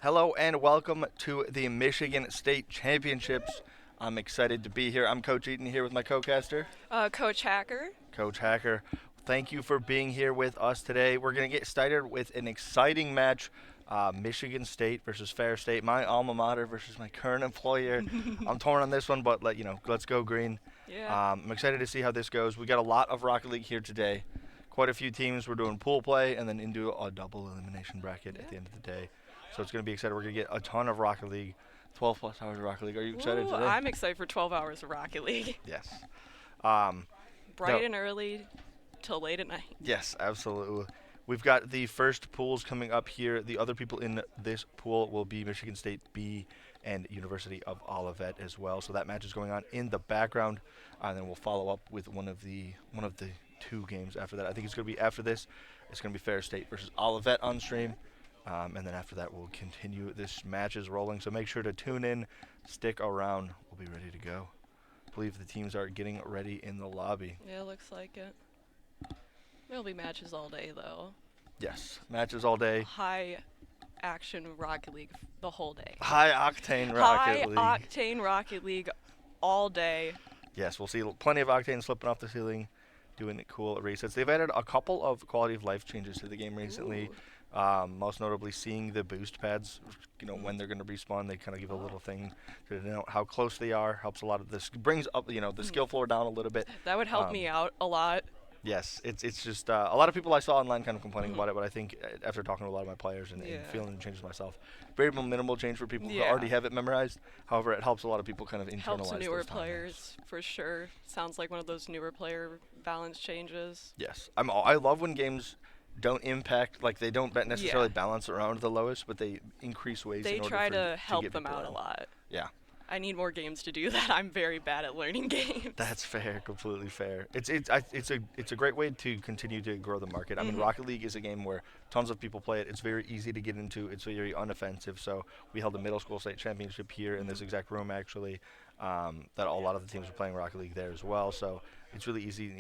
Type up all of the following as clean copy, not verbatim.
Hello and welcome to the Michigan State Championships. I'm excited to be here. I'm Coach Eaton here with my co-caster, Coach Hacker. Coach Hacker. Thank you for being here with us today. We're going to get started with an exciting match. Michigan State versus Fair State, my alma mater versus my current employer. I'm torn on this one, but let's go green. Yeah. I'm excited to see how this goes. We got a lot of Rocket League here today. Quite a few teams. We're doing pool play and then into a double elimination bracket at the end of the day. So it's going to be exciting. We're going to get a ton of Rocket League, 12 plus hours of Rocket League. Are you excited Ooh, today? I'm excited for 12 hours of Rocket League. Yes. Um, Bright and early till late at night. yes, absolutely. We've got the first pools coming up here. The other people in this pool will be Michigan State B and University of Olivet as well. So that match is going on in the background, and then we'll follow up with one of the two games after that. I think it's going to be after this. It's going to be Fair State versus Olivet on stream. And then after that, we'll continue. This match is rolling, so make sure to tune in, stick around. We'll be ready to go. I believe the teams are getting ready in the lobby. Yeah, looks like it. There'll be matches all day, though. Yes, matches all day. High action Rocket League the whole day. High octane Rocket League. High octane Rocket League all day. Yes, we'll see plenty of octane slipping off the ceiling, doing cool resets. They've added a couple of quality of life changes to the game recently. Most notably, seeing the boost pads, when they're going to respawn, they kind of give a little thing to know how close they are. Helps a lot of this. Brings up, the skill floor down a little bit. That would help me out a lot. Yes, it's just a lot of people I saw online kind of complaining about it, but I think after talking to a lot of my players and feeling the changes myself, very minimal change for people who already have it memorized. However, it helps a lot of people kind of internalize Helps newer those timings. players for sure. Sounds like one of those newer player balance changes. Yes, I love when games don't impact, like they don't necessarily balance around the lowest, but they increase ways. They in order try for to help get them people out a in. lot. Yeah. I need more games to do that. I'm very bad at learning games. That's fair, completely fair. It's a great way to continue to grow the market. I mean, Rocket League is a game where tons of people play it. It's very easy to get into. It's very unoffensive. So we held a middle school state championship here in this exact room, actually. That a lot of the teams are playing Rocket League there as well. So it's really easy.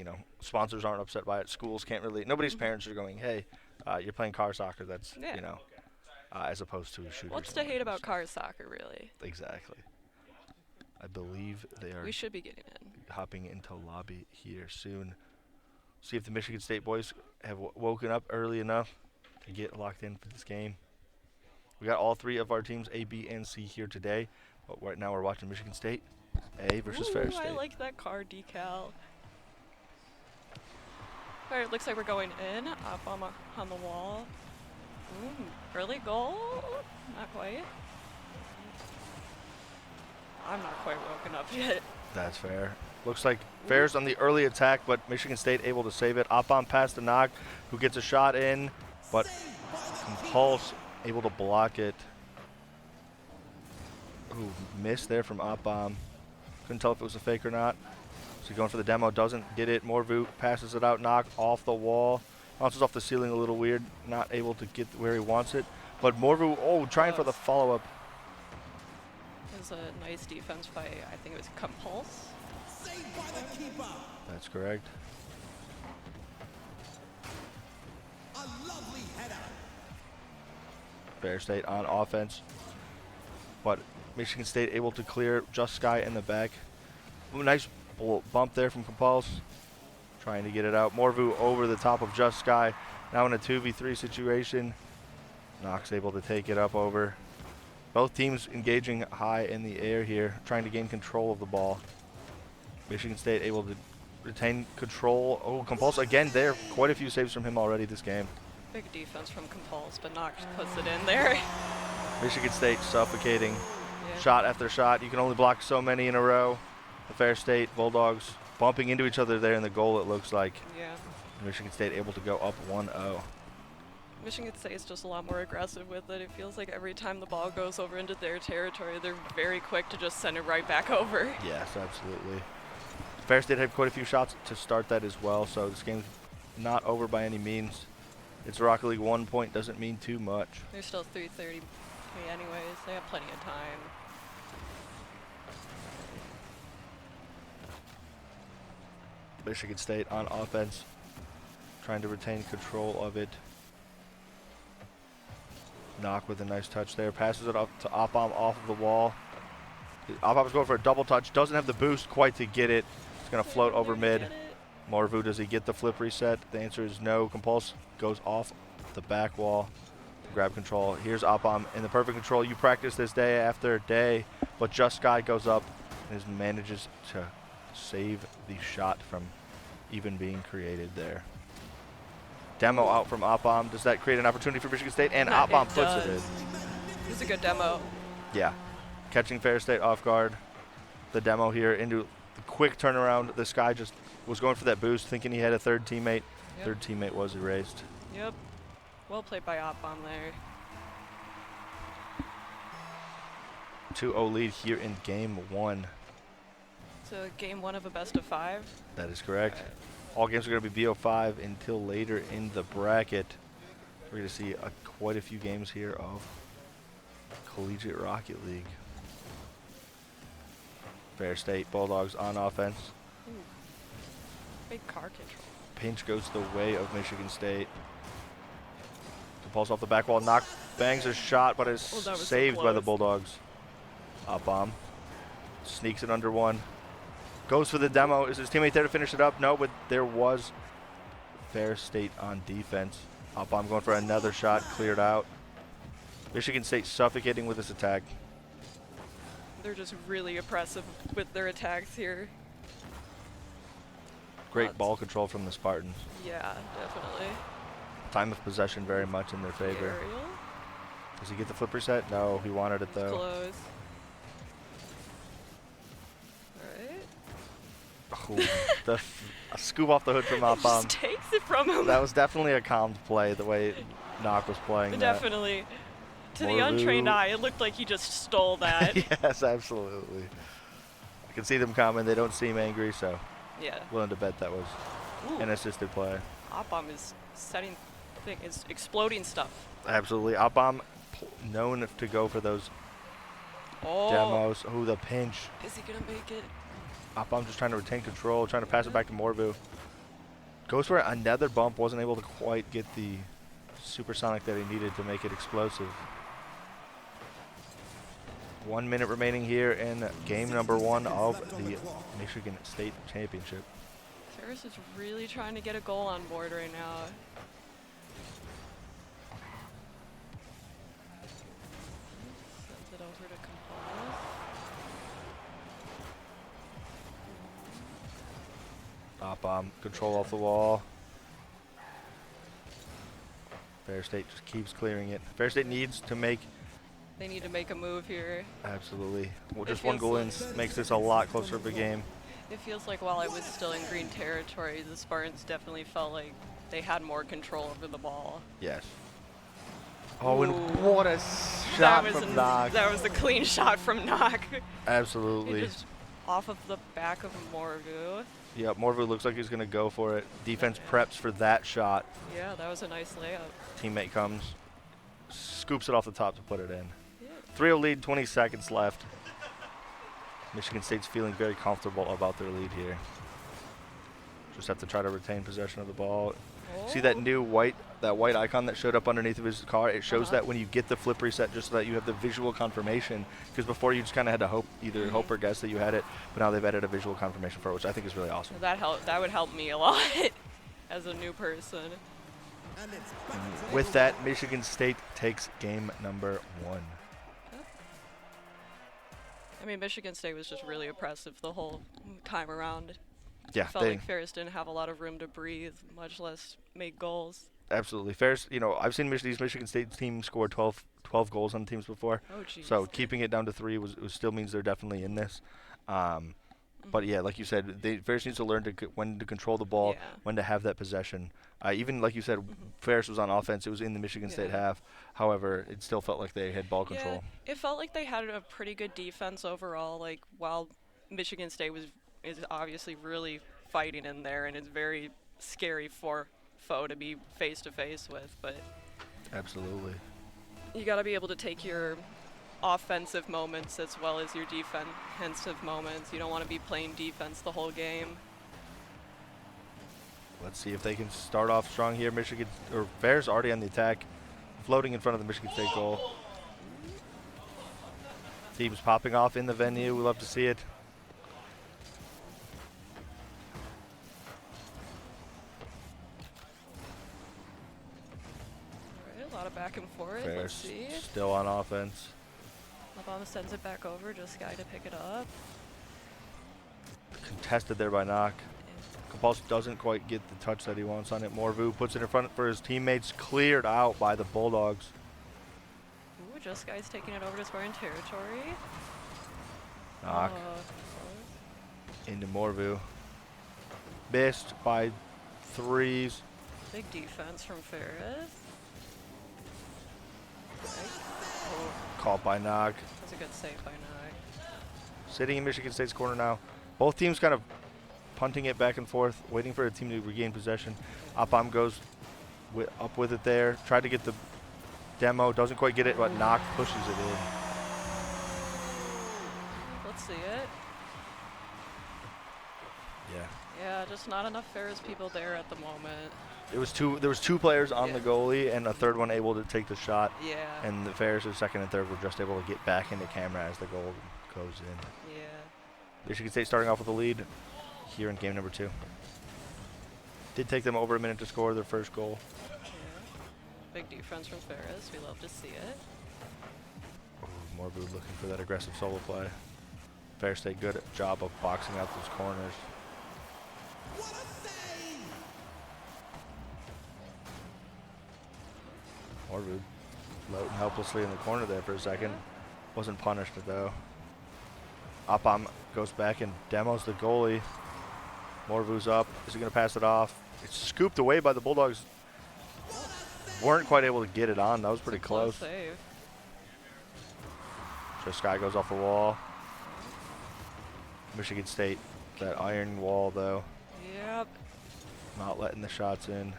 Sponsors aren't upset by it. Schools can't really. Nobody's parents are going, hey, you're playing car soccer. That's as opposed to a shooter. What's to hate about car soccer, really? Exactly. I believe they are We should be getting in. hopping into lobby here soon. See if the Michigan State boys have woken up early enough to get locked in for this game. We got all three of our teams, A, B, and C, here today. But right now we're watching Michigan State, A versus Fair State. I like that car decal. Alright, looks like we're going in, up on the wall. Early goal? Not quite. I'm not quite woken up yet. That's fair. Looks like Fair's on the early attack, but Michigan State able to save it. Oppon pass to Nog, who gets a shot in, but Compulse able to block it. Ooh, missed there from Oppon. Couldn't tell if it was a fake or not. So going for the demo, doesn't get it. Morvu passes it out, Nog off the wall. Bounces off the ceiling a little weird, not able to get where he wants it. But Morvu, trying for the follow-up. It was a nice defense by, I think it was Compulse. Saved by the keeper. That's correct. A lovely header. Fair State on offense. But Michigan State able to clear Just Sky in the back. Ooh, nice bump there from Compulse. Trying to get it out. Morvu over the top of Just Sky. Now in a 2v3 situation. Knox able to take it up over. Both teams engaging high in the air here, trying to gain control of the ball. Michigan State able to retain control. Oh, Compulse again there. Quite a few saves from him already this game. Big defense from Compulse, but Knox puts it in there. Michigan State suffocating. Yeah. Shot after shot. You can only block so many in a row. The Fair State Bulldogs bumping into each other there in the goal, it looks like. Yeah. Michigan State able to go up 1-0. Michigan State is just a lot more aggressive with it. It feels like every time the ball goes over into their territory, they're very quick to just send it right back over. Yes, absolutely. Fair State had quite a few shots to start that as well, so this game's not over by any means. It's Rocket League. 1 point doesn't mean too much. There's still 3:30 anyways. They have plenty of time. Michigan State on offense, trying to retain control of it. Knock with a nice touch there. Passes it up to Oppom off of the wall. Oppom's going for a double touch. Doesn't have the boost quite to get it. It's going to float over mid. Morvu, does he get the flip reset? The answer is no. Compulse goes off the back wall. Grab control. Here's Oppom in the perfect control. You practice this day after day, but Just Sky goes up and manages to save the shot from even being created there. Demo out from Oppom. Does that create an opportunity for Michigan State? And Oppom puts it in. It's a good demo. Yeah. Catching Fair State off guard. The demo here into the quick turnaround. This guy just was going for that boost, thinking he had a third teammate. Yep. Third teammate was erased. Yep. Well played by Oppom there. 2-0 lead here in game one. So game one of a best of 5. That is correct. All games are going to be BO5 until later in the bracket. We're going to see quite a few games here of Collegiate Rocket League. Fair State Bulldogs on offense. Ooh. Big car control. Pinch goes the way of Michigan State. Pulse off the back wall. Knock bangs a shot, but is Oh, that was so saved by the close. Bulldogs. Oppom sneaks it under one. Goes for the demo. Is his teammate there to finish it up? No, but there was Fair State on defense. Oppom going for another shot. Cleared out. Michigan State suffocating with this attack. They're just really oppressive with their attacks here. Great Lots. ball control from the Spartans. Yeah, definitely. Time of possession very much in their favor. Aerial. Does he get the flip reset? No, he wanted it though. Close. Alright. Ooh, a scoop off the hood from Oppom. Just takes it from him. That was definitely a calmed play, the way Knock was playing that. Definitely. To the Morvu. untrained eye, it looked like he just stole that. Yes, absolutely. I can see them coming. They don't seem angry, so Yeah. willing to bet that was Ooh. an assisted play. Oppom is setting is exploding stuff. Absolutely. Oppom known to go for those Oh. demos. Oh, the pinch. Is he gonna make it? Oppom just trying to retain control, trying to pass it back to Morvu. Goes for another bump, wasn't able to quite get the supersonic that he needed to make it explosive. 1 minute remaining here in game number one of the Michigan State Championship. Ferris is really trying to get a goal on board right now. Sends it over to Compulse. Oppom control off the wall. Fair State just keeps clearing it. Fair State needs to make They need to make a move here. absolutely. Well, It just one feels goal in like- makes this a lot closer of a game. It feels like while I was still in green territory, the Spartans definitely felt like they had more control over the ball. Yes. Oh, and Ooh. what a shot that was from Knock. That was a clean shot from Knock. Absolutely. It just off of the back of Morvu. Yep, Morvu looks like he's going to go for it. Defense preps for that shot. Yeah, that was a nice layup. Teammate comes, scoops it off the top to put it in. Yeah. 3-0 lead, 20 seconds left. Michigan State's feeling very comfortable about their lead here. Just have to try to retain possession of the ball. See that new white icon that showed up underneath of his car? It shows that when you get the flip reset, just so that you have the visual confirmation. Because before you just kind of had to hope, either hope or guess that you had it. But now they've added a visual confirmation for it, which I think is really awesome. That would help me a lot as a new person. And it's back to With the that, Michigan State takes game number one. I mean, Michigan State was just really oppressive the whole time around. Yeah, Felt they like Ferris didn't have a lot of room to breathe, much less make goals. absolutely. Ferris, you know, I've seen these Michigan State teams score 12 goals on teams before. Oh, jeez. So keeping it down to 3 still means they're definitely in this. But yeah, like you said, Ferris needs to learn when to control the ball, Yeah. when to have that possession. Even like you said, Ferris was on offense. It was in the Michigan State Yeah. half. However, it still felt like they had ball control. Yeah, it felt like they had a pretty good defense overall. Like while Michigan State is obviously really fighting in there, and it's very scary for foe to be face to face with. But Absolutely. you got to be able to take your offensive moments as well as your defensive moments. You don't want to be playing defense the whole game. Let's see if they can start off strong here. Michigan or Bears already on the attack. floating in front of the Michigan State goal. Teams popping off in the venue. We love to see it. Alright, a lot of back and forth. Ferris Let's see. still on offense. Obama sends it back over, just Guy to pick it up. Contested there by Knock. Compulse doesn't quite get the touch that he wants on it. Morvu puts it in front for his teammates, cleared out by the Bulldogs. Ooh, just Guy's taking it over to scoring territory. Knock Close. into Morvu. Missed by 3s. Big defense from Ferris. Right. Oh, Caught by Knock. that's a good save by Nog. Sitting in Michigan State's corner now. Both teams kind of punting it back and forth, waiting for a team to regain possession. Opam goes up with it there. Tried to get the demo, doesn't quite get it, but Knock pushes it in. Let's see it. Yeah. Yeah, just not enough Ferris people there at the moment. There was two players on the Yeah. goalie and a third one able to take the shot. Yeah. And the Ferris' second and third were just able to get back into camera as the goal goes in. Yeah. Michigan State starting off with a lead here in game number 2. Did take them over a minute to score their first goal. Yeah. Big defense from Ferris. We love to see it. Morvu looking for that aggressive solo play. Ferris State good job of boxing out those corners. What a save! Morvu floating helplessly in the corner there for a second. Wasn't punished though. Opam goes back and demos the goalie. Morvu's up. Is he going to pass it off? It's scooped away by the Bulldogs. Weren't quite able to get it on. That was pretty It's a close close. save. Just Sky goes off the wall. Michigan State, that iron wall though, Yep. not letting the shots in.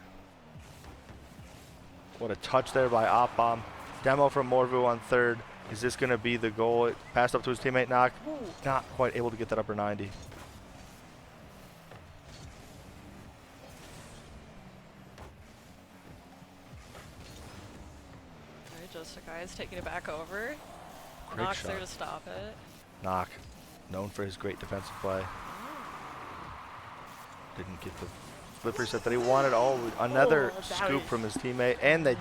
What a touch there by Opam. Demo from Morvu on third. Is this going to be the goal? It passed up to his teammate Knock. Ooh. Not quite able to get that upper 90. Alright, just a Guy is taking it back over. Great Knox shot. there to stop it. Knock, known for his great defensive play. Didn't get the flip reset that he wanted. Oh, another Oh, that scoop is- from his teammate. And the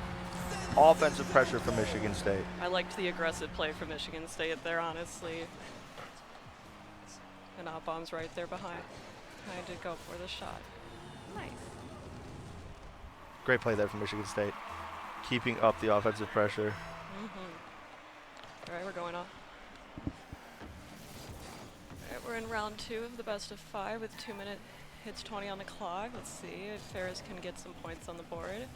offensive pressure from Michigan State. I liked the aggressive play from Michigan State there, honestly. And Opam's right there behind. Trying to go for the shot. Nice. Great play there from Michigan State. Keeping up the offensive pressure. Mm-hmm. Alright, we're going on. Alright, we're in round 2 of the best of 5 with 2 minute hits 20 on the clock. Let's see if Ferris can get some points on the board.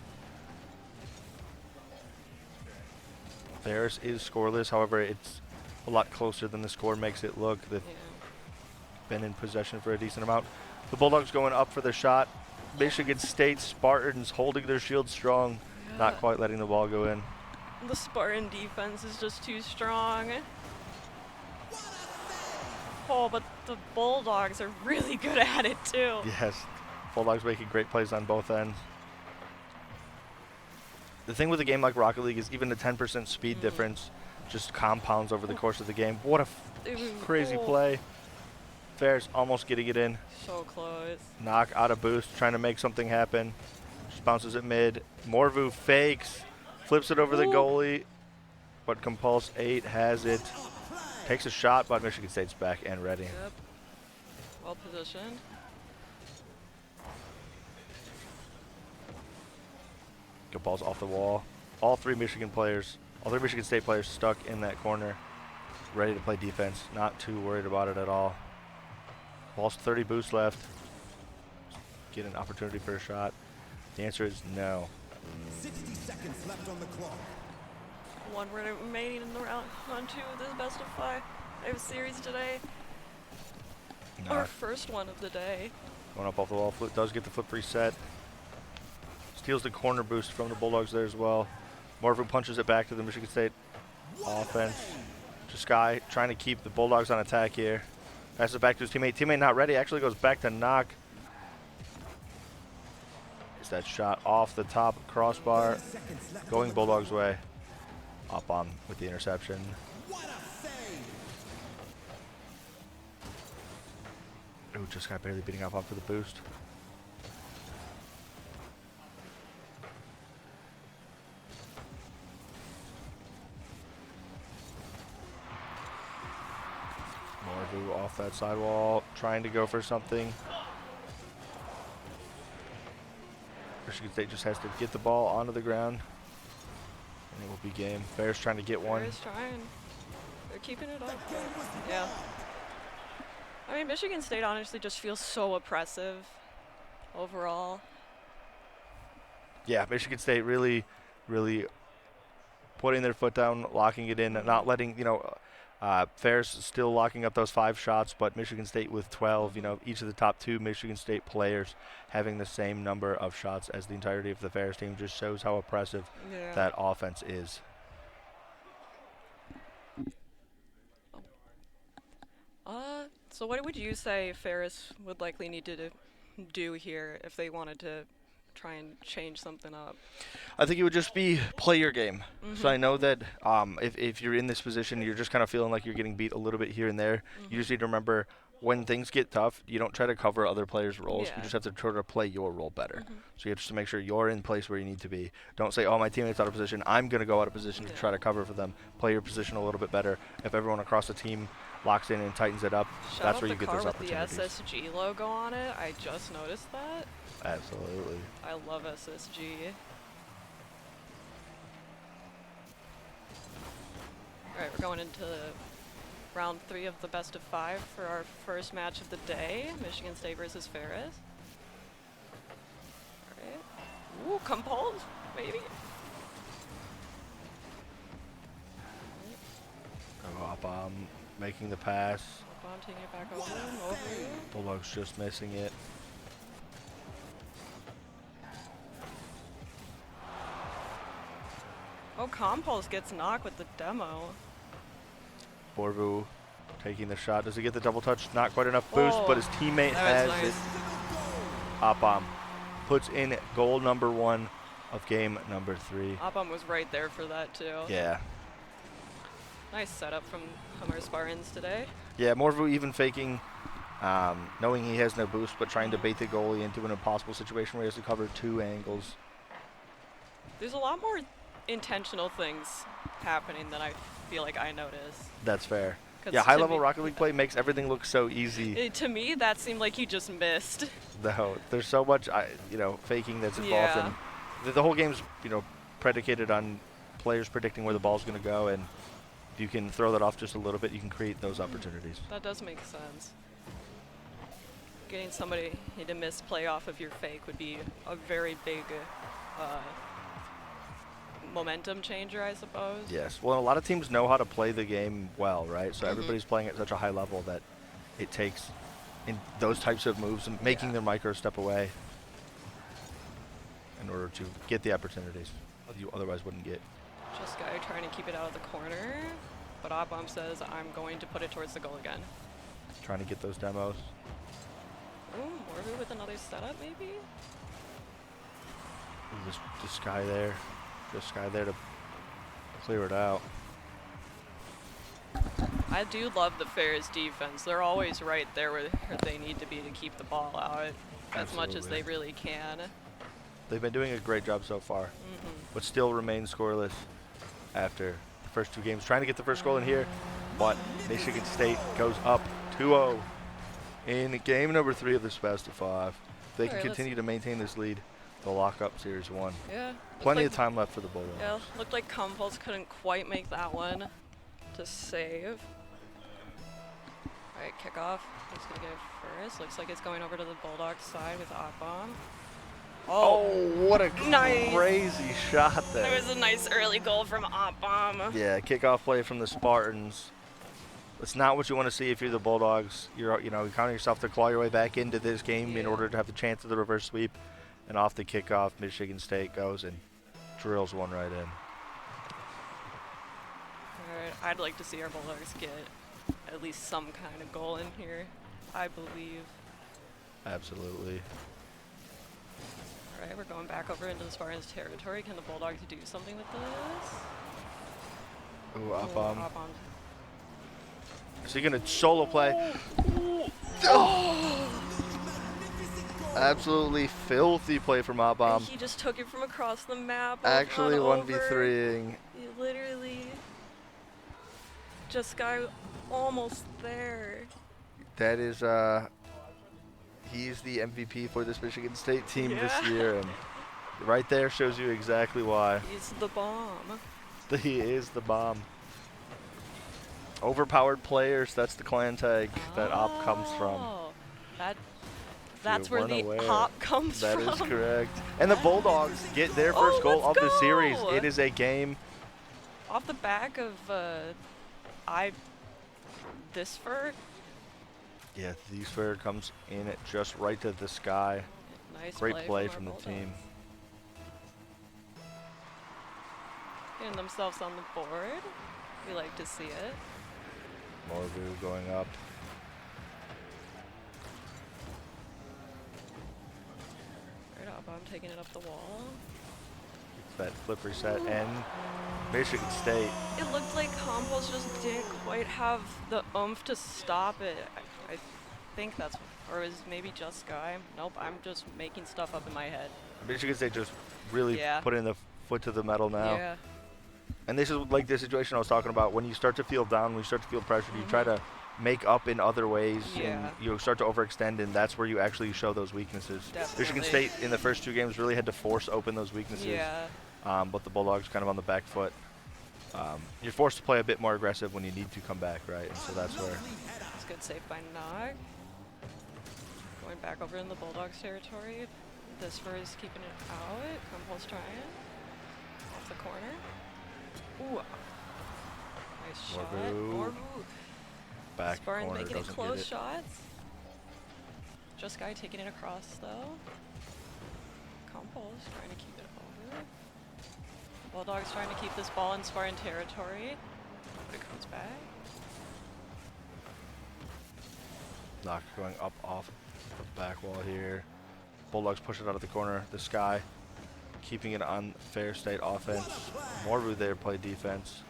Ferris is scoreless. However, it's a lot closer than the score makes it look. They've Yeah. been in possession for a decent amount. The Bulldogs going up for the shot. Michigan State Spartans holding their shield strong. Not quite letting the ball go in. The Spartan defense is just too strong. Oh, but the Bulldogs are really good at it too. Yes, Bulldogs making great plays on both ends. The thing with a game like Rocket League is even the 10% speed difference just compounds over the course of the game. What a crazy Oh, play. Ferris almost getting it in. So close. Knock out of boost, trying to make something happen. Just bounces it mid. Morvu fakes, flips it over the Ooh. goalie, but Compulse 8 has it. Takes a shot, but Michigan State's back and ready. Yep. Well positioned. Compulse off the wall. All three Michigan State players stuck in that corner, ready to play defense. Not too worried about it at all. Ball's 30 boosts left. Get an opportunity for a shot. The answer is no. 60 seconds left on the clock. One remaining in the round 2 of this best of 5 series today. Our Knock. first one of the day. Going up off the wall. Flip does get the flip reset. Steals the corner boost from the Bulldogs there as well. Morvu punches it back to the Michigan State offense. To Sky, trying to keep the Bulldogs on attack here. Passes it back to his teammate. Teammate not ready. Actually goes back to Knock. Gets that shot off the top crossbar, 30 seconds left going on the Bulldogs' clock. way. Up on with the interception. What a save! Ooh, just got barely beating off for the boost. Morvu off that sidewall, trying to go for something. Michigan State just has to get the ball onto the ground, and it will be game. Bears trying to get one. Bears trying. They're keeping it up. The game was Yeah. won. I mean, Michigan State honestly just feels so oppressive overall. Yeah, Michigan State really, really putting their foot down, locking it in, not letting, Ferris still locking up those 5 shots, but Michigan State with 12, each of the top 2 Michigan State players having the same number of shots as the entirety of the Ferris team just shows how oppressive Yeah. that offense is. So what would you say Ferris would likely need to do here if they wanted to try and change something up? I think it would just be play your game. So I know that if you're in this position, you're just kind of feeling like you're getting beat a little bit here and there. You just need to remember when things get tough, you don't try to cover other players' roles. Yeah. You just have to try to play your role better. So you have to make sure you're in place where you need to be. Don't say, oh, my teammate's out of position. I'm going to go out of position to try to cover for them. Play your position a little bit better. If everyone across the team locks in and tightens it up, Shout that's out where the you get car those with opportunities. the SSG logo on it. I just noticed that. Absolutely. I love SSG. Alright, we're going into round 3 of the best of 5 for our first match of the day. Michigan State versus Ferris. Alright. Ooh, compelled, maybe. Go up, making the pass. Bomb taking it back over. Bulldogs just missing it. Oh, Compulse gets knocked with the demo. Borvu taking the shot. Does he get the double touch? Not quite enough boost, but his teammate that has was nice. it. Opom puts in goal number 1 of game number 3. Opom was right there for that too. Yeah. Nice setup from our Spartans today. Yeah, Morvu even faking, knowing he has no boost, but trying to bait the goalie into an impossible situation where he has to cover 2 angles. There's a lot more intentional things happening than I feel like I noticed. That's fair. 'Cause Yeah, to high-level me- Rocket League play makes everything look so easy. To me, that seemed like he just missed. No, there's so much, faking that's involved Yeah. in. The whole game's, predicated on players predicting where the ball's going to go, and if you can throw that off just a little bit, you can create those opportunities. That does make sense. Getting somebody to miss play off of your fake would be a very big momentum changer, I suppose. Yes. Well, a lot of teams know how to play the game well, right? So everybody's playing at such a high level that it takes in those types of moves and making their micro step away in order to get the opportunities you otherwise wouldn't get. Just guy trying to keep it out of the corner, but Opom says, I'm going to put it towards the goal again. Trying to get those demos. Ooh, Morvu with another setup, maybe? Ooh, this guy there. This guy there to clear it out. I do love the Ferris defense. They're always right there where they need to be to keep the ball out as much as Absolutely. they really can. They've been doing a great job so far, but still remain scoreless after the first 2 games. Trying to get the first goal in here, but Michigan State goes up 2-0 in game number 3 of this best of 5. If they can Alright, let's- continue to maintain this lead, they'll lock up Series 1. Yeah. Plenty of time left for the Bulldogs. Yeah, looked like Compulse couldn't quite make that one to save. Alright, kickoff. It's gonna go first. Looks like it's going over to the Bulldogs side with Opom. Oh, what a Nice. crazy shot That there. was a nice early goal from Opom. Yeah, kickoff play from the Spartans. It's not what you want to see if you're the Bulldogs. You're counting yourself to claw your way back into this game in Yeah. order to have the chance of the reverse sweep. And off the kickoff, Michigan State goes and drills one right in. Alright, I'd like to see our Bulldogs get at least some kind of goal in here, I believe. Absolutely. Alright, we're going Going back over into the Spartans' territory. Can the Bulldogs do something with this? Ooh, up Ooh, bomb. up on. Is he gonna solo play? Absolutely filthy play from And Abam. he just took it from across the map. Actually on 1v3ing. He literally just got almost there. That is, he's the MVP for this Michigan State team this Yeah. year, and right there shows you exactly why. He's the bomb. He is the bomb. Overpowered players, that's the clan tag that op comes from. Oh, that's you where the weren't aware. hop comes That from. is correct. And the Bulldogs get their first goal let's of the series. go. It is a game. Off the back of this fur. Yeah, the sphere comes in it just right to the sky. Nice Great play our from the Bulldogs. team. Getting themselves on the board. We like to see it. Morvu going up. Right up, I'm taking it up the wall. That flip reset and Michigan State. It looked like Campos just didn't quite have the oomph to stop it. I think that's, or it was maybe just Sky. Nope, I'm just making stuff up in my head. Michigan State just really Yeah. putting the foot to the metal now. Yeah. And this is like the situation I was talking about. When you start to feel down, when you start to feel pressure, you try to make up in other ways, Yeah. and you start to overextend, and that's where you actually show those weaknesses. Michigan Definitely. State in the first two games really had to force open those weaknesses, Yeah. but the Bulldogs kind of on the back foot. You're forced to play a bit more aggressive when you need to come back, right? And so that's where It's good save by Nog. Going back over in the Bulldogs territory. This fur is keeping it out. Campos trying. Off the corner. Ooh. Nice shot. Morvu. Morvu. back Spartans corner making it doesn't close get it. shots. Just Guy taking it across though. Campos trying to keep it over. Bulldogs trying to keep this ball in Spartan territory. But it comes back. Knock going up off the back wall here. Bulldogs push it out of the corner. The Sky keeping it on Fair State offense. Morvu there play defense.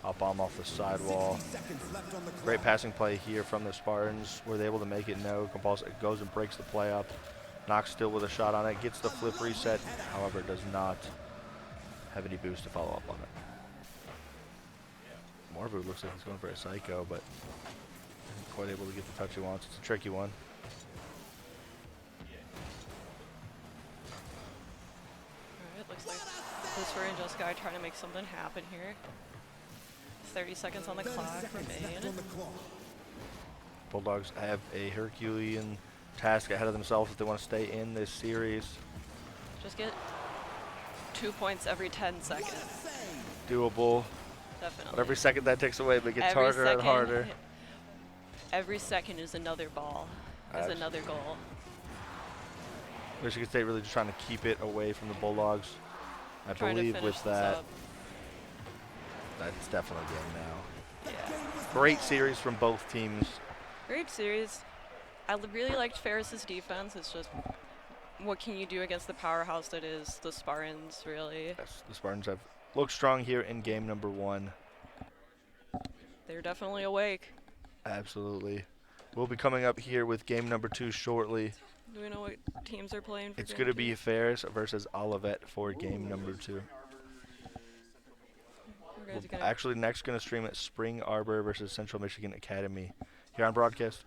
Up bomb off the sidewall. 60 seconds left on the clock. Great passing play here from the Spartans. Were they able to make it? No. Compulse it goes and breaks the play up. Knox still with a shot on it. Gets the flip reset. However, does not have any boost to follow up on it. Morvu looks like he's going for a psycho, but isn't quite able to get the touch he wants. It's a tricky one. Alright, looks like this for and Just Guy trying to make something happen here. 30 seconds on the 30 clock seconds left on remain. the clock. Bulldogs have a Herculean task ahead of themselves if they want to stay in this series. Just get 2 points every 10 seconds. Doable. Definitely. But every second that takes away, but it gets Every harder and second- harder. Every second is another ball, is another goal. Michigan State really just trying to keep it away from the Bulldogs. I Trying to believe finish with this that, up. that's definitely game now. Yeah. Great series from both teams. Great series. I really liked Ferris's defense. It's just, what can you do against the powerhouse that is the Spartans, really? Yes, the Spartans have looked strong here in game number 1. They're definitely awake. Absolutely. We'll be coming up here with game number 2 shortly. Do we know what teams are playing for It's game going to two? be Ferris versus Olivet for game number 2. You guys We're are gonna- actually next going to stream at Spring Arbor versus Central Michigan Academy here on broadcast.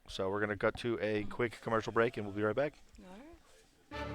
So we're going to cut to a quick commercial break and we'll be right back. Alright.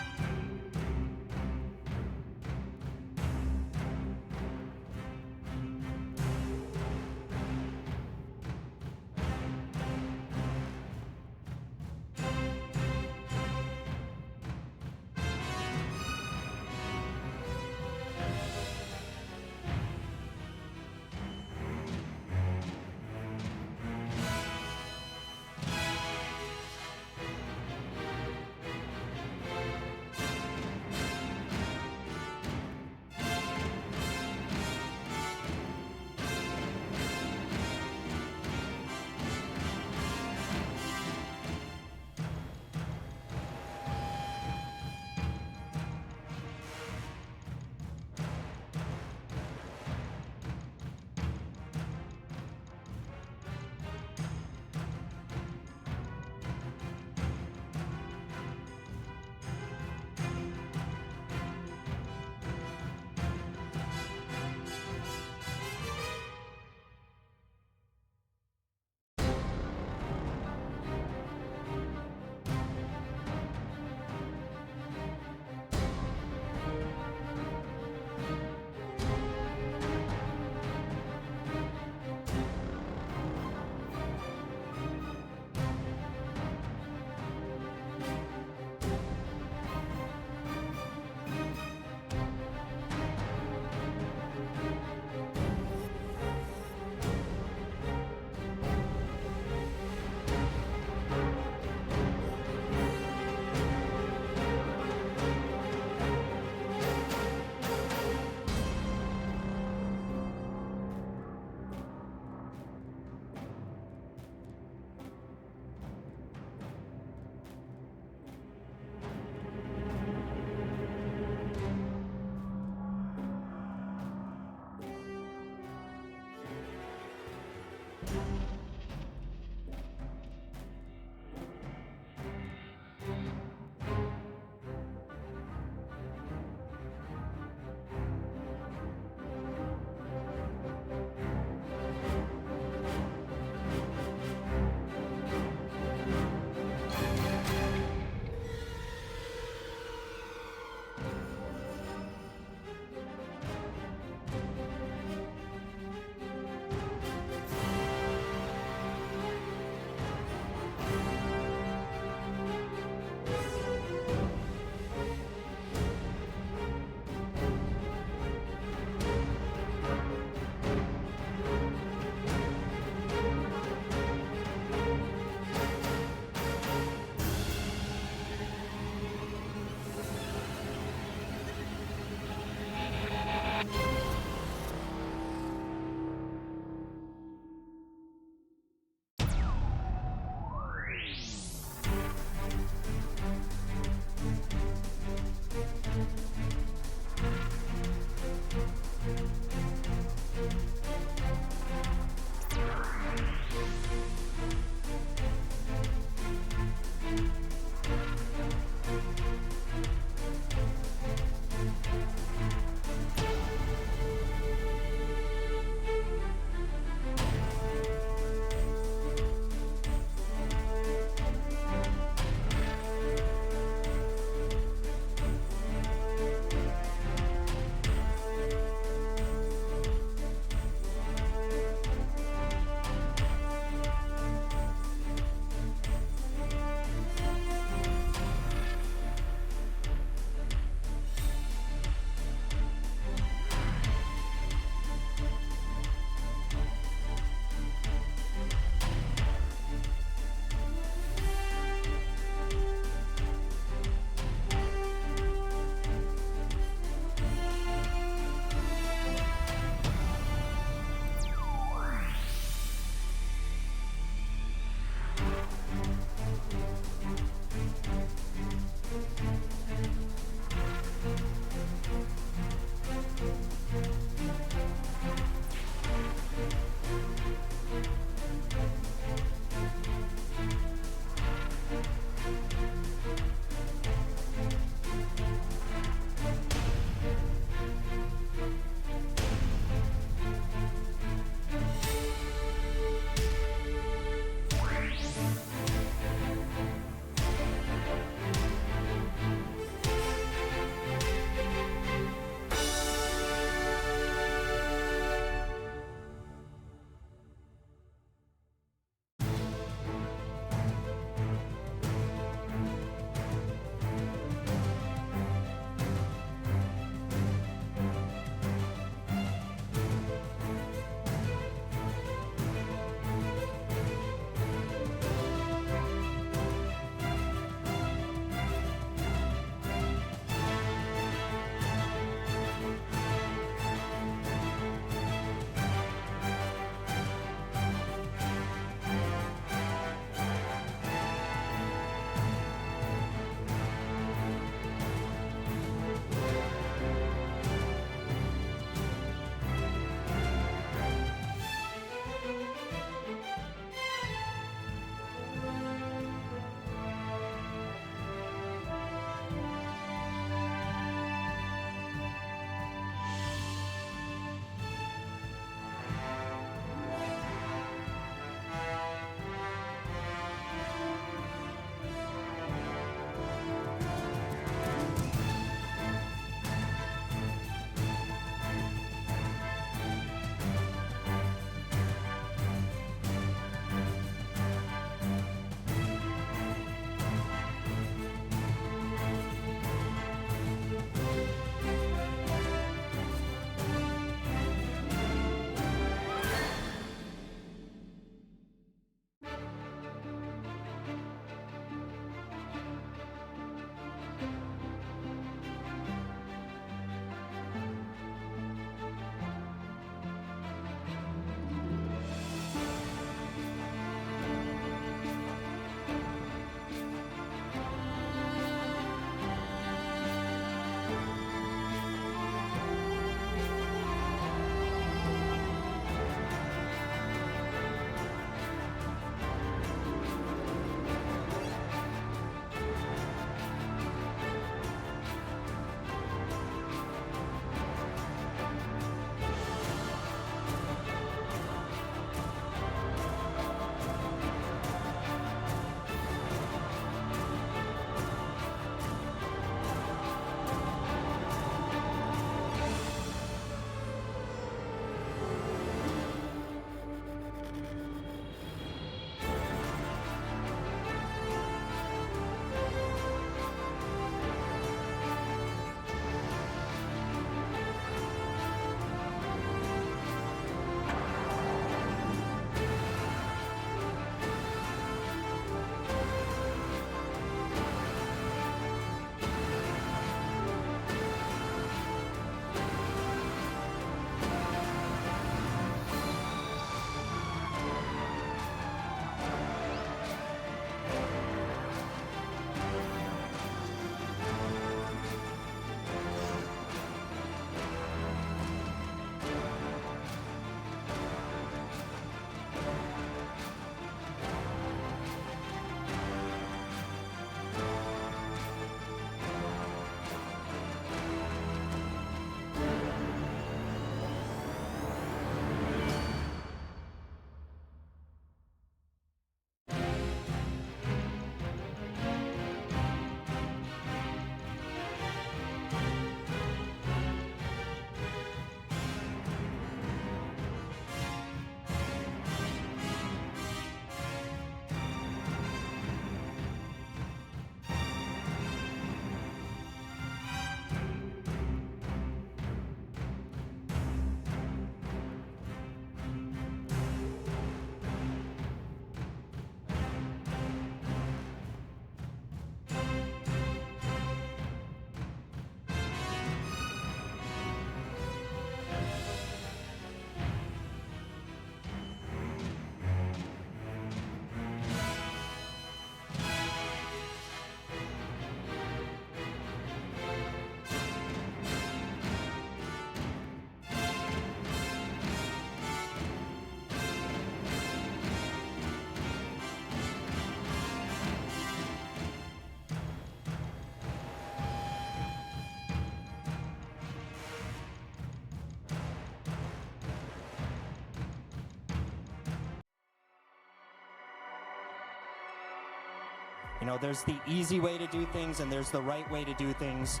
You know, there's the easy way to do things and there's the right way to do things.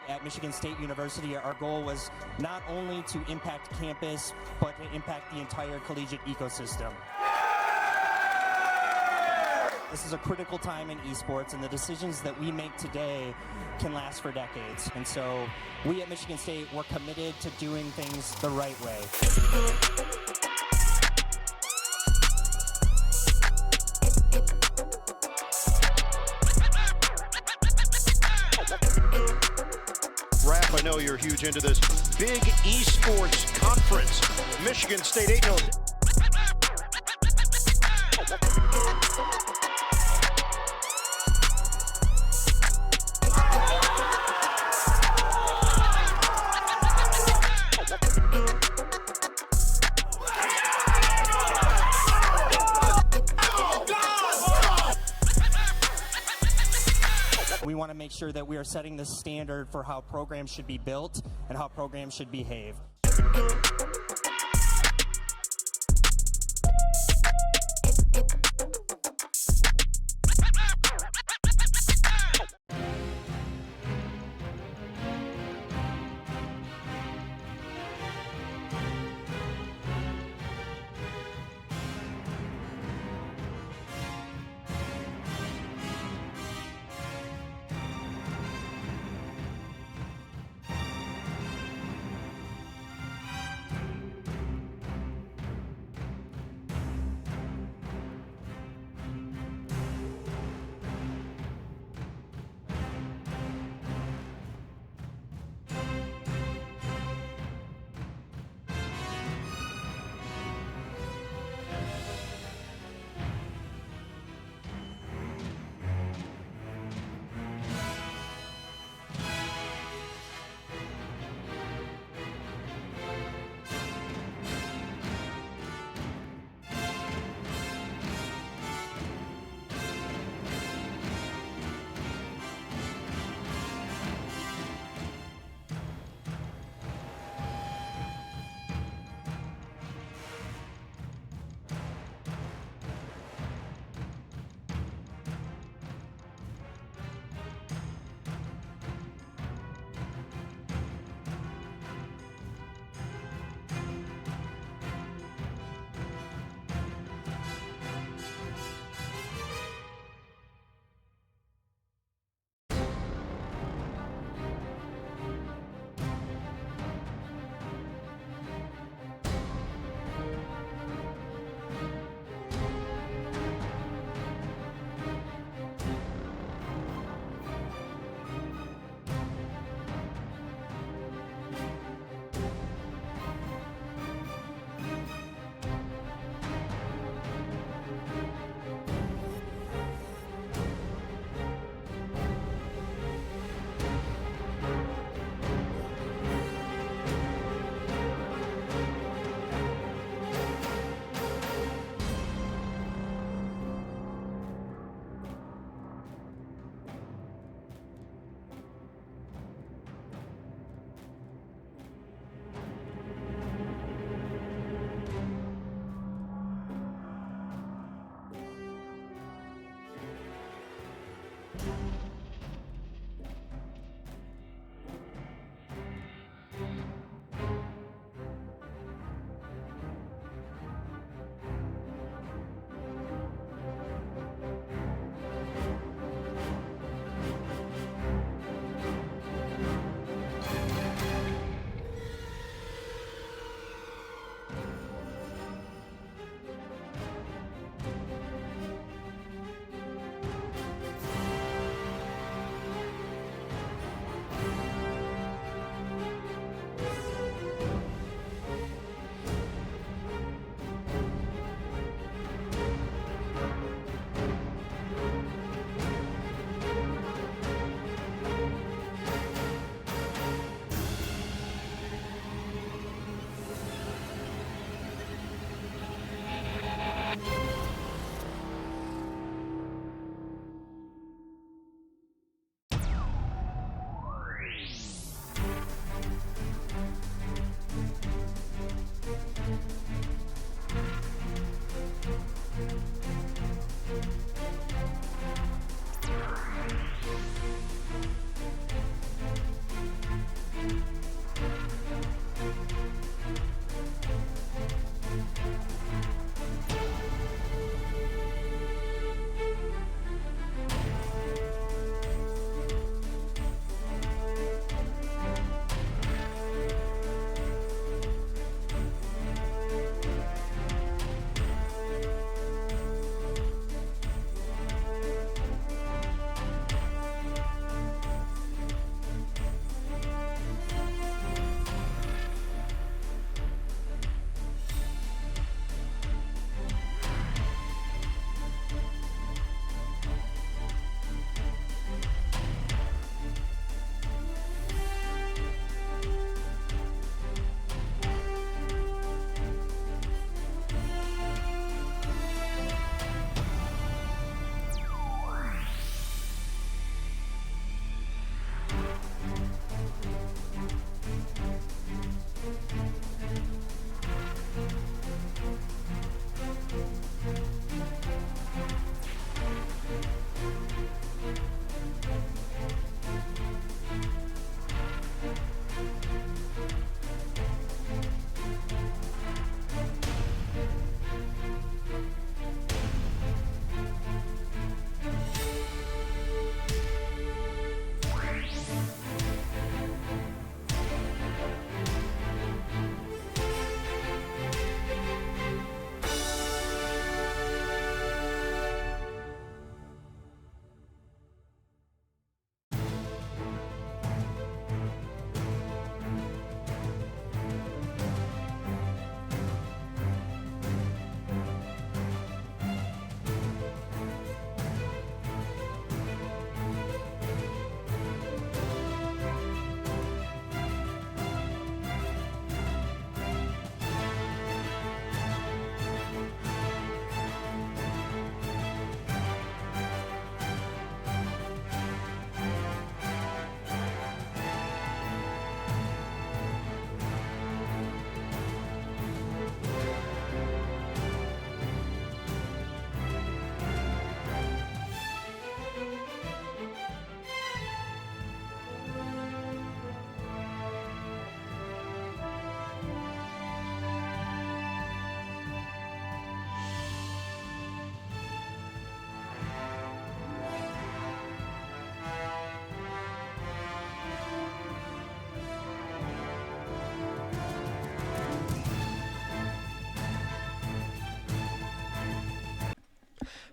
At Michigan State University, our goal was not only to impact campus, but to impact the entire collegiate ecosystem. This is a critical time in esports, and the decisions that we make today can last for decades. And so we at Michigan State, we're committed to doing things the right way. Raph, I know you're huge into this big esports conference. Michigan State 8-0. We want to make sure that we are setting the standard for how programs should be built and how programs should behave.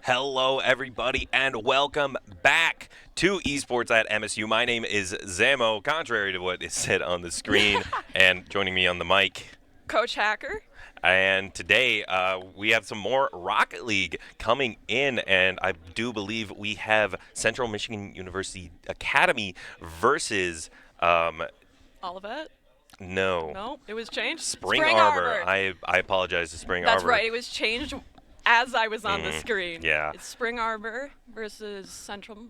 Hello, everybody, and welcome back to Esports at MSU. My name is Zamo, contrary to what is said on the screen, and joining me on the mic. Coach Hacker. And today we have some more Rocket League coming in, and I do believe we have Central Michigan University Academy versus Olivet? no, No, it was changed. Spring Arbor. I apologize to Spring That's Arbor. right. It was changed as I was on the screen. Yeah. It's Spring Arbor versus Central.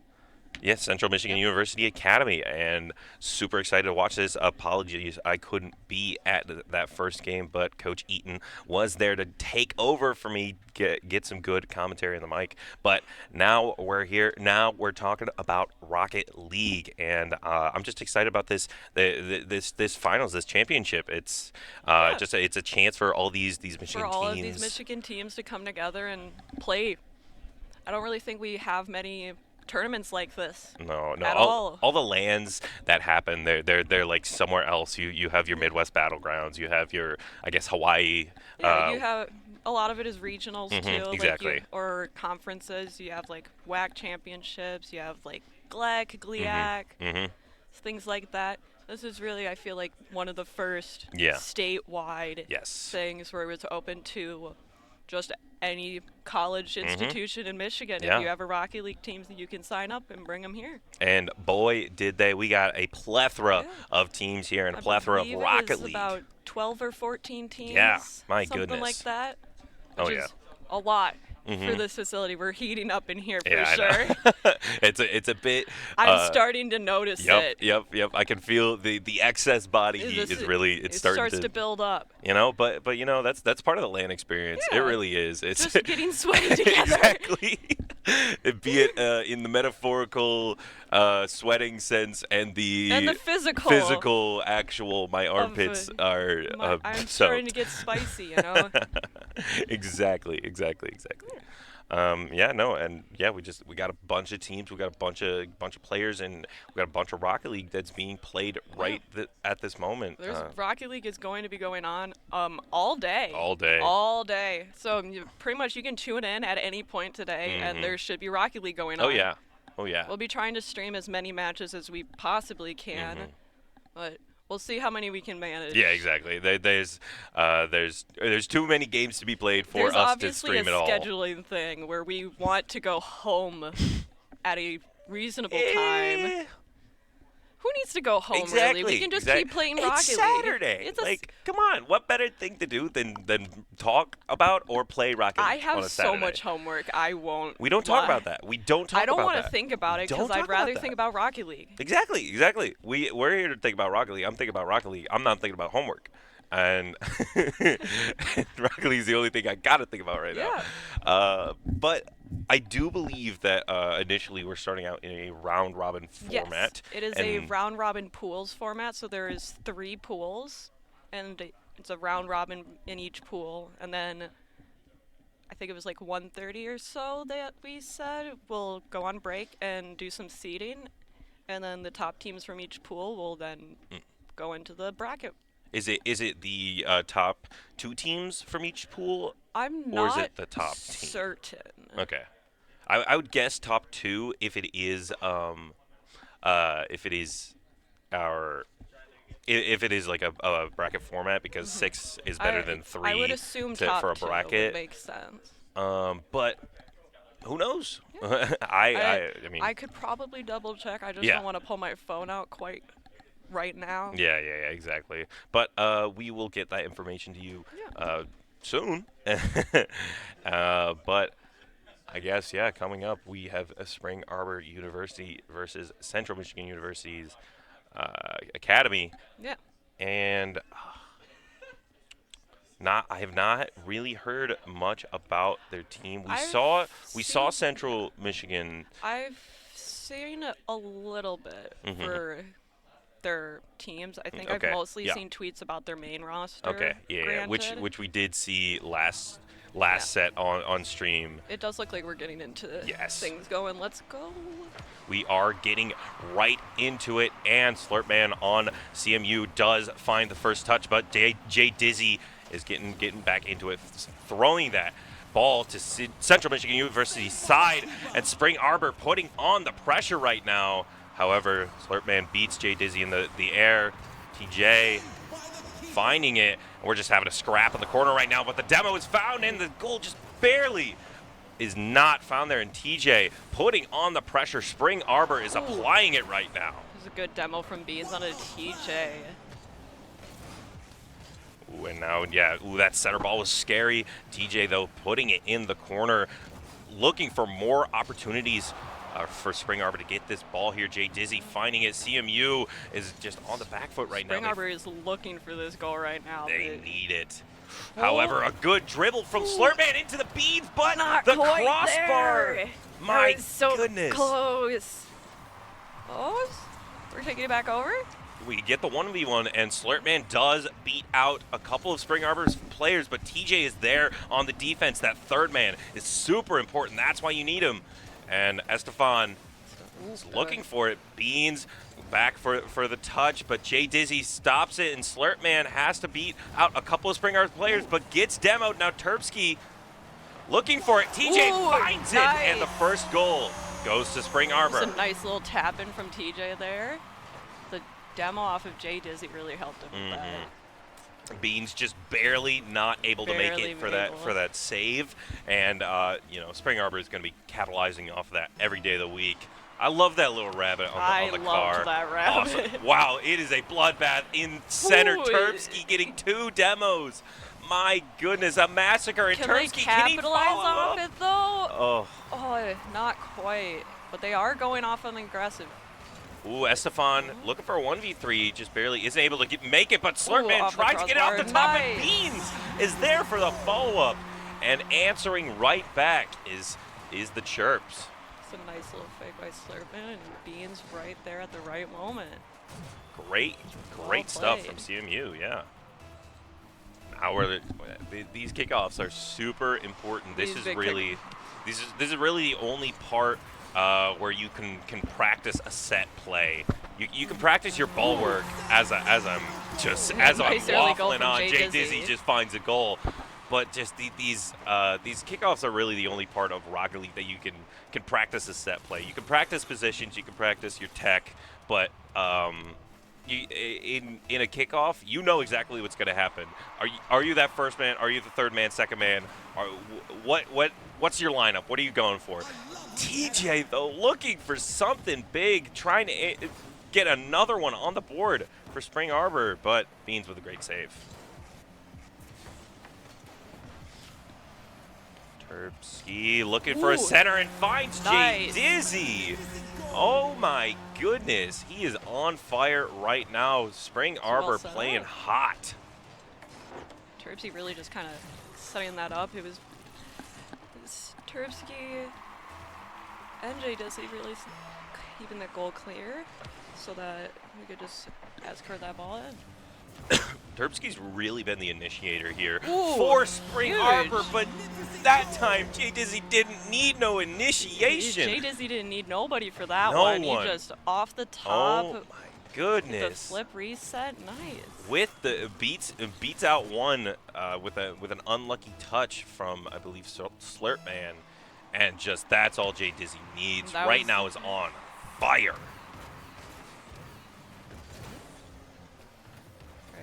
Yes, Central Michigan University Academy, and super excited to watch this. Apologies, I couldn't be at that first game, but Coach Eaton was there to take over for me, get some good commentary on the mic. But now we're here. Now we're talking about Rocket League, and I'm just excited about this finals, this championship. It's it's a chance for all these Michigan teams. For all of these Michigan teams to come together and play. I don't really think we have many tournaments like this. No. At all. All the lands that happen, they're like somewhere else. You have your Midwest battlegrounds. You have your, I guess, Hawaii. Yeah, you have a lot of it is regionals too, exactly. like or conferences. You have like WAC championships. You have like GLEC, things like that. This is really, I feel like, one of the first statewide things where it's open to just any college institution in Michigan. Yeah. If you have a Rocket League team, you can sign up and bring them here. And boy, did they. We got a plethora of teams here and a plethora of Rocket League. About 12 or 14 teams. Yeah, my something goodness. like that. Oh, Which yeah. is a lot for this facility. We're heating up in here for Yeah, I sure. know. it's a bit. I'm starting to notice it. Yep. I can feel the excess body heat is really it starting starts to build up. You know, but you know that's part of the LAN experience. It Yeah. really is. It's Just getting sweaty together. exactly. Be it in the metaphorical sweating sense and the physical actual. My armpits are. I'm soaked. starting to get spicy, you know. Exactly. We got a bunch of teams, we got a bunch of players, and we got a bunch of Rocket League that's being played right at this moment. Rocket League is going to be going on all day. All day. So pretty much you can tune in at any point today, and there should be Rocket League going on. Oh yeah. We'll be trying to stream as many matches as we possibly can, but we'll see how many we can manage. Yeah, exactly. There's too many games to be played for There's us to stream it all. obviously a scheduling thing where we want to go home at a reasonable time. Who needs to go home, Exactly. really? We can just keep playing Rocket It's League. Saturday. It's come on. What better thing to do than talk about or play Rocket League I on have a so Saturday? much homework. I won't. We don't talk lie. about that. We don't talk I don't about want that. to think about it Don't because talk I'd rather about think that. about Rocket League. Exactly. We're here to think about Rocket League. I'm thinking about Rocket League. I'm not thinking about homework. And Rocket League is the only thing I got to think about right now. But I do believe that initially we're starting out in a round-robin format. Yes, it is a round-robin pools format, so there is 3 pools, and it's a round-robin in each pool. And then I think it was like 1:30 or so that we said we'll go on break and do some seeding, and then the top teams from each pool will then go into the bracket. Is it the top 2 teams from each pool? I'm Or is not it the top team? certain. Okay. I would guess top 2 if it is like a bracket format, because 6 is better than 3 I would assume top for a 2 bracket. would make sense. But who knows? I mean I could probably double check. I just Yeah. don't want to pull my phone out quite right now. Yeah, exactly. But we will get that information to you soon. But I guess, coming up, we have a Spring Arbor University versus Central Michigan University's Academy. Yeah. And I have not really heard much about their team. We saw Central Michigan. I've seen a little bit for their teams. I think Okay, I've mostly yeah. seen tweets about their main roster. Okay, yeah, which we did see last set on stream. It does look like we're getting into Yes. things going. Let's go. We are getting right into it, and Slurpman on CMU does find the first touch, but Jay Dizzy is getting back into it, throwing that ball to Central Michigan University's side, and Spring Arbor putting on the pressure right now. However, Slurpman beats Jay Dizzy in the air. TJ finding it. We're just having a scrap in the corner right now, but the demo is found, and the goal just barely is not found there. And TJ putting on the pressure. Spring Arbor is applying it right now. There's a good demo from Beans on a TJ. Ooh, and now, yeah, that center ball was scary. TJ, though, putting it in the corner, looking for more opportunities for Spring Arbor to get this ball here. Jay Dizzy finding it. CMU is just on the back foot right Spring now. Arbor is looking for this goal right now. They need it. However, a good dribble from Slurpman into the beads, but Not the quite crossbar. there. My That was so goodness. close. Close? We're taking it back over? We get the 1v1, and Slurpman does beat out a couple of Spring Arbor's players, but TJ is there on the defense. That third man is super important. That's why you need him. And Estefan is looking for it. Beans back for the touch, but Jay Dizzy stops it, and Slurpman has to beat out a couple of Spring Arbor players, but gets demoed. Now Terpsky looking for it. TJ finds it, and the first goal goes to Spring Arbor. It's a nice little tap in from TJ there. The demo off of Jay Dizzy really helped him with that. Beans just barely not able to make Barely it for able. that save, and you know, Spring Arbor is going to be capitalizing off of that every day of the week. I love that little rabbit on the car. I loved that rabbit. Awesome. Wow, it is a bloodbath in center. Ooh. Terpsky getting 2 demos. My goodness, a massacre. And Can they Terpsky, can he capitalize follow off up? it though? Oh, Not quite. But they are going off on the aggressive. ooh, Estefan looking for a 1v3, just barely isn't able to make it, but Slurpman off the tries to get it off the crossbar. top, and Nice. Beans is there for the follow-up, and answering right back is the Chirps. It's a nice little fake by Slurpman, and Beans right there at the right moment. Great Well stuff played. from CMU, yeah. Now these kickoffs are super important. This These is big really, this is really the only part where you can practice a set play. You can practice your ball work as I'm Nice early goal waffling from on. Jay Jay Dizzy. Dizzy just finds a goal. But just these kickoffs are really the only part of Rocket League that you can practice a set play. You can practice positions, you can practice your tech, but in a kickoff, you know exactly what's going to happen. Are you that first man? Are you the third man, second man? What's your lineup? What are you going for? TJ though looking for something big, trying to get another one on the board for Spring Arbor, but Beans with a great save. Terpsky looking for a Ooh, center and finds nice. Jay Dizzy. Oh my goodness, he is on fire right now. Spring Arbor set playing up. hot. Terpsky really just kind of setting that up. It was Terpsky and Jay Dizzy really keeping the goal clear so that we could just escort that ball in. Terpsky's really been the initiator here Ooh, for Spring huge. Arbor, but that time Jay Dizzy didn't need no Jay initiation. Dizzy didn't need nobody for that No one. one. He just off the top. Oh my The goodness. flip reset, nice. With the beats out one with an unlucky touch from, I believe, Slurpman, and just that's all Jay Dizzy needs That right was- now is on fire.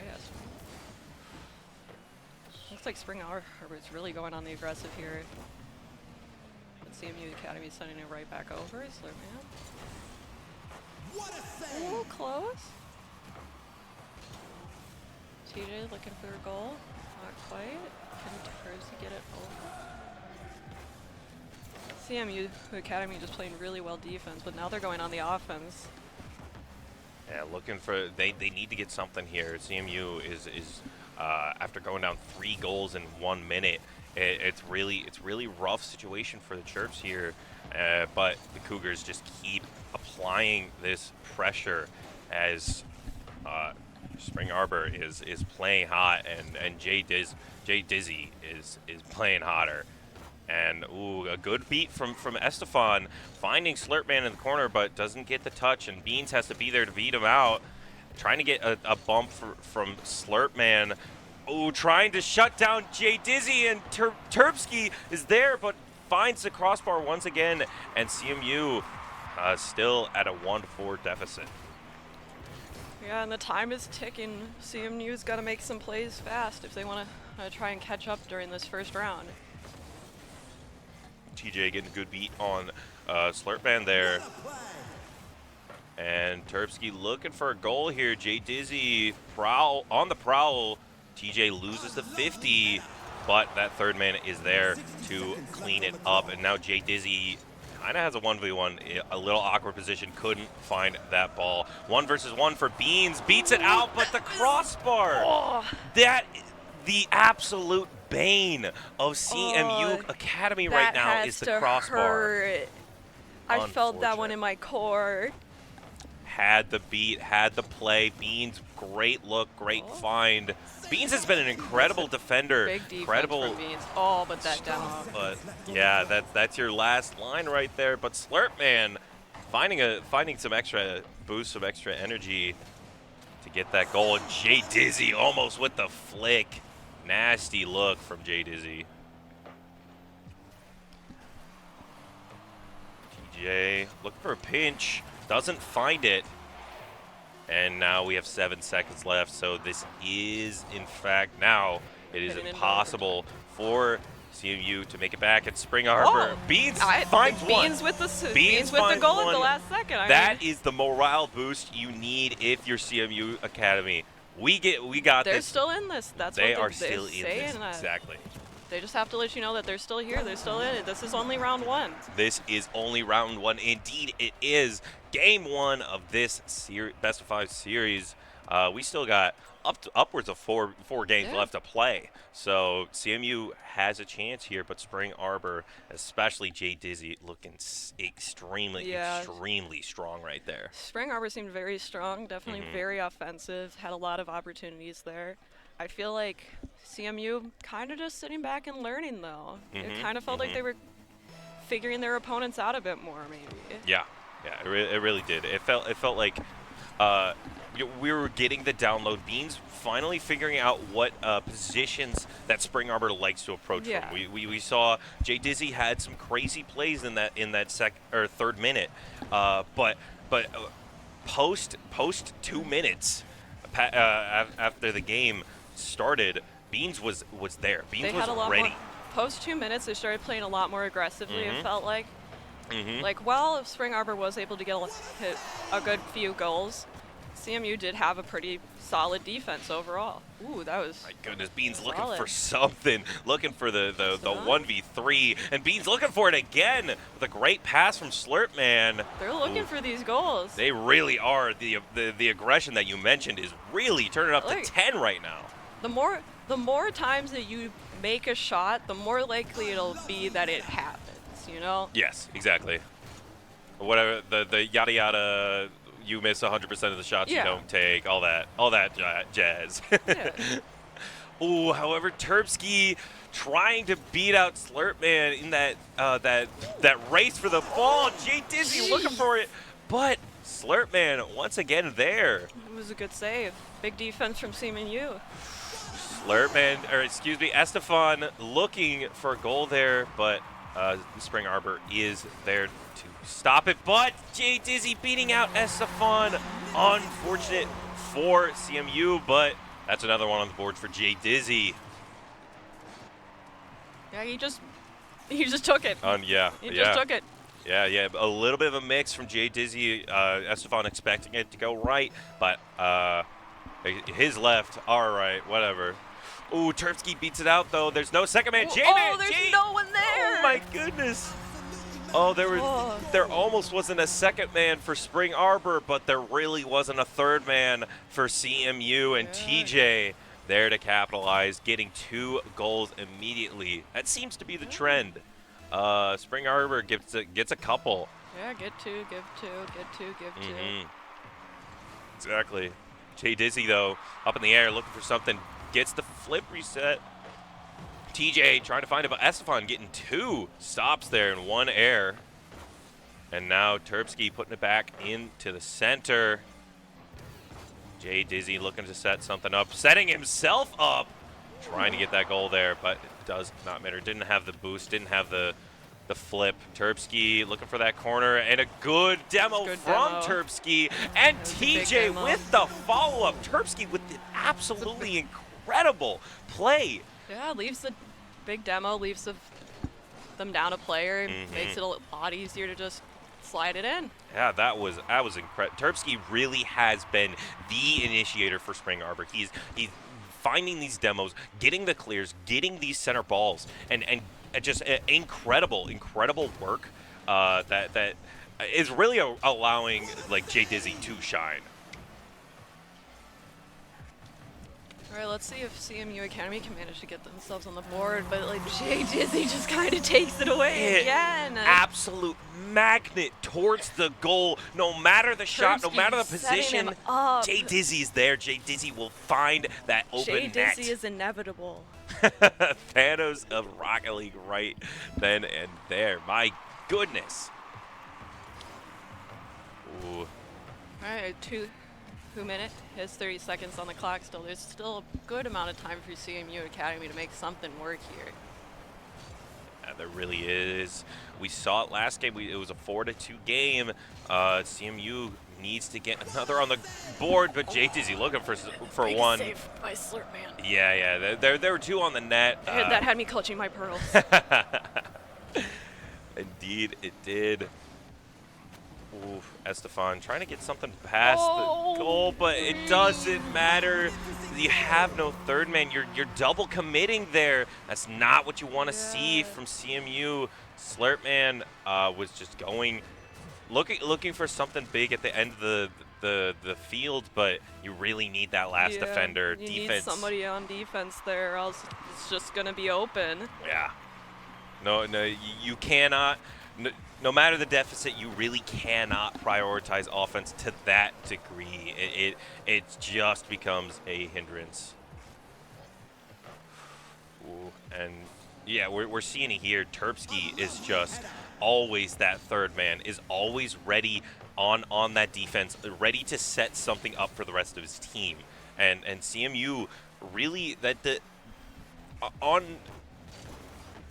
Yes. Looks like Spring Arbor is really going on the aggressive here. But CMU Academy sending it right back over. Slurpman. What a A save! little close. TJ looking for a goal. Not quite. Can Terpsky get it over? CMU Academy just playing really well defense, but now they're going on the offense. Yeah, looking for they need to get something here. CMU is after going down 3 goals in 1 minute. It's really rough situation for the Chirps here, but the Cougars just keep applying this pressure as Spring Arbor is playing hot, and Jay Dizzy is playing hotter. And ooh, a good beat from Estefan, finding Slurpman in the corner, but doesn't get the touch, and Beans has to be there to beat him out. Trying to get a bump from Slurpman, Oh, trying to shut down Jay Dizzy, and Terpsky is there, but finds the crossbar once again, and CMU still at a 1-4 deficit. Yeah, and the time is ticking. CMU's got to make some plays fast if they want to try and catch up during this first round. TJ getting a good beat on Slurpman there. And Terpsky looking for a goal here. Jay Dizzy on the prowl. TJ loses the 50, but that third man is there to clean it up. And now Jay Dizzy kind of has a 1v1, a little awkward position, couldn't find that ball. 1 versus 1 for Beans, beats it out, but the crossbar. Oh. That, the absolute bane of CMU Academy right That now has is the to crossbar. hurt. I felt that one in my core. Had the beat, had the play. Beans, great look, great find. Beans has been an incredible defender. Big defense incredible from Beans. Oh, but that demo. But yeah, that's your last line right there. But Slurpman finding some extra boost, some extra energy to get that goal. And Jay Dizzy almost with the flick. Nasty look from Jay Dizzy. TJ looking for a pinch, doesn't find it. And now we have 7 seconds left, so this is, in fact, now it is Heading into impossible for CMU to make it back at Spring Arbor. Oh, Beans finds one. Beans with the Beans with the finds goal at one. the last second. That is the morale boost you need if you're CMU Academy. We got they're this. still in this. That's They what are they're still in saying. this. Exactly. They just have to let you know that they're still here. They're still in it. This is only round 1. This is only round 1. Indeed, it is game 1 of this best of 5 series. We still got upwards of four games left to play. So CMU has a chance here, but Spring Arbor, especially Jay Dizzy, looking extremely strong right there. Spring Arbor seemed very strong, definitely very offensive, had a lot of opportunities there. I feel like CMU kind of just sitting back and learning, though. It kind of felt like they were figuring their opponents out a bit more, maybe. Yeah, it really did. It felt like we were getting the download. Beans finally figuring out what positions that Spring Arbor likes to approach from. We saw Jay Dizzy had some crazy plays in that third minute, but post 2 minutes after the game started, Beans was there. Beans was ready. Post 2 minutes, they started playing a lot more aggressively. It felt like. Like, while Spring Arbor was able to hit a good few goals, CMU did have a pretty solid defense overall. Ooh, that was. My goodness, Beans solid. looking for something, looking for the 1v3, and Beans looking for it again with a great pass from Slurpman. They're looking for these goals. They really are. The aggression that you mentioned is really turning up to 10 right now. The more times that you make a shot, the more likely it'll be that it happens. You know? Yes, exactly. Whatever the yada yada, you miss 100% of the shots you don't take, all that jazz. Yeah. Oh, however, Terpsky trying to beat out Slurpman in that race for the ball. Jay Dizzy looking for it, but Slurpman once again there. It was a good save. Big defense from CMU. Estefan looking for a goal there, but Spring Arbor is there to stop it. But Jay Dizzy beating out Estefan. Unfortunate for CMU, but that's another one on the board for Jay Dizzy. Yeah, he just took it. He just took it. Yeah, a little bit of a mix from Jay Dizzy. Estefan expecting it to go right, but his left, all right, whatever. Ooh, Terpsky beats it out, though. There's no second man. There's no one there. Oh, my goodness. There almost wasn't a second man for Spring Arbor, but there really wasn't a third man for CMU. And TJ there to capitalize, getting 2 goals immediately. That seems to be the trend. Spring Arbor gets a couple. Yeah, get 2, give 2, get 2, give 2. Exactly. Jay Dizzy, though, up in the air, looking for something. Gets the flip reset. TJ trying to find it, but Estefan getting 2 stops there in 1 air. And now Terpsky putting it back into the center. Jay Dizzy looking to set something up, setting himself up. trying to get that goal there, but it does not matter. Didn't have the boost, didn't have the flip. Terpsky looking for that corner, and a good demo Good from demo. Terpsky, and That was a big TJ demo. with the follow-up. Terpsky with the absolutely incredible play. Yeah, leaves the big demo, leaves them down a player, makes it a lot easier to just slide it in. Yeah, that was incredible. Terpsky really has been the initiator for Spring Arbor. He's finding these demos, getting the clears, getting these center balls, and just incredible work that is really allowing like Jay Dizzy to shine. All right, let's see if CMU Academy can manage to get themselves on the board, but like Jay Dizzy just kind of takes it away again. Absolute magnet towards the goal. No matter the shot, no Terpsky matter the setting position, him up. Jay Dizzy's there. Jay Dizzy will find that open Jay net. Dizzy is inevitable. Thanos of Rocket League right then and there. My goodness. Ooh. All right, 2 minute, has 30 seconds on the clock still. There's still a good amount of time for CMU Academy to make something work here. There really is. We saw it last game. It was a 4-2 game. CMU needs to get another on the board, but Jay Dizzy looking for Big one. save by Slurpman. Yeah. There were 2 on the net. That had me clutching my pearls. Indeed, it did. Ooh, Estefan trying to get something past the goal, but it doesn't matter. You have no third man. You're double committing there. That's not what you want to see from CMU. Slurpman was just looking for something big at the end of the field, but you really need that last defender. You Defense. need somebody on defense there, or else it's just gonna be open. Yeah. No, you cannot. No matter the deficit, you really cannot prioritize offense to that degree. It just becomes a hindrance. Ooh, and yeah, we're seeing it here. Terpsky is just always that third man, is always ready on that defense, ready to set something up for the rest of his team. And CMU really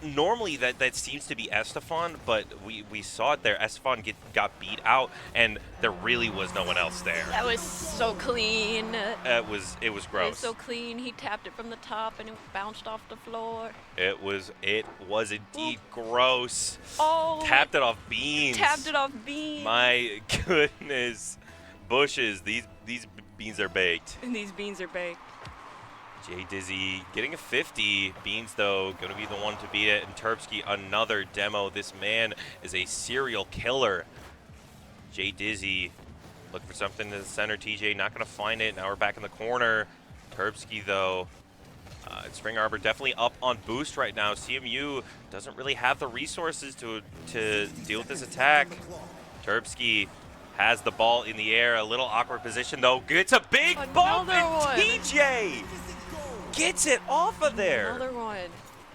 normally that seems to be Estefan, but we saw it there. Estefan got beat out, and there really was no one else there. That was so clean. It was It was gross. so clean. He tapped it from the top, and it bounced off the floor. It was indeed gross. Oh! Tapped it off beans. Tapped it off beans. My goodness, bushes. These beans are baked. And these beans are baked. Jay Dizzy getting a 50. Beans, though, going to be the one to beat it. And Terpsky, another demo. This man is a serial killer. Jay Dizzy looking for something in the center. TJ not going to find it. Now we're back in the corner. Terpsky, though. Spring Arbor definitely up on boost right now. CMU doesn't really have the resources to deal with this attack. Terpsky has the ball in the air. A little awkward position, though. Gets a big bump, Another and one. TJ gets it off of there. Another one.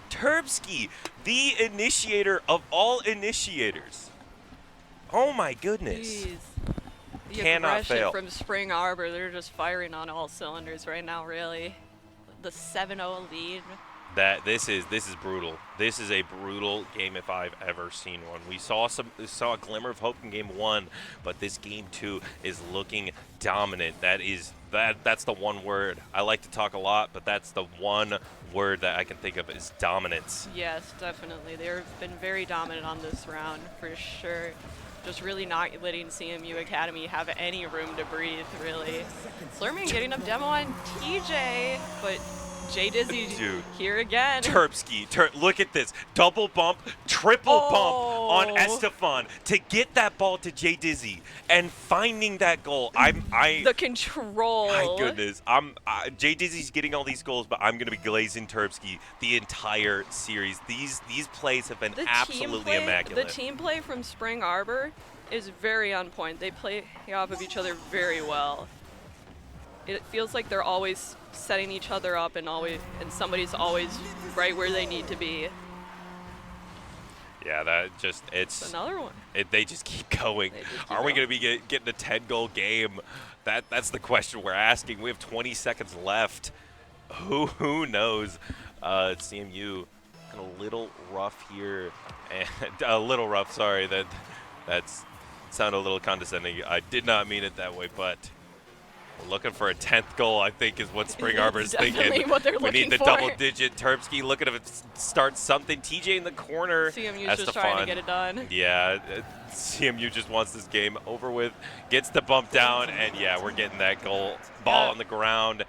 Terpsky, the initiator of all initiators. Oh my goodness. Jeez. The Cannot aggression fail. from Spring Arbor, they're just firing on all cylinders right now, really. The 7-0 lead. This is brutal. This is a brutal game if I've ever seen one. We saw a glimmer of hope in game 1, but this game 2 is looking dominant. That's the one word. I like to talk a lot, but that's the one word that I can think of is dominance. Yes, definitely. They've been very dominant on this round, for sure. Just really not letting CMU Academy have any room to breathe, really. Slurman getting a demo on TJ, but Jay Dizzy Dude. here again. Terpsky, look at this. Double bump, triple bump on Estefan to get that ball to Jay Dizzy and finding that goal. The control. My goodness. Jay Dizzy's getting all these goals, but I'm going to be glazing Terpsky the entire series. These plays have been absolutely immaculate. The team play from Spring Arbor is very on point. They play off of each other very well. It feels like they're always setting each other up, and somebody's always right where they need to be. Yeah, it's Another one. They just keep going. They just keep Are we going. going to be getting a 10-goal game? That's the question we're asking. We have 20 seconds left. who knows? CMU kind of little rough here, and a little rough. Sorry, that's sounded a little condescending. I did not mean it that way, but we're looking for a 10th goal, I think, is what Spring Arbor is Definitely thinking. what they're We need looking the for. double-digit. Terpsky looking to start something. TJ in the corner. CMU's just trying to Estefan. get it done. Yeah, CMU just wants this game over with. Gets the bump down, and yeah, we're getting that ball on the ground.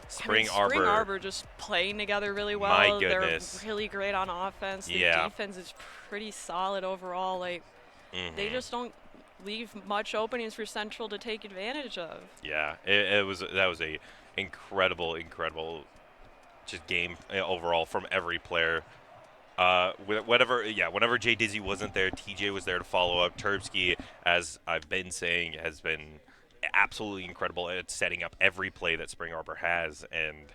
Spring Arbor. Just playing together really well. My goodness. They're really great on offense. The Yeah. defense is pretty solid overall. Like they just don't leave much openings for Central to take advantage of. Yeah, that was a incredible just game overall from every player. Whenever Jay Dizzy wasn't there, TJ was there to follow up. Terpsky, as I've been saying, has been absolutely incredible at setting up every play that Spring Arbor has. And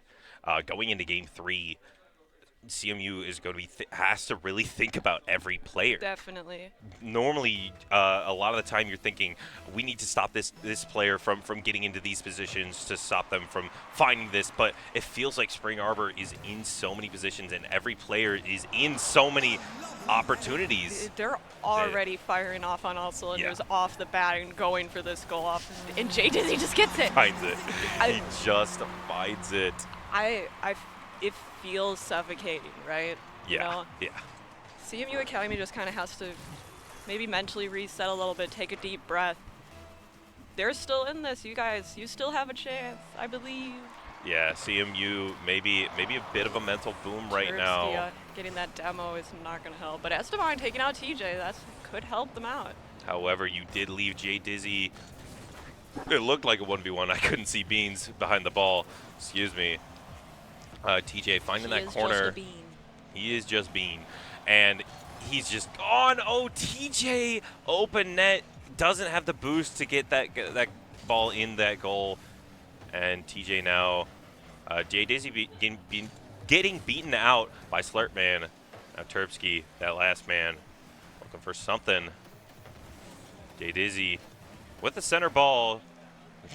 going into Game 3, CMU is going to be has to really think about every player. Definitely. Normally, a lot of the time you're thinking, we need to stop this player from getting into these positions to stop them from finding this, but it feels like Spring Arbor is in so many positions and every player is in so many opportunities. They're already firing off on all cylinders Yeah. off the bat and going for this goal off. And Jay Dizzy just gets it. Finds it. He just finds it. It feels suffocating, right? You Yeah, know? yeah. CMU Academy just kind of has to maybe mentally reset a little bit, take a deep breath. They're still in this, you guys. You still have a chance, I believe. Yeah, CMU maybe a bit of a mental boom right now. Getting that demo is not going to help. But Esteban taking out TJ, that could help them out. However, you did leave Jay Dizzy. It looked like a 1v1. I couldn't see Beans behind the ball. Excuse me. TJ finding that corner. He is just Bean. And he's just gone. Oh, TJ open net. Doesn't have the boost to get that ball in that goal. And TJ now, Jay Dizzy getting beaten out by Slurpman. Now Terpsky, that last man, looking for something. Jay Dizzy with the center ball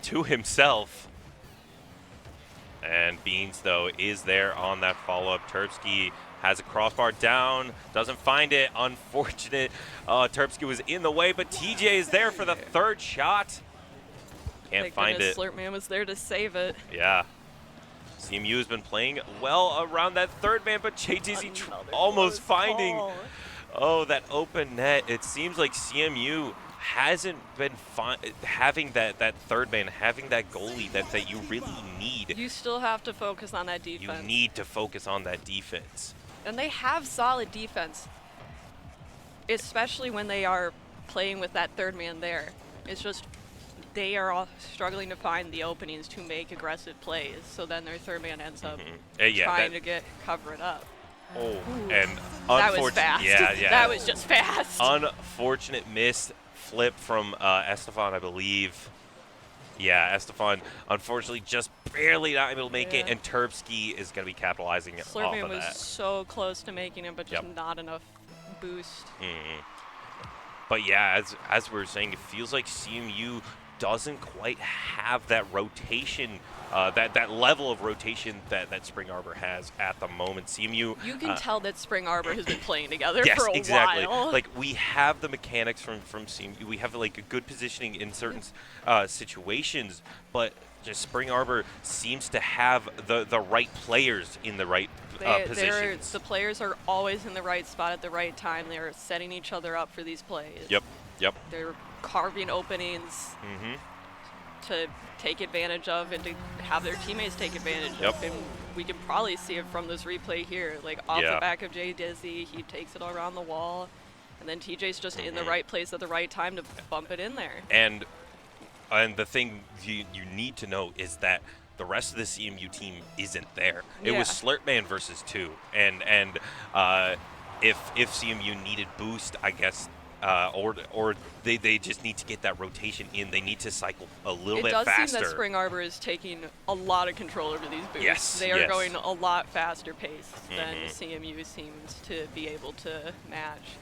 to himself. And Beans, though, is there on that follow-up. Terpsky has a crossbar down, doesn't find it. Unfortunate. Terpsky was in the way, but TJ is there for the third shot. Can't Thank find goodness it. Slurpman was there to save it. Yeah. CMU has been playing well around that third man, but Jay Dizzy Another almost close finding. call. Oh, that open net. It seems like CMU hasn't been having that third man, having that goalie that you really need. You still have to focus on that defense. You need to focus on that defense. And they have solid defense, especially when they are playing with that third man there. It's just they are all struggling to find the openings to make aggressive plays, so then their third man ends up trying to cover it up. Oh, and That was fast. Yeah. That was just fast. Unfortunate missed flip from Estefan, I believe. Yeah, Estefan, unfortunately, just barely not able to make it, and Terpsky is going to be capitalizing off Slurpman of was that. so close to making it, but just not enough boost. But yeah, as we were saying, it feels like CMU doesn't quite have that rotation, that level of rotation that Spring Arbor has at the moment. CMU. You can tell that Spring Arbor has been playing together Yes, for a exactly. while. Like, we have the mechanics from CMU. We have like a good positioning in certain situations, but just Spring Arbor seems to have the right players in the right positions. The players are always in the right spot at the right time. They're setting each other up for these plays. Yep. They're carving openings to take advantage of and to have their teammates take advantage of. And we can probably see it from this replay here. Like off the back of Jay Dizzy, he takes it around the wall, and then TJ's just in the right place at the right time to bump it in there. And the thing you need to know is that the rest of the CMU team isn't there. It was Slurpman versus 2, and if CMU needed boost, I guess. Or they just need to get that rotation in. They need to cycle a little bit faster. It does seem that Spring Arbor is taking a lot of control over these boosts. Yes, they are going a lot faster paced than CMU seems to be able to match.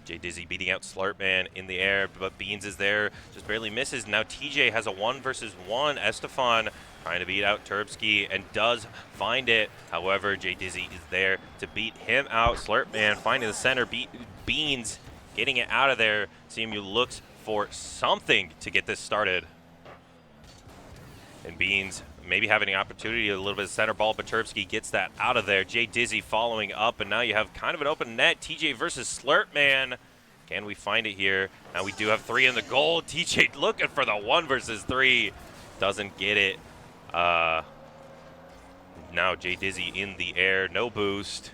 Jay Dizzy beating out Slurpman in the air, but Beans is there, just barely misses. Now TJ has a 1 versus 1. Estefan trying to beat out Terpsky and does find it. However, Jay Dizzy is there to beat him out. Slurpman finding the center. Beans getting it out of there. CMU looks for something to get this started. And Beans maybe having an opportunity, a little bit of center ball, but Terpsky gets that out of there. Jay Dizzy following up, and now you have kind of an open net. TJ versus Slurpman. Can we find it here? Now we do have 3 in the goal. TJ looking for the 1 versus 3. Doesn't get it. Now Jay Dizzy in the air. No boost.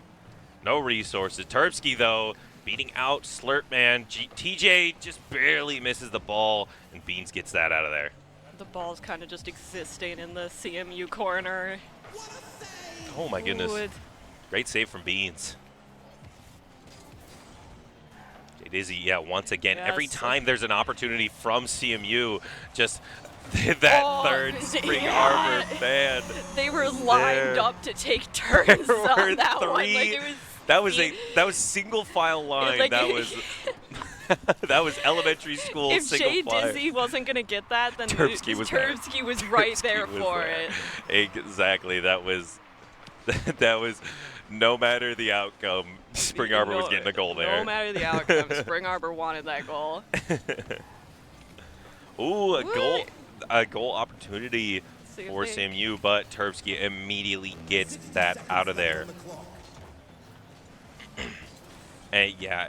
No resources. Terpsky, though, beating out Slurpman. TJ just barely misses the ball, and Beans gets that out of there. The ball's kind of just existing in the CMU corner. Oh, my goodness. Ooh, Great save from Beans. Jay Dizzy, yeah, once again, every Yes. time there's an opportunity from CMU, just that third Spring Arbor, man. They were lined There- up to take turns There were on that one. Like, 3. it was That was single file line. like- that was that was elementary school if single Jay file. Dizzy wasn't gonna get that, then Terpsky was there. Terpsky was right Terpsky there was for there. it. Exactly. That was that was no matter the outcome, Spring Arbor was getting a goal there. No matter the outcome, Spring Arbor wanted that goal. Ooh, a Woo! goal opportunity See if for they- SAMU, but Terpsky immediately gets that out of there. And yeah,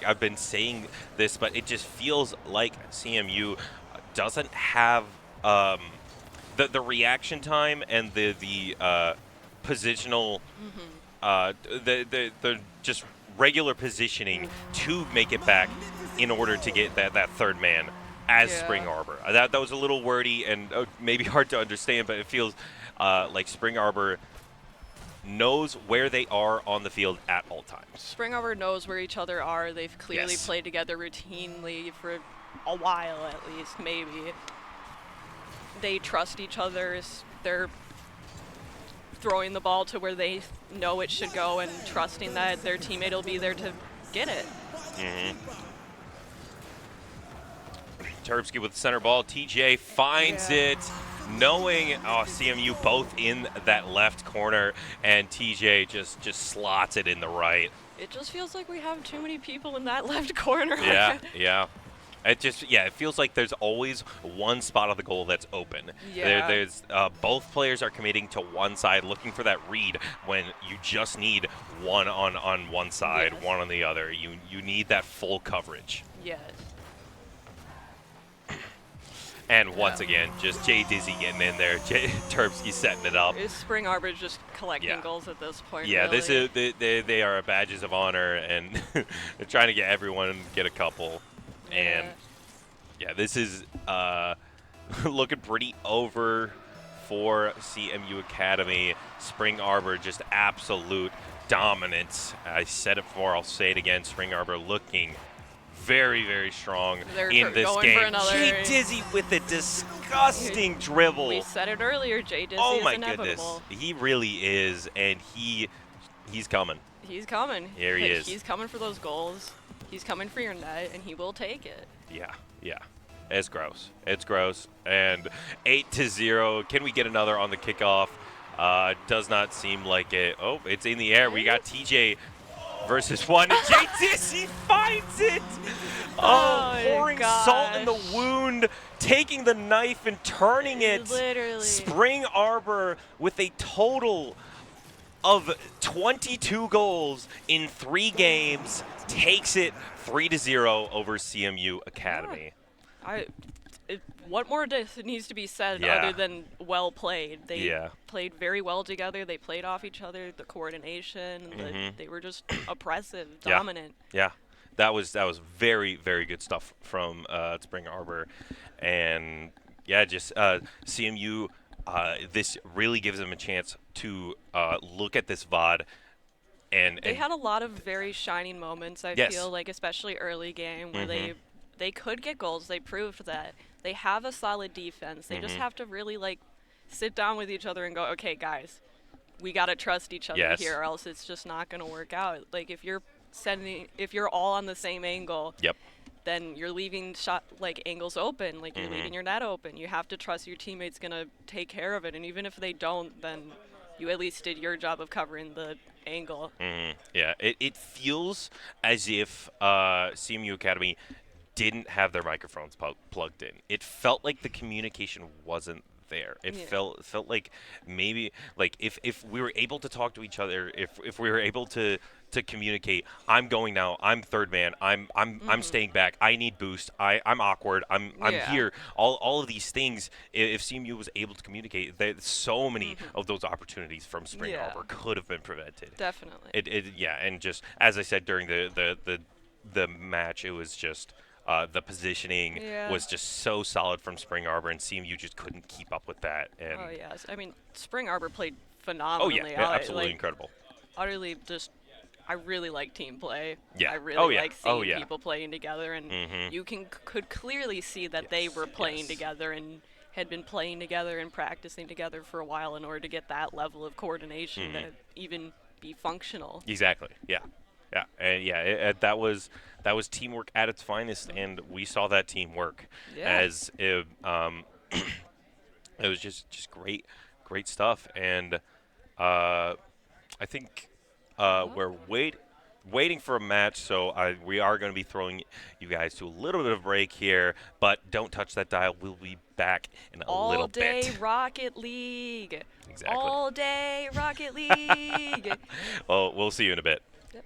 I've been saying this, but it just feels like CMU doesn't have the reaction time and the positional the just regular positioning to make it back in order to get that third man as Yeah. Spring Arbor. That was a little wordy and maybe hard to understand, but it feels like Spring Arbor knows where they are on the field at all times. Spring Arbor knows where each other are. They've clearly Yes. played together routinely for a while at least, maybe. They trust each other. They're throwing the ball to where they know it should go and trusting that their teammate will be there to get it. Terpsky with the center ball. TJ finds it, knowing CMU both in that left corner, and TJ just slots it in the right. It just feels like we have too many people in that left corner. Yeah. It feels like there's always one spot on the goal that's open. Yeah. There's both players are committing to one side, looking for that read when you just need one on one side, Yes. one on the other. You need that full coverage. Yes. And once again, just Jay Dizzy getting in there, Terpsky setting it up. Is Spring Arbor just collecting Yeah. goals at this point? Yeah, really? this is they are badges of honor, and they're trying to get everyone get a couple. And yeah, this is looking pretty over for CMU Academy. Spring Arbor just absolute dominance. I said it before, I'll say it again. Spring Arbor looking very, very strong They're in this going game. for another- Jay Dizzy with a disgusting dribble. We said it earlier. Jay Dizzy Oh is my goodness, inevitable. he really is, and he's coming. He's coming. Here he is. He's coming for those goals. He's coming for your net, and he will take it. Yeah. It's gross. It's gross. And 8-0. Can we get another on the kickoff? Does not seem like it. Oh, it's in the air. We got TJ versus 1. And Jay Dizzy finds it. Oh, Pouring salt in the wound, taking the knife and turning it. Literally. Spring Arbor with a total of 22 goals in 3 games takes it 3-0 over CMU Academy. What more needs to be said Yeah. other than well played? They Yeah. played very well together. They played off each other. The coordination. They were just oppressive, Yeah. dominant. Yeah, that was very, very good stuff from Spring Arbor, and yeah, just CMU. This really gives them a chance to look at this VOD, and They had a lot of very shining moments. I Yes. feel like, especially early game, where they could get goals. They proved that they have a solid defense. They just have to really sit down with each other and go, okay, guys, we gotta trust each other Yes. here, or else it's just not gonna work out. Like if you're all on the same angle, Yep. then you're leaving shot like angles open, like you're leaving your net open. You have to trust your teammates gonna take care of it, and even if they don't, then you at least did your job of covering the angle. Yeah, it feels as if CMU Academy didn't have their microphones plugged in. It felt like the communication wasn't there. It felt like maybe like if we were able to talk to each other, if we were able to communicate, I'm going now, I'm third man, I'm staying back, I need boost, I'm awkward, I'm here, all of these things, if CMU was able to communicate, so many of those opportunities from Spring Arbor could have been prevented. Definitely. And just as I said during the match, it was just the positioning was just so solid from Spring Arbor, and CMU just couldn't keep up with that. And Oh yes, I mean Spring Arbor played phenomenally. Absolutely incredible. Utterly just. I really like team play. Yeah. I really like seeing yeah. people playing together, and you could clearly see that they were playing together and had been playing together and practicing together for a while in order to get that level of coordination to even be functional. Exactly. Yeah. And that was teamwork at its finest, and we saw that teamwork as it was just great stuff. And I think we're waiting for a match, so we are going to be throwing you guys to a little bit of break here, but don't touch that dial. We'll be back in a little bit. All day Rocket League. Exactly. All day Rocket League. Well, we'll see you in a bit. Yep.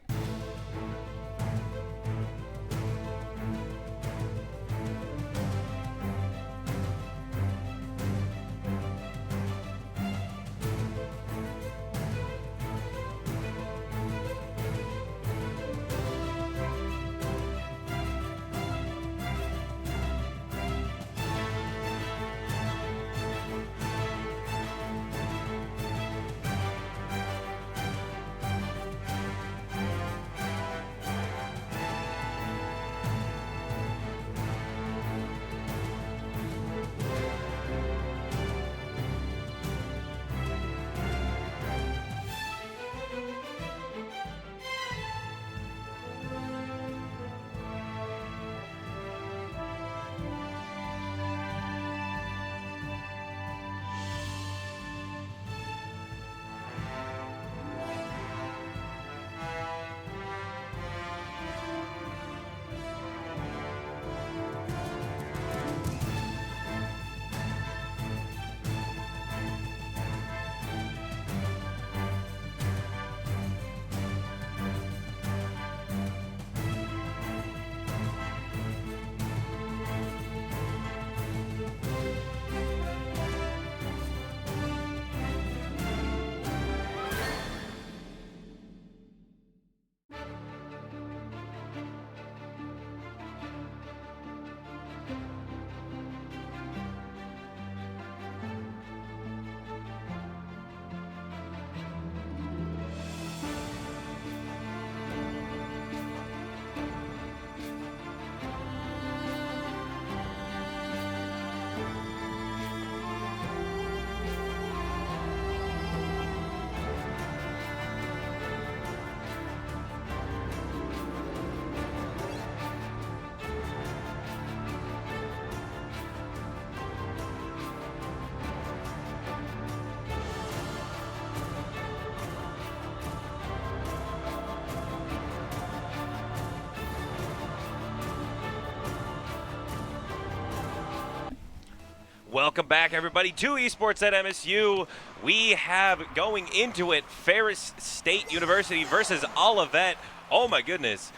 Welcome back, everybody, to Esports at MSU. We have going into it Ferris State University versus Olivet. Oh my goodness!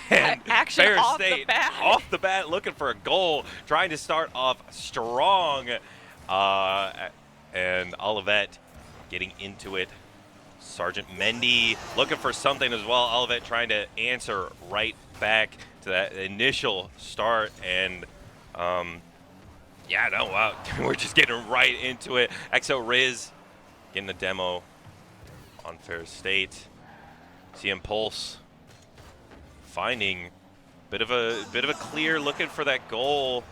And Action Ferris off State the bat. off the bat, looking for a goal, trying to start off strong, and Olivet getting into it. Sergeant Mendy looking for something as well. Olivet trying to answer right back to that initial start, and wow, we're just getting right into it. XO Riz getting the demo on Ferris State. CM Pulse finding bit of a clear, looking for that goal.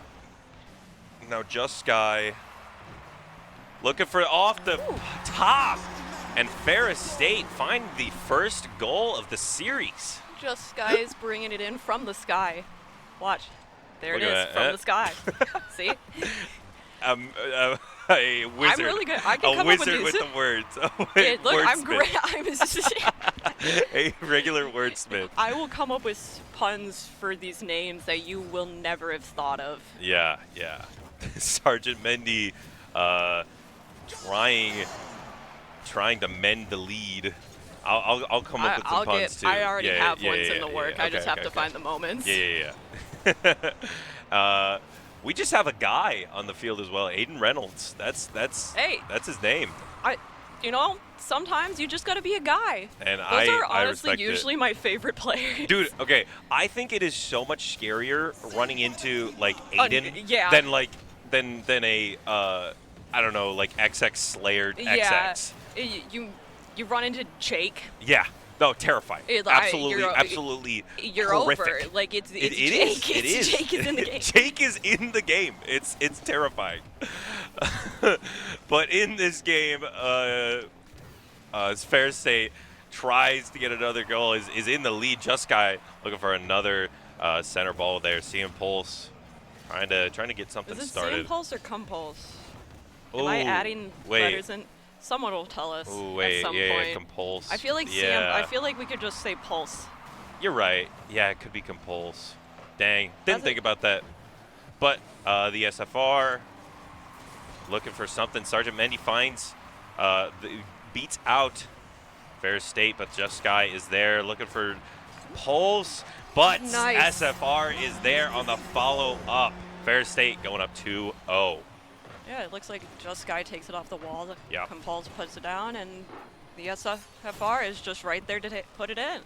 Now Just Sky looking for off the top, and Ferris State find the first goal of the series. Just Sky is bringing it in from the sky. Watch. There it Look is at from that. the sky. See? A wizard. I'm really good. I can a come wizard up with with these. the words. Look, I'm Wordsmith. great. I'm A regular wordsmith. I will come up with puns for these names that you will never have thought of. Yeah. Sergeant Mendy trying to mend the lead. I'll come up with some puns too. I already have yeah, ones yeah, in the yeah, work. yeah. I just Okay, have to okay. find the moments. Yeah. We just have a guy on the field as well, Aiden Reynolds. That's Hey. that's his name. Sometimes you just gotta be a guy. And Those are I honestly respect usually it. my favorite players. Dude, okay, I think it is so much scarier running into like Aiden yeah. than a I don't know, like XX Slayer Yeah. XX. You run into Jake. Yeah. No, terrifying. Absolutely You're horrific. over. Like it's It Jake. is. It is. Jake is in the game. Jake is in the game. It's terrifying. But in this game, Fair State tries to get another goal. Is in the lead. Just Guy looking for another center ball there. CM Pulse trying to get something Is it started. Compulse or Compulse? Am Ooh, I adding wait. letters in? Someone will tell us Ooh, wait, at some yeah, point. Compulse. I feel like yeah. I feel like we could just say Pulse. You're right. Yeah, it could be Compulse. Dang, didn't That's think it. about that. But the SFR looking for something. Sergeant Mendy finds, beats out Fair State, but Just Sky is there looking for Pulse. But Nice. SFR is there on the follow-up. Fair State going up 2-0. Yeah, it looks like Just Guy takes it off the wall. Yeah. Compulse puts it down, and the SFR is just right there to put it in.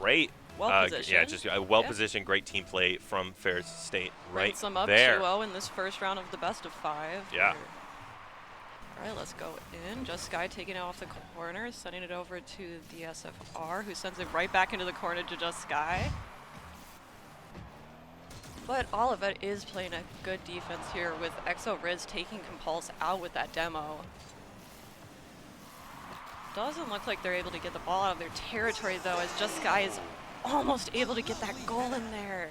Great. Well Yeah, positioned. just well-positioned, great team play from Fair State right Brings them up there. 2-0 in this first round of the best of 5. Yeah. All right, let's go in. Just Sky taking it off the corner, sending it over to the SFR, who sends it right back into the corner to Just Sky. But Olivet is playing a good defense here with Exo Riz taking Compulse out with that demo. Doesn't look like they're able to get the ball out of their territory though, as Just Sky is almost able to get that goal in there.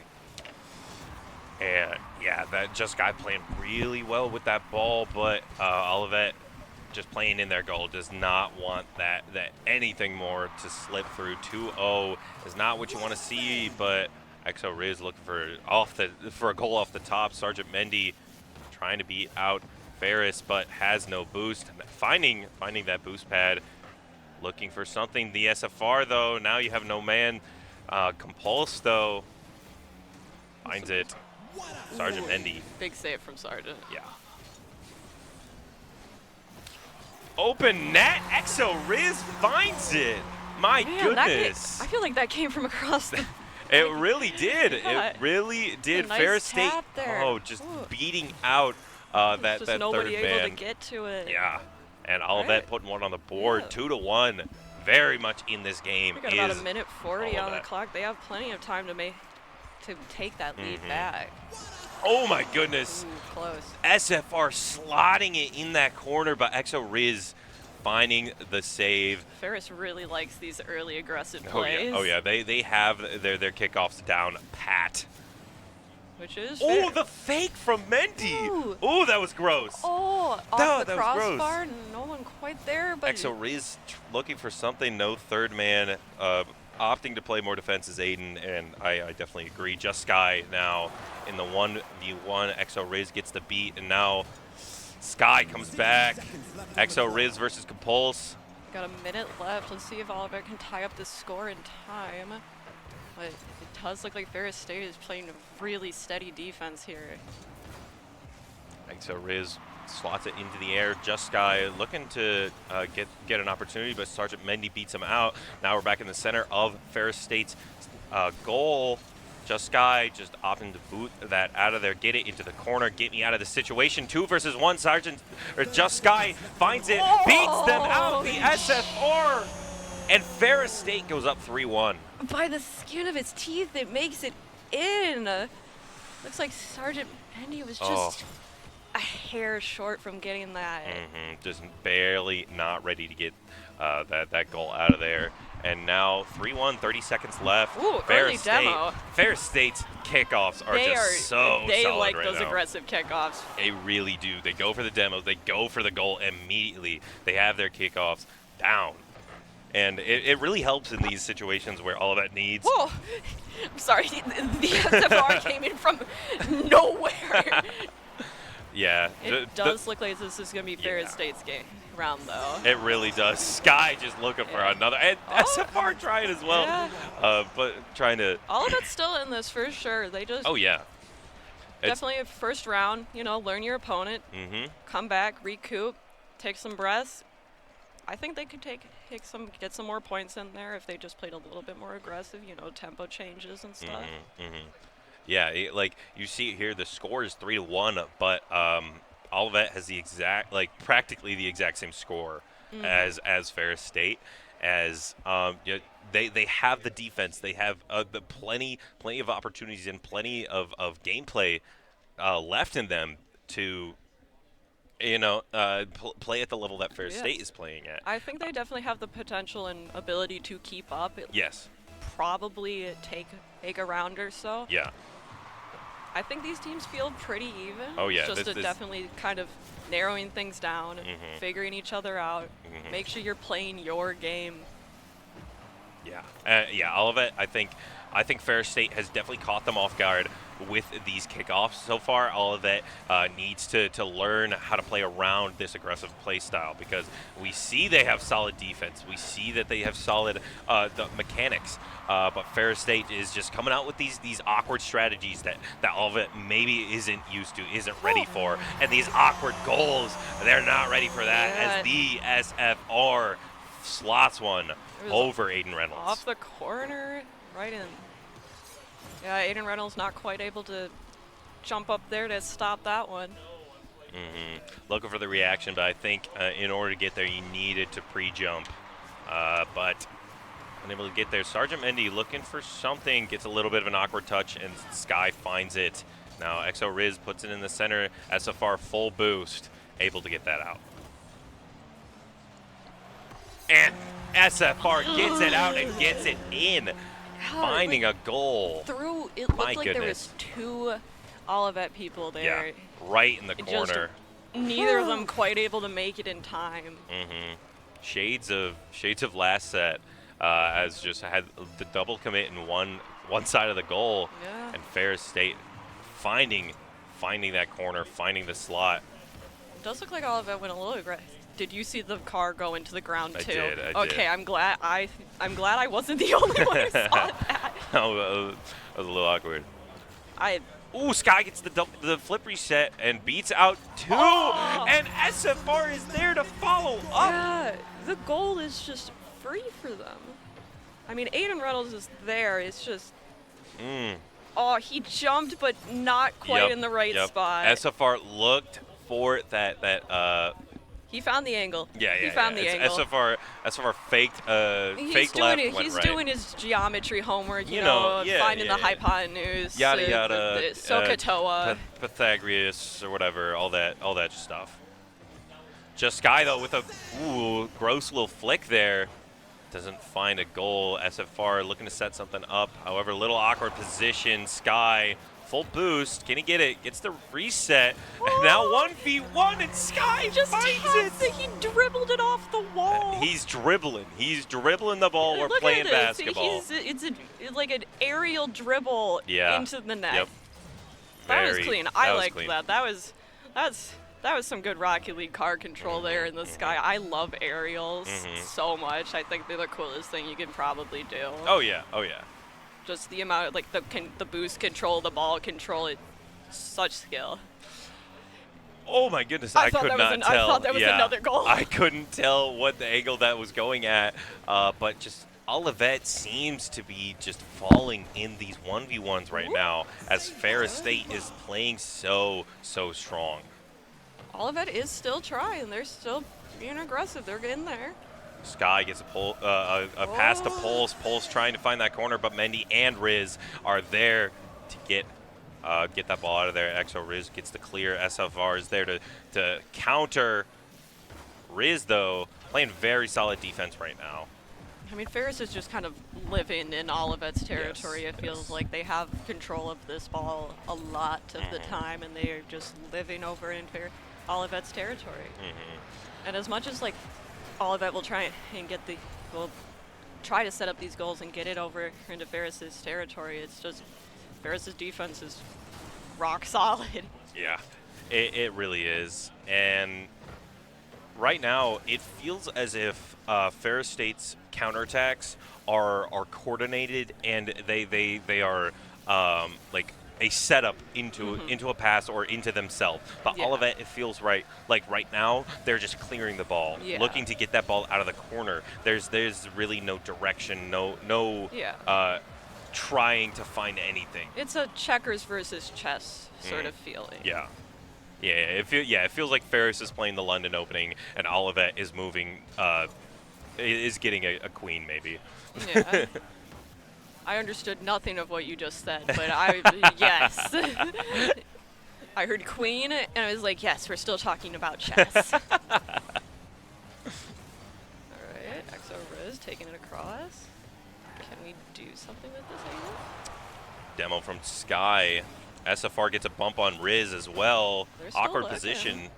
And yeah, that Just Guy playing really well with that ball, but Olivet just playing in their goal does not want that anything more to slip through. 2-0 is not what you want to see, but Exo Riz looking for a goal off the top. Sergeant Mendy trying to beat out Ferris, but has no boost. Finding that boost pad, looking for something. The SFR though, now you have no man. Compulse though finds it. Sergeant Mendy. Big save from Sergeant. Yeah. Open net. Exo Riz finds it. My Man, goodness. I feel like that came from across the. It really did. Yeah. It really did. nice Fair State. tap there. Oh, just Ooh. beating out that just third nobody able man. to get to it. Yeah. And Olivet Right. putting one on the board. Yeah. 2-1. Very much in this game We got is about a minute 40 on the Olivet. clock. They have plenty of time to take that lead Mm-hmm. back. Oh my goodness. Ooh, close. SFR slotting it in that corner, but Exo Riz finding the save. Ferris really likes these early aggressive Oh plays. yeah, oh yeah. They have their kickoffs down pat. Which is Oh, fair. the fake from Mendy. Ooh. Oh, that was gross. Oh, off No, the that was gross. crossbar. No one quite there, but Exo Riz looking for something. No third man. Opting to play more defense is Aiden, and I definitely agree. Just Sky now in the 1v1. Exo Riz gets the beat, and now Sky comes back. Exo Riz versus Compulse. got a minute left. Let's see if Oliver can tie up this score in time. But it does look like Ferris State is playing a really steady defense here. Exo Riz slots it into the air. Just Sky looking to get an opportunity, but Sergeant Mendy beats him out. Now we're back in the center of Ferris State's goal. Just Sky just opting to boot that out of there, get it into the corner, get me out of the situation. 2 versus 1. Just Sky finds it, beats them out. The SFR, and Ferris State goes up 3-1. By the skin of his teeth, it makes it in. Looks like Sergeant Mendy was just a hair short from getting that. Just barely not ready to get that goal out of there. And now 3-1, 30 seconds left. Ooh, early demo. Ferris State's kickoffs are so they solid like right those now. aggressive kickoffs. They really do. They go for the demos. They go for the goal immediately. They have their kickoffs down. And it really helps in these situations where all of that needs. Whoa! I'm sorry, the SFR came in from nowhere. Yeah. It does look like this is going to be Ferris State's game round, though. It really does. Sky just looking for another. And SFR trying as well. Yeah. But trying to. All of it's still in this for sure. They just Oh, yeah. definitely a first round, learn your opponent, come back, recoup, take some breaths. I think they could get some more points in there if they just played a little bit more aggressive, tempo changes and stuff. Yeah, like you see it here, the score is 3-1, but Olivet has the exact, practically the exact same score as Ferris State. As they have the defense, they have the plenty of opportunities and plenty of gameplay left in them to play at the level that Ferris State is playing at. I think they definitely have the potential and ability to keep up. Yes. Probably take a round or so. Yeah. I think these teams feel pretty even. Oh, yeah. Just definitely kind of narrowing things down, figuring each other out. Make sure you're playing your game. Yeah. Olivet, I think Ferris State has definitely caught them off guard with these kickoffs so far. Olivet needs to learn how to play around this aggressive play style, because we see they have solid defense. We see that they have solid the mechanics. But Ferris State is just coming out with these awkward strategies that Olivet maybe isn't used to, isn't ready for. And these awkward goals, they're not ready for that, as the SFR slots one over Aiden Reynolds. Off the corner, right in. Yeah, Aiden Reynolds not quite able to jump up there to stop that one. Looking for the reaction, but I think in order to get there, you needed to pre-jump. But unable to get there. Sergeant Mendy looking for something, gets a little bit of an awkward touch, and Sky finds it. Now Exo Riz puts it in the center. SFR full boost, able to get that out. And SFR gets it out and gets it in, finding a goal. It looked My like there goodness. was two Olivet people there. Yeah, right in the It just- corner. Neither of them quite able to make it in time. Shades of last set, as just had the double commit in one side of the goal, Yeah. and Ferris State finding that corner, finding the slot. It does look like Olivet went a little aggressive. Did you see the car go into the ground I too? did, I okay, did. I'm glad I wasn't the only one who saw that. Oh, that was a little awkward. I Ooh, Sky gets the flip reset and beats out two, and SFR is there to follow up. Yeah, the goal is just free for them. I mean, Aiden Reynolds is there. It's just. Oh, he jumped, but not quite in the right spot. SFR looked for that. He found the angle. Yeah. He found the angle. SFR faked. He's Fake left, doing it. went He's right. doing his geometry homework. You know, know, yeah, finding yeah. the hypotenuse. Yada yada. The SOHCAHTOA. Pythagoras or whatever. All that stuff. Just Sky though with a gross little flick there. Doesn't find a goal. SFR looking to set something up. However, little awkward position. Sky full boost. Can he get it? Gets the reset. And now 1v1 and Sky Just finds it. He dribbled it off the wall. He's dribbling. He's dribbling the ball. We're Look playing at this. basketball. It's like an aerial dribble into the net. Yep. That was Very- clean. that I was liked clean. that. That was some good Rocket League car control there in the sky. I love aerials so much. I think they're the coolest thing you can probably do. Oh yeah. Just the amount of the boost control, the ball control, such skill. Oh my goodness, I I thought could that was not an- tell. I thought that was another goal. I couldn't tell what the angle that was going at, but just Olivet seems to be just falling in these 1v1s right now, as Ferris State is playing so strong. Olivet is still trying. They're still being aggressive. They're getting there. Sky gets a pass to Pulse. Pulse trying to find that corner, but Mendy and Riz are there to get that ball out of there. Exo Riz gets the clear. SFR is there to counter. Riz, though, playing very solid defense right now. I mean, Ferris is just kind of living in Olivet's territory. Yes, It feels yes. like they have control of this ball a lot of the time, and they are just living over in Olivet's territory. And as much as like Olivet will try and will try to set up these goals and get it over into Ferris's territory, it's just Ferris's defense is rock solid. Yeah, it really is. And right now, it feels as if Ferris State's counterattacks are coordinated, and they are like a setup into a pass or into themselves. But Yeah. Olivet, it feels right. Like right now, they're just clearing the ball, Yeah. looking to get that ball out of the corner. There's really no direction, no Yeah. trying to find anything. It's a checkers versus chess sort of feeling. Yeah. It feels like Ferris is playing the London Opening, and Olivet is moving, is getting a queen maybe. Yeah. I understood nothing of what you just said, but yes. I heard queen, and I was like, yes, we're still talking about chess. All right, Exo Riz taking it across. Can we do something with this, I guess? Demo from Sky. SFR gets a bump on Riz as well. They're still Awkward looking. position.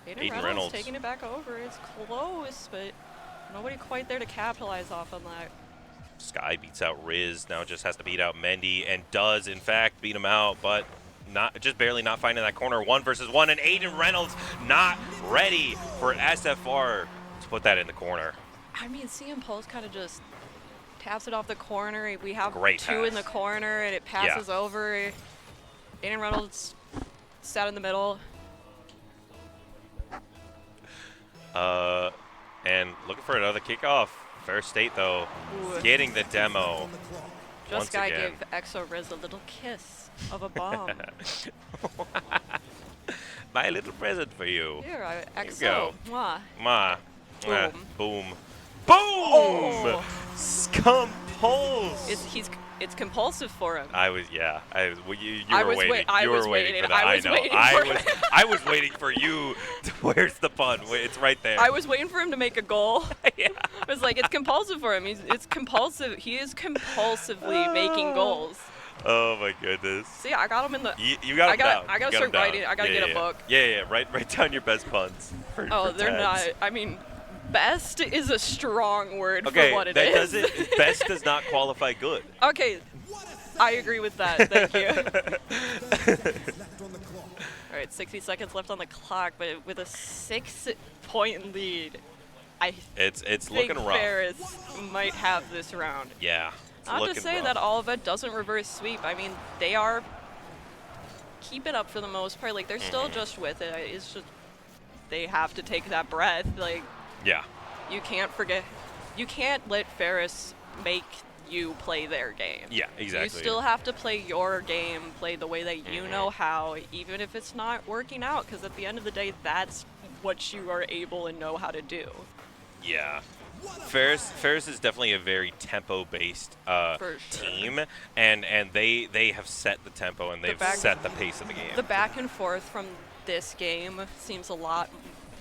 Aiden Reynolds taking it back over. It's close, but nobody quite there to capitalize off on that. Sky beats out Riz. Now just has to beat out Mendy, and does in fact beat him out, but just barely not finding that corner. 1 versus 1, and Aiden Reynolds not ready for SFR to put that in the corner. I mean, CM Pulse kind of just taps it off the corner. We have Great two in pass. the corner, and it passes over. Aiden Reynolds sat in the middle. And looking for another kickoff. Ferris State, though, Ooh. getting the demo. Just Once guy again. gave Exo Riz a little kiss of a bomb. My little present for you. Here, you Exo. go. Mwah. Ma. Boom. Boom. Boom! Oh. Compulse! It's compulsive for him. Well, you I were was waiting. I You was were waiting waiting. for that. I was know. waiting I for was. it. I was waiting for you. Where's the pun? It's right there. I was waiting for him to make a goal. Yeah. I was like, it's compulsive for him. It's compulsive. He is compulsively making goals. Oh my goodness. See, I got him in the. You got him down. I gotta You got him start writing. down. I gotta Yeah, get a yeah. book. Yeah. Write down your best puns. Oh, for they're not. tags. I mean, best is a strong word Okay, for what it that is. doesn't. Best does not qualify good. Okay, I agree with that. Thank you. Left on the clock. All right, 60 seconds left on the clock, but with a 6-point lead, I It's think looking rough. Ferris might have this round. Yeah. It's Not to looking say rough. that Olivet doesn't reverse sweep. I mean, they are keep it up for the most part. Like, they're still just with it. It's just they have to take that breath. Like, Yeah. you can't forget. You can't let Ferris make you play their game. Yeah. Exactly. You still have to play your game, play the way that you know how, even if it's not working out, because at the end of the day, that's what you are able and know how to do. Yeah. Ferris is definitely a very tempo-based For sure. team, and they have set the tempo and they've back- set the pace of the game. The back and forth from this game seems a lot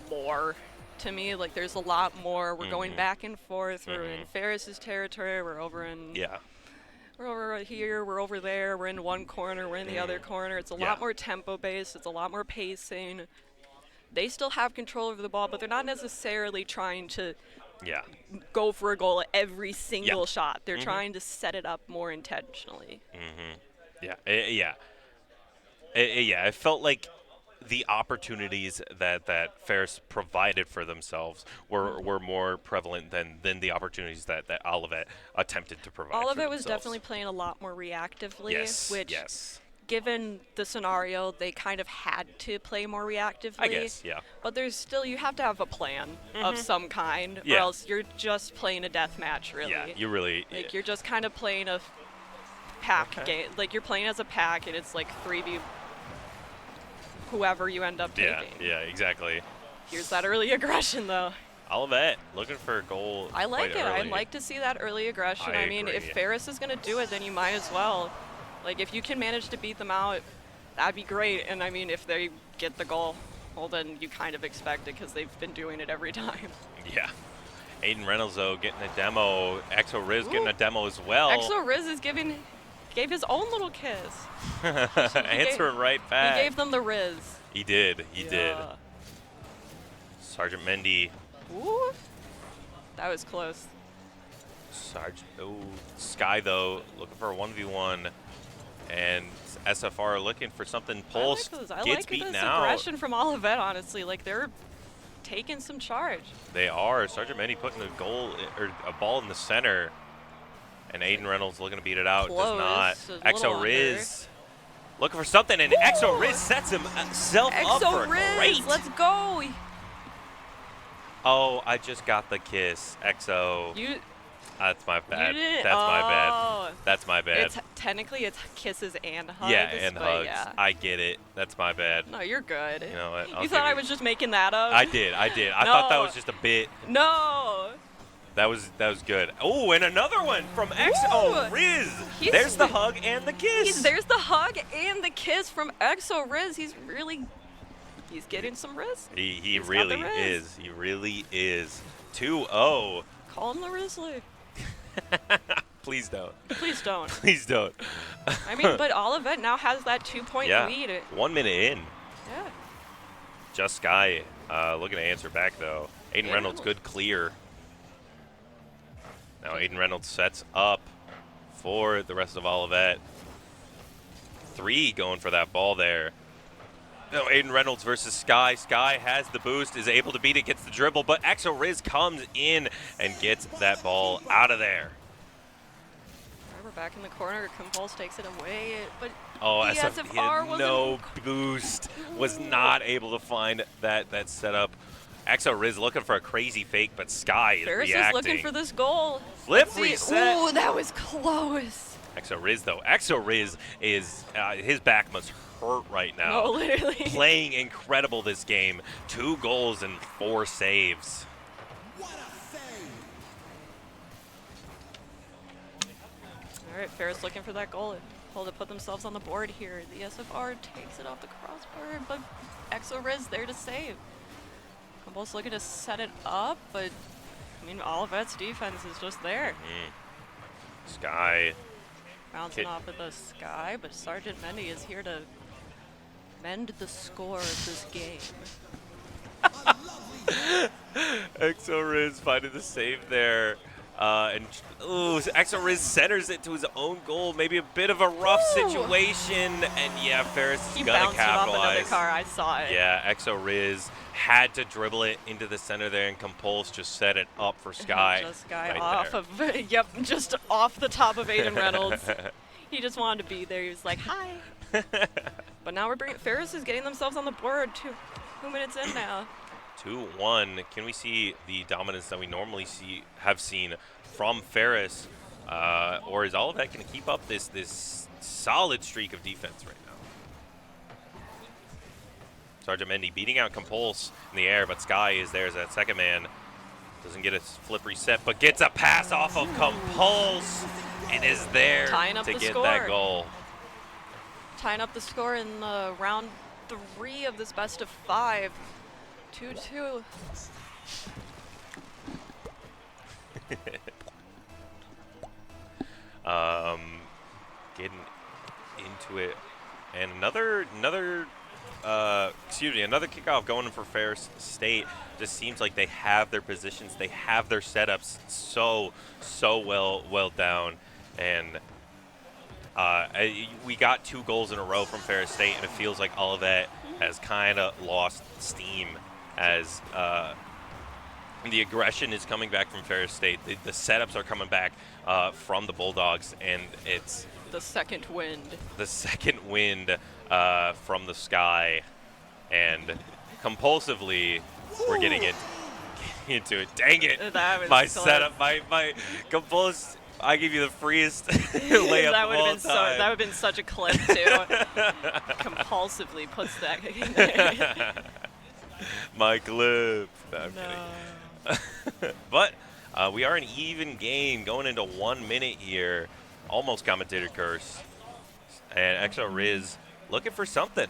more to me. Like, there's a lot more. We're going back and forth. We're in Ferris's territory. We're over in. Yeah. We're over here. We're over there. We're in one corner. We're in the other corner. It's a Yeah. lot more tempo-based. It's a lot more pacing. They still have control over the ball, but they're not necessarily trying to Yeah. go for a goal at every single Yeah. shot. They're trying to set it up more intentionally. Yeah. It felt like the opportunities that Ferris provided for themselves were more prevalent than the opportunities that Olivet attempted to provide. All of for it was themselves. definitely playing a lot more reactively, Yes. which, yes. given the scenario, they kind of had to play more reactively. I guess. Yeah. But there's still, you have to have a plan of some kind, or Yeah. else you're just playing a death match, really. Yeah. You really. Like, you're just kind of playing a pack game. Like, you're playing as a pack, and it's like 3v whoever you end up Yeah. taking. Yeah. Exactly. Here's that early aggression, though. Olivet looking for a goal. I like quite it. I'd early. like to see that early aggression. I I mean, if agree. Ferris is going to do it, then you might as well. Like, if you can manage to beat them out, that'd be great. And I mean, if they get the goal, well, then you kind of expect it because they've been doing it every time. Yeah. Aiden Reynolds, though, getting a demo. Exo Riz getting a demo as well. Exo Riz is gave his own little kiss. Answer right back. He gave them the Riz. He did. He did. Yeah. Sergeant Mendy. Ooh. That was close. Sky, though, looking for a 1v1. And SFR looking for something. Pulse I gets like beaten this out. aggression from Olivet, honestly. Like, they're taking some charge. They are. Sergeant Mendy putting a ball in the center. And Aiden Reynolds looking to beat it out. Close. Does It's not. a little Exo Riz looking for something, and Exo Riz sets himself up for Exo a Riz, great. let's go. Oh, I just got the kiss. Exo. That's my bad. You didn't? That's my bad. Oh. That's my bad. Technically, it's kisses and hugs. Yeah, and but hugs. Yeah. I get it. That's my bad. No, you're good. You know what? You thought I was just making that up? I did. I thought that No. was just a bit. No. That was good. Oh, and another one from Exo Ooh. Riz. He's- There's the hug and the kiss. There's the hug and the kiss from Exo Riz. He's getting some Riz. He got the really Riz. is. He really is. 2-0. Call him the Rizzler. Please don't. Please don't. Please don't. I mean, but Olivet now has that 2-point Yeah. lead. 1 minute in. Yeah. Just Sky looking to answer back, though. Aiden Reynolds, good clear. Now Aiden Reynolds sets up for the rest of Olivet. 3 going for that ball there. No, Aiden Reynolds versus Sky. Sky has the boost, is able to beat it, gets the dribble, but Exo Riz comes in and gets that ball out of there. We're back in the corner. Compulse takes it away, but Oh, the SF, he SFR had wasn't. no boost, was not able to find that setup. Exo Riz looking for a crazy fake, but Sky is Ferris reacting. is looking for this goal. Flip See, reset. ooh, that was close. Exo Riz, though. Exo Riz is, his back must hurt right now. No, literally. Playing incredible this game. 2 goals and 4 saves. What a save! All right, Ferris looking for that goal. Hold to put themselves on the board here. The SFR takes it off the crossbar, but Exo Riz there to save. Compulse looking to set it up, but I mean, Olivet's defense is just there. Sky. Bouncing Kid- off of the Sky, but Sergeant Mendy is here to mend the score of this game. Exo Riz finding the save there. Exo Riz centers it to his own goal. Maybe a bit of a rough Ooh. situation. And yeah, Ferris He is going to bounced it off another capitalize. car. I saw it. Yeah, Exo Riz had to dribble it into the center there, and Compulse just set it up for Sky. Just Sky right off there. of, yep, just off the top of Aiden Reynolds. He just wanted to be there. He was like, hi. But now Ferris is getting themselves on the board. 2 minutes in now. 2-1. Can we see the dominance that we normally have seen from Ferris, or is Olivet going to keep up this solid streak of defense right now? Sergeant Mendy beating out Compulse in the air, but Sky is there as that second man. Doesn't get a flip reset, but gets a pass off of Compulse and is there Tying up to the get score. that goal. Tying up the score in round 3 of this best of 5. 2-2. Getting into it, and another kickoff going in for Ferris State. Just seems like they have their positions, they have their setups so well down, and we got 2 goals in a row from Ferris State, and it feels like Olivet has kind of lost steam as the aggression is coming back from Ferris State. The setups are coming back from the Bulldogs, and it's The second wind. the second wind from the Sky, and compulsively we're getting into it. Dang it! That was my close. setup, my compulse. I give you the freest layup that of would all have been time. that would have been such a clip too. Compulsively puts that in there. My clip. No, I'm No. kidding. But we are an even game going into 1 minute here. Almost commentator curse. And Exo Riz looking for something.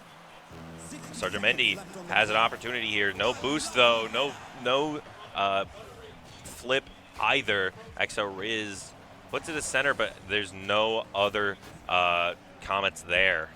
Sergeant Mendy has an opportunity here. No boost though. No flip either. Exo Riz puts it to center, but there's no other comments there.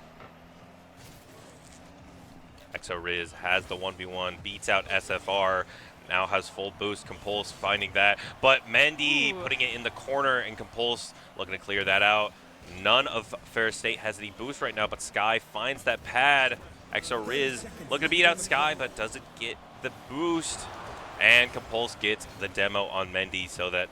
Exo Riz has the 1v1, beats out SFR, now has full boost. Compulse finding that, but Mendy putting it in the corner, and Compulse looking to clear that out. None of Ferris State has any boost right now, but Sky finds that pad. Exo Riz looking to beat out Sky, but doesn't get the boost. And Compulse gets the demo on Mendy, so that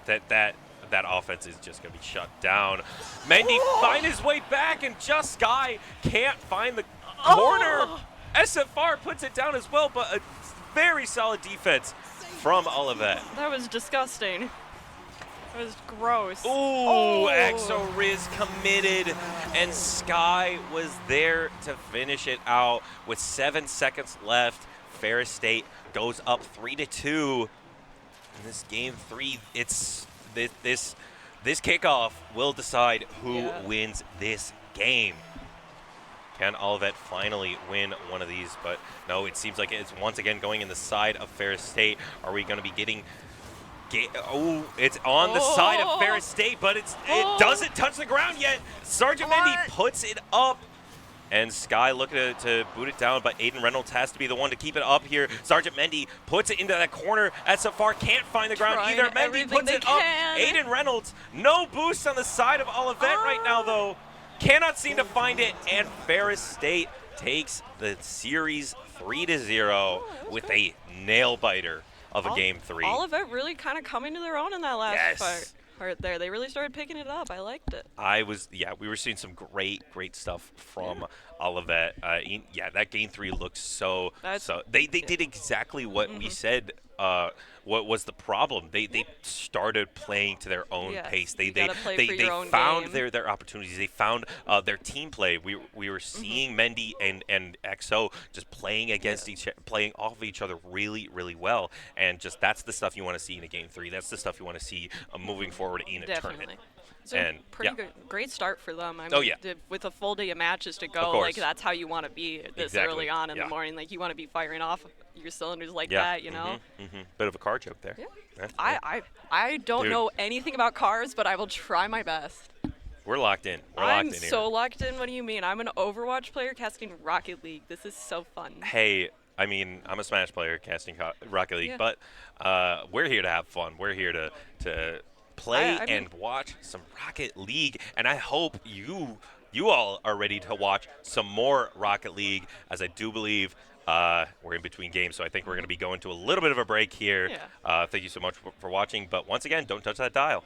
offense is just going to be shut down. Mendy find his way back, and just Sky can't find the corner. SFR puts it down as well, but a very solid defense from Olivet. That was disgusting. That was gross. Ooh, Exo Riz committed, and Sky was there to finish it out with 7 seconds left. Ferris State goes up 3-2 in this game 3. It's this kickoff will decide who wins this game. Can Olivet finally win one of these? But no, it seems like it's once again going in the side of Ferris State. Are we going to be getting? It's on the side of Ferris State, but it doesn't touch the ground yet. Sergeant Mendy puts it up, and Sky looking to boot it down, but Aiden Reynolds has to be the one to keep it up here. Sergeant Mendy puts it into that corner. SFR can't find the ground either. Mendy puts it up. Aiden Reynolds, no boost on the side of Olivet right now, though. Cannot seem to find it, and Ferris State takes the series 3-0 with a nail-biter of a game 3. Olivet really kind of coming to their own in that last part there. They really started picking it up. I liked it. We were seeing some great stuff from Olivet. That game 3 looks so. They did exactly what we said. What was the problem? They started playing to their own pace. They found their opportunities. They found their team play. We were seeing Mendy and XO just playing against playing off of each other really well. And just that's the stuff you want to see in a game 3. That's the stuff you want to see moving forward in a tournament. It's a pretty great start for them. I mean, with a full day of matches to go, like that's how you want to be this early on in the morning. Like you want to be firing off your cylinders like that, you know. Bit of a car joke there. I don't know anything about cars, but I will try my best. We're locked in. I'm so locked in. What do you mean? I'm an Overwatch player casting Rocket League. This is so fun. Hey, I mean, I'm a Smash player casting Rocket League, but we're here to have fun. We're here to play and watch some Rocket League, and I hope you all are ready to watch some more Rocket League, as I do believe we're in between games, so I think we're going to be going to a little bit of a break here. Thank you so much for watching, but once again, don't touch that dial.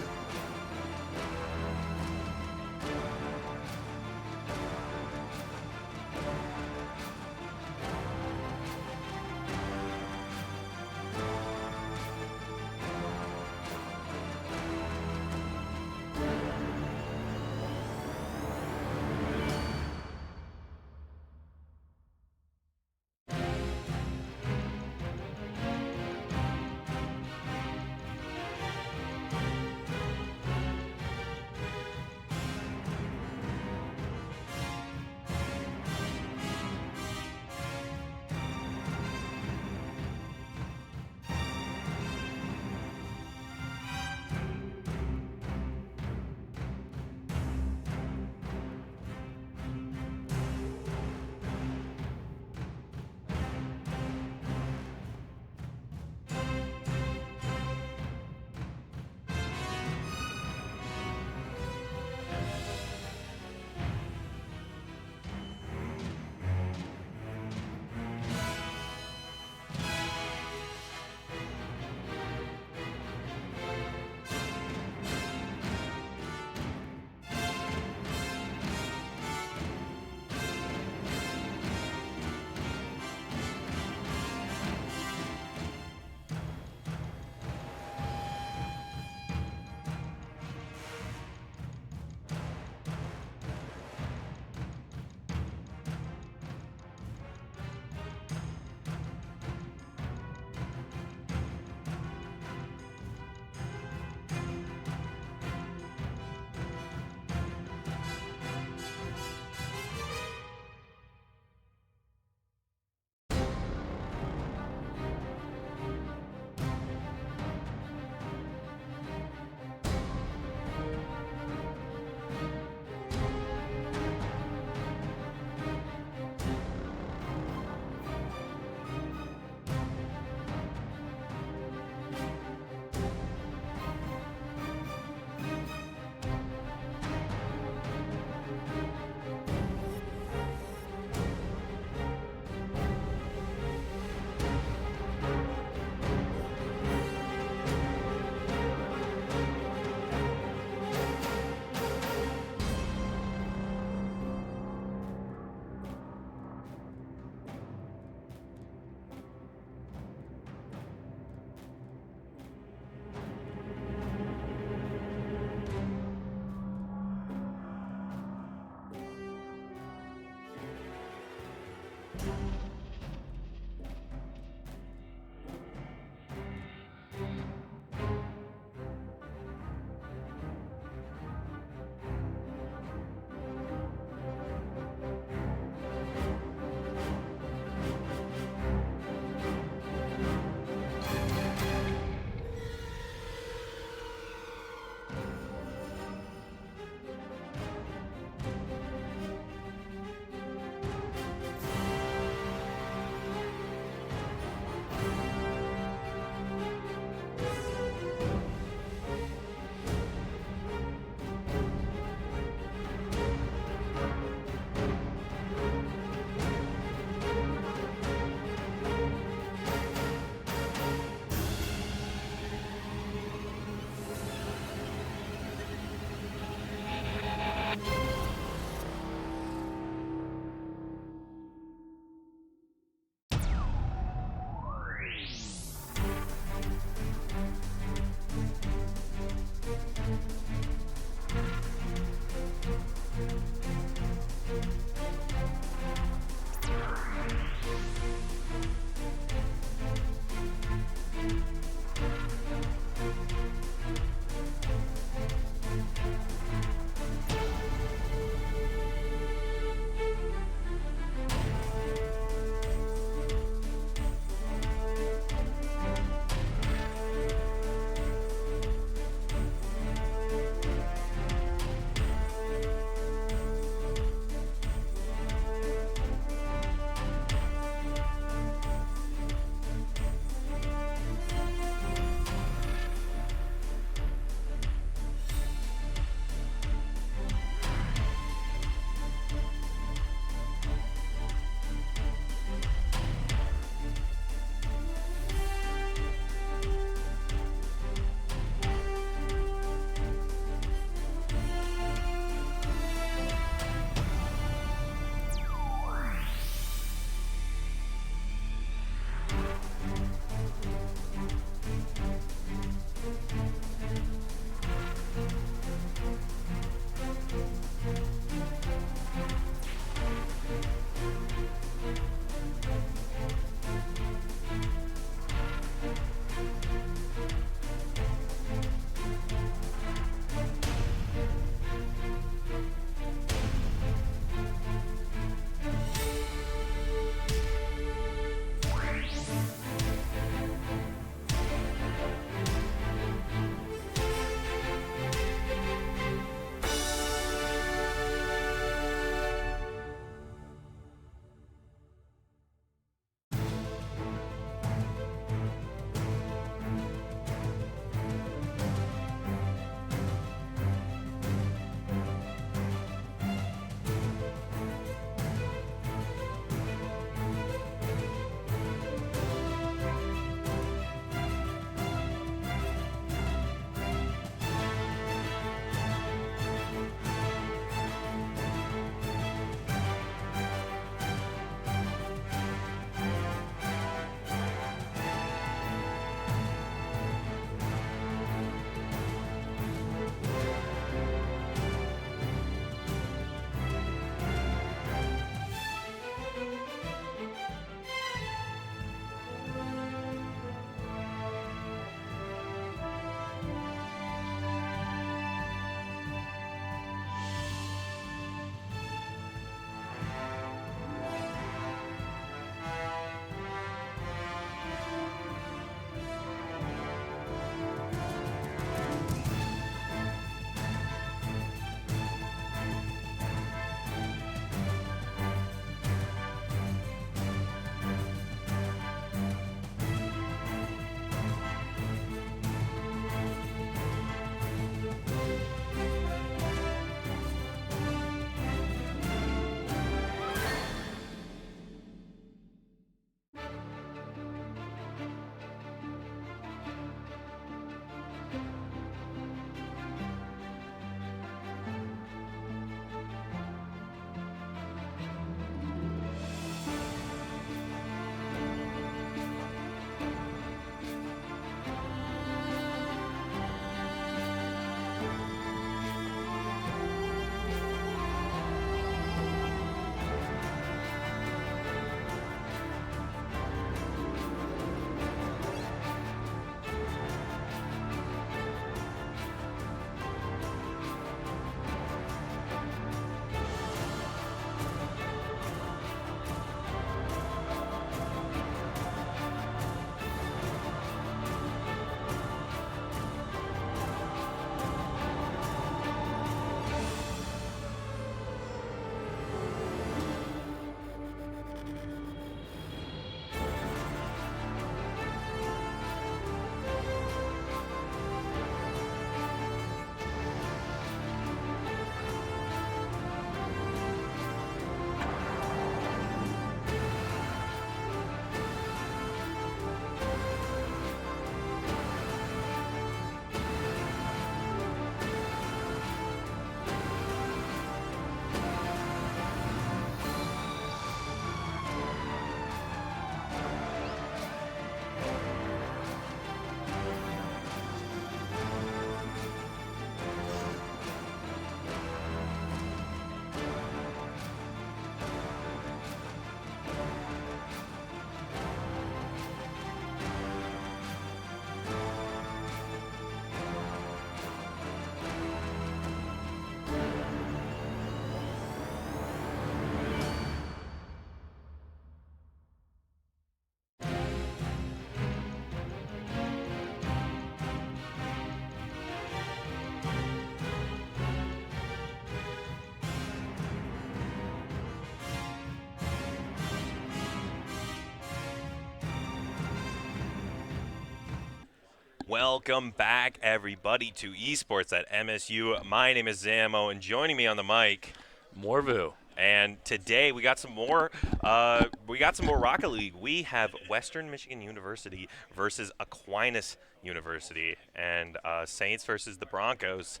Welcome back, everybody, to Esports at MSU. My name is Zamo, and joining me on the mic, Morvu. and today we got some more. Rocket League. We have Western Michigan University versus Aquinas University, and Saints versus the Broncos.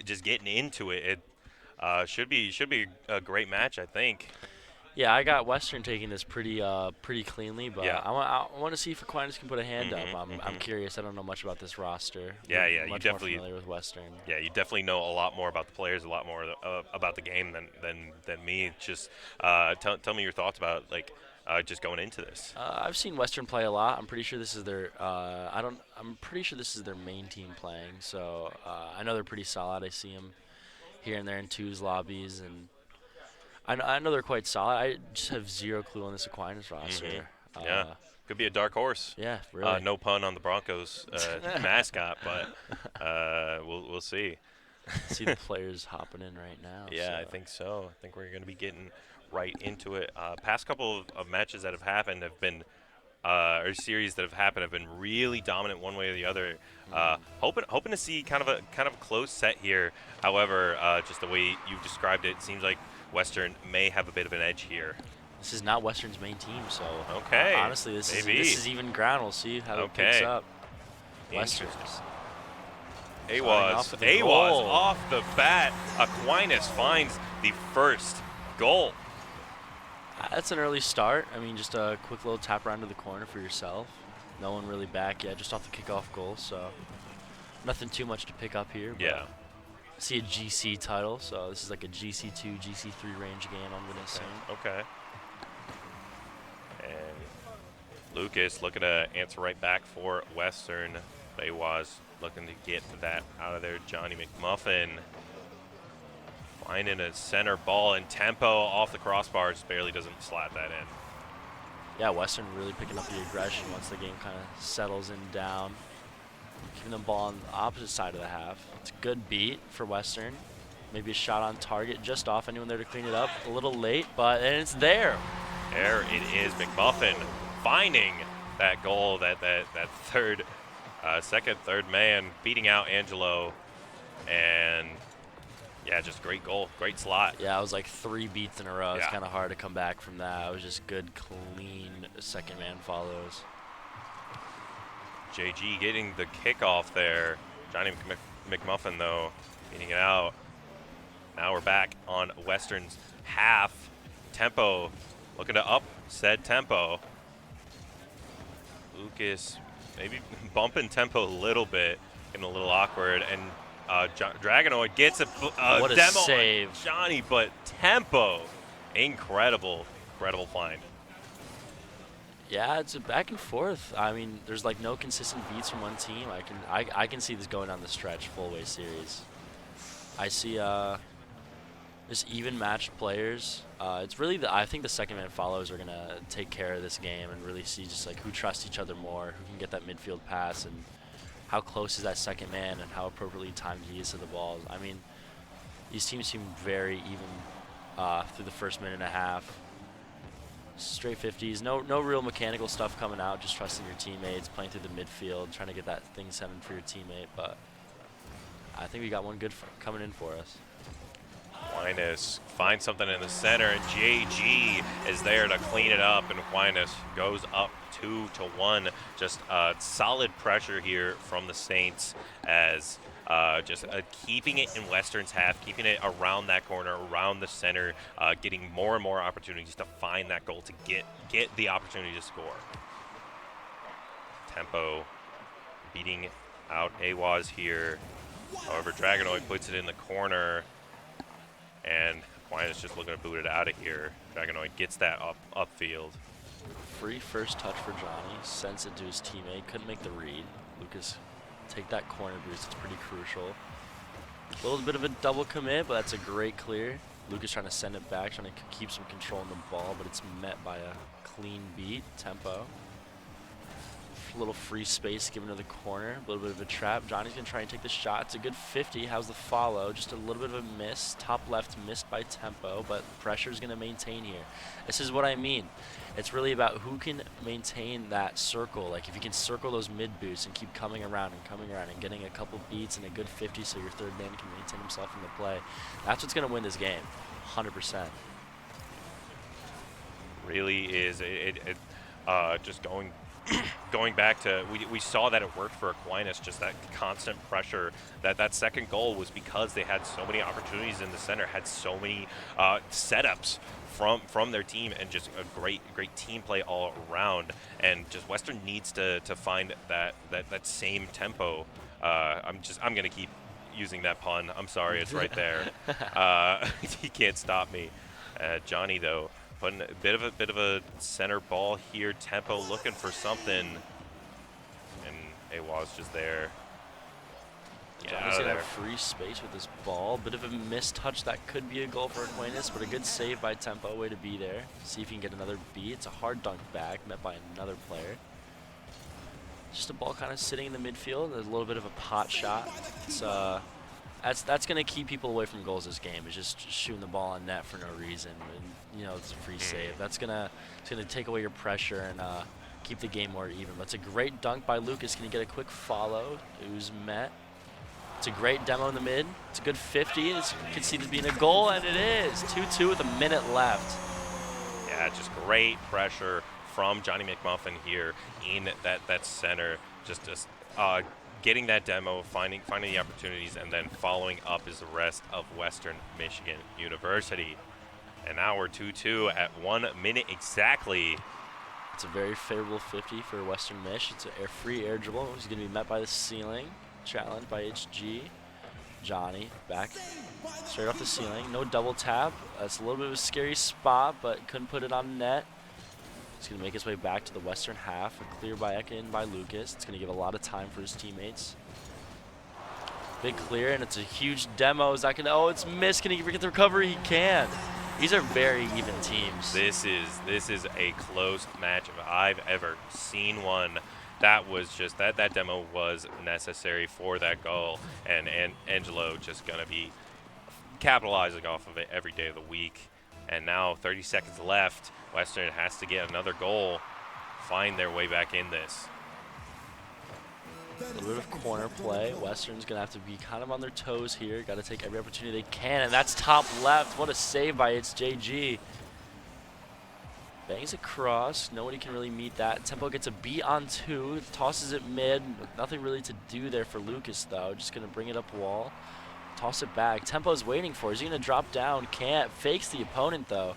Just getting into it. It should be a great match, I think. Yeah, I got Western taking this pretty cleanly, but Yeah. I want to see if Aquinas can put a hand up. I'm curious. I don't know much about this roster. Yeah, I'm yeah, you much definitely- more familiar with Western. Yeah, you definitely know a lot more about the players, a lot more about the game than me. Just tell me your thoughts about just going into this. I've seen Western play a lot. I'm pretty sure this is their. I'm pretty sure this is their main team playing. So I know they're pretty solid. I see them here and there in twos lobbies, and I know they're quite solid. I just have zero clue on this Aquinas roster. Yeah, could be a dark horse. Yeah, really. No pun on the Broncos mascot, but we'll see. See the players hopping in right now. Yeah, so. I think so. I think we're going to be getting right into it. Past couple of matches that have happened have been, or series that have happened have been really dominant one way or the other. Hoping to see kind of a close set here. However, just the way you've described it, seems like Western may have a bit of an edge here. This is not Western's main team, so Okay, honestly, this is even ground. We'll see how it picks up. Western. Awaz with a goal. off the bat. Aquinas finds the first goal. That's an early start. I mean, just a quick little tap around to the corner for yourself. No one really back yet, just off the kickoff goal, so nothing too much to pick up here. But Yeah. I see a GC title, so this is like a GC2, GC3 range game, I'm going to assume. Okay. And Lucas looking to answer right back for Western. Awaz looking to get that out of there. Johnny McMuffin finding a center ball, and Tempo off the crossbar just barely doesn't slap that in. Yeah, Western really picking up the aggression once the game kind of settles in down. Keeping the ball on the opposite side of the half. It's a good beat for Western. Maybe a shot on target, just off. Anyone there to clean it up? A little late, but and it's there. There it is, McMuffin finding that goal, that third, third man, beating out Angelo, and yeah, just great goal, great slot. Yeah, it was like 3 beats in a row. It's Yeah. kind of hard to come back from that. It was just good, clean second man follows. JG getting the kickoff there. Johnny McMuffin, though, beating it out. Now we're back on Western's half. Tempo looking to up said Tempo. Lucas maybe bumping Tempo a little bit, getting a little awkward, and Dragonoid gets a What a demo on save. Johnny, but Tempo, incredible find. Yeah, it's a back and forth. I mean, there's like no consistent beats from one team. I can see this going down the stretch, full way series. I see just even matched players. It's really I think the second man follows are gonna take care of this game and really see just like who trusts each other more, who can get that midfield pass, and how close is that second man and how appropriately timed he is to the balls. I mean, these teams seem very even through the first minute and a half. Straight 50s, no real mechanical stuff coming out, just trusting your teammates, playing through the midfield, trying to get that thing 7 for your teammate, but I think we got one good coming in for us. Aquinas finds something in the center, and JG is there to clean it up, and Aquinas goes up 2-1. Just solid pressure here from the Saints as just keeping it in Western's half, keeping it around that corner, around the center, getting more and more opportunities to find that goal to get the opportunity to score. Tempo beating out Awaz here. However, Dragonoid puts it in the corner, and Aquinas just looking to boot it out of here. Dragonoid gets that upfield. Free first touch for Johnny, sends it to his teammate, couldn't make the read. Lucas take that corner boost, it's pretty crucial. A little bit of a double commit, but that's a great clear. Lucas trying to send it back, trying to keep some control on the ball, but it's met by a clean beat. Tempo A little free space given to the corner. A little bit of a trap. Johnny's going to try and take the shot. It's a good 50. How's the follow? Just a little bit of a miss. Top left missed by Tempo, but pressure's going to maintain here. This is what I mean. It's really about who can maintain that circle. Like if you can circle those mid boosts and keep coming around and getting a couple beats and a good 50 so your third man can maintain himself in the play. That's what's going to win this game. 100%. Really is just going back to we saw that it worked for Aquinas, just that constant pressure. That second goal was because they had so many opportunities in the center, had so many setups from their team, and just a great team play all around. And just Western needs to find that same tempo. I'm gonna keep using that pun. I'm sorry, it's right there. He can't stop me. Johnny though, putting a bit of a center ball here. Tempo looking for something, and Awaz just there. Johnny's gonna have free space with this ball. Bit of a mistouch that could be a goal for Aquinas, but a good save by Tempo. Way to be there. See if he can get another beat. It's a hard dunk back, met by another player. Just a ball kind of sitting in the midfield. There's a little bit of a pot shot. It's that's gonna keep people away from goals this game. Is just shooting the ball on net for no reason. And, you know, it's a free save. It's gonna take away your pressure and keep the game more even. But it's a great dunk by Lucas. Can he get a quick follow? It was met. It's a great demo in the mid. It's a good 50. It's conceded being a goal, and it is 2-2 with a minute left. Yeah, just great pressure from Johnny McMuffin here in that center. Just getting that demo, finding the opportunities, and then following up is the rest of Western Michigan University. And now we're 2-2 at 1 minute exactly. It's a very favorable 50 for Western Mich. It's a free air dribble. He's going to be met by the ceiling. Challenged by HG. Johnny back straight off the ceiling. No double tap. That's a little bit of a scary spot, but couldn't put it on net. He's going to make his way back to the western half. A clear by Ekin by Lucas. It's going to give a lot of time for his teammates. Big clear, and it's a huge demo. Is that going to... Oh, it's missed. Can he get the recovery? He can. These are very even teams. This is a close match if I've ever seen one. That was just that demo was necessary for that goal, and Angelo just gonna be capitalizing off of it every day of the week. And now 30 seconds left. Western has to get another goal, find their way back in this. A little bit of corner play. Western's gonna have to be kind of on their toes here. Got to take every opportunity they can, and that's top left. What a save by It's JG. Bangs across. Nobody can really meet that. Tempo gets a beat on 2. Tosses it mid. Nothing really to do there for Lucas, though. Just going to bring it up wall. Toss it back. Tempo's waiting for it. Is he going to drop down? Can't. Fakes the opponent, though.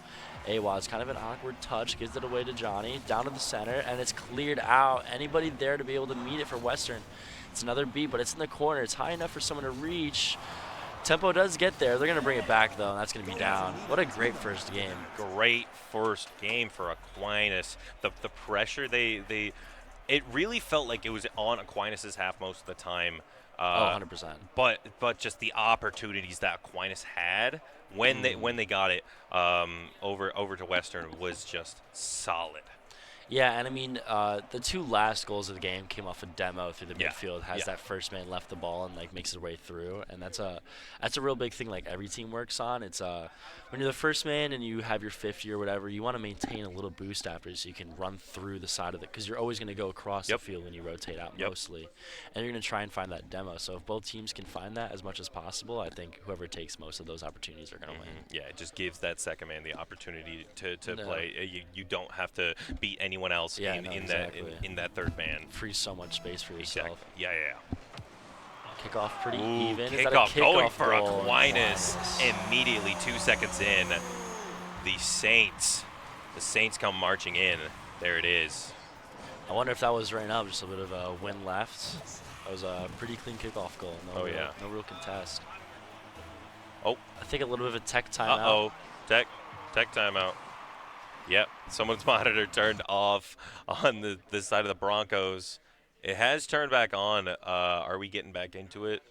Awaz, kind of an awkward touch. Gives it away to Johnny. Down to the center, and it's cleared out. Anybody there to be able to meet it for Western. It's another beat, but it's in the corner. It's high enough for someone to reach. Tempo does get there. They're going to bring it back, though, and that's going to be down. What a great first game. Great first game for Aquinas. The pressure it really felt like it was on Aquinas' half most of the time. 100%. But just the opportunities that Aquinas had when they got it over to Western was just solid. Yeah, and I mean, the 2 last goals of the game came off a demo through the midfield. Has that first man left the ball and like makes his way through, and that's a real big thing. Like every team works on. It's when you're the first man and you have your 50 or whatever, you want to maintain a little boost after so you can run through the side of it, because you're always going to go across the field when you rotate out mostly, and you're going to try and find that demo. So if both teams can find that as much as possible, I think whoever takes most of those opportunities are going to win. Yeah, it just gives that second man the opportunity to play. You don't have to beat anyone else in that third man. Frees so much space for yourself. Exactly. Yeah. Kickoff pretty even. Kickoff going for Aquinas immediately 2 seconds in. The Saints come marching in. There it is. I wonder if that was right now, just a bit of a win left. That was a pretty clean kickoff goal. No real contest. Oh. I think a little bit of a tech timeout. Uh-oh. Tech timeout. Yep, someone's monitor turned off on the side of the Broncos. It has turned back on. Are we getting back into it?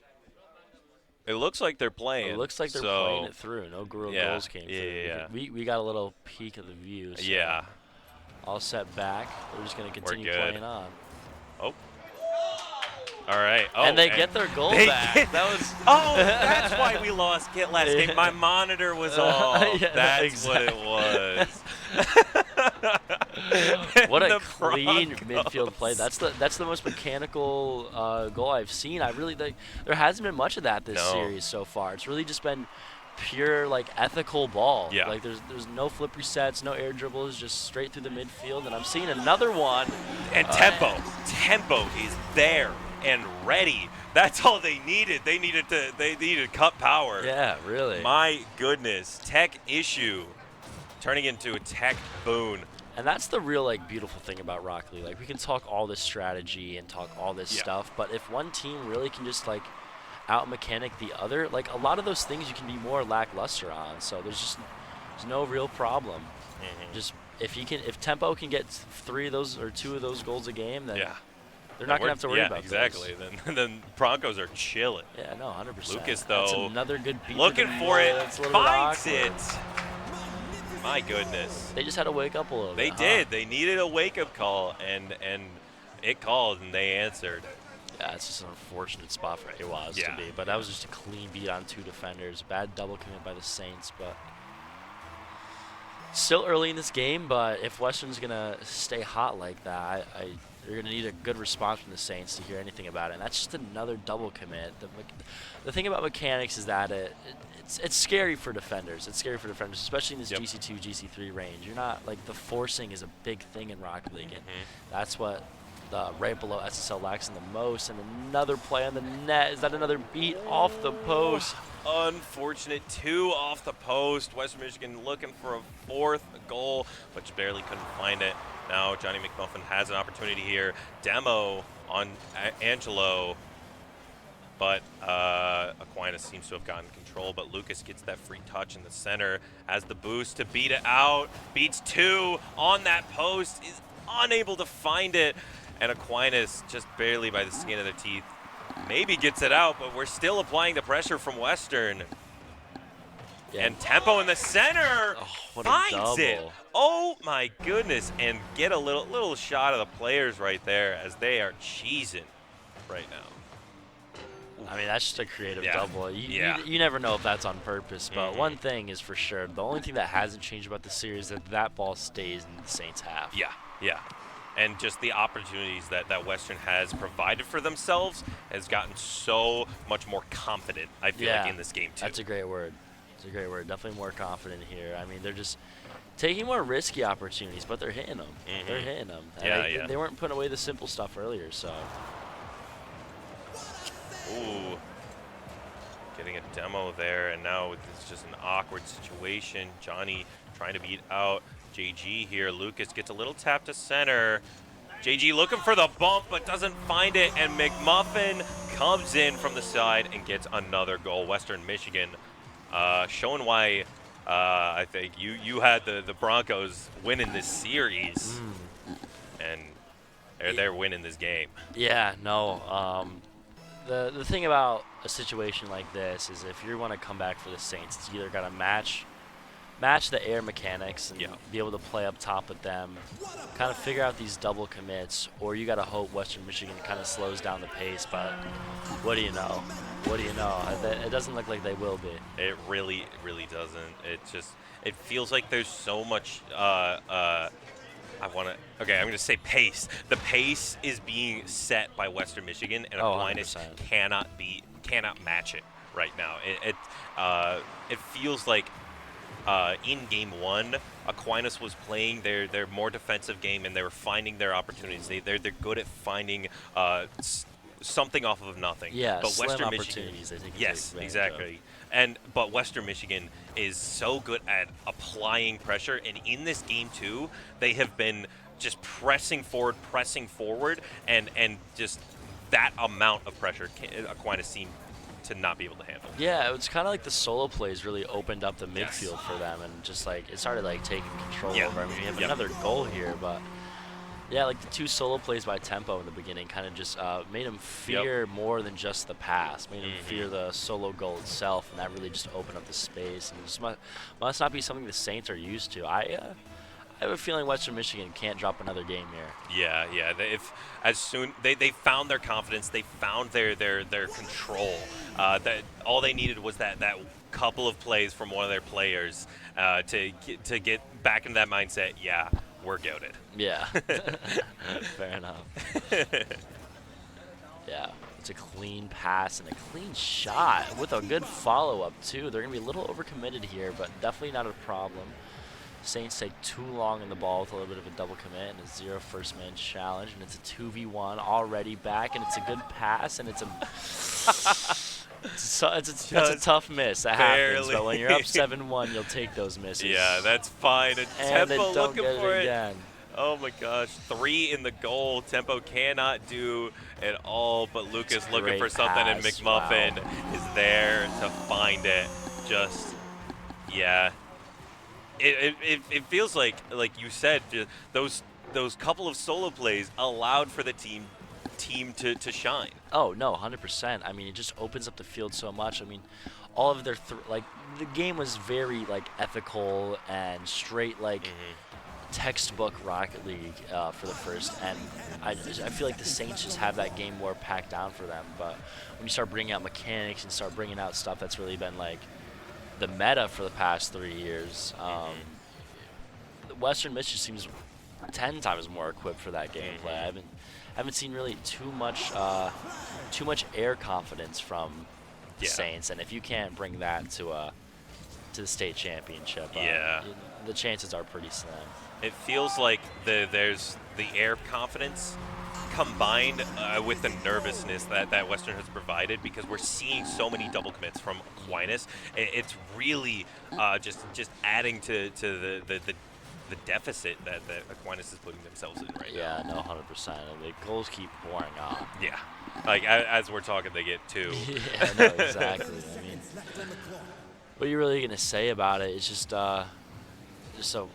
It looks like they're playing. It looks like they're playing it through. No goals came through. Yeah. We got a little peek of the view. So yeah. All set back. We're just going to continue playing on. Oh. All right. Oh, and they get their goal they back. get- That was. Oh, that's why we lost Kit last game. My monitor was off. Yeah, That's what it was. What a The clean Broncos. midfield play. That's the most mechanical goal I've seen. I really like. There hasn't been much of that this No. series so far. It's really just been pure like ethical ball. Yeah. Like there's no flip resets, no air dribbles, just straight through the midfield. And I'm seeing another one. And tempo is there and ready. That's all they needed. They needed cut power. Yeah, really. My goodness, tech issue turning into a tech boon. And that's the real like beautiful thing about Rocket League. Like we can talk all this strategy and talk all this Yeah. stuff, but if one team really can just like out mechanic the other, like a lot of those things you can be more lackluster on. So there's no real problem. Just if Tempo can get 3 of those or 2 of those goals a game, then Yeah. they're not gonna have to worry about exactly. Then Broncos are chilling. those. Yeah, no, 100%. Lucas, That's though, another good beat. Looking for it, That's a little bit finds awkward. it. My goodness. They just had to wake up a little They bit. huh? did. They needed a wake-up call, and it called, and they answered. Yeah, it's just an unfortunate spot for AWAS Yeah. to be, but that was just a clean beat on 2 defenders. Bad double commit by the Saints, but still early in this game. But if Western's gonna stay hot like that, they're gonna need a good response from the Saints to hear anything about it. And that's just another double commit. The thing about mechanics is that it's scary for defenders. It's scary for defenders, especially in this Yep. GC2, GC3 range. You're not like the forcing is a big thing in Rocket League, and that's what right below SSL lacks in the most. And another play on the net. Is that another beat off the post? Unfortunate 2 off the post. Western Michigan looking for a 4th goal, but just barely couldn't find it. Now Johnny McMuffin has an opportunity here. Demo on Angelo, but Aquinas seems to have gotten control, but Lucas gets that free touch in the center, has the boost to beat it out, beats 2 on that post, is unable to find it, and Aquinas just barely by the skin of their teeth maybe gets it out, but we're still applying the pressure from Western. Yeah. And Tempo in the center what a finds it. double. Oh my goodness, and get a little shot of the players right there as they are cheesing right now. I mean, that's just a creative Yeah. double. Yeah. You never know if that's on purpose, but Mhm. one thing is for sure. The only thing that hasn't changed about the series is that ball stays in the Saints' half. Yeah. And just the opportunities that Western has provided for themselves has gotten so much more confident, I feel like, in this game too. That's a great word. It's a great word. Definitely more confident here. I mean, they're just taking more risky opportunities, but they're hitting them. They're hitting them. And Yeah, they weren't putting away the simple stuff earlier, so. Ooh. Getting a demo there, and now it's just an awkward situation. Johnny trying to beat out JG here. Lucas gets a little tap to center. JG looking for the bump, but doesn't find it, and McMuffin comes in from the side and gets another goal. Western Michigan showing why I think you had the Broncos winning this series, and they're winning this game. Yeah, no. The thing about a situation like this is if you want to come back for the Saints, it's either got to match the air mechanics and be able to play up top with them, kind of figure out these double commits, or you got to hope Western Michigan kind of slows down the pace. But what do you know? What do you know? It doesn't look like they will be. It really doesn't. It feels like there's so much. I'm going to say pace. The pace is being set by Western Michigan, and Aquinas 100%. cannot match it right now. It feels like in game 1, Aquinas was playing their more defensive game, and they were finding their opportunities. They're good at finding something off of nothing. Yeah, but slim Western Michigan, opportunities, they take yes, advantage exactly. But Western Michigan is so good at applying pressure, and in this game too, they have been just pressing forward, and just that amount of pressure Aquinas seemed to not be able to handle. Yeah, it was kind of like the solo plays really opened up the midfield for them, and just like it started like taking control over. I mean, we have another goal here, but yeah, like the 2 solo plays by Tempo in the beginning kind of just made him fear more than just the pass, made him fear the solo goal itself, and that really just opened up the space. And it just must not be something the Saints are used to. I have a feeling Western Michigan can't drop another game here. Yeah. They found their confidence, they found their control. That all they needed was that couple of plays from one of their players to get back into that mindset. Yeah, we're goated. Yeah. Fair enough. Yeah. It's a clean pass and a clean shot with a good follow-up, too. They're going to be a little overcommitted here, but definitely not a problem. Saints take too long in the ball with a little bit of a double commit and a 0 first man challenge, and it's a 2v1 already back, and it's a good pass, and it's a that's a tough miss. That happens, but when you're up 7-1, you'll take those misses. Yeah, that's fine. And Tempo they don't looking get for it it. again. Oh my gosh, 3 in the goal. Tempo cannot do it all, but Lucas looking Great for something, and pass, McMuffin wow. is there to find it. Just, yeah. It feels like you said, those couple of solo plays allowed for the team to shine. Oh, no, 100%. I mean, it just opens up the field so much. I mean, all of their, the game was very, ethical and straight, textbook Rocket League for the first, and I feel like the Saints just have that game more packed down for them. But when you start bringing out mechanics and start bringing out stuff that's really been, the meta for the past 3 years, Western Michigan seems 10 times more equipped for that gameplay. I haven't seen really too much air confidence from the Saints, and if you can't bring that to the state championship, the chances are pretty slim. It feels like there's the air confidence combined with the nervousness that Western has provided, because we're seeing so many double commits from Aquinas. It's really just adding to the deficit that Aquinas is putting themselves in right now. Yeah, no, 100%. The goals keep pouring on. Yeah, as we're talking, they get 2. Yeah, no, exactly. I mean, what are you really gonna say about it? It's just so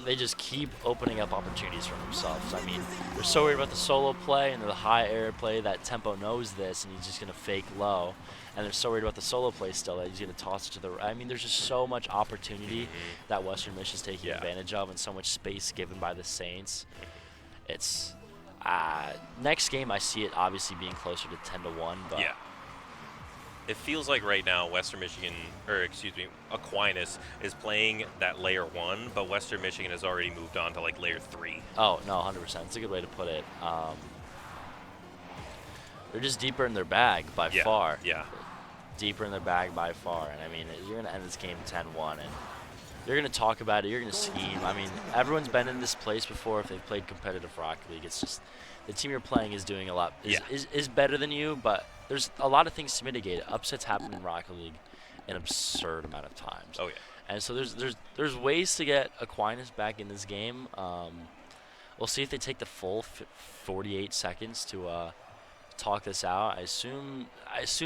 they just keep opening up opportunities for themselves. I mean, they're so worried about the solo play and the high air play that Tempo knows this, and he's just going to fake low. And they're so worried about the solo play still that he's going to toss it to the right. I mean, there's just so much opportunity that Western Michigan's taking advantage of, and so much space given by the Saints. It's next game I see it obviously being closer to 10-1, but yeah. It feels like right now Aquinas is playing that layer 1, but Western Michigan has already moved on to layer 3. Oh, no, 100%. It's a good way to put it. They're just deeper in their bag by far. Yeah. Deeper in their bag by far. And, I mean, you're going to end this game 10-1, and you're going to talk about it. You're going to scheme. I mean, everyone's been in this place before if they've played competitive Rocket League. It's just the team you're playing is doing a lot, is better than you, but there's a lot of things to mitigate it. Upsets happen in Rocket League an absurd amount of times. Oh, yeah. And so there's ways to get Aquinas back in this game. We'll see if they take the full 48 seconds to talk this out. I assume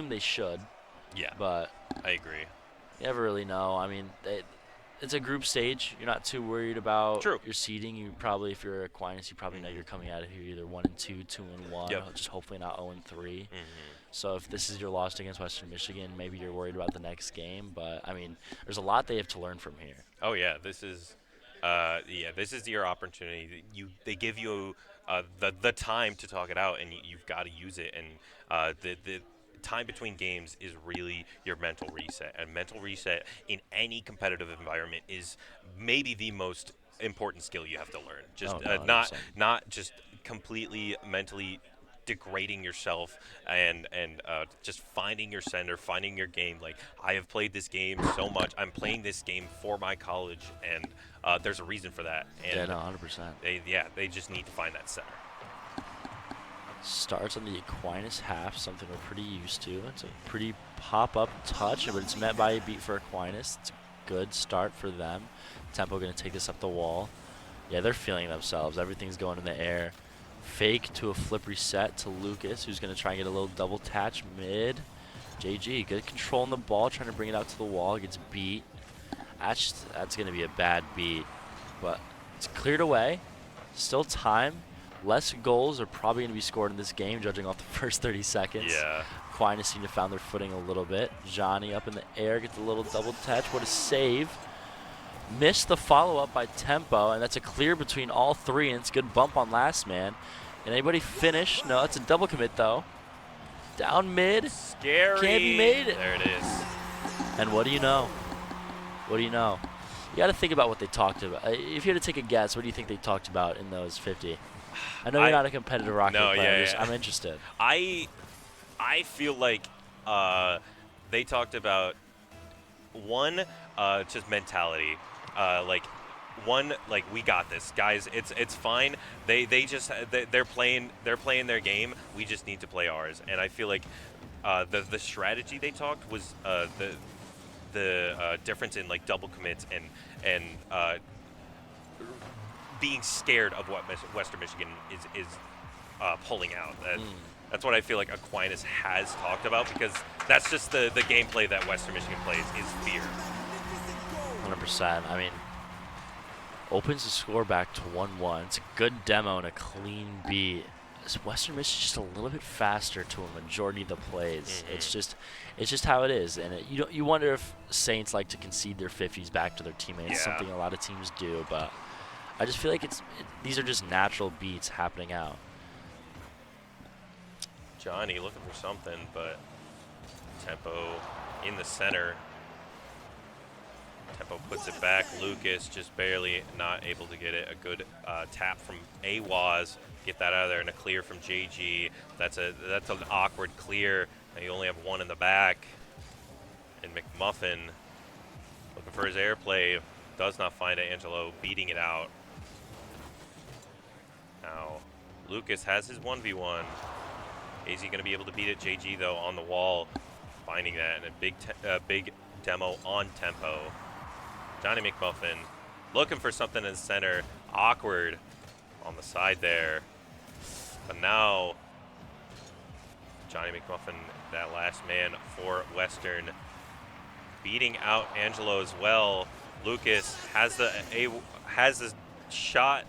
they should. Yeah. But I agree. You never really know. I mean, it's a group stage. You're not too worried about your seeding. You probably, if you're Aquinas, you probably know you're coming out of here either 1-2, 2-1, just hopefully not 0-3. So if this is your loss against Western Michigan, maybe you're worried about the next game. But I mean, there's a lot they have to learn from here. Oh yeah, this is your opportunity. They give you the time to talk it out, and you've got to use it. And the time between games is really your mental reset. And mental reset in any competitive environment is maybe the most important skill you have to learn. Just not just completely mentally degrading yourself and just finding your center, finding your game. I have played this game so much. I'm playing this game for my college, and there's a reason for that. And 100%. They just need to find that center. Starts on the Aquinas half, something we're pretty used to. It's a pretty pop-up touch, but it's met by a beat for Aquinas. It's a good start for them. Tempo going to take this up the wall. Yeah, they're feeling themselves. Everything's going in the air. Fake to a flip reset to Lucas, who's going to try and get a little double touch mid. JG, good control on the ball, trying to bring it out to the wall. Gets beat. That's going to be a bad beat, but it's cleared away. Still time. Less goals are probably going to be scored in this game, judging off the first 30 seconds. Yeah. Aquinas seem to found their footing a little bit. Johnny up in the air, gets a little double touch. What a save. Missed the follow-up by Tempo, and that's a clear between all three, and it's a good bump on last man. And anybody finish? No, it's a double commit, though. Down mid. Scary. Can't be made. There it is. And what do you know? What do you know? You got to think about what they talked about. If you had to take a guess, what do you think they talked about in those 50? I know you're not a competitive Rocket No, player. yeah. I'm interested. I feel like they talked about one, just mentality. We got this, guys. It's fine. They're playing their game. We just need to play ours. And I feel like the strategy they talked was the difference in like double commits and being scared of what Western Michigan is pulling out. That's what I feel like Aquinas has talked about, because that's just the gameplay that Western Michigan plays is fear. 100%. I mean, opens the score back to 1-1. It's a good demo and a clean beat. Western Michigan's just a little bit faster to a majority of the plays. It's just how it is, and you wonder if Saints like to concede their 50s back to their teammates. Yeah. Something a lot of teams do, but I just feel like these are just natural beats happening out. Johnny looking for something, but Tempo in the center. Tempo puts it back. Lucas just barely not able to get it. A good tap from Awaz. Get that out of there, and a clear from JG. That's an awkward clear. Now you only have one in the back. And McMuffin looking for his airplay. Does not find it. Angelo beating it out. Now Lucas has his 1v1. Is he going to be able to beat it? JG, though, on the wall, finding that, and a big demo on Tempo. Johnny McMuffin looking for something in the center. Awkward on the side there. But now, Johnny McMuffin, that last man for Western, beating out Angelo as well. Lucas has the shot,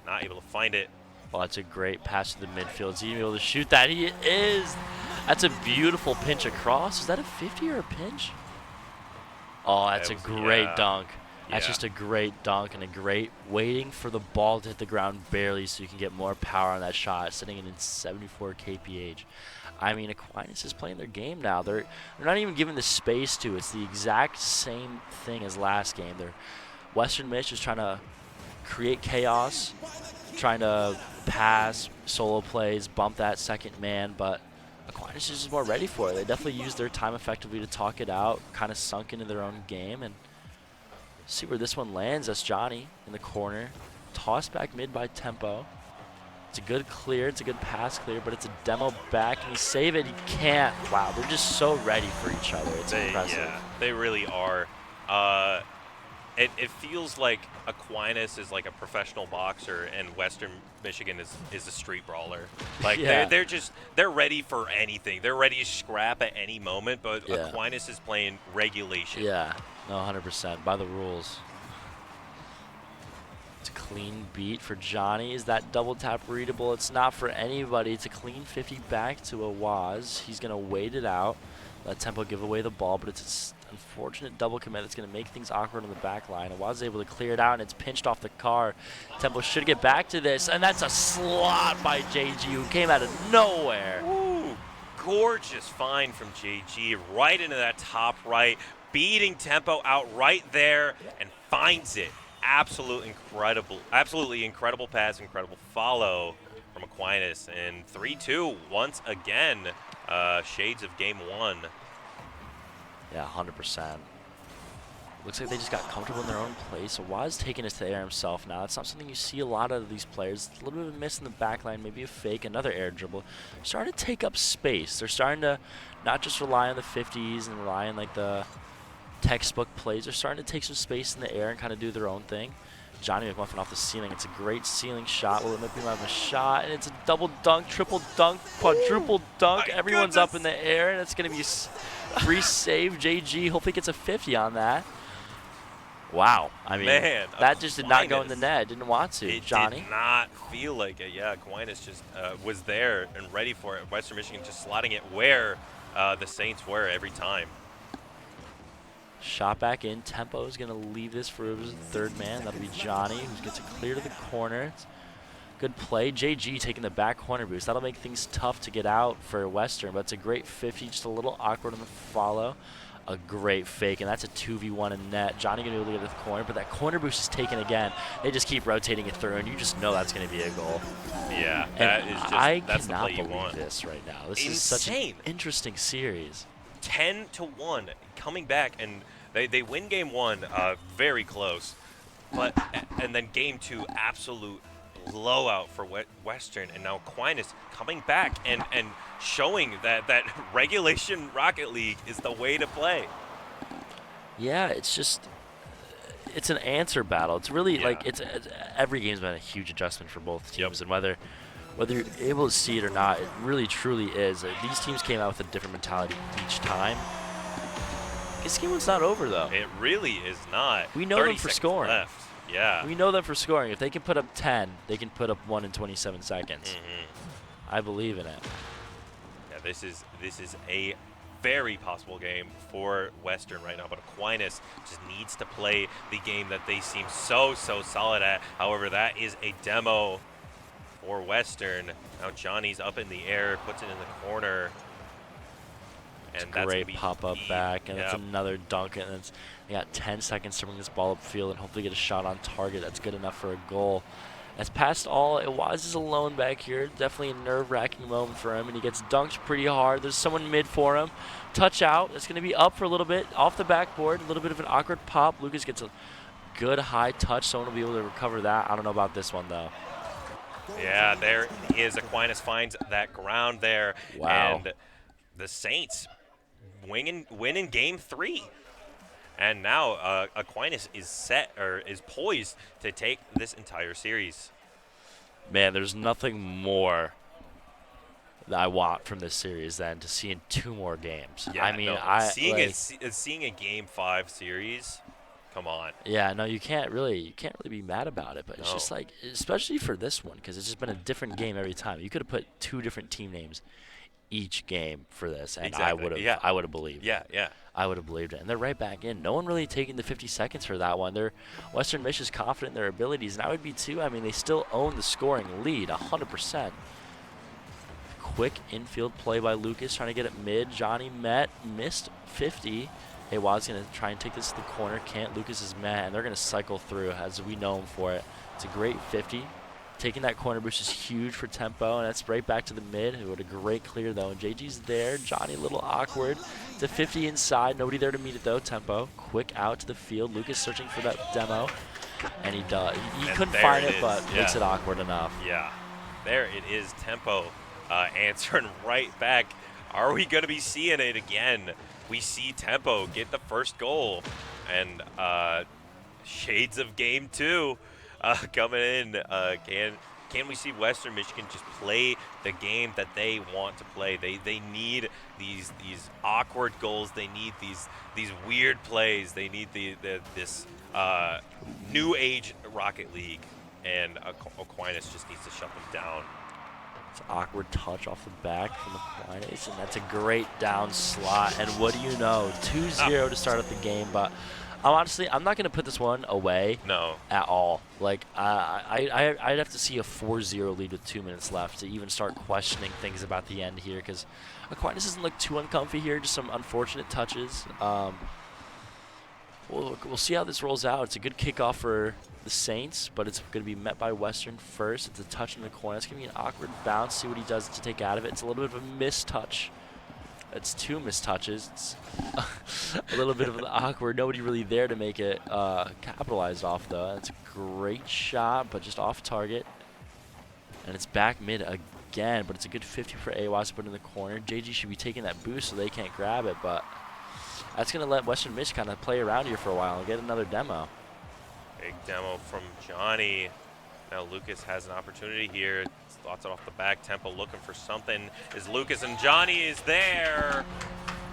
not able to find it. Well, that's a great pass to the midfield. Is he able to shoot that? He is. That's a beautiful pinch across. Is that a 50 or a pinch? Oh, that's a great dunk. That's just a great dunk and a great waiting for the ball to hit the ground barely so you can get more power on that shot, sitting in 74 kph. I mean, Aquinas is playing their game now. They're not even giving the space to. It's the exact same thing as last game. Western Mich is trying to create chaos, trying to pass, solo plays, bump that second man, but Aquinas is just more ready for it. They definitely used their time effectively to talk it out, kind of sunk into their own game, and see where this one lands. That's Johnny in the corner. Tossed back mid by Tempo. It's a good clear, it's a good pass clear, but it's a demo back. Can he save it? He can't. Wow, they're just so ready for each other. It's impressive. Yeah, they really are. It feels like Aquinas is like a professional boxer and Western Michigan is a street brawler. Like they're ready for anything. They're ready to scrap at any moment, but Aquinas is playing regulation. Yeah, no, 100%, by the rules. It's a clean beat for Johnny. Is that double tap readable? It's not for anybody. It's a clean 50 back to Awaz. He's going to wait it out, let Tempo give away the ball, but it's an unfortunate double commit that's going to make things awkward on the back line. Awaz is able to clear it out, and it's pinched off the car. Tempo should get back to this, and that's a slot by JG, who came out of nowhere. Ooh, gorgeous find from JG right into that top right, beating Tempo out right there, and finds it. Absolutely incredible pass, incredible follow from Aquinas. And 3-2 once again, shades of game one. Yeah, 100%. Looks like they just got comfortable in their own place. Awaz taking it to the air himself now. That's not something you see a lot of these players. A little bit of a miss in the back line, maybe a fake, another air dribble. They're starting to take up space. They're starting to not just rely on the 50s and rely on like the textbook plays. They're starting to take some space in the air and kind of do their own thing. Johnny McMuffin off the ceiling. It's a great ceiling shot. Will it make him have a shot? And it's a double dunk, triple dunk, quadruple dunk. Everyone's up in the air, and it's going to be a free save. JG hopefully gets a 50 on that. Wow. I mean, man, that just did not go in the net. Didn't want to. It Johnny? did not feel like it. Yeah, Aquinas just was there and ready for it. Western Michigan just slotting it where the Saints were every time. Shot back in. Tempo is going to leave this for his third man. That'll be Johnny, who gets it clear to the corner. It's good play. JG taking the back corner boost. That'll make things tough to get out for Western, but it's a great 50, just a little awkward on the follow. A great fake, and that's a 2v1 in net. Johnny going to get to the corner, but that corner boost is taken again. They just keep rotating it through, and you just know that's going to be a goal. Yeah, And that is just I that's the cannot play you believe want. this right now. This is such an Insane. interesting series. 10-1 coming back, and they win game 1 very close, but and then game 2 absolute blowout for Western, and now Aquinas coming back and showing that regulation Rocket League is the way to play. Yeah, it's an answer battle. It's really Yeah. like every game's been a huge adjustment for both teams, Yep. and whether you're able to see it or not, it really truly is. These teams came out with a different mentality each time. This game was not over though. It really is not. We know 30 them for seconds scoring. left. Yeah. We know them for scoring. If they can put up 10, they can put up 1 in 27 seconds. I believe in it. Yeah, this is a very possible game for Western right now, but Aquinas just needs to play the game that they seem so solid at. However, that is a demo for Western. Now Johnny's up in the air, puts it in the corner. And that's Great gonna be pop-up deep. back, and it's Yep. another dunk, and they got 10 seconds to bring this ball upfield and hopefully get a shot on target. That's good enough for a goal. As past all, Iwaz is alone back here. Definitely a nerve-wracking moment for him, and he gets dunked pretty hard. There's someone mid for him. Touch out. It's going to be up for a little bit, off the backboard. A little bit of an awkward pop. Lucas gets a good high touch. Someone will be able to recover that. I don't know about this one, though. Yeah, there is. Aquinas finds that ground there. Wow. And the Saints winning game 3. And now Aquinas is poised to take this entire series. Man, there's nothing more that I want from this series than to see in 2 more games. Yeah, I mean, no, seeing a game 5 series, come on. Yeah, no, you can't really be mad about it, but it's No. just like, especially for this one, because it's just been a different game every time. You could have put 2 different team names each game for this, and Exactly, yeah. I would have believed it. Yeah. I would have believed it. And they're right back in. No one really taking the 50 seconds for that one. Western Mich is confident in their abilities, and I would be too. I mean, they still own the scoring lead 100%. Quick infield play by Lucas, trying to get it mid. Johnny missed 50. Hey, Wad's going to try and take this to the corner. Can't. Lucas is met, and they're going to cycle through as we know him for it. It's a great 50. Taking that corner boost is huge for tempo, and that's right back to the mid. What a great clear, though. And JG's there. Johnny a little awkward. It's a 50 inside. Nobody there to meet it, though. Tempo. Quick out to the field. Lucas searching for that demo, and he does. He And couldn't there find it it, but is, makes yeah. it awkward enough. Yeah. There it is, Tempo answering right back. Are we going to be seeing it again? We see Tempo get the first goal, and shades of game 2 coming in. Can we see Western Michigan just play the game that they want to play? They need these awkward goals. They need these weird plays. They need this new age Rocket League, and Aquinas just needs to shut them down. It's an awkward touch off the back from Aquinas, and that's a great down slot. And what do you know? 2-0 to start up the game, but I'm not going to put this one away. No. At all. Like, I'd have to see a 4-0 lead with 2 minutes left to even start questioning things about the end here, because Aquinas doesn't look too uncomfy here, just some unfortunate touches. We'll see how this rolls out. It's a good kickoff for the Saints, but it's going to be met by Western first. It's a touch in the corner. It's going to be an awkward bounce. See what he does to take out of it. It's a little bit of a mistouch. It's 2 mistouches. It's a little bit of an awkward. Nobody really there to make it capitalized off, though. It's a great shot, but just off target. And it's back mid again, but it's a good 50 for AWAS to put in the corner. JG should be taking that boost so they can't grab it, but that's going to let Western Mich kind of play around here for a while and get another demo. Big demo from Johnny. Now Lucas has an opportunity here. Slots it off the back. Tempo looking for something. Is Lucas, and Johnny is there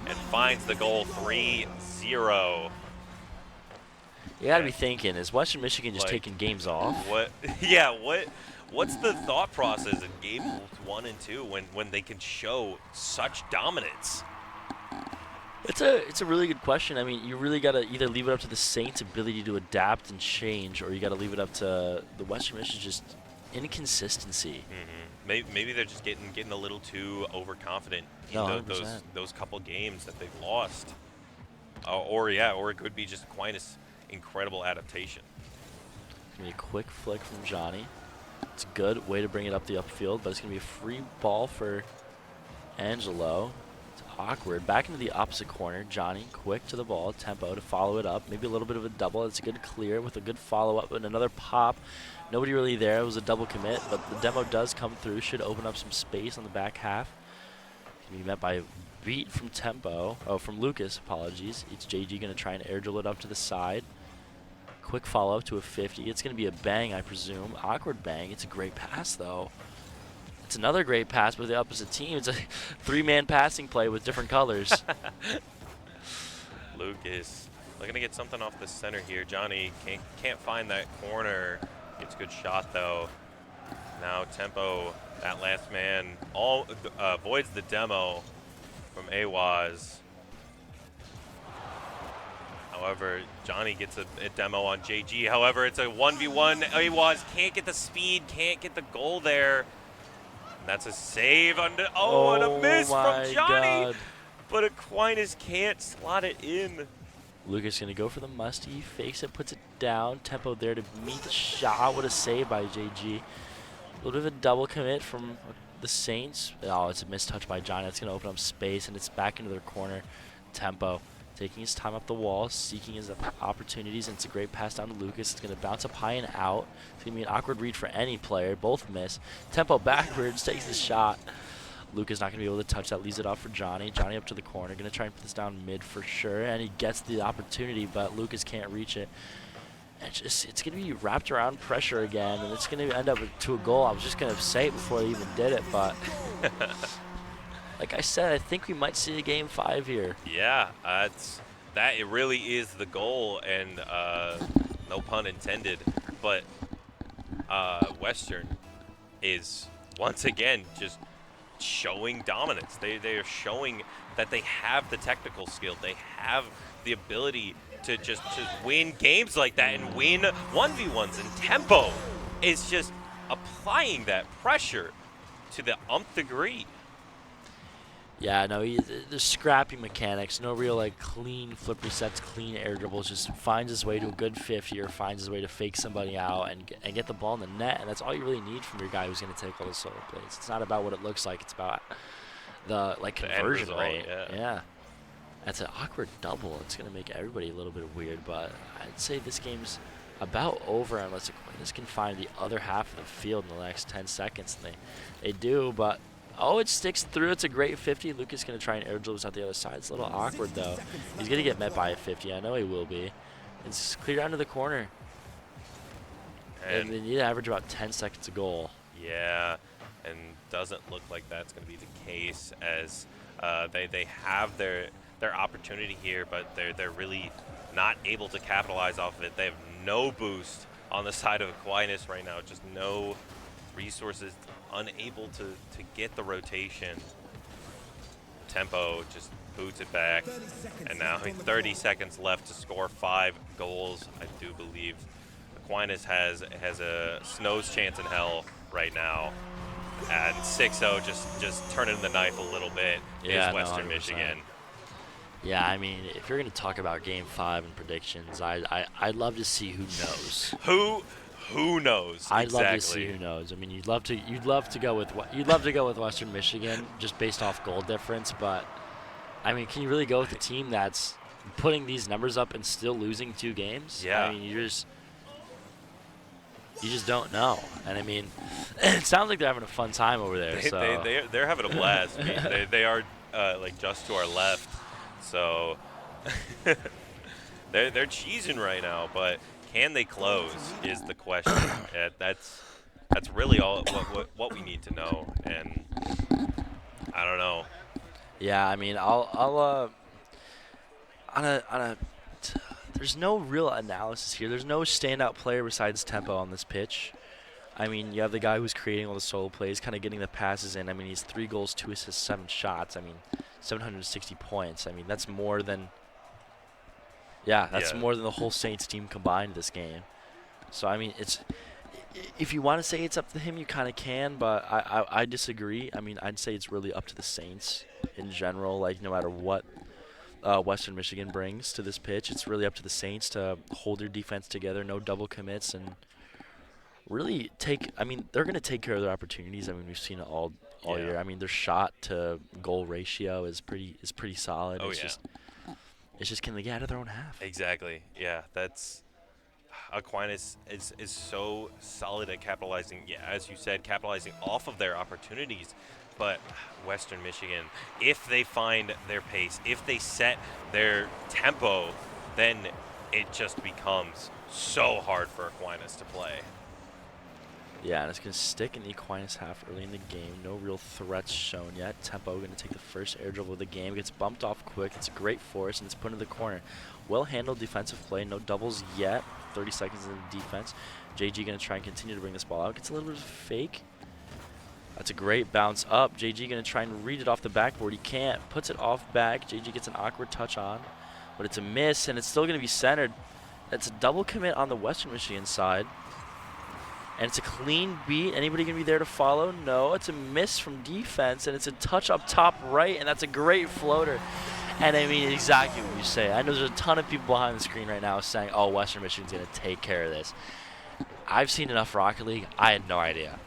and finds the goal. 3-0. You got to be thinking, is Western Michigan just Like, taking games off? What? Yeah. What's the thought process in game 1 and 2 when they can show such dominance? It's a really good question. I mean, you really got to either leave it up to the Saints' ability to adapt and change, or you got to leave it up to the Western Michigan just inconsistency. Maybe they're just getting a little too overconfident in No, those couple games that they've lost. Or it could be just Aquinas' incredible adaptation. Gonna be a quick flick from Johnny. It's a good way to bring it up the upfield, but it's gonna be a free ball for Angelo. It's awkward. Back into the opposite corner. Johnny quick to the ball, tempo to follow it up. Maybe a little bit of a double. It's a good clear with a good follow up and another pop. Nobody really there. It was a double commit, but the demo does come through. Should open up some space on the back half. Can be met by a beat from Tempo. Oh, from Lucas. Apologies. It's JG gonna try and air dribble it up to the side. Quick follow up to a 50. It's gonna be a bang, I presume. Awkward bang. It's a great pass though. It's another great pass with the opposite team. It's a 3-man passing play with different colors. Lucas looking to get something off the center here. Johnny can't find that corner. Gets a good shot though. Now Tempo, that last man, avoids the demo from Awaz. However, Johnny gets a demo on JG. However, it's a 1v1. Awaz can't get the speed, can't get the goal there. And that's a save under. Oh, and a miss from Johnny. God. But Aquinas can't slot it in. Lucas gonna go for the musty, fakes it, puts it down. Tempo there to meet the shot. What a save by JG. A little bit of a double commit from the Saints. Oh, it's a missed touch by Johnny. That's gonna open up space, and it's back into their corner. Tempo taking his time up the wall, seeking his opportunities, and it's a great pass down to Lucas. It's gonna bounce up high and out. It's gonna be an awkward read for any player. Both miss. Tempo backwards, takes the shot. Lucas not going to be able to touch that, leaves it off for Johnny. Johnny up to the corner, going to try and put this down mid for sure, and he gets the opportunity, but Lucas can't reach it. And it's going to be wrapped around pressure again, and it's going to end up to a goal. I was just going to say it before they even did it, but like I said, I think we might see a game 5 here. Yeah, it really is the goal, and no pun intended, but Western is once again just showing dominance. They are showing that they have the technical skill. They have the ability to just win games like that and win 1v1s. And Tempo is just applying that pressure to the umph degree. Yeah, no, there's scrappy mechanics, no real like clean flip resets, clean air dribbles. Just finds his way to a good 50 or finds his way to fake somebody out and get the ball in the net, and that's all you really need from your guy who's going to take all the solo plays. It's not about what it looks like; it's about the conversion result, rate. Yeah. That's an awkward double. It's going to make everybody a little bit weird, but I'd say this game's about over unless Aquinas can find the other half of the field in the next 10 seconds, and they do, but. Oh, it sticks through. It's a great 50. Lucas going to try and air dribbles out the other side. It's a little awkward, though. He's going to get met by a 50. I know he will be. It's clear down to the corner. And they need to average about 10 seconds a goal. Yeah, and doesn't look like that's going to be the case as they have their opportunity here, but they're really not able to capitalize off of it. They have no boost on the side of Aquinas right now. Just no resources, unable to get the rotation. Tempo just boots it back, and now 30 seconds left to score 5 goals. I do believe Aquinas has a snow's chance in hell right now, and 6-0 just turning the knife a little bit is Western Michigan. Yeah, I mean, if you're going to talk about Game 5 and predictions, I'd love to see who knows. Who knows? I'd exactly. love to see who knows. I mean, you'd love to go with Western Michigan just based off goal difference, but I mean, can you really go with a team that's putting these numbers up and still losing 2 games? Yeah. I mean, you just don't know. And I mean, it sounds like they're having a fun time over there. They're having a blast. I mean, they are like just to our left, so they're cheesing right now, but. Can they close is the question. That's really all what we need to know, and I don't know. Yeah, I mean, there's no real analysis here. There's no standout player besides Tempo on this pitch. I mean, you have the guy who's creating all the solo plays, kind of getting the passes in. I mean, he's 3 goals, 2 assists, 7 shots. I mean, 760 points. I mean, that's more than. Yeah, that's Yeah. more than the whole Saints team combined this game. So I mean, if you want to say it's up to him, you kind of can, but I disagree. I mean, I'd say it's really up to the Saints in general. Like, no matter what Western Michigan brings to this pitch, it's really up to the Saints to hold their defense together, no double commits, and really I mean, they're going to take care of their opportunities. I mean, we've seen it all Yeah. year. I mean, their shot to goal ratio is pretty solid. Oh, it's yeah. It's just, can they get out of their own half? Exactly. Yeah, that's Aquinas is so solid at capitalizing. Yeah, as you said, capitalizing off of their opportunities. But Western Michigan, if they find their pace, if they set their tempo, then it just becomes so hard for Aquinas to play. Yeah, and it's going to stick in the Aquinas half early in the game. No real threats shown yet. Tempo going to take the first air dribble of the game. Gets bumped off quick. It's a great force, and it's put into the corner. Well-handled defensive play. No doubles yet. 30 seconds in the defense. JG going to try and continue to bring this ball out. Gets a little bit of a fake. That's a great bounce up. JG going to try and read it off the backboard. He can't. Puts it off back. JG gets an awkward touch on, but it's a miss, and it's still going to be centered. That's a double commit on the Western Michigan side. And it's a clean beat. Anybody going to be there to follow? No. It's a miss from defense, and it's a touch up top right, and that's a great floater. And I mean, exactly what you say. I know there's a ton of people behind the screen right now saying, oh, Western Michigan's going to take care of this. I've seen enough Rocket League. I had no idea.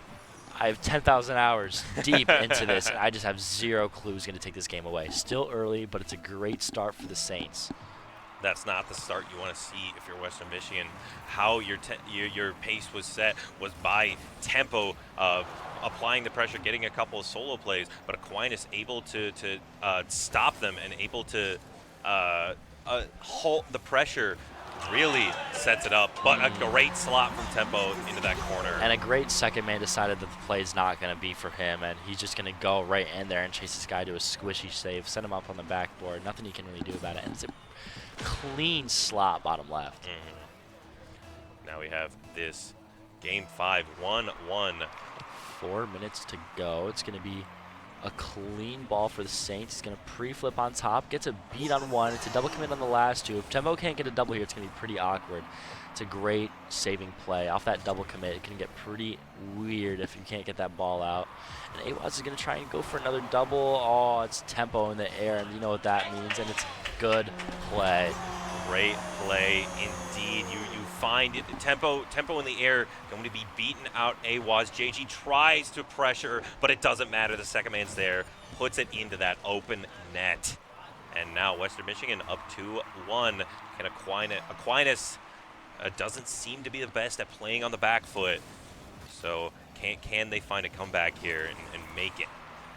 I have 10,000 hours deep into this, and I just have zero clue who's going to take this game away. Still early, but it's a great start for the Saints. That's not the start you want to see if you're Western Michigan. How your pace was set was by tempo, applying the pressure, getting a couple of solo plays, but Aquinas able to stop them and able to halt the pressure. Really sets it up, but a great slot from Tempo into that corner. And a great second man decided that the play is not going to be for him, and he's just going to go right in there and chase this guy to a squishy save, set him up on the backboard. Nothing you can really do about it, and it's a clean slot bottom left. Mm-hmm. Now we have this game 5, 1-1. 4 minutes to go. It's going to be a clean ball for the Saints. He's going to pre-flip on top, gets a beat on one. It's a double commit on the last two. If Tempo can't get a double here, it's going to be pretty awkward. It's a great saving play. Off that double commit, it can get pretty weird if you can't get that ball out. And Awaz is going to try and go for another double. Oh, it's Tempo in the air, and you know what that means, and it's good play. Great play indeed. You find it, Tempo in the air going to be beaten out. Awaz. JG tries to pressure, but it doesn't matter. The second man's there, puts it into that open net. And now Western Michigan up 2-1. And Aquinas doesn't seem to be the best at playing on the back foot. So can they find a comeback here and make it?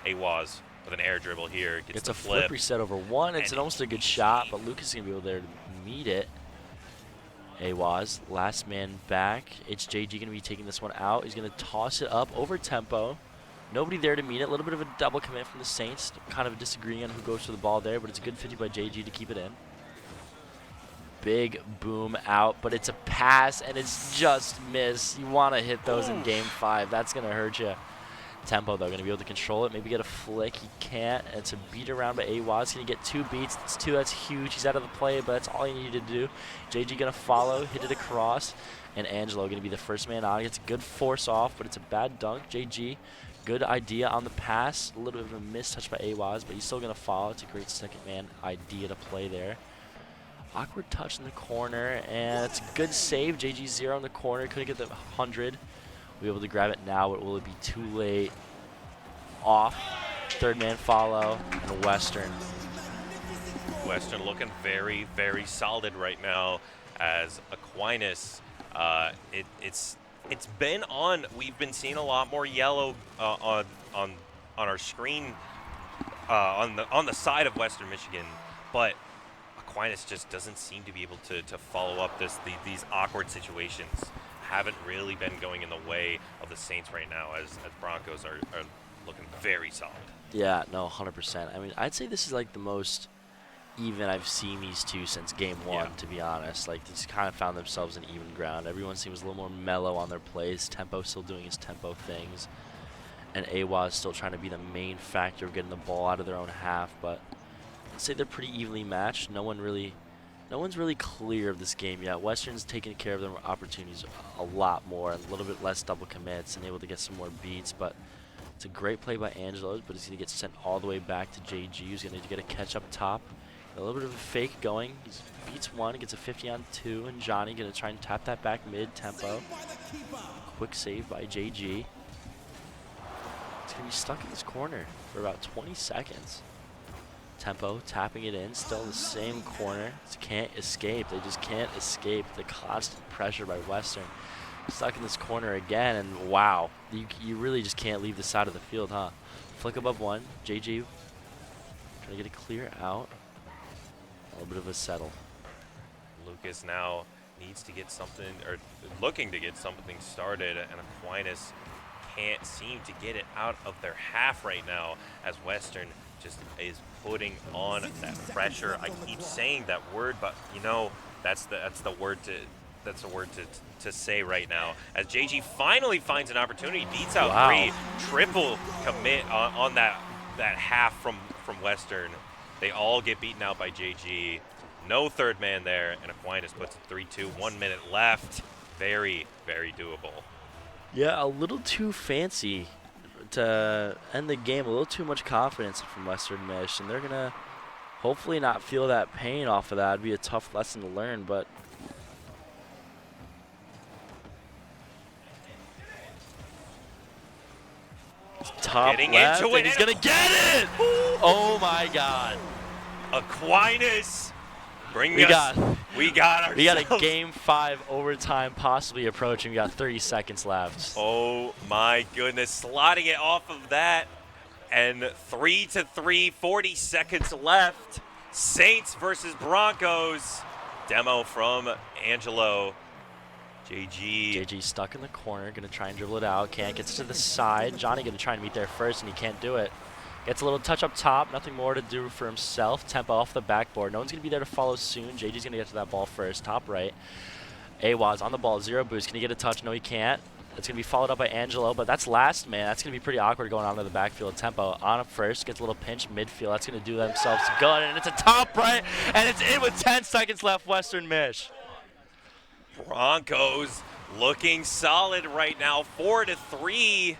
Awaz with an air dribble here. Gets a the flip reset over one. It's almost a good shot, but Lucas is going to be able there to meet it. Awaz, last man back. It's JG going to be taking this one out. He's going to toss it up over Tempo. Nobody there to meet it. A little bit of a double commit from the Saints. Kind of disagreeing on who goes to the ball there, but it's a good 50 by JG to keep it in. Big boom out, but it's a pass, and it's just missed. You want to hit those in Game 5. That's going to hurt you. Tempo, though, going to be able to control it, maybe get a flick. He can't. And it's a beat around by Awaz. Going to get 2 beats. That's 2. That's huge. He's out of the play, but that's all he needed to do. JG going to follow, hit it across, and Angelo going to be the first man on. Gets a good force off, but it's a bad dunk. JG, good idea on the pass. A little bit of a missed touch by Awaz, but he's still going to follow. It's a great second man idea to play there. Awkward touch in the corner, and it's a good save. JG 0 in the corner. Couldn't get the 100. We'll be able to grab it now, but will it be too late? Off. Third man follow, and Western. Western looking very, very solid right now as Aquinas. It's been on. We've been seeing a lot more yellow on our screen on the side of Western Michigan, but Aquinas just doesn't seem to be able to follow up these awkward situations. Haven't really been going in the way of the Saints right now as Broncos are looking very solid. Yeah, no, 100%. I mean, I'd say this is like the most even I've seen these two since Game 1, to be honest. Like, they just kind of found themselves in even ground. Everyone seems a little more mellow on their plays. Tempo still doing his tempo things. and AWA is still trying to be the main factor of getting the ball out of their own half. But I'd say they're pretty evenly matched. No one's really clear of this game yet. Western's taking care of their opportunities a lot more, a little bit less double commits, and able to get some more beats. But it's a great play by Angelo, but he's going to get sent all the way back to JG, who's going to get a catch up top. A little bit of a fake going. He beats one, gets a 50 on 2, and Johnny going to try and tap that back mid-tempo. Quick save by JG. He's going to be stuck in this corner for about 20 seconds. Tempo, tapping it in, still the same corner. Just can't escape. They just can't escape the constant pressure by Western. Stuck in this corner again, and wow, you really just can't leave the side of the field, huh? Flick above one, JG trying to get a clear out. A little bit of a settle. Lucas now needs to get something, or looking to get something started, and Aquinas can't seem to get it out of their half right now, as Western just is putting on that pressure. I keep saying that word, but you know that's the word to say right now. As JG finally finds an opportunity, beats out 3, triple commit on that half from Western. They all get beaten out by JG. No third man there, and Aquinas puts it 3-2. 1 minute left. Very, very doable. Yeah, a little too fancy to end the game. A little too much confidence from Western Mich, and they're going to hopefully not feel that pain off of that. It'd be a tough lesson to learn, but top getting left, into it, and he's going to get it! Oh, my God. Aquinas, we got a Game 5 overtime possibly approaching. We got 30 seconds left. Oh my goodness, slotting it off of that, and 3-3, 40 seconds left. Saints versus Broncos. Demo from Angelo. JG stuck in the corner, gonna try and dribble it out. Can't, gets to the side. Johnny gonna try and meet there first, and he can't do it. Gets a little touch up top, nothing more to do for himself. Tempo off the backboard. No one's going to be there to follow soon. JG's going to get to that ball first, top right. Awaz on the ball, 0 boost. Can he get a touch? No, he can't. It's going to be followed up by Angelo, but that's last man. That's going to be pretty awkward going on to the backfield. Tempo on up first, gets a little pinch midfield. That's going to do themselves good, and it's a top right, and it's in with 10 seconds left, Western Mich. Broncos looking solid right now, 4-3.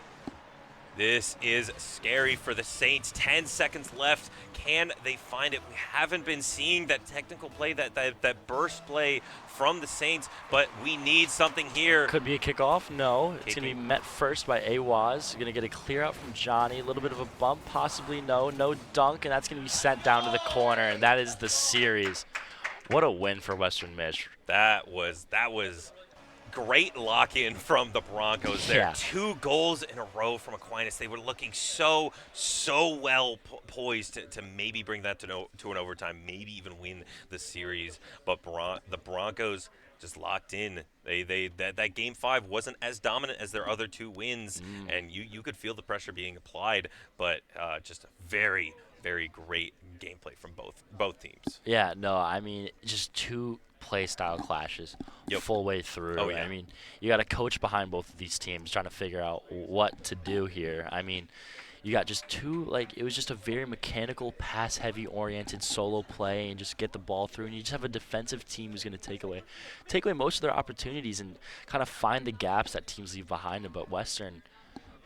This is scary for the Saints. 10 seconds left. Can they find it? We haven't been seeing that technical play, that burst play from the Saints, but we need something here. Could be a kickoff. No. It's going to be met first by Awaz. Going to get a clear out from Johnny. A little bit of a bump, possibly. No dunk, and that's going to be sent down to the corner, and that is the series. What a win for Western Mich. That was great lock-in from the Broncos there. Yeah. 2 goals in a row from Aquinas. They were looking so well poised to maybe bring that to an overtime, maybe even win the series. But the Broncos just locked in. That Game 5 wasn't as dominant as their other 2 wins, and you could feel the pressure being applied. But just a very, very great gameplay from both teams. Yeah, no, I mean, just 2 play style clashes full way through. Oh, yeah. I mean, you got a coach behind both of these teams trying to figure out what to do here. I mean, you got just 2, it was just a very mechanical, pass-heavy oriented solo play and just get the ball through, and you just have a defensive team who's going to take away most of their opportunities and kind of find the gaps that teams leave behind them. But Western,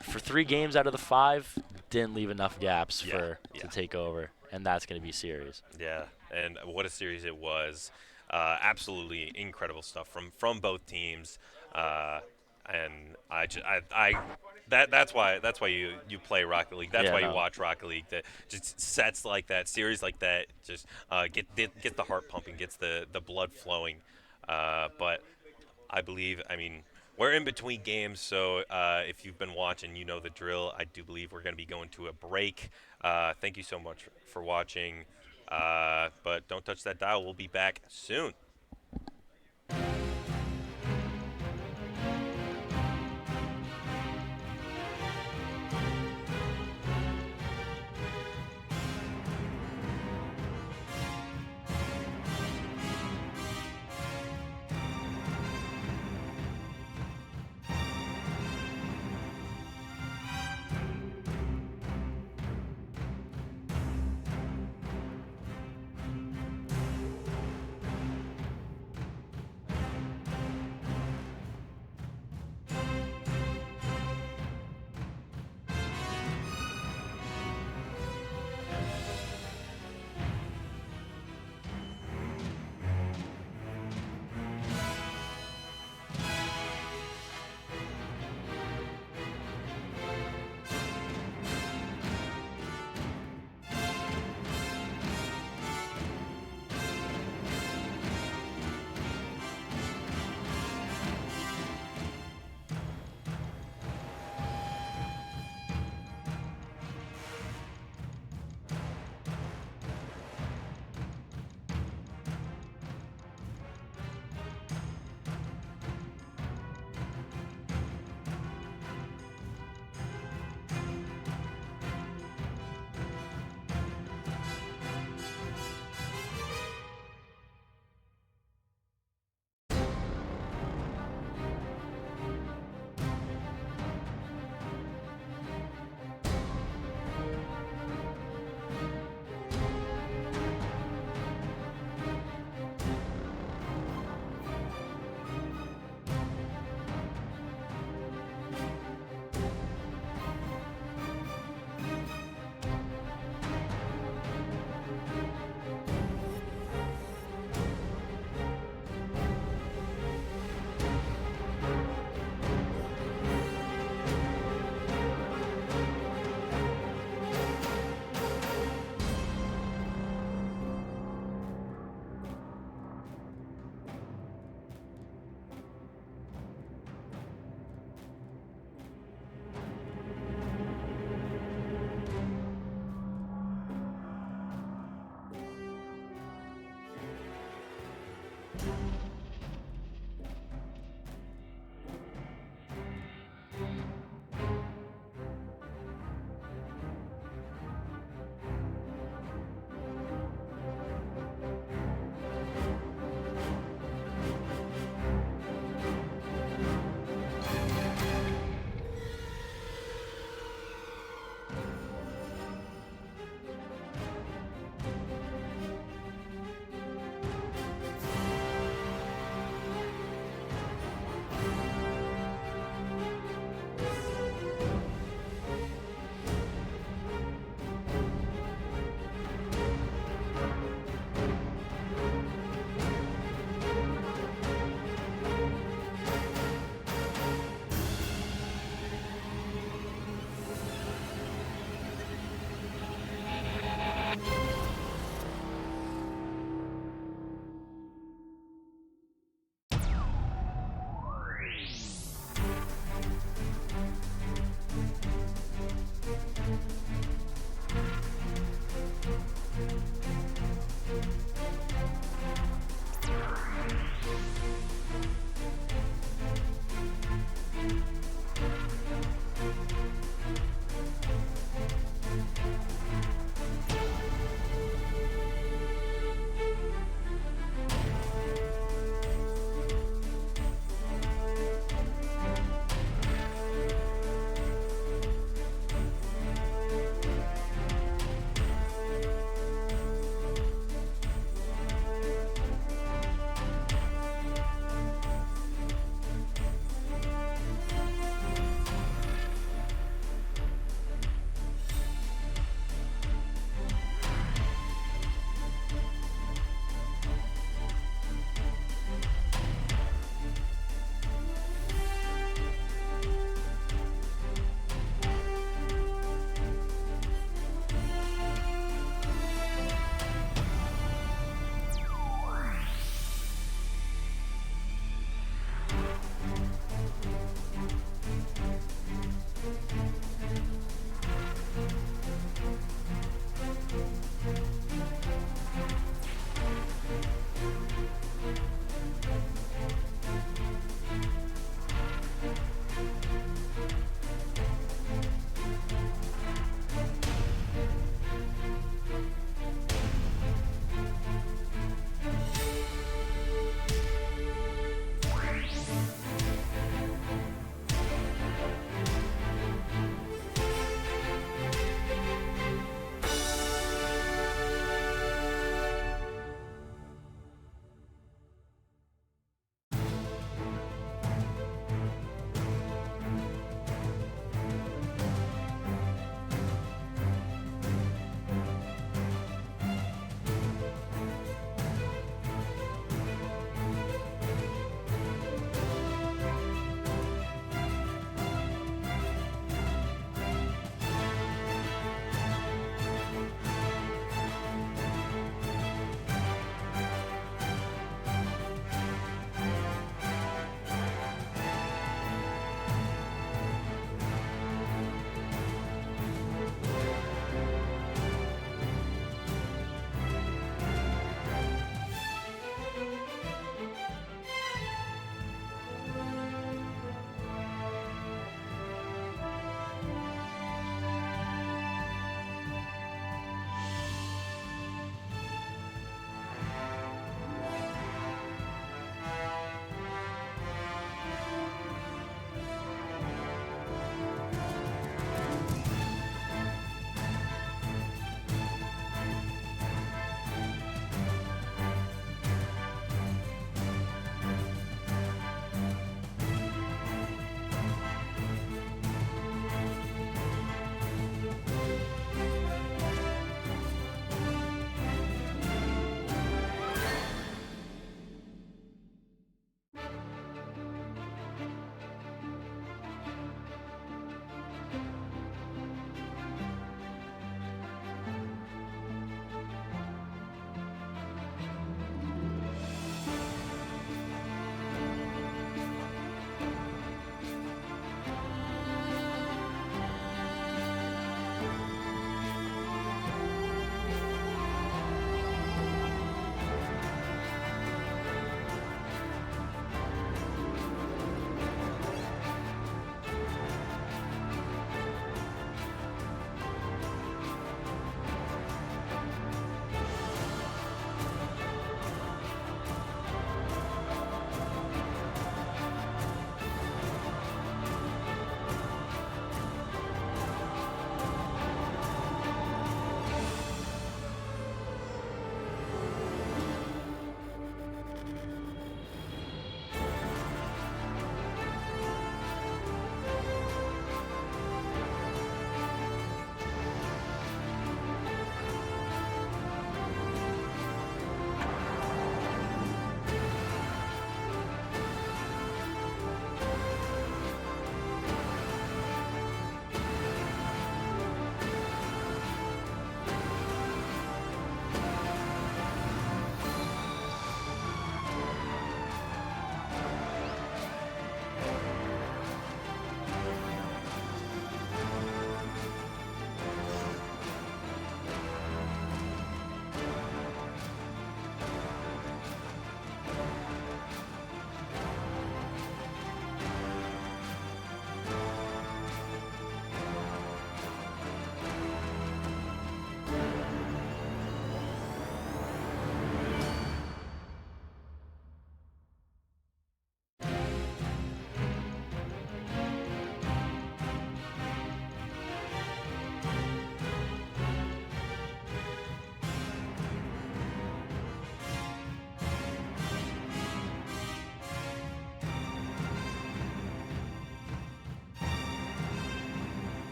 for 3 games out of the 5, didn't leave enough gaps to take over, and that's going to be series. Yeah, and what a series it was. Absolutely incredible stuff from both teams, and that's why you play Rocket League. That's why you watch Rocket League. That just sets like that, series like that, just get the heart pumping, gets the blood flowing. But I believe, we're in between games, so if you've been watching, you know the drill. I do believe we're going to be going to a break. Thank you so much for watching. But don't touch that dial. We'll be back soon.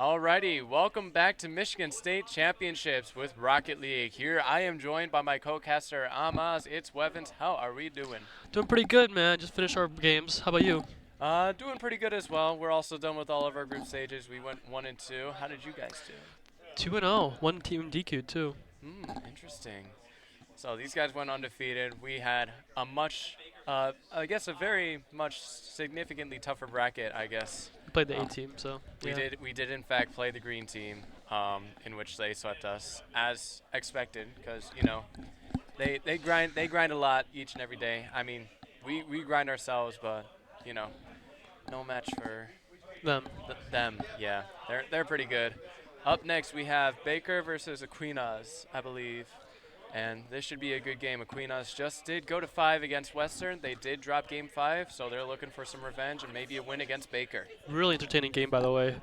Alrighty, welcome back to Michigan State Championships with Rocket League. Here I am joined by my co-caster Amaz. It's Wevins. How are we doing? Doing pretty good, man. Just finished our games. How about you? Doing pretty good as well. We're also done with all of our group stages. We went 1 and 2. How did you guys do? 2-0. One team DQ'd too. Interesting. So these guys went undefeated. We had a I guess a very much significantly tougher bracket, I guess. We played the A team, so We did in fact play the green team, in which they swept us as expected, because they grind a lot each and every day. I mean, we grind ourselves, but no match for them. Them, yeah, they're pretty good. Up next we have Baker versus Aquinas, I believe. And this should be a good game. Aquinas just did go to 5 against Western. They did drop game 5, so they're looking for some revenge and maybe a win against Baker. Really entertaining game, by the way.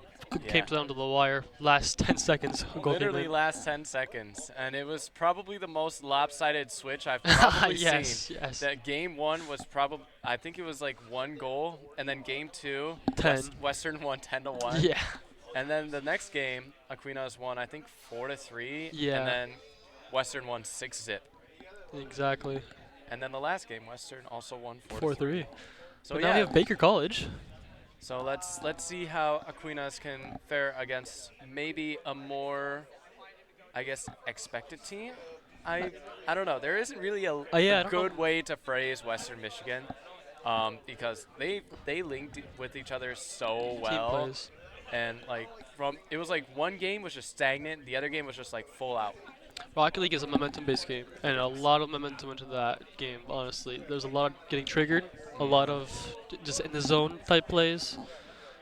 Came down to the wire. Last 10 seconds. Literally last 10 seconds. And it was probably the most lopsided switch I've probably seen. Yes. That game 1 was probably, I think it was like 1 goal. And then game 2, 10. Western won 10-1. Yeah. And then the next game, Aquinas won, I think, 4-3. Yeah. And then Western won 6-0. Exactly. And then the last game, Western also won 4-3. 4-3. So but now we have Baker College. So let's see how Aquinas can fare against maybe a more, I guess, expected team. I don't know. There isn't really a good way to phrase Western Michigan, because they linked with each other so well. Team plays. And it was like one game was just stagnant, the other game was just like full out. Rocket League is a momentum-based game, and a lot of momentum into that game, honestly. There's a lot of getting triggered, a lot of just in the zone type plays.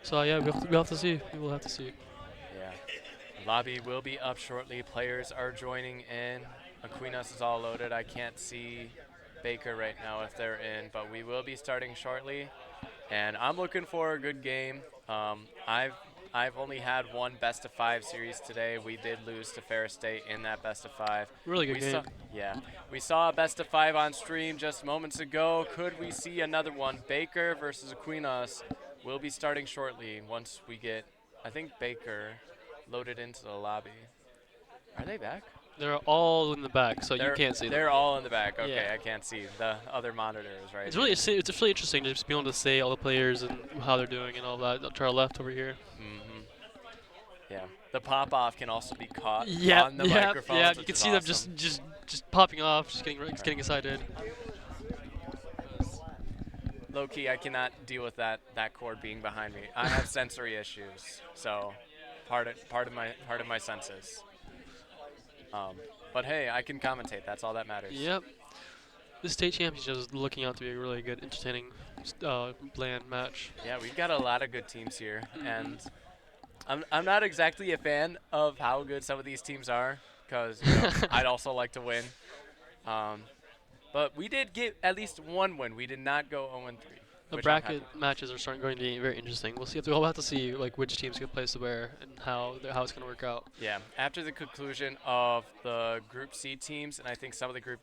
So, yeah, we'll have to see. We will have to see. Yeah. Lobby will be up shortly. Players are joining in. Aquinas is all loaded. I can't see Baker right now if they're in, but we will be starting shortly. And I'm looking for a good game. I've only had one best-of-5 series today. We did lose to Ferris State in that best-of-5. Really good game. We saw a best-of-5 on stream just moments ago. Could we see another one? Baker versus Aquinas will be starting shortly once we get, I think, Baker loaded into the lobby. Are they back? They're all in the back, so you can't see them. They're all in the back. Okay, Yeah. I can't see the other monitors, right? It's really interesting to just be able to say all the players and how they're doing and all that to our left over here. Yeah, the pop-off can also be caught on the microphones. microphones. Yeah, you can see them just popping off, just getting excited. Low key, I cannot deal with that cord being behind me. I have sensory issues, so part of my senses. But hey, I can commentate. That's all that matters. Yep. This state championship is looking out to be a really good, entertaining, bland match. Yeah, we've got a lot of good teams here, and I'm not exactly a fan of how good some of these teams are, because I'd also like to win. But we did get at least one win. We did not go 0-3. The bracket matches are going to be very interesting. We'll have to see which teams get placed where and how it's going to work out. Yeah, after the conclusion of the Group C teams, and I think some of the Group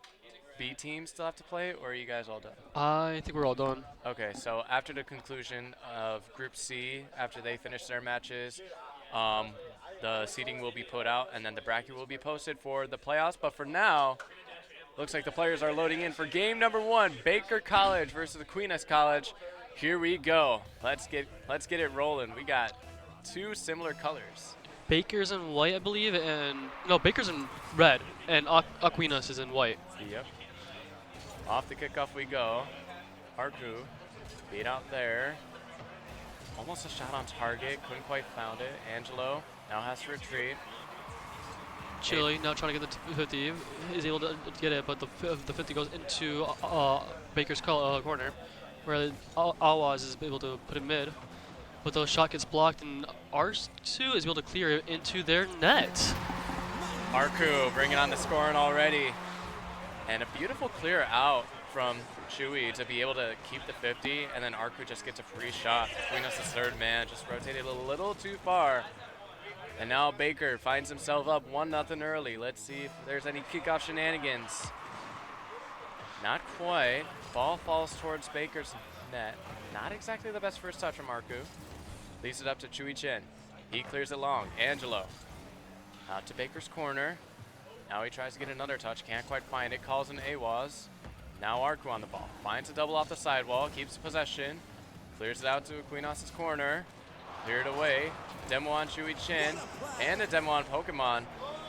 B teams still have to play, or are you guys all done? I think we're all done. Okay, so after the conclusion of Group C, after they finish their matches, the seeding will be put out, and then the bracket will be posted for the playoffs. But for now, looks like the players are loading in for game number 1, Baker College versus Aquinas College. Here we go. Let's get it rolling. We got 2 similar colors. Baker's in white, I believe, Baker's in red, and Aquinas is in white. Yep. Off the kickoff we go. Arku beat out there. Almost a shot on target. Couldn't quite found it. Angelo now has to retreat. Chili now trying to get the 50. Is able to get it, but the 50 goes into Baker's corner, where Awaz is able to put it mid. But the shot gets blocked, and R2 is able to clear it into their net. Arku bringing on the scoring already. And a beautiful clear out from Chewy to be able to keep the 50, and then Arku just gets a free shot. Aquinas the third man, just rotated a little too far. And now Baker finds himself up 1-0 early. Let's see if there's any kickoff shenanigans. Not quite. Ball falls towards Baker's net. Not exactly the best first touch from Arku. Leaves it up to Chewy Chen. He clears it long. Angelo out to Baker's corner. Now he tries to get another touch. Can't quite find it. Calls an AWAS. Now Arku on the ball. Finds a double off the sidewall. Keeps possession. Clears it out to Aquinas' corner. Cleared away. Demo on Chewy Chin. And a demo on Pokemon.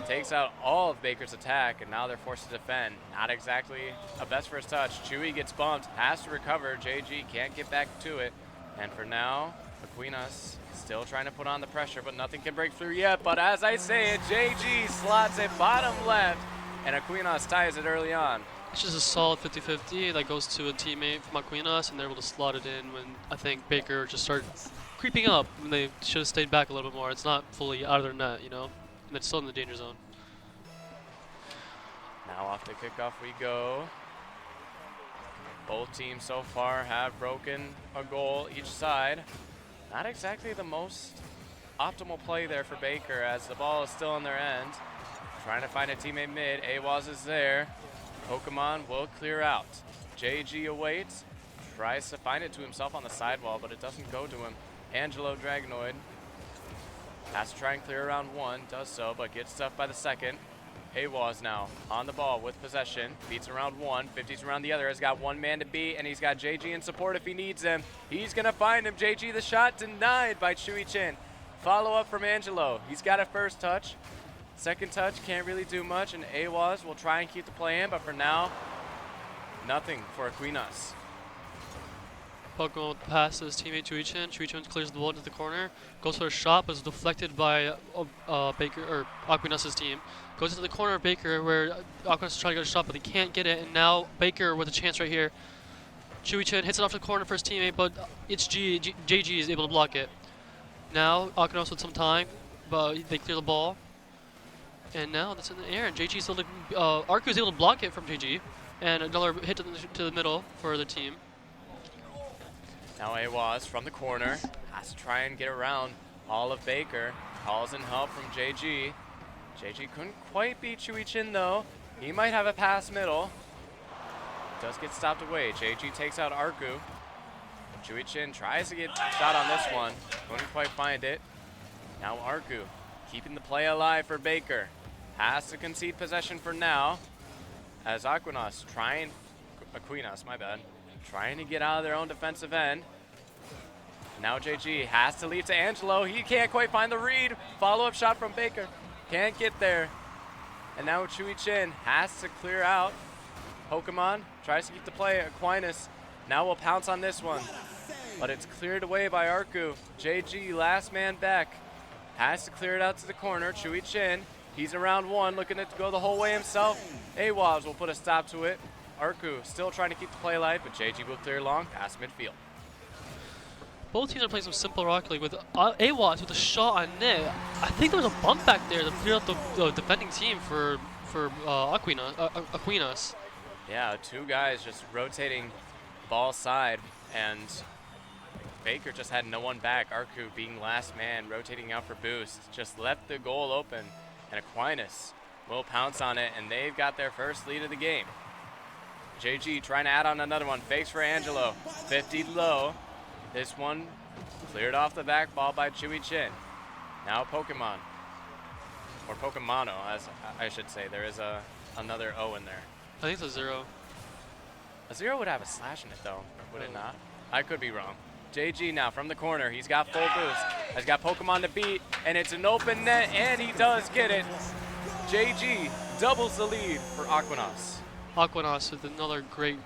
Takes out all of Baker's attack, and now they're forced to defend. Not exactly a best first touch. Chewy gets bumped. Has to recover. JG can't get back to it. And for now, Aquinas still trying to put on the pressure, but nothing can break through yet. But as I say it, JG slots it bottom left, and Aquinas ties it early on. It's just a solid 50-50 that goes to a teammate from Aquinas, and they're able to slot it in when I think Baker just started creeping up when they should have stayed back a little bit more. It's not fully out of their net, you know, and it's still in the danger zone. Now off the kickoff we go. Both teams so far have broken a goal each side. Not exactly the most optimal play there for Baker as the ball is still in their end. Trying to find a teammate mid. AWAS is there. Pokemon will clear out. JG awaits. Tries to find it to himself on the sidewall, but it doesn't go to him. Angelo Dragonoid has to try and clear around one. Does so, but gets stuffed by the second. AWAS now on the ball with possession. Beats around one, 50s around the other. Has got one man to beat, and he's got JG in support if he needs him. He's going to find him. JG, the shot denied by Chewy Chin. Follow up from Angelo. He's got a first touch. Second touch can't really do much, and AWAS will try and keep the play in, but for now, nothing for Aquinas. Pokemon with the pass to his teammate Chuichin. Chuichin clears the ball into the corner, goes for a shot, but is deflected by Baker or Aquinas' team. Goes into the corner of Baker where Aquinas is trying to get a shot, but he can't get it. And now Baker with a chance right here. Chuichin hits it off the corner for his teammate, but it's JG is able to block it. Now Aquinas with some time, but they clear the ball. And now that's in the air, and JG is able to, Arku is able to block it from JG, and another hit to the middle for the team. Now AWAS from the corner has to try and get around all of Baker. Calls in help from JG. JG couldn't quite beat Chewy Chin though. He might have a pass middle. Does get stopped away. JG takes out Arku. Chewy Chin tries to get a shot on this one. Couldn't quite find it. Now Arku keeping the play alive for Baker. Has to concede possession for now. As Aquinas trying to get out of their own defensive end. Now JG has to lead to Angelo. He can't quite find the read. Follow-up shot from Baker. Can't get there. And now Chewy Chin has to clear out. Pokemon tries to keep the play. Aquinas now will pounce on this one. But it's cleared away by Arku. JG, last man back. Has to clear it out to the corner. Chewy Chin, he's around one, looking to go the whole way himself. AWAS will put a stop to it. Arku still trying to keep the play alive, but JG will clear long past midfield. Both teams are playing some simple Rocket League with AWAS with a shot on net. I think there was a bump back there to clear out the defending team for Aquinas. Yeah, two guys just rotating ball side, and Baker just had no one back. Arku being last man, rotating out for boost, just left the goal open, and Aquinas will pounce on it, and they've got their first lead of the game. JG trying to add on another one, fakes for Angelo, 50 low. This one cleared off the back ball by Chewy Chin. Now Pokemon, or Pokemano, as I should say. There is another O in there. I think it's a 0. A 0 would have a slash in it though, would it not? I could be wrong. JG now from the corner. He's got full boost. Has got Pokemon to beat, and it's an open net, and he does get it. JG doubles the lead for Aquinas. Aquinas with another great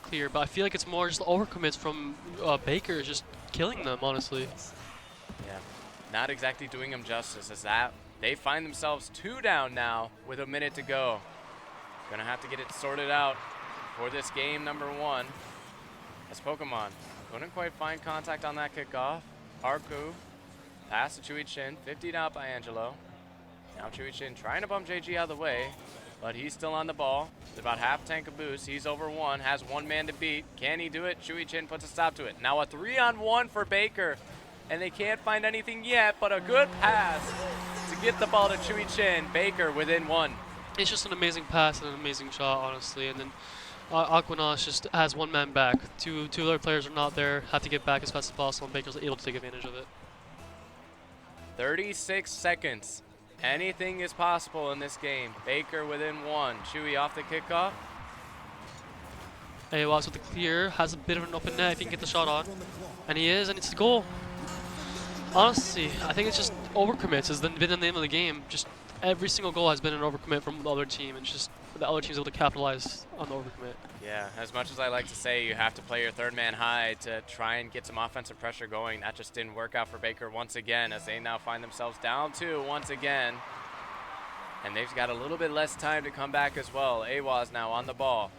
clear, but I feel like it's more just the overcommits from Baker just killing them, honestly. Yeah, not exactly doing them justice as that. They find themselves 2 down now with a minute to go. Gonna have to get it sorted out for this game number 1. As Pokemon couldn't quite find contact on that kickoff. Arku pass to Chewy Chin, 50'd out by Angelo. Now Chewy Chin trying to bump JG out of the way, but he's still on the ball. With about half tank of boost. He's over one, has one man to beat. Can he do it? Chewy Chin puts a stop to it. Now a 3-on-1 for Baker, and they can't find anything yet, but a good pass to get the ball to Chewy Chin. Baker within 1. It's just an amazing pass and an amazing shot, honestly, and then Aquinas just has one man back. Two other players are not there, have to get back as fast as possible, and Baker's able to take advantage of it. 36 seconds. Anything is possible in this game. Baker within 1. Chewy off the kickoff. Awas with the clear, has a bit of an open net if he can get the shot on. And he is, and it's a goal. Honestly, I think it's just overcommits has been the name of the game. Just every single goal has been an overcommit from the other team, and it's just the other team's able to capitalize on the overcommit. Yeah, as much as I like to say you have to play your third man high to try and get some offensive pressure going, that just didn't work out for Baker once again as they now find themselves down 2 once again. And they've got a little bit less time to come back as well. Awaz now on the ball.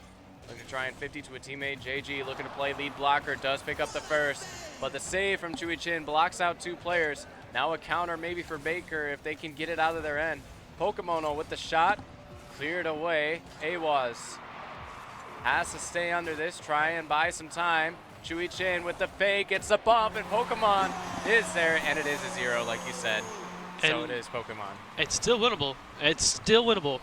Looking to try and 50 to a teammate. JG looking to play lead blocker, does pick up the first. But the save from Chewy Chin blocks out 2 players. Now a counter maybe for Baker if they can get it out of their end. Pokemono with the shot. Cleared away. Awaz has to stay under this, try and buy some time. Chewy Chin with the fake, gets the bump, and Pokemon is there, and it is a 0 like you said. So And it is Pokemon. it's still winnable. It's still winnable.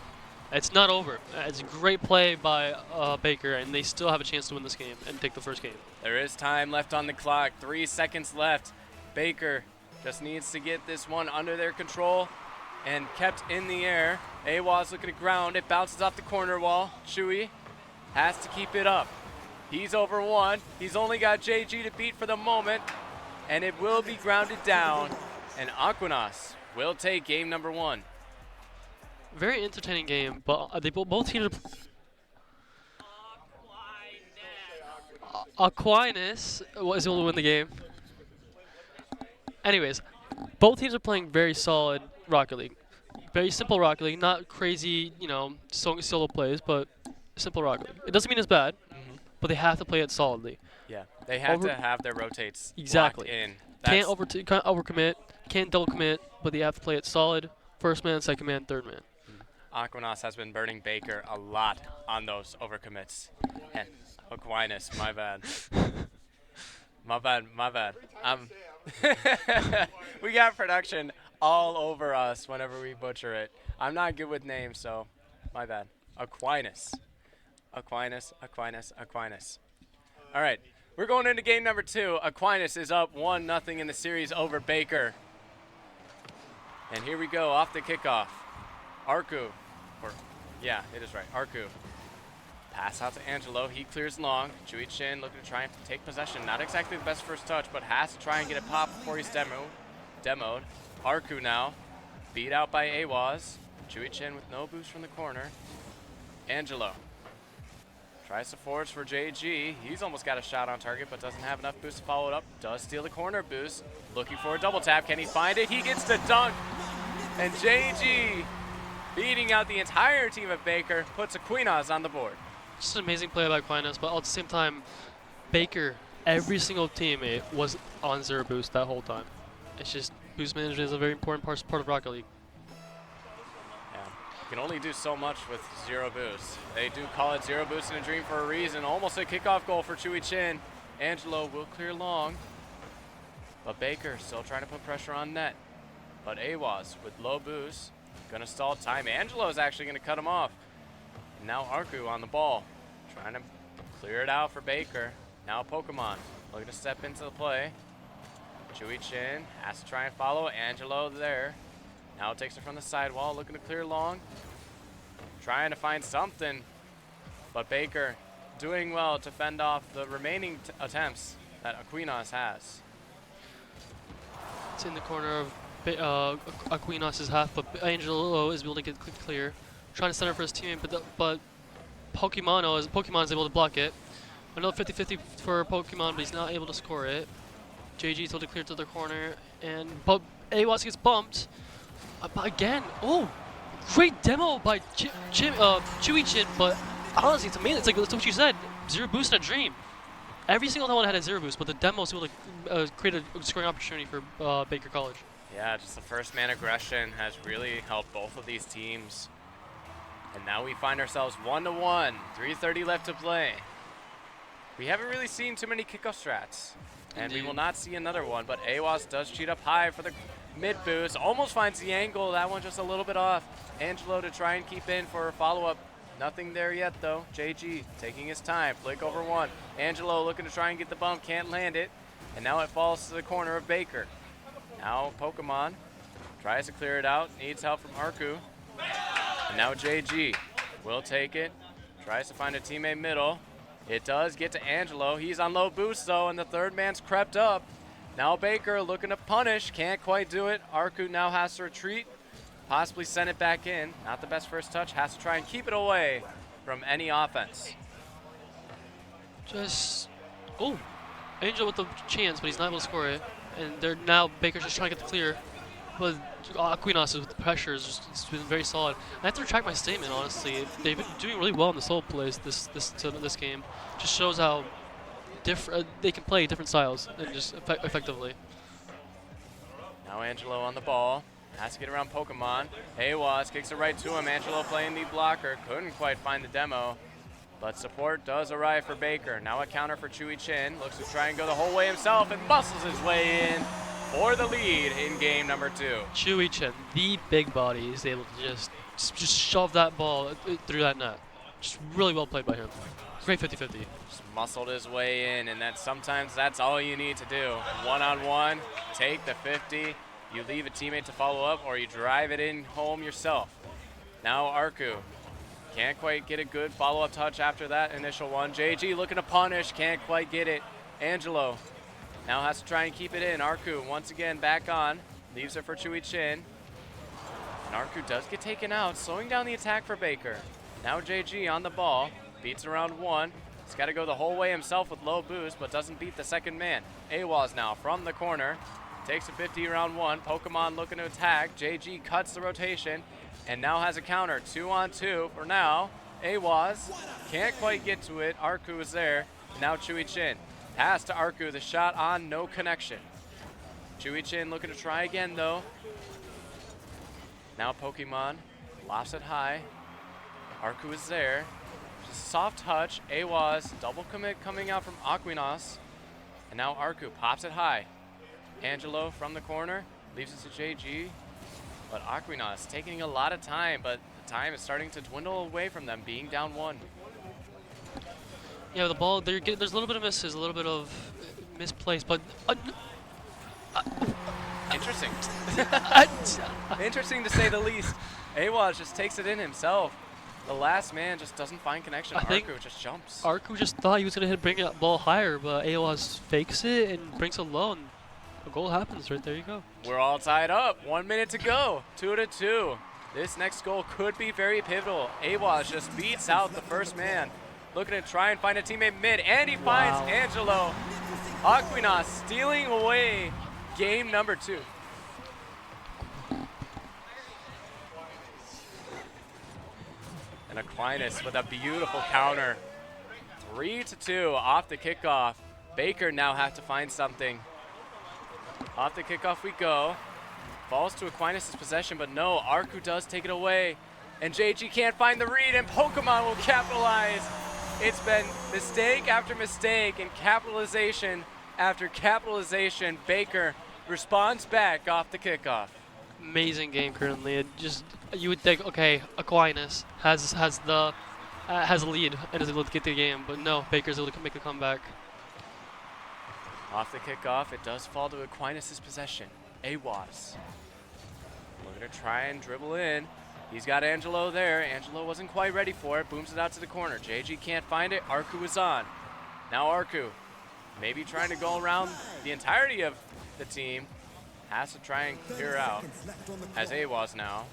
It's not over. It's a great play by Baker, and they still have a chance to win this game and take the first game. There is time left on the clock, 3 seconds left. Baker just needs to get this one under their control and kept in the air. Awaz looking to ground, it bounces off the corner wall. Chewy has to keep it up. He's over 1. He's only got JG to beat for the moment, and it will be grounded down. And Aquanas will take game number 1. Very entertaining game, but they both teams Aquinas was able to win the game. Anyways, both teams are playing very solid Rocket League. Very simple Rocket League, not crazy, solo plays, but simple Rocket League. It doesn't mean it's bad, but they have to play it solidly. Yeah, they have to have their rotates Exactly. locked in. Can't overcommit, can't double commit, but they have to play it solid. First man, second man, third man. Aquanas has been burning Baker a lot on those overcommits. And Aquinas, my bad. my bad. We got production all over us whenever we butcher it. I'm not good with names, so my bad. Aquinas. All right, we're going into game number 2. Aquinas is up 1-0 in the series over Baker. And here we go, off the kickoff. Arku, yeah, it is right, Arku. Pass out to Angelo, he clears long. Chewy Chin looking to try and take possession. Not exactly the best first touch, but has to try and get a pop before he's demoed. Arku now, beat out by Awaz. Chewy Chin with no boost from the corner. Angelo tries to force for JG. He's almost got a shot on target, but doesn't have enough boost to follow it up. Does steal the corner boost. Looking for a double tap. Can he find it? He gets the dunk. And JG, beating out the entire team of Baker, puts Aquinas on the board. Just an amazing play by Aquinas, but at the same time, Baker, every single teammate was on 0 boost that whole time. It's just boost management is a very important part of Rocket League. Yeah, you can only do so much with 0 boost. They do call it 0 boost in a dream for a reason. Almost a kickoff goal for Chewy Chin. Angelo will clear long, but Baker still trying to put pressure on net. But Awaz with low boost, gonna stall time. Angelo's actually gonna cut him off. And now Arku on the ball, trying to clear it out for Baker. Now Pokemon looking to step into the play. Chewy Chin has to try and follow. Angelo there. Now takes it from the sidewall, looking to clear long. Trying to find something, but Baker doing well to fend off the remaining attempts that Aquinas has. It's in the corner of Aquinas' half, but Angelo is able to get clear. Trying to center for his teammate, but Pokemon is able to block it. Another 50-50 for Pokemon, but he's not able to score it. JG is able to clear to the corner, but Awaz gets bumped. Again, great demo by Chewy Chin, but honestly, it's amazing. It's like what you said, 0 boost in a dream. Every single one had a 0 boost, but the demo was able to create a scoring opportunity for Baker College. Yeah, just the first man aggression has really helped both of these teams. And now we find ourselves 1-1, 3:30 left to play. We haven't really seen too many kickoff strats, and we will not see another one, but Awaz does cheat up high for the mid boost, almost finds the angle, that one just a little bit off. Angelo to try and keep in for a follow-up. Nothing there yet though. JG taking his time, flick over 1. Angelo looking to try and get the bump, can't land it, and now it falls to the corner of Baker. Now Pokemon Tries to clear it out. Needs help from Arku. And now JG will take it. Tries to find a teammate middle. It does get to Angelo. He's on low boost though, and the third man's crept up. Now Baker looking to punish. Can't quite do it. Arku now has to retreat. Possibly send it back in. Not the best first touch. Has to try and keep it away from any offense. Oh, Angel with the chance, but he's not able to score it. And they're now Baker's just trying to get the clear. But Aquinas with the pressure it's been very solid. I have to retract my statement, honestly. They've been doing really well in the solo plays this game. Just shows how different they can play different styles and just effectively. Now Angelo on the ball. Has to get around Pokemon. Awaz kicks it right to him. Angelo playing the blocker. Couldn't quite find the demo. But support does arrive for Baker. Now a counter for Chewy Chin. Looks to try and go the whole way himself and muscles his way in for the lead in game number 2. Chewy Chin, the big body, is able to just shove that ball through that net. Just really well played by him. Great 50-50. Just muscled his way in, and sometimes that's all you need to do. One-on-one, take the 50. You leave a teammate to follow up, or you drive it in home yourself. Now Arku. Can't quite get a good follow-up touch after that initial one. JG looking to punish, can't quite get it. Angelo now has to try and keep it in. Arku once again back on, leaves it for Chewy Chin. And Arku does get taken out, slowing down the attack for Baker. Now JG on the ball, beats around one. He's got to go the whole way himself with low boost, but doesn't beat the second man. Awaz now from the corner, takes a 50 around one. Pokemon looking to attack. JG cuts the rotation. And now has a counter, 2-on-2 for now. Awaz can't quite get to it. Arku is there. Now Chewy Chin. Pass to Arku, the shot on, no connection. Chewy Chin looking to try again though. Now Pokemon lofts it high. Arku is there. Just soft touch. Awaz double commit coming out from Aquinas. And now Arku pops it high. Angelo from the corner, leaves it to JG. But Aquinas taking a lot of time, but the time is starting to dwindle away from them, being down one. Yeah, the ball, there's a little bit of misses, a little bit of misplaced, but... Interesting. Interesting to say the least. Awaz just takes it in himself. The last man just doesn't find connection. Arku just jumps. Arku just thought he was going to bring that ball higher, but Awaz fakes it and brings it low, and a goal happens right there. You go. We're all tied up. 1 minute to go. 2-2. This next goal could be very pivotal. Awaz just beats out the first man. Looking to try and find a teammate mid, and he finds Angelo. Aquinas stealing away game number 2. And Aquinas with a beautiful counter. 3-2 off the kickoff. Baker now have to find something. Off the kickoff we go. Falls to Aquinas' possession, but no, Arku does take it away. And JG can't find the read, and Pokemon will capitalize. It's been mistake after mistake and capitalization after capitalization. Baker responds back off the kickoff. Amazing game currently. It just, you would think, okay, Aquinas has a lead and is able to get the game, but no, Baker's able to make a comeback. Off the kickoff, it does fall to Aquinas' possession. Awaz. We're going to try and dribble in. He's got Angelo there. Angelo wasn't quite ready for it. Booms it out to the corner. JG can't find it. Arku is on. Now Arku, maybe trying to go around the entirety of the team. Has to try and clear out. As Awaz now.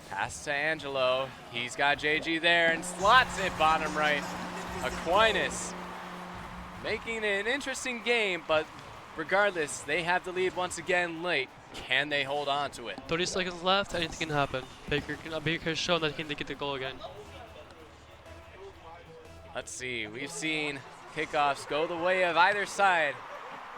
Pass to Angelo. He's got JG there and slots it bottom right. Aquinas making it an interesting game, but regardless, they have the lead once again late. Can they hold on to it? 30 seconds left, anything can happen. Baker has shown that he can get the goal again. Let's see, we've seen kickoffs go the way of either side.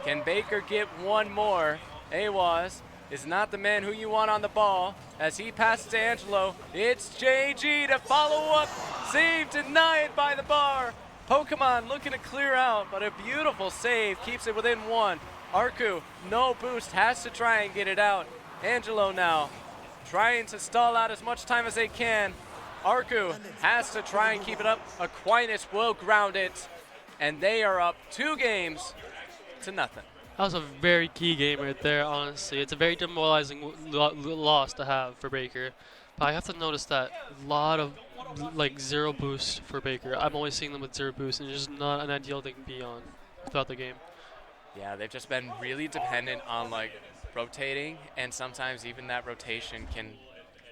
Can Baker get one more? Awaz is not the man who you want on the ball. As he passes to Angelo, it's JG to follow up. Save denied by the bar. Pokemon looking to clear out, but a beautiful save keeps it within one. Arku, no boost, has to try and get it out. Angelo now trying to stall out as much time as they can. Arku has to try and keep it up. Aquinas will ground it, and they are up 2-0. That was a very key game right there, honestly. It's a very demoralizing loss to have for Baker. But I have to notice that a lot of like zero boost for Baker. I'm always seeing them with zero boost, and it's just not an ideal thing to be on throughout the game. Yeah, they've just been really dependent on like rotating, and sometimes even that rotation can,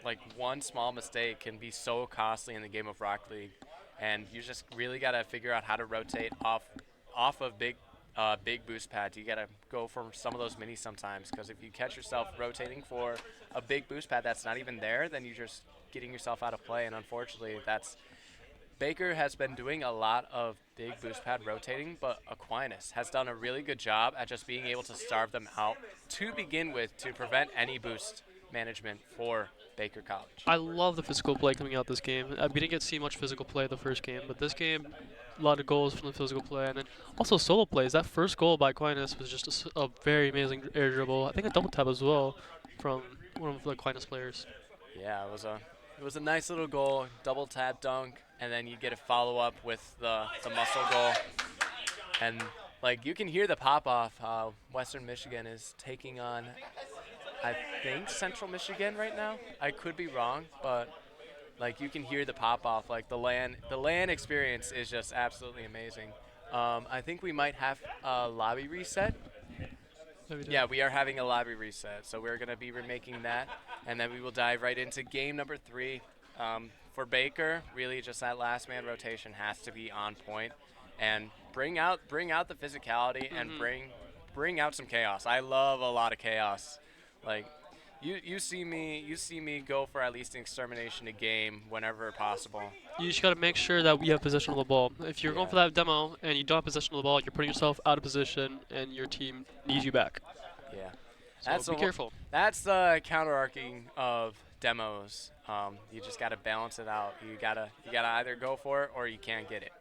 like one small mistake can be so costly in the game of Rocket League, and you just really gotta figure out how to rotate off of big boost pads. You gotta go for some of those minis sometimes, because if you catch yourself rotating for a big boost pad that's not even there, then you're just getting yourself out of play, and unfortunately Baker has been doing a lot of big boost pad rotating, but Aquinas has done a really good job at just being able to starve them out to begin with to prevent any boost management for Baker College. I love the physical play coming out this game. We didn't get to see much physical play the first game, but this game, a lot of goals from the physical play, and then also solo plays. That first goal by Aquinas was just a very amazing air dribble. I think a double tap as well from one of the Aquinas players. Yeah, it was a nice little goal, double tap dunk, and then you get a follow up with the muscle goal, and like you can hear the pop off. Western Michigan is taking on, I think, Central Michigan right now. I could be wrong, but like you can hear the pop off. Like the LAN experience is just absolutely amazing. I think we might have a lobby reset. Yeah, we are having a lobby reset, so we're going to be remaking that, and then we will dive right into game number 3. For Baker, really just that last man rotation has to be on point, and bring out the physicality and bring out some chaos. I love a lot of chaos. Like you see me go for at least an extermination a game whenever possible. You just got to make sure that we have possession of the ball. If you're going for that demo and you don't have possession of the ball, you're putting yourself out of position, and your team needs you back. Yeah. So be careful. That's the counter-arcing of demos. You just got to balance it out. You gotta either go for it or you can't get it.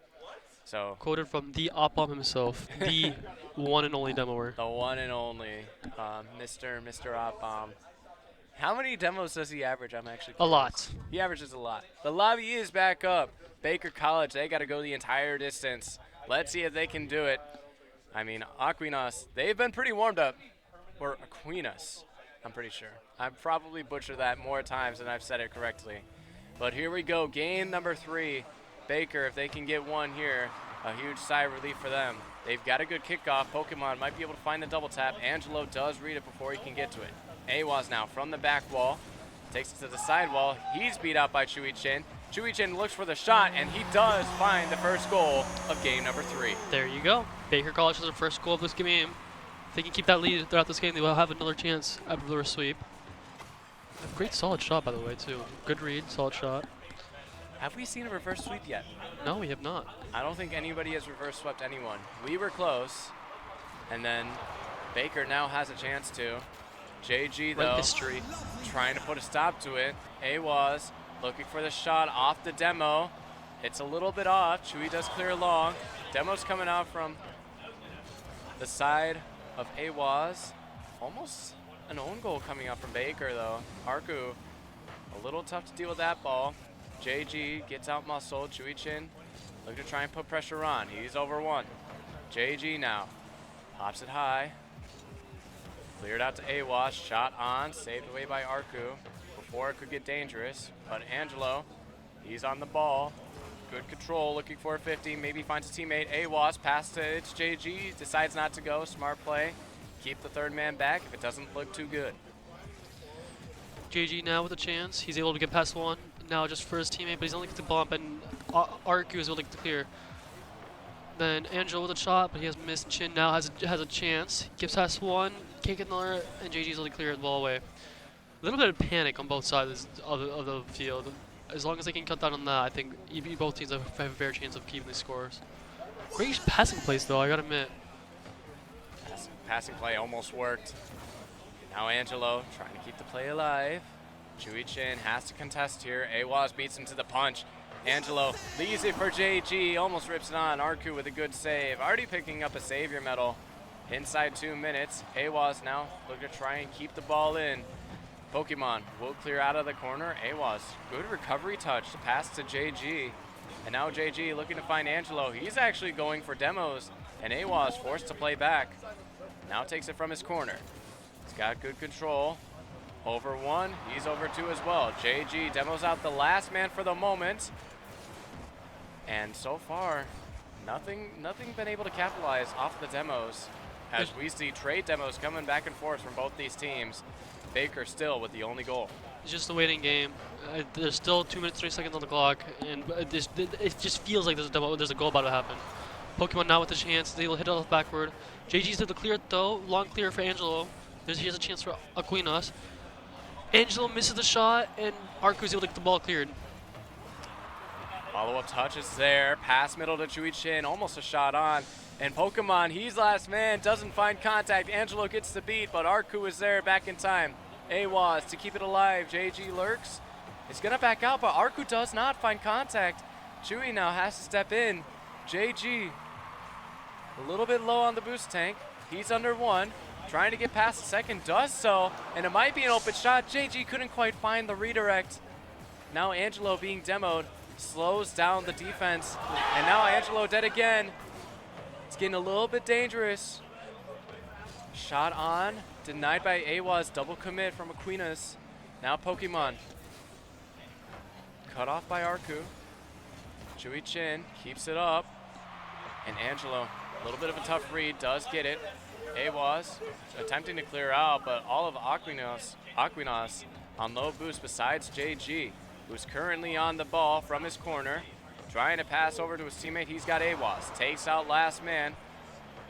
So quoted from the Op-Bomb himself, the one and only demoer. The one and only Mr. Op-Bomb. How many demos does he average? I'm actually curious. A lot. He averages a lot. The lobby is back up. Baker College, they got to go the entire distance. Let's see if they can do it. I mean, Aquinas, they've been pretty warmed up. Or Aquinas, I'm pretty sure. I've probably butchered that more times than I've said it correctly. But here we go, game number 3. Baker, if they can get one here, a huge sigh of relief for them. They've got a good kickoff. Pokemon might be able to find the double tap. Angelo does read it before he can get to it. Awaz now from the back wall. Takes it to the side wall. He's beat out by Chui Chin. Chui Chin looks for the shot, and he does find the first goal of game number 3. There you go. Baker College has their first goal of this game. If they can keep that lead throughout this game, they will have another chance after their sweep. A great solid shot, by the way, too. Good read, solid shot. Have we seen a reverse sweep yet? No, we have not. I don't think anybody has reverse swept anyone. We were close, and then Baker now has a chance to. JG, though, history. trying to put a stop to it. Awaz looking for the shot off the demo. It's a little bit off. Chui does clear long. Demo's coming out from the side of Awaz. Almost an own goal coming out from Baker, though. Arku, a little tough to deal with that ball. JG gets out muscle. Chui Chin looking to try and put pressure on. He's over one. JG now pops it high. Cleared out to Awaz, shot on, saved away by Arku before it could get dangerous. But Angelo, he's on the ball. Good control, looking for a 50, maybe finds a teammate. Awaz, pass to it's JG, decides not to go, smart play. Keep the third man back if it doesn't look too good. JG now with a chance. He's able to get past one. Now just for his teammate, but he's only get to bump, and Arku is able to get the clear. Then Angelo with a shot, but he has missed. Chin now has a chance. He gives past one, can't get another, and JG's able to clear the ball away. A little bit of panic on both sides of the field. As long as they can cut down on that, I think both teams have a fair chance of keeping these scores. Great passing plays, though, I gotta admit. Passing play almost worked. Now Angelo trying to keep the play alive. Chui Chin has to contest here. Awaz beats him to the punch. Angelo leaves it for JG, almost rips it on. Arku with a good save. Already picking up a savior medal inside 2 minutes. Awaz now looking to try and keep the ball in. Pokemon will clear out of the corner. Awaz, good recovery touch to pass to JG. And now JG looking to find Angelo. He's actually going for demos, and Awaz forced to play back. Now takes it from his corner. He's got good control. Over one, he's over two as well. JG demos out the last man for the moment. And so far, nothing been able to capitalize off the demos. As we see trade demos coming back and forth from both these teams. Baker still with the only goal. It's just a waiting game. There's still 2 minutes, 3 seconds on the clock, and it just feels like there's a goal about to happen. Pokemon now with a chance. They'll hit it off backward. JG's did the clear though. Long clear for Angelo. He has a chance for Aquinas. Angelo misses the shot, and Arku's able to get the ball cleared. Follow-up touch is there. Pass middle to Chui Chin. Almost a shot on. And Pokemon, he's last man. Doesn't find contact. Angelo gets the beat, but Arku is there back in time. Awaz to keep it alive. JG lurks. He's going to back out, but Arku does not find contact. Chui now has to step in. JG a little bit low on the boost tank. He's under one. Trying to get past the second, does so. And it might be an open shot. JG couldn't quite find the redirect. Now Angelo being demoed. Slows down the defense. And now Angelo dead again. It's getting a little bit dangerous. Shot on. Denied by Awaz. Double commit from Aquinas. Now Pokemon. Cut off by Arku. Chui Chin keeps it up. And Angelo, a little bit of a tough read, does get it. Awaz attempting to clear out, but all of Aquinas on low boost besides JG, who's currently on the ball from his corner. Trying to pass over to his teammate. He's got Awaz. Takes out last man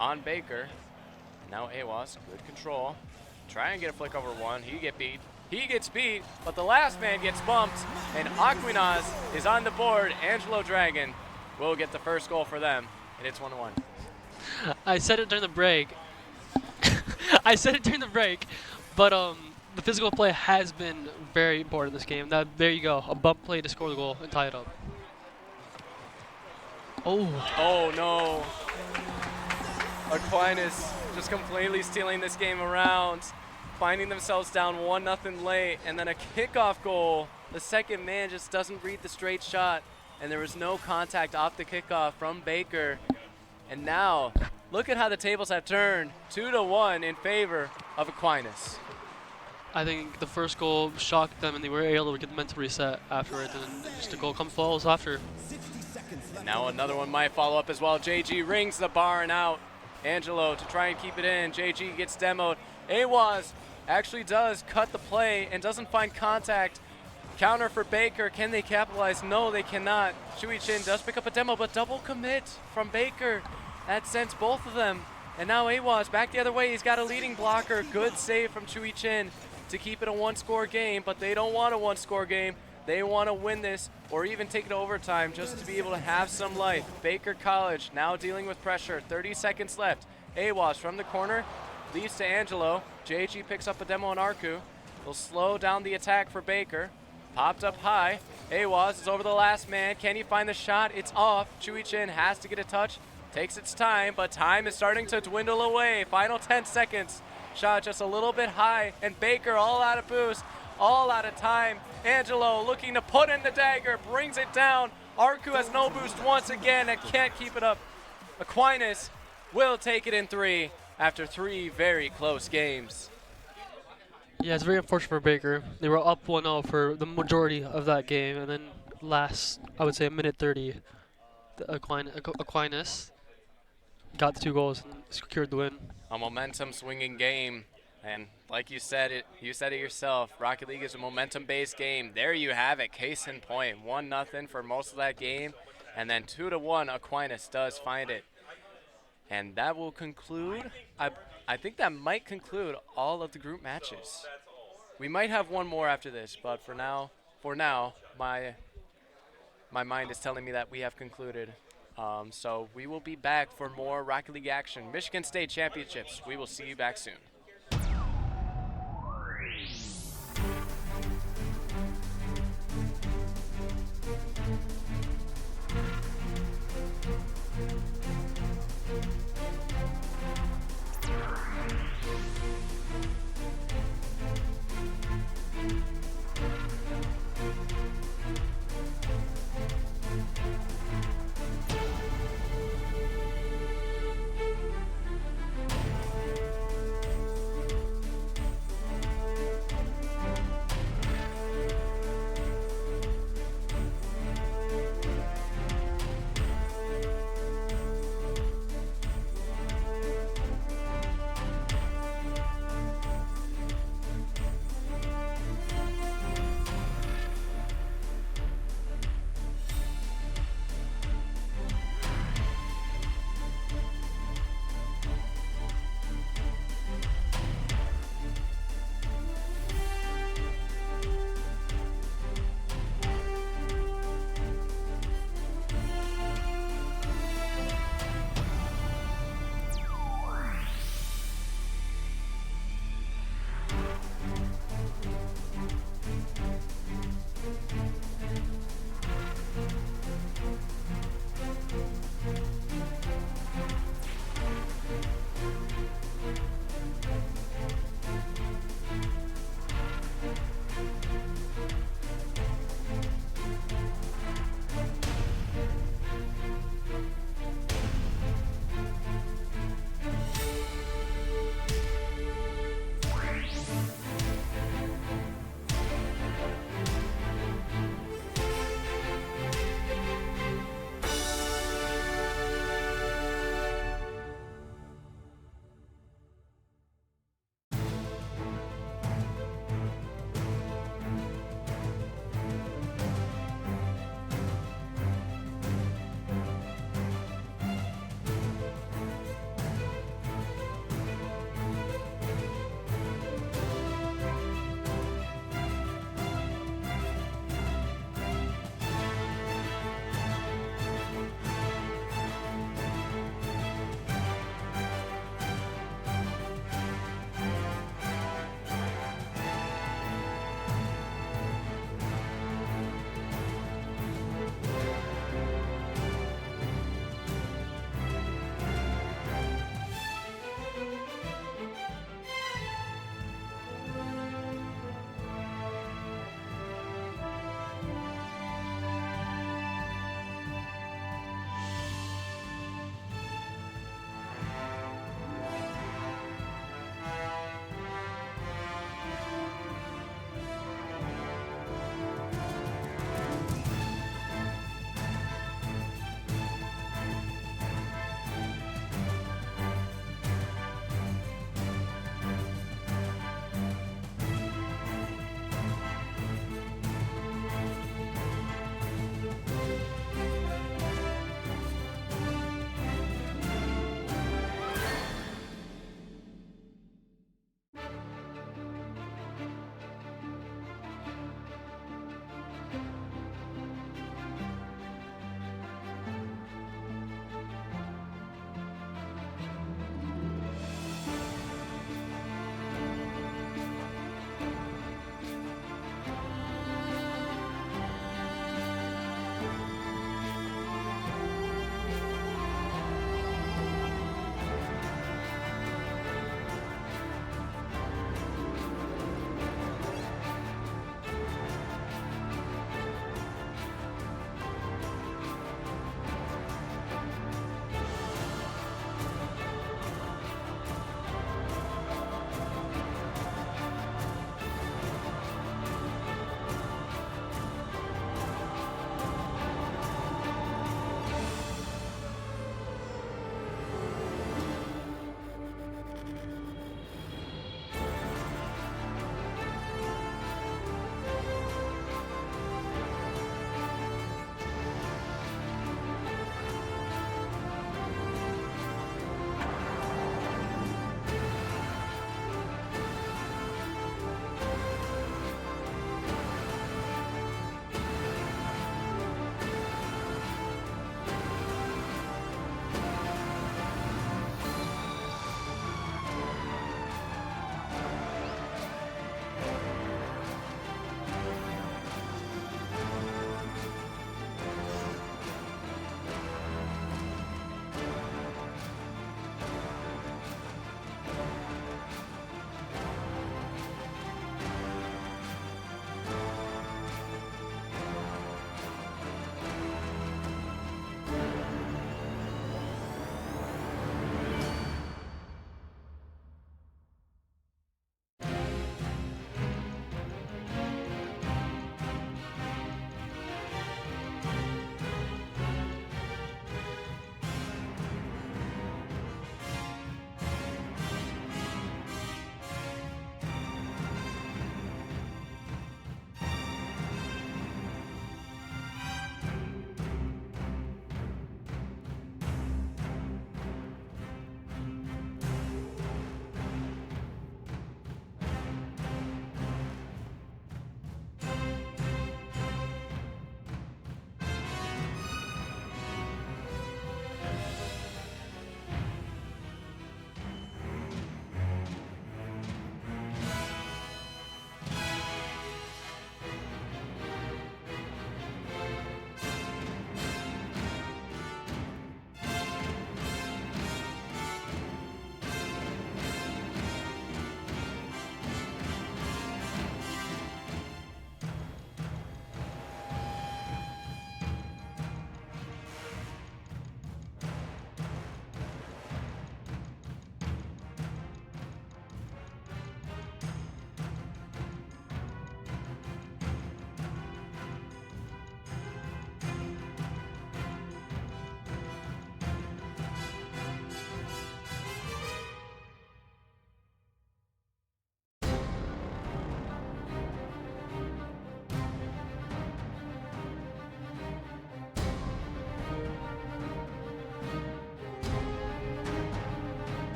on Baker. Now Awaz, good control. Try and get a flick over one. He gets beat, but the last man gets bumped, and Aquinas is on the board. Angelo Dragon will get the first goal for them, and it's 1-1. I said it during the break. But the physical play has been very important in this game. There you go, a bump play to score the goal and tie it up. Oh no. Aquinas just completely stealing this game around, finding themselves down 1-0 late, and then a kickoff goal. The second man just doesn't read the straight shot, and there was no contact off the kickoff from Baker. And now, look at how the tables have turned. 2-1 in favor of Aquinas. I think the first goal shocked them, and they were able to get the mental reset after it, and just a goal follows after. And now another one might follow up as well. JG rings the barn out. Angelo to try and keep it in. JG gets demoed. Awaz actually does cut the play and doesn't find contact. Counter for Baker. Can they capitalize? No, they cannot. Chui Chin does pick up a demo, but double commit from Baker. That sends both of them. And now Awaz back the other way. He's got a leading blocker. Good save from Chui Chin to keep it a one-score game, but they don't want a one-score game. They want to win this or even take it to overtime just to be able to have some life. Baker College now dealing with pressure. 30 seconds left. Awaz from the corner leads to Angelo. JG picks up a demo on Arku. Will slow down the attack for Baker. Popped up high. Awaz is over the last man. Can he find the shot? It's off. Chui Chin has to get a touch. Takes its time, but time is starting to dwindle away. Final 10 seconds. Shot just a little bit high, and Baker all out of boost, all out of time. Angelo looking to put in the dagger, brings it down. Arku has no boost once again and can't keep it up. Aquinas will take it in 3 after 3 very close games. Yeah, it's very unfortunate for Baker. They were up 1-0 for the majority of that game, and then last, I would say, a minute 30, Aquinas got the 2 goals and secured the win. A momentum swinging game, and like you said it yourself, Rocket League is a momentum-based game. There you have it, case in point, 1-0 for most of that game, and then 2-1 Aquinas does find it. And that will conclude, I think that might conclude all of the group matches. We might have one more after this, but for now, my mind is telling me that we have concluded. So we will be back for more Rocket League action. Michigan State Championships. We will see you back soon.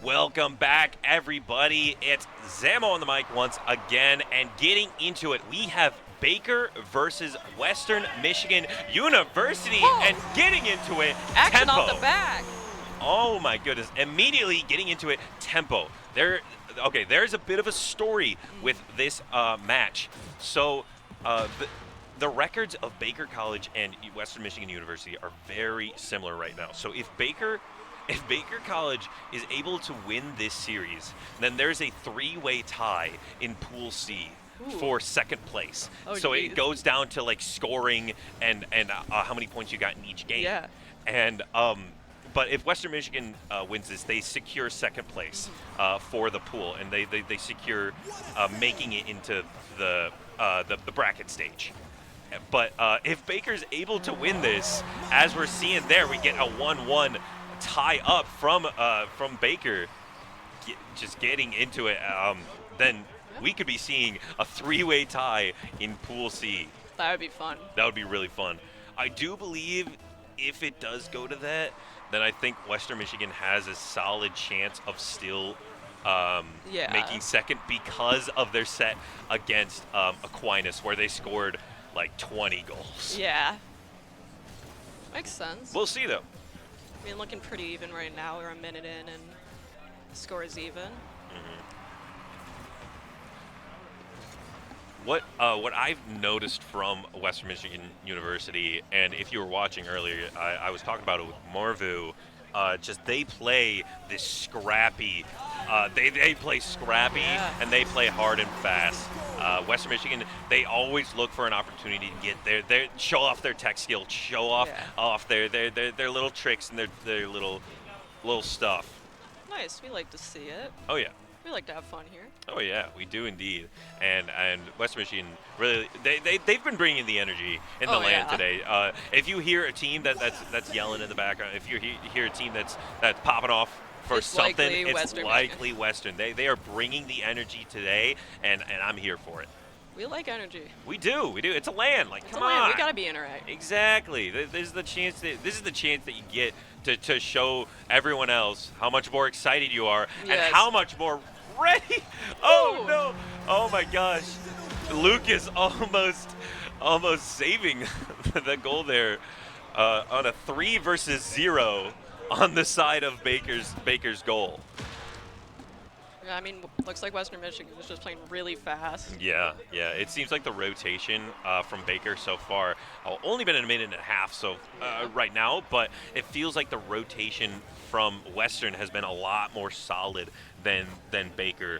Welcome back, everybody. It's Zamo on the mic once again, and getting into it, we have Baker versus Western Michigan University, and getting into it, Action tempo. off the back. Oh my goodness! Immediately getting into it, tempo. There's a bit of a story with this match. So, the records of Baker College and Western Michigan University are very similar right now. So if Baker College is able to win this series, then there's a 3-way tie in Pool C for second place. Oh, so geez. it goes down to like scoring and how many points you got in each game. Yeah. And but if Western Michigan wins this, they secure second place for the pool, and they secure making it into the bracket stage. But if Baker's able to win this, as we're seeing there, we get a 1-1 tie up from Baker, just getting into it. Then we could be seeing a 3-way tie in Pool C. That would be fun. That would be really fun. I do believe if it does go to that, then I think Western Michigan has a solid chance of still making second because of their set against Aquinas, where they scored like 20 goals. Yeah. Makes sense. We'll see, though. I mean, looking pretty even right now. We're a minute in and the score is even. What I've noticed from Western Michigan University, and if you were watching earlier, I was talking about it with Morvu, just they play this scrappy, they play scrappy, and they play hard and fast. Western Michigan, they always look for an opportunity to get their show off their tech skill, show off their little tricks and their little stuff. Nice. We like to see it. Oh yeah. We like to have fun here. Oh yeah, we do indeed. And Western Michigan really they've been bringing the energy in the land today. If you hear a team that's yelling in the background, if you hear a team that's popping off for something, it's likely Western. They are bringing the energy today, and I'm here for it. We like energy. We do. It's a land. Like, come on. on. We gotta be interactive. Exactly. This is the chance that you get to show everyone else how much more excited you are and how much more ready. Oh no. Oh my gosh. Lucas almost saving the goal there on a 3 versus 0 on the side of Baker's goal. Yeah, I mean, looks like Western Michigan is just playing really fast. Yeah. It seems like the rotation from Baker so far, only been a minute and a half right now, but it feels like the rotation from Western has been a lot more solid than Baker.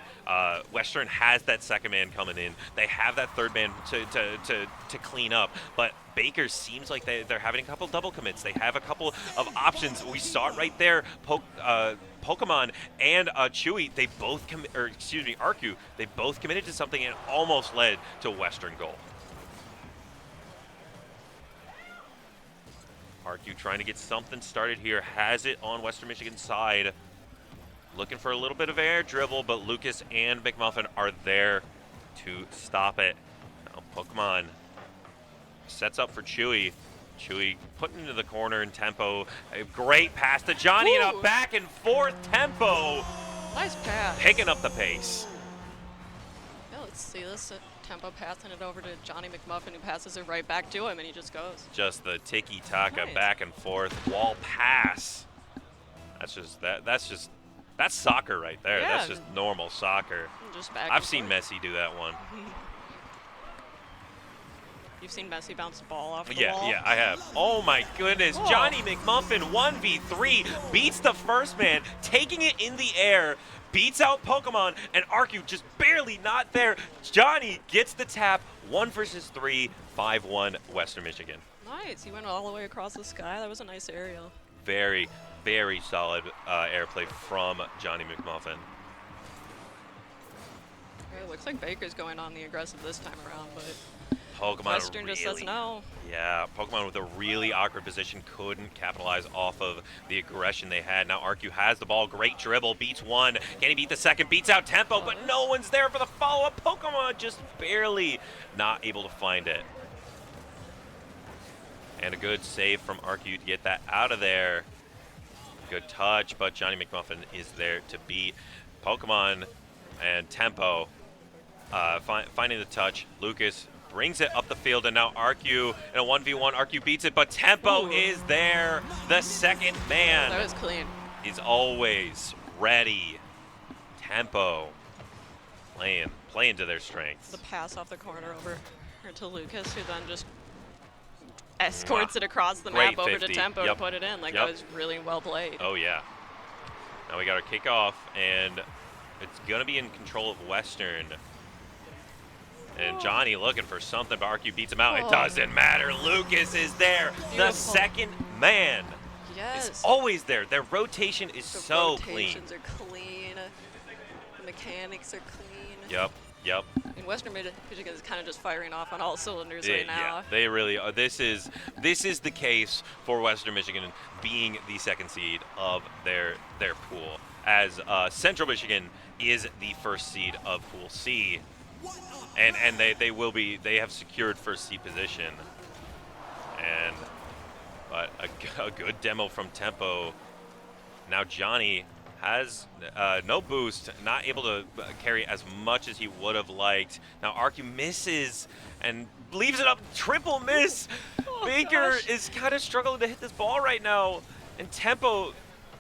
Western has that second man coming in. They have that third man to clean up, but Baker seems like they're having a couple double commits. They have a couple of options. We saw it right there. Pokemon and Chewy, they both Arku, they both committed to something and almost led to Western goal. Arku trying to get something started here, has it on Western Michigan's side. Looking for a little bit of air dribble, but Lucas and McMuffin are there to stop it. Now Pokemon sets up for Chewy. Chewy putting into the corner in tempo. A great pass to Johnny in a back and forth tempo. Nice pass. Picking up the pace. Yeah, let's see this tempo passing it over to Johnny McMuffin, who passes it right back to him, and he just goes. Just the tiki-taka back and forth wall pass. That's soccer right there. Yeah. That's just normal soccer. Just back I've seen Messi do that one. You've seen Messi bounce the ball off the wall? Yeah, I have. Oh my goodness. Johnny McMuffin, 1v3, beats the first man, taking it in the air, beats out Pokemon, and Arku just barely not there. Johnny gets the tap, 1 versus 3, 5-1 Western Michigan. Nice. He went all the way across the sky. That was a nice aerial. Very, very solid airplay from Johnny McMuffin. It looks like Baker's going on the aggressive this time around, but Pokemon Western just says no. Yeah, Pokemon with a really awkward position couldn't capitalize off of the aggression they had. Now Arku has the ball, great dribble, beats one. Can he beat the second? Beats out tempo, but no one's there for the follow-up. Pokemon just barely not able to find it. And a good save from Arku to get that out of there. Good touch, but Johnny McMuffin is there to beat Pokemon and Tempo. Finding the touch. Lucas brings it up the field, and now Arcu in a 1v1. Arcu beats it, but Tempo is there. The second man That was clean. is always ready. Tempo playing to their strengths. The pass off the corner over to Lucas, who then just escorts it across the Great map over to 50. Tempo Yep. to put it in. Like, Yep. that was really well played. Oh, yeah. Now we got our kickoff, and it's going to be in control of Western. And Johnny looking for something, but Arcu beats him out. It doesn't matter. Lucas is there. The Beautiful. second man Yes. is always there. Their rotation is The so clean. rotations are clean. The mechanics are clean. Yep. And Western Michigan is kind of just firing off on all cylinders right now. Yeah, they really are. This is the case for Western Michigan being the second seed of their pool, as Central Michigan is the first seed of Pool C, and they have secured first seed position. But a good demo from Tempo. Now Johnny has no boost, not able to carry as much as he would have liked. Now Arcu misses and leaves it up, triple miss. Baker gosh. is kind of struggling to hit this ball right now. And Tempo,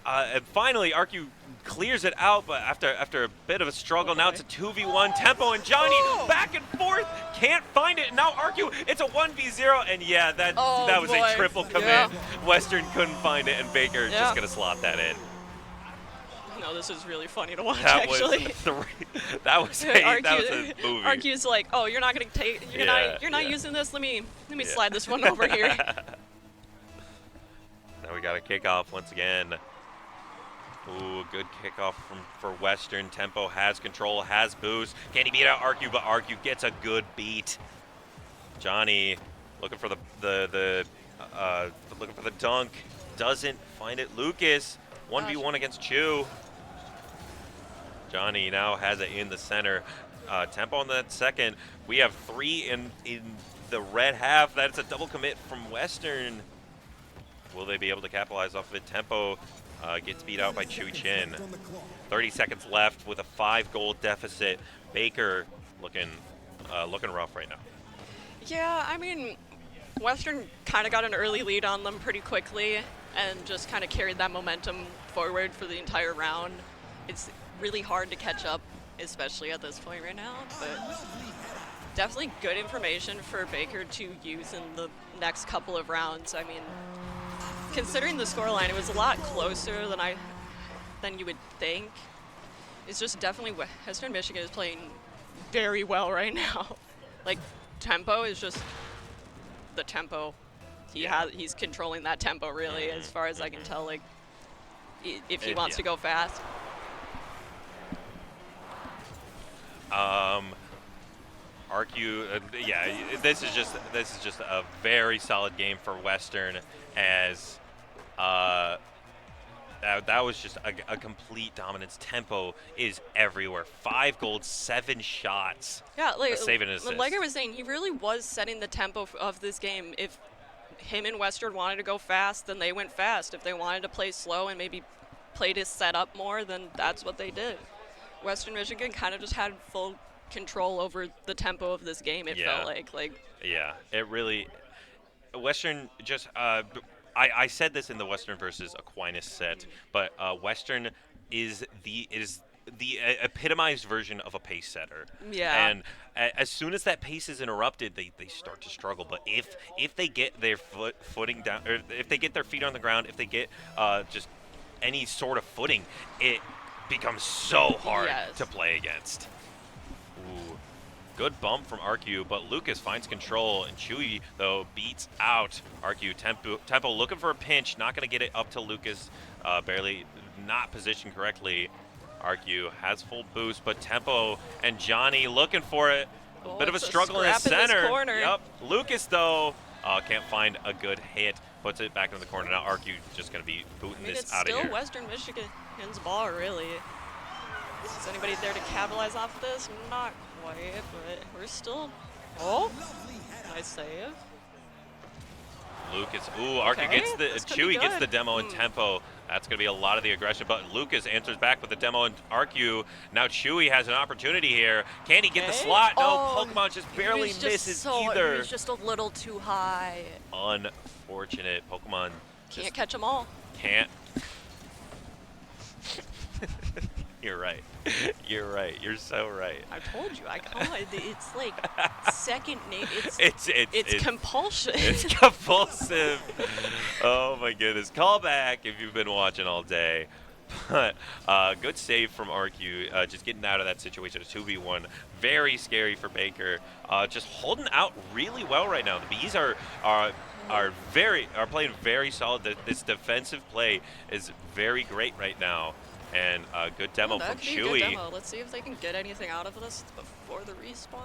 and finally Arcu clears it out, but after a bit of a struggle, now it's a 2v1. Tempo and Johnny back and forth, can't find it. And now Arcu, it's a 1v0, and yeah, that was boy. a triple commit. Yeah. Western couldn't find it, and Baker just gonna slot that in. No, this is really funny to watch, That actually. that was a movie. Arcu's like, oh, you're not gonna take, you're not using this. Let me slide this one over here. Now we got a kickoff once again. Ooh, good kickoff for Western. Tempo has control, has boost. Can he beat out Arcu? But Arcu gets a good beat. Johnny looking for the dunk, doesn't find it. Lucas 1v1 against Chu. Johnny now has it in the center. Tempo on that second. We have 3 in the red half. That's a double commit from Western. Will they be able to capitalize off of it? Tempo gets beat out by Chewy Chin. 30 seconds left with a 5-goal deficit. Baker looking rough right now. Yeah, I mean, Western kind of got an early lead on them pretty quickly and just kind of carried that momentum forward for the entire round. It's really hard to catch up, especially at this point right now, but definitely good information for Baker to use in the next couple of rounds. I mean, considering the scoreline, it was a lot closer than you would think. It's just definitely Western Michigan is playing very well right now. Like, Tempo is just the tempo. He's controlling that tempo really, as far as I can tell. Like, if he wants to go fast. Arcu, this is just a very solid game for Western, as that was just a complete dominance. Tempo is everywhere. 5 gold, 7 shots. Yeah, like saving an assist. Like I was saying, he really was setting the tempo of this game. If him and Western wanted to go fast, then they went fast. If they wanted to play slow and maybe play to set up more, then that's what they did. Western Michigan kind of just had full control over the tempo of this game, it felt like. Yeah, it really... Western just... I said this in the Western versus Aquinas set, but Western is the epitomized version of a pace setter. Yeah. And as soon as that pace is interrupted, they start to struggle. But if they get their footing down, or if they get their feet on the ground, if they get just any sort of footing, it becomes so hard to play against. Ooh. Good bump from Arcu, but Lucas finds control, and Chewy, though, beats out Arcu. Tempo looking for a pinch, not going to get it up to Lucas, barely not positioned correctly. Arcu has full boost, but Tempo and Johnny looking for it. A bit of a struggle in the center. Yep. Lucas, though, can't find a good hit. Puts it back in the corner. Now Arcu just going to be booting this out of here. It's still Western Michigan's ball, really. Is anybody there to capitalize off of this? Not quite, but we're still... Oh, nice save. Lucas. Ooh, Arca Okay, gets the this could be Chewy gets good. the demo and tempo. That's going to be a lot of the aggression, but Lucas answers back with the demo and Arcu. Now Chewy has an opportunity here. Can he get the Okay. slot? No, Oh, Pokemon just barely He was just misses He either. was just a little too high. Unfortunate. Pokemon Can't just catch them all. can't. You're right. You're right. You're so right. I told you. It's like second name. It's compulsion. It's compulsive. Oh my goodness. Call back if you've been watching all day. But good save from RQ. Just getting out of that situation. A 2v1. Very scary for Baker. Just holding out really well right now. The Bees are playing very solid. This defensive play is very great right now. And a good demo That from could be a Chewy. good demo. Let's see if they can get anything out of this before the respawn.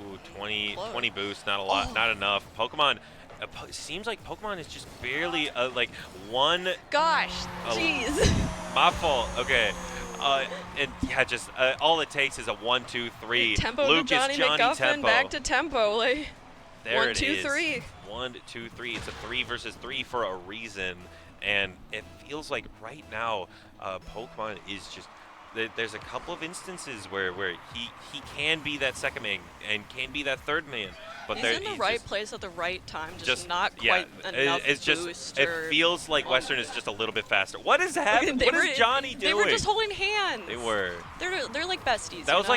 Ooh, 20 Close. boost, not a lot, not enough. Pokemon, seems like Pokemon is just barely like one. Gosh, Oh. jeez. My fault. Okay. And yeah, just all it takes is a 1, 2, 3. Tempo Lucas, to Johnny McGuffin, Tempo. back to tempo. Like, There 1, it 2, is. 3. 1, 2, 3. It's a 3 versus 3 for a reason, and it feels like right now, Pokemon is just. There's a couple of instances where he can be that second man and can be that third man, but He's in the right place at the right time, just not quite enough it's just boost. it or- feels like Western is just a little bit faster. What is happening? They What were- is Johnny doing? They were just holding hands. They were. They're like besties. That you was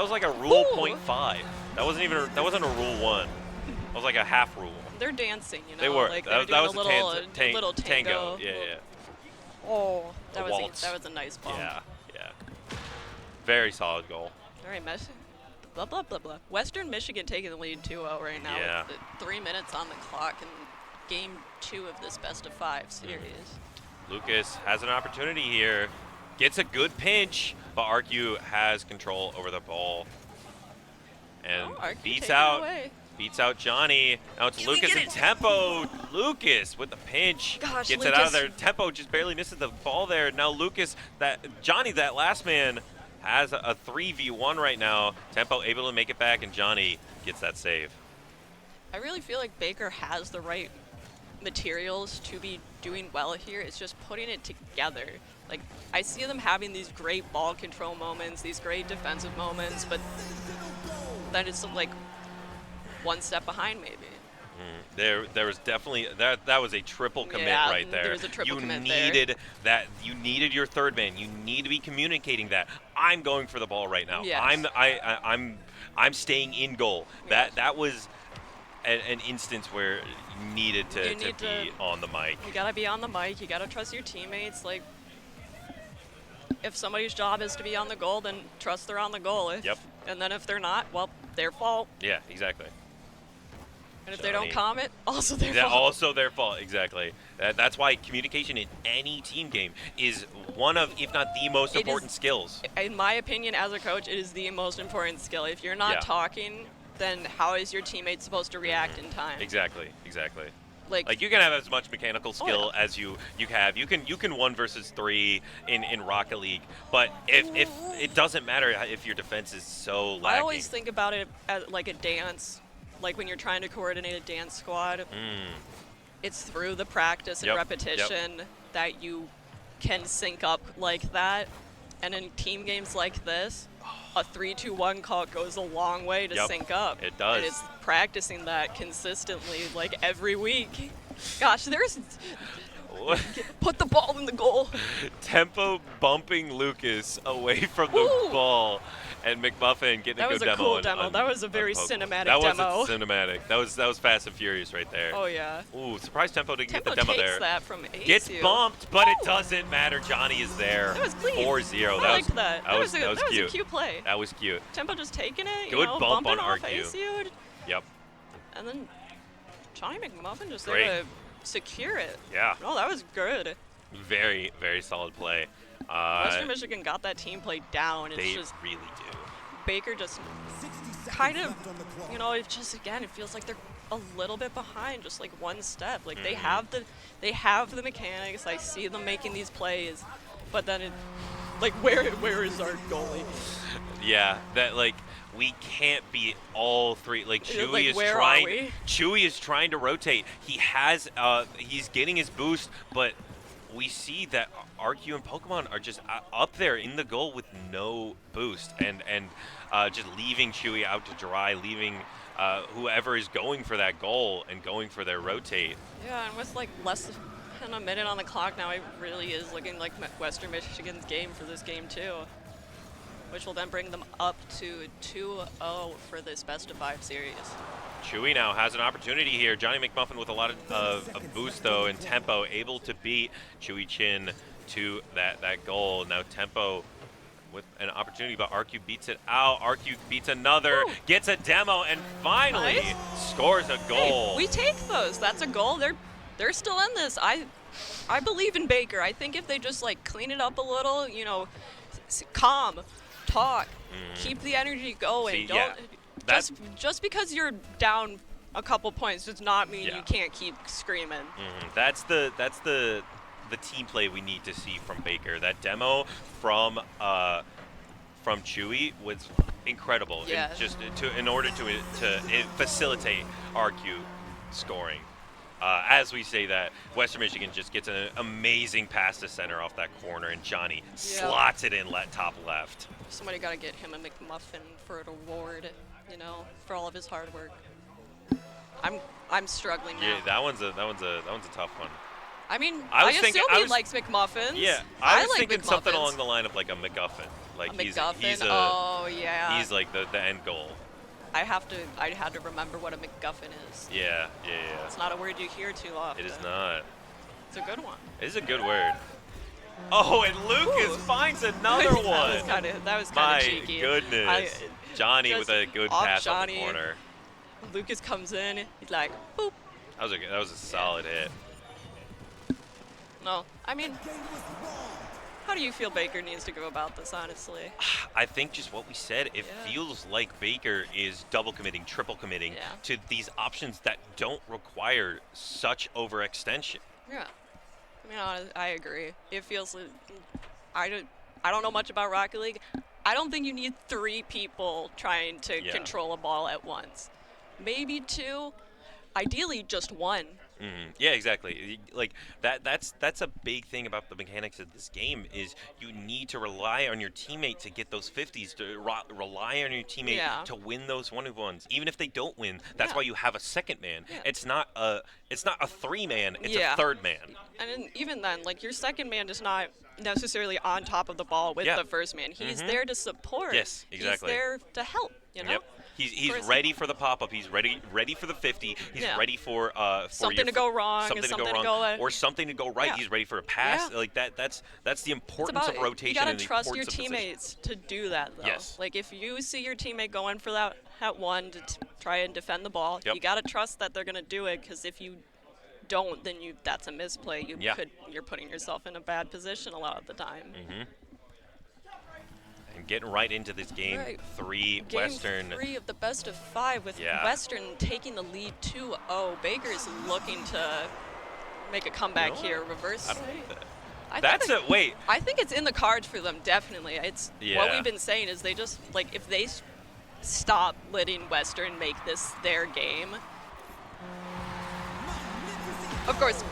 like know? a rule Ooh. .5. That wasn't a rule 1. That was like a half rule. They're dancing, you know. They were. Like that they're was doing a a little, little tango. tango. Yeah. Oh, A that waltz. that was a nice ball. Yeah. Very solid goal. All right, blah blah blah blah. Western Michigan taking the lead 2-0 right now. Yeah. With 3 minutes on the clock in game 2 of this best of 5 series. Lucas has an opportunity here. Gets a good pinch, but Arcu has control over the ball. And Arcu beats taking it out away. Beats out Johnny. Now it's Lucas in tempo. Lucas with the pinch. Gosh, gets it out of Lucas. there. Tempo just barely misses the ball there. Now Lucas, Johnny, that last man, has a 3v1 right now. Tempo able to make it back, and Johnny gets that save. I really feel like Baker has the right materials to be doing well here. It's just putting it together. Like, I see them having these great ball control moments, these great defensive moments, but then it's like one step behind maybe. There was definitely that was a triple commit Yeah, right there. there was a triple you commit there. needed that. You needed your third man. You need to be communicating that I'm going for the ball right now. Yes. I'm staying in goal. That was an instance where you needed to be on the mic. You gotta be on the mic. You gotta trust your teammates. Like, if somebody's job is to be on the goal, then trust they're on the goal. Yep. And then if they're not, well, their fault. Yeah, exactly. And if they don't Johnny. comment, also their Yeah, fault. also their fault, exactly. That's why communication in any team game is one of, if not the most It important is- skills. In my opinion, as a coach, it is the most important skill. If you're not Yeah. talking, then how is your teammate supposed to react in time? Exactly. Like you can have as much mechanical skill yeah. as you have. You can 1 versus 3 in Rocket League, but if it doesn't matter if your defense is so lacking. I always think about it as like a dance, like when you're trying to coordinate a dance squad. It's through the practice and Yep, repetition that you can sync up like that. And in team games like this, a 3-2-1 call goes a long way to Yep, sync up. it does. And it's practicing that consistently, like every week. Gosh, put the ball in the goal. Tempo bumping Lucas away from the Ooh. ball, and McMuffin getting That a was good a demo. cool on- demo. on- That was a on very Pokemon. cinematic that demo. was cinematic. That was Fast and Furious right there. Oh yeah. Ooh, surprised Tempo didn't Tempo get the demo takes there. that from Ace. Gets bumped, but it doesn't matter. Johnny is there. That was clean. 4-0. I liked that. That was a cute. cute play. That was cute. Tempo just taking it, Good you know, bump bumping on off RQ. ACU, Yep. and then Johnny McMuffin just Great. there to secure it. Yeah. Oh, that was good. Very, very solid play. Western Michigan got that team play down. It's They just really do. Baker just kind of, you know, it just again it feels like they're a little bit behind, just like one step. Like Mm-hmm. they have the mechanics. I see them making these plays, but then Like, where is our goalie? Yeah, that like we can't beat all three. Like Yeah, Chewy like, is where are trying. we? Chewy is trying to rotate. He has he's getting his boost, but we see that RQ and Pokemon are just up there in the goal with no boost, and just leaving Chewy out to dry, leaving whoever is going for that goal and going for their rotate. Yeah, and with like less than a minute on the clock now, it really is looking like Western Michigan's game for this game too, which will then bring them up to 2-0 for this best-of-5 series. Chewy now has an opportunity here. Johnny McMuffin with a lot of boost though and tempo, able to beat Chewy Chin to that goal. Now tempo with an opportunity, but RQ beats it out. RQ beats another, gets a demo, and finally scores a goal. Hey, we take those. That's a goal. They're still in this. I believe in Baker. I think if they just like clean it up a little, you know, calm, talk, keep the energy going. See, Just because you're down a couple points does not mean Yeah. you can't keep screaming. That's the team play we need to see from Baker. That demo from Chewy was incredible. Yeah. And just in order to facilitate RQ scoring. As we say that, Western Michigan just gets an amazing pass to center off that corner, and Johnny slots it in top left. Somebody got to get him a McMuffin for an award, you know, for all of his hard work. I'm struggling now. Yeah, that one's a tough one. I mean, I I was assume thinking- he I was- likes McMuffins. Yeah, I was like thinking something McMuffins. along the line of like a MacGuffin. Like A MacGuffin? Oh, yeah. He's like the end goal. I had to remember what a McGuffin is. Yeah. It's not a word you hear too often. It is not. It's a good one. It is a good word. Oh, and Lucas finds another one. That was kind My of cheeky. goodness. Johnny with a good off pass off the Johnny. corner. Lucas comes in. He's like, boop. That was a solid hit. No, I mean, how do you feel Baker needs to go about this, honestly? I think just what we said, it feels like Baker is double committing, triple committing to these options that don't require such overextension. Yeah. I mean, I agree. It feels like I don't know much about Rocket League. I don't think you need 3 people trying to control a ball at once. Maybe 2. Ideally, just 1. Yeah, exactly. Like that's a big thing about the mechanics of this game is you need to rely on your teammate to get those 50s, to rely on your teammate to win those 1v1s. Even if they don't win, that's why you have a second man. It's not a 3-man, it's a third man. And even then, like, your second man is not necessarily on top of the ball with the first man. He's there to support. Yes, exactly. He's there to help, you know? Yep. He's ready for the pop-up. He's ready for the 50. He's ready for something to go wrong, something to go wrong, or something to go right. He's ready for a pass. Like that. That's the importance of rotation. You gotta and the trust your importance of position. teammates to do that, though. Yes. Like, if you see your teammate going for that at one to try and defend the ball, you gotta trust that they're gonna do it. Because if you don't, then that's a misplay. You're putting yourself in a bad position a lot of the time. And getting right into this game 3, Game Western. 3 of the best of 5 with Western taking the lead 2-0. Baker's looking to make a comeback here, reverse. I don't think that. Wait. I think it's in the cards for them, definitely. It's what we've been saying is they just, like, if they stop letting Western make this their game. Of course,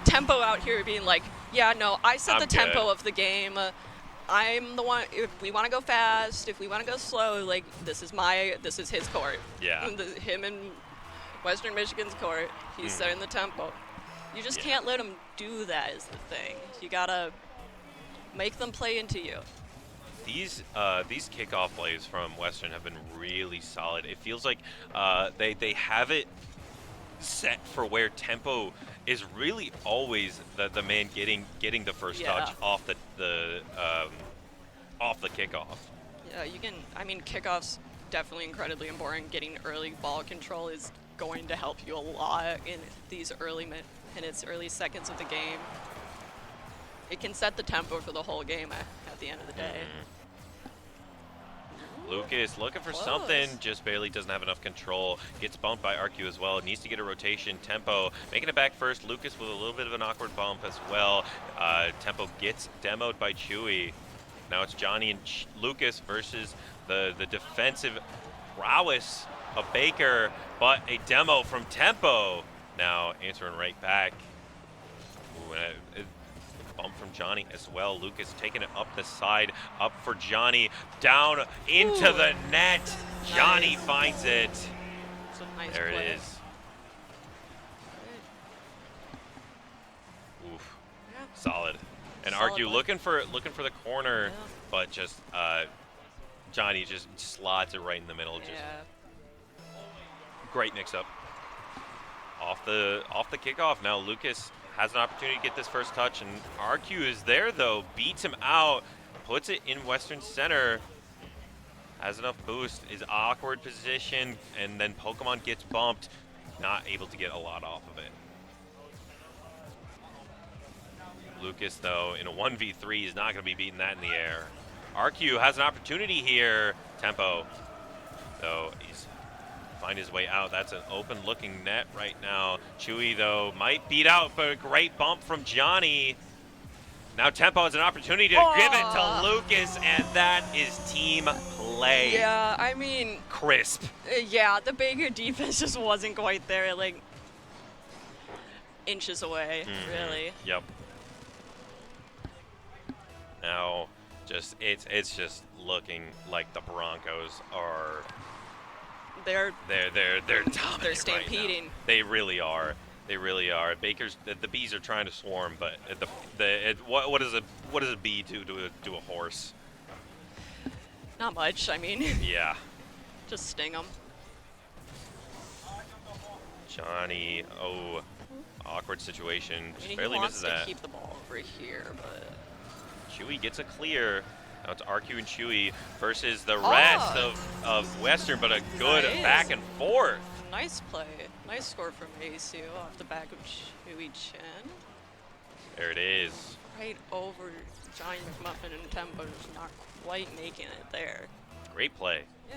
tempo out here being like, yeah, no, I set the tempo of the game. I'm the one. If we want to go fast, if we want to go slow, like, this is his court. Yeah. Him and Western Michigan's court. He's setting the tempo. You just can't let him do that. Is the thing. You gotta make them play into you. These kickoff plays from Western have been really solid. It feels like they have it set for where tempo is really always the man getting the first touch off the kickoff. Yeah, you can. I mean, kickoffs definitely incredibly important. Getting early ball control is going to help you a lot in these early minutes, early seconds of the game. It can set the tempo for the whole game at the end of the day. Lucas looking for something, just barely doesn't have enough control. Gets bumped by RQ as well. Needs to get a rotation. Tempo making it back first. Lucas with a little bit of an awkward bump as well. Tempo gets demoed by Chewy. Now it's Johnny and Lucas versus the defensive prowess of Baker, but a demo from Tempo. Now answering right back. Ooh, and a bump from Johnny as well. Lucas taking it up the side, up for Johnny, down into the net. Johnny finds it. It's a nice There play. it is. Oof. Yeah. Solid. And Solid Argue play. looking for the corner, Yeah. but just Johnny just slots it right in the middle. Just Yeah. great mix up. Off the kickoff. Now Lucas has an opportunity to get this first touch, and RQ is there though, beats him out, puts it in Western Center. Has enough boost, is awkward position, and then Pokemon gets bumped, not able to get a lot off of it. Lucas, though, in a 1v3 is not going to be beating that in the air. RQ has an opportunity here. Tempo, though, he's find his way out. That's an open-looking net right now. Chewy, though, might beat out, but a great bump from Johnny. Now Tempo has an opportunity to give it to Lucas, and that is team play. Yeah, I mean, Crisp. yeah, the Baker defense just wasn't quite there, like inches away, really. Yep. Now, just it's just looking like the Broncos are They're dominant they're right stampeding. now. They really are. They really are. Baker's the bees are trying to swarm, but what does a bee do to a horse? Not much. I mean, Yeah. just sting them. Johnny, awkward situation. Just I mean, barely he wants misses to that. keep the ball over here, but Chewy gets a clear. Now it's RQ and Chewy versus the rest of Western, but a good Nice. back and forth. nice play. Nice score from Asu off the back of Chewy Chen. There it is. Right over Johnny McMuffin and Tempo, just not quite making it there. Great play. Yeah.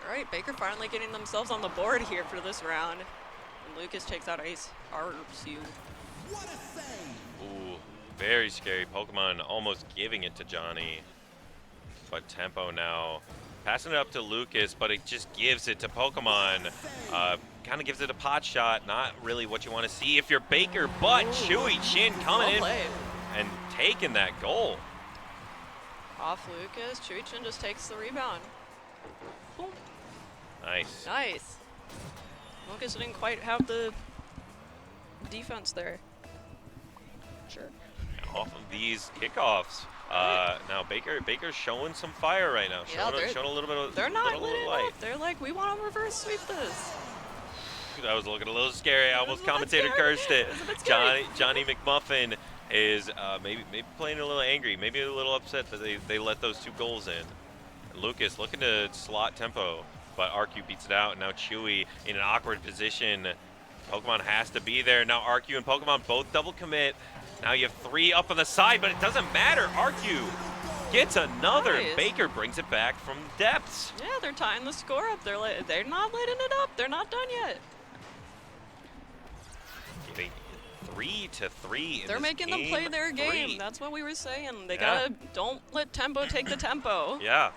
All right, Baker finally getting themselves on the board here for this round. And Lucas takes out Ace RSU. What a save! Ooh, very scary. Pokemon almost giving it to Johnny. But Tempo now passing it up to Lucas, but it just gives it to Pokemon. Kind of gives it a pot shot. Not really what you want to see if you're Baker, but Chewy Chin coming Well in played. and taking that goal. Off Lucas, Chewy Chen just takes the rebound. Boom. Nice. Nice. Lucas didn't quite have the defense there. Sure. Off of these kickoffs. Now Baker's showing some fire right now. Yeah, Showing a little bit of They're not little letting light. up. They're like, we want to reverse sweep this. That was looking a little scary. I almost was a bit commentator scary. cursed it. It was a bit scary. Johnny McMuffin is maybe playing a little angry, maybe a little upset that they let those 2 goals in. Lucas looking to slot Tempo, but RQ beats it out. Now Chewy in an awkward position. Pokemon has to be there. Now RQ and Pokemon both double commit. Now you have 3 up on the side, but it doesn't matter. RQ gets another. Nice. Baker brings it back from the depths. Yeah, they're tying the score up. They're not letting it up. They're not done yet. Getting 3-3 in They're this making them play their game. 3. That's what we were saying. They Yeah. gotta don't let Tempo take the tempo. Yeah.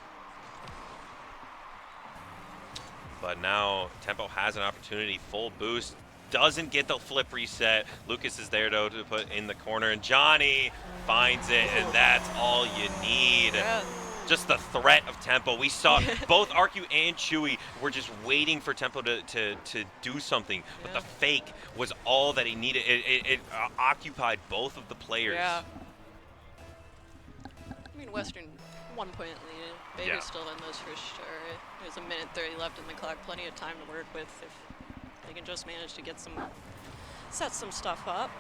But now Tempo has an opportunity, full boost, doesn't get the flip reset. Lucas is there though to put in the corner, and Johnny finds it, and that's all you need. Yeah. Just the threat of Tempo. We saw both RQ and Chewy were just waiting for Tempo to do something, but Yeah. the fake was all that he needed. It occupied both of the players. Yeah. I mean, Western 1-point lead. Baker's Yeah. still in this for sure. There's a minute 30 left in the clock. Plenty of time to work with if they can just manage to set some stuff up.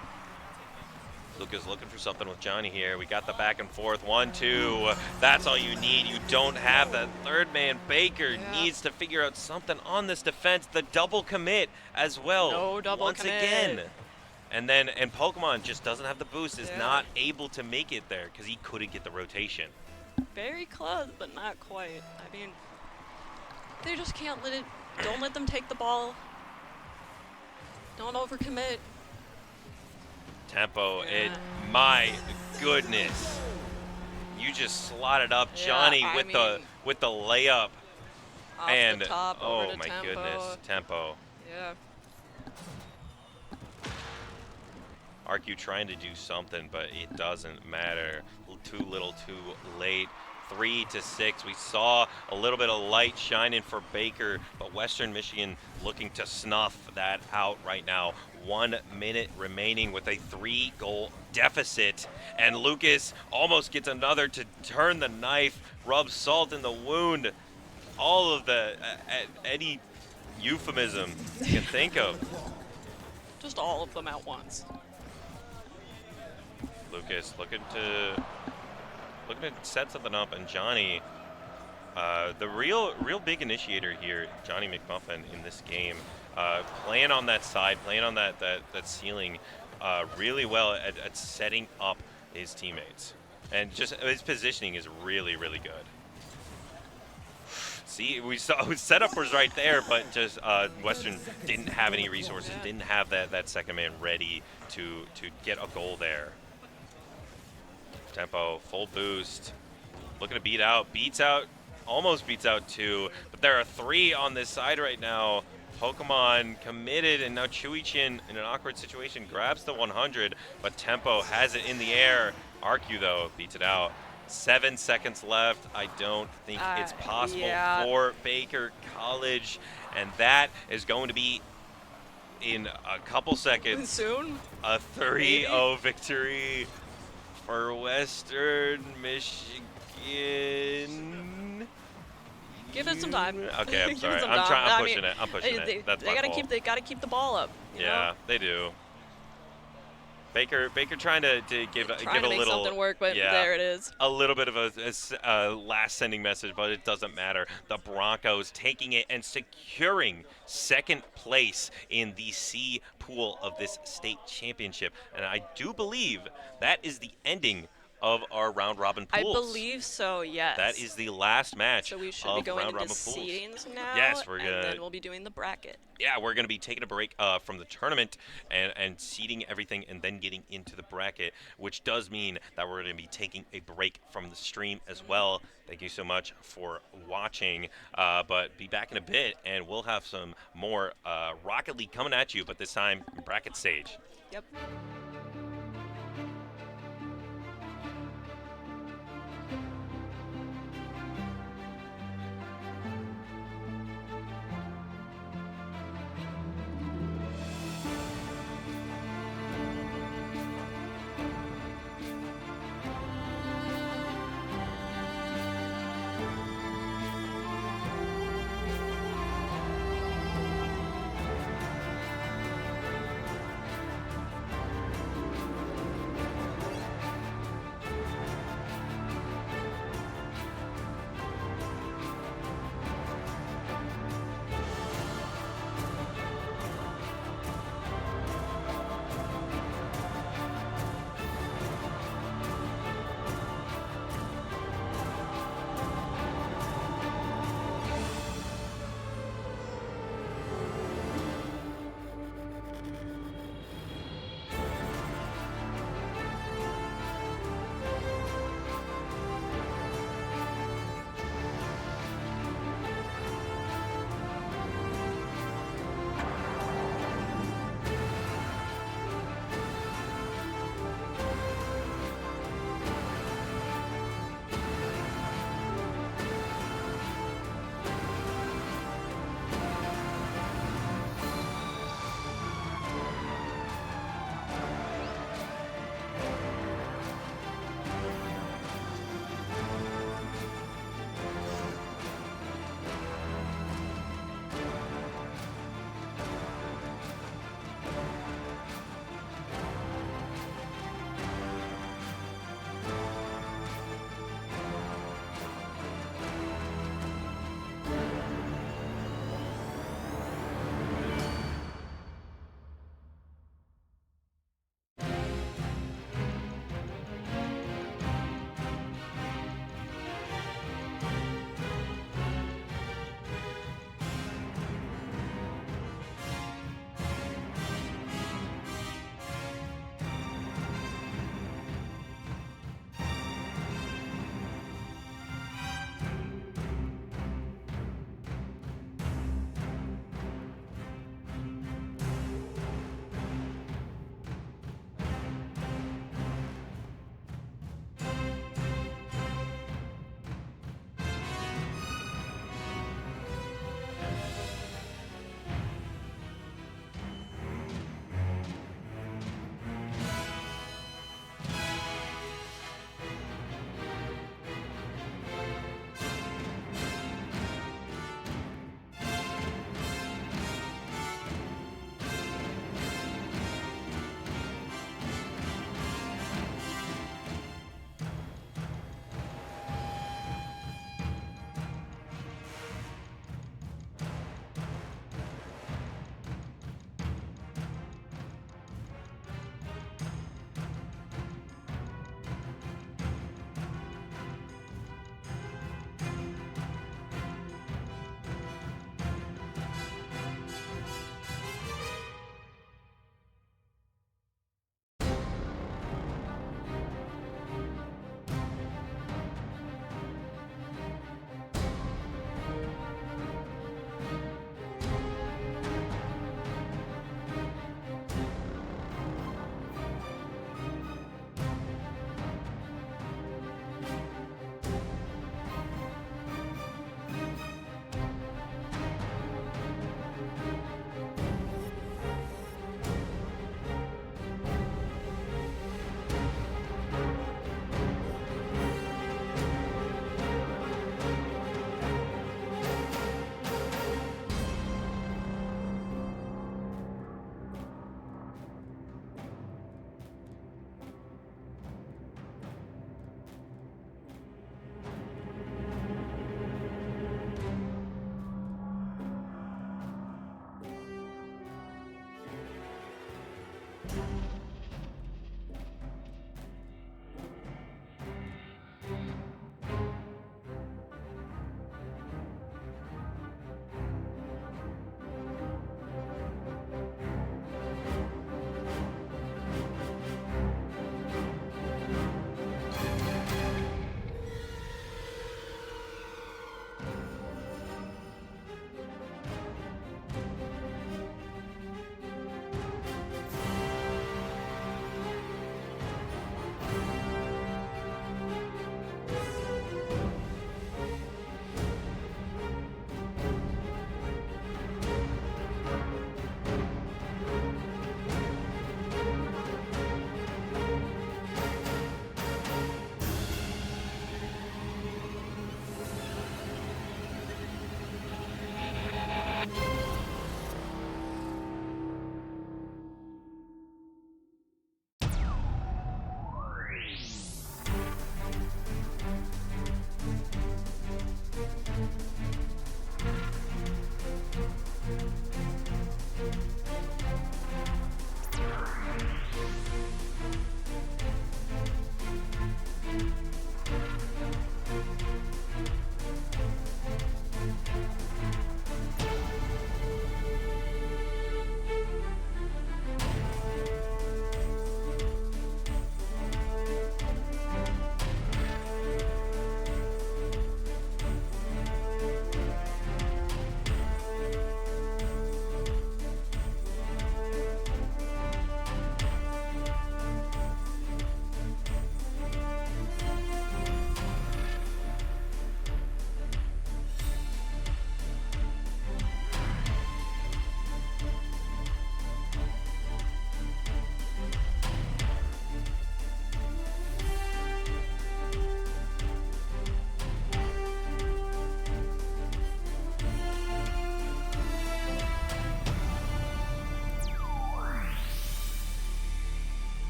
Lucas looking for something with Johnny here. We got the back and forth. 1-2. That's all you need. You don't have that third man. Baker Yeah. needs to figure out something on this defense. The double commit as well. No double once commit. again. And Pokemon just doesn't have the boost. Is Yeah. not able to make it there because he couldn't get the rotation. Very close, but not quite. I mean, they just can't don't let them take the ball. Don't overcommit. Tempo. Yeah. My goodness. You just slotted up Yeah, Johnny I with mean, the layup. Off And the top, over oh to my tempo. goodness, tempo. Yeah. RQ trying to do something, but it doesn't matter. Too little, too late. 3-6. We saw a little bit of light shining for Baker, but Western Michigan looking to snuff that out right now. 1 minute remaining with a 3-goal deficit, and Lucas almost gets another to turn the knife, rub salt in the wound. All of the any euphemism you can think of. Just all of them at once. Lucas looking to set something up, and Johnny, the real big initiator here, Johnny McMuffin in this game, playing on that side, playing on that ceiling, really well at setting up his teammates, and just his positioning is really good. See, we saw setup was right there, but just Western didn't have any resources, didn't have that second man ready to get a goal there. Tempo, full boost, looking to almost beats out 2, but there are 3 on this side right now. Pokemon committed, and now Chewy-Chin in an awkward situation grabs the 100, but Tempo has it in the air. RQ though beats it out. 7 seconds left. I don't think it's possible for Baker College, and that is going to be in a couple seconds. Soon? A 3-0 victory for Western Michigan. Give it some time. Okay, I'm Give it sorry. some I'm time. pushing it. I'm pushing it. That's my fault. They gotta keep the ball up. you Yeah, know? they do. Baker trying to give Trying a to make little something work, but yeah, there it is. a little bit of a last sending message, but it doesn't matter. The Broncos taking it and securing second place in the C pool of this state championship, and I do believe that is the ending of our round robin pools. I believe so, yes. That is the last match. So we should of be going round into robin pools. seedings now. Yes, we're and gonna. then we'll be doing the bracket. Yeah, we're going to be taking a break from the tournament and seeding everything and then getting into the bracket, which does mean that we're going to be taking a break from the stream as well. Thank you so much for watching, but be back in a bit, and we'll have some more Rocket League coming at you, but this time bracket stage. Yep.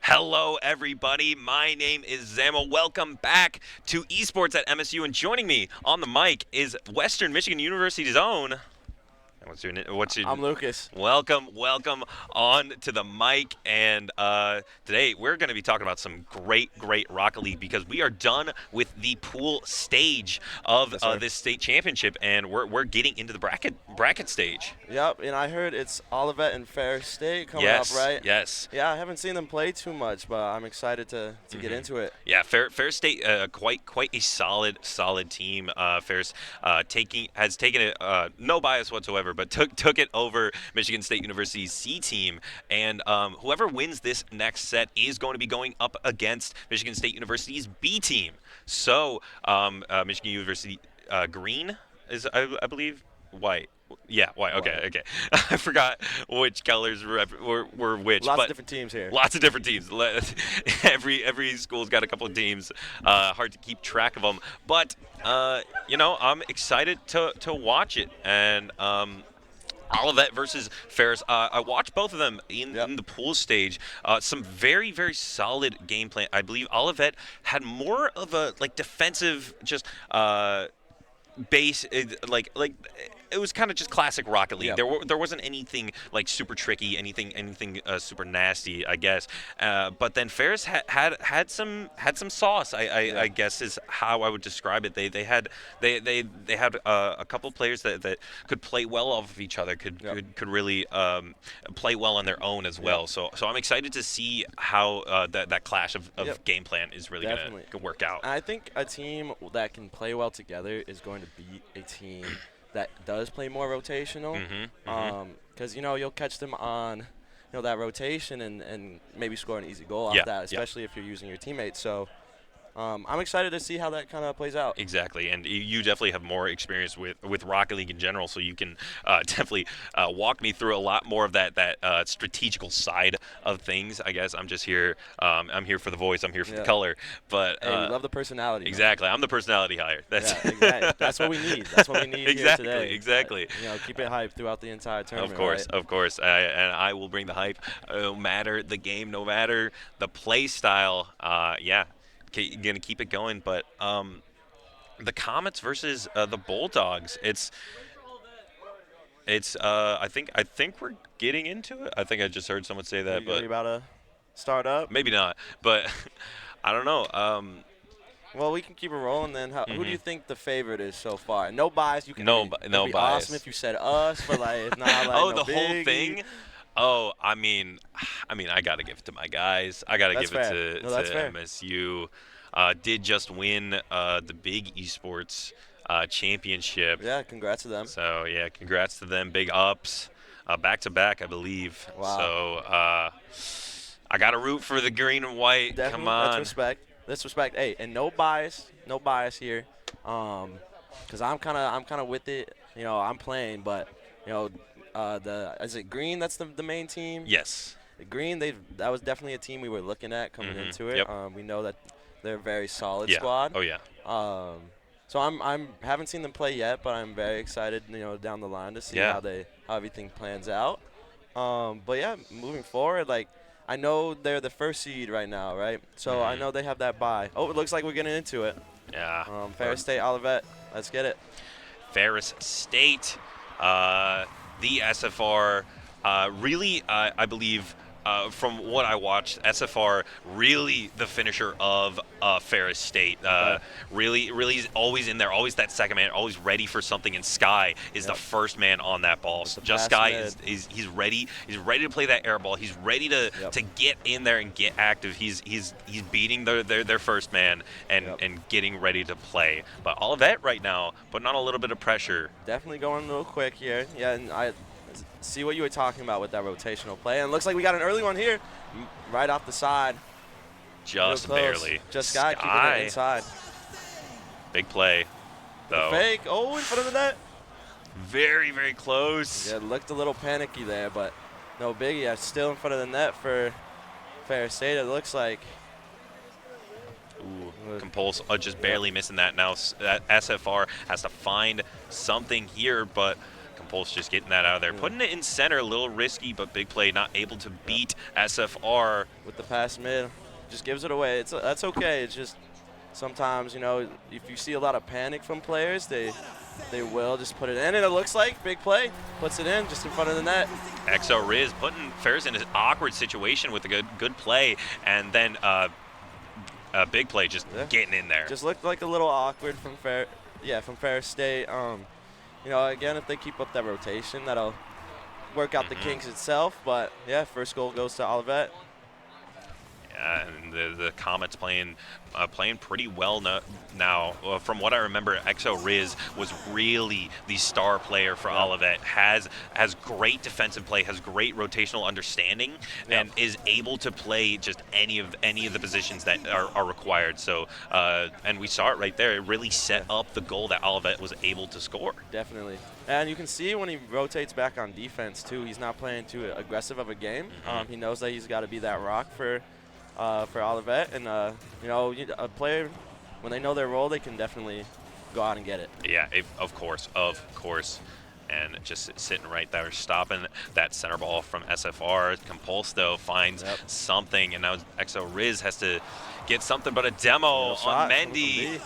Hello, everybody. My name is Zama. Welcome back to Esports at MSU, and joining me on the mic is Western Michigan University's own. What's your? I'm Lucas. Welcome on to the mic, and today we're going to be talking about some great Rocket League because we are done with the pool stage of this state championship, and we're getting into the bracket stage. Yep, and I heard it's Olivet and Ferris State coming Yes, up, right? yes. Yeah, I haven't seen them play too much, but I'm excited to get into it. Yeah, Ferris State, quite a solid team. Ferris has taken it, no bias whatsoever, but took it over Michigan State University's C team, and whoever wins this next set is going to be going up against Michigan State University's B team. So Michigan University Green is, I believe, white. Yeah, white. Okay, okay. I forgot which colors were which. Lots but of different teams here. Lots of different teams. Every school's got a couple of teams. Hard to keep track of them. But you know, I'm excited to watch it. And Olivet versus Ferris. I watched both of them in the pool stage. Some very, very solid game plan. I believe Olivet had more of a defensive, just base, like it was kind of just classic Rocket League. There wasn't anything like super tricky, anything super nasty, I guess. But then Ferris had some sauce. I guess is how I would describe it. They had a couple players that could play well off of each other. Could really play well on their own as well. So I'm excited to see how that clash of game plan is really going to work out. I think a team that can play well together is going to beat a team that does play more rotational, because you'll catch them on that rotation and maybe score an easy goal off that, especially if you're using your teammates. So I'm excited to see how that kind of plays out. Exactly, and you definitely have more experience with Rocket League in general, so you can definitely walk me through a lot more of that strategical side of things. I guess I'm just here. I'm here for the voice. I'm here for the color. But hey, we love the personality. Exactly, I'm the personality hire. Exactly. That's what we need. That's what we need here today. Exactly. Keep it hype throughout the entire tournament. Of course. And I will bring the hype, no matter the game, no matter the play style. Gonna keep it going, but the Comets versus the Bulldogs. It's I think we're getting into it. I think I just heard someone say that, but you about to start up? Maybe not, but I don't know. Well, we can keep it rolling then. Who do you think the favorite is so far? No bias. You can. No bias. Awesome if you said us, but if not, the whole thing. Oh, I mean, I gotta give it to my guys. I gotta give it to MSU. Did just win the big esports championship. Yeah, congrats to them. So yeah, congrats to them. Big ups, back to back, I believe. Wow. So I gotta root for the green and white. Definitely, come on. That's respect. Hey, and no bias here. Because I'm kind of with it. I'm playing, but is it green? That's the main team. Yes. The green, that was definitely a team we were looking at coming into it. We know that they're a very solid squad. Oh yeah. So I'm haven't seen them play yet, but I'm very excited, down the line to see how everything plans out. But yeah, moving forward, I know they're the first seed right now, right? So I know they have that bye. Oh, it looks like we're getting into it. Yeah. Ferris State, Olivet. Let's get it. Ferris State, the SFR, really, I believe, from what I watched, SFR really the finisher of Ferris State. Really is always in there, always that second man, always ready for something. And Sky is the first man on that ball. Just Sky is he's ready. He's ready to play that air ball. He's ready to get in there and get active. He's beating their first man and getting ready to play. But Olivet right now putting on a little bit of pressure. Definitely going a little quick here. Yeah, and I see what you were talking about with that rotational play. And it looks like we got an early one here, right off the side. Just barely. Just Sky keeping it inside. Big play, though. Fake. Oh, in front of the net. Very, very close. Yeah, looked a little panicky there, but no biggie. Yeah, still in front of the net for Ferris State, it looks like. Ooh, Compulse just barely missing that. Now SFR has to find something here, but Compulse just getting that out of there. Putting it in center, a little risky, but big play, not able to beat SFR. With the pass mid, just gives it away. That's okay. It's just sometimes, if you see a lot of panic from players, they will just put it in, and it looks like big play. Puts it in just in front of the net. XO Riz putting Ferris in an awkward situation with a good play, and then big play just getting in there. Just looked like a little awkward from Ferris State. Again, if they keep up that rotation, that'll work out the kinks itself. But, yeah, first goal goes to Olivet. And the Comets playing pretty well now. From what I remember, Exo Riz was really the star player for Olivet. Has great defensive play, has great rotational understanding, and is able to play just any of the positions that are required. So, and we saw it right there. It really set up the goal that Olivet was able to score. Definitely. And you can see when he rotates back on defense, too, he's not playing too aggressive of a game. He knows that he's got to be that rock for Olivet. And, you know, a player, when they know their role, they can definitely go out and get it. Yeah, of course. And just sitting right there, stopping that center ball from SFR. Compulse, though, finds something. And now Exo Riz has to get something, but a demo on Mendy.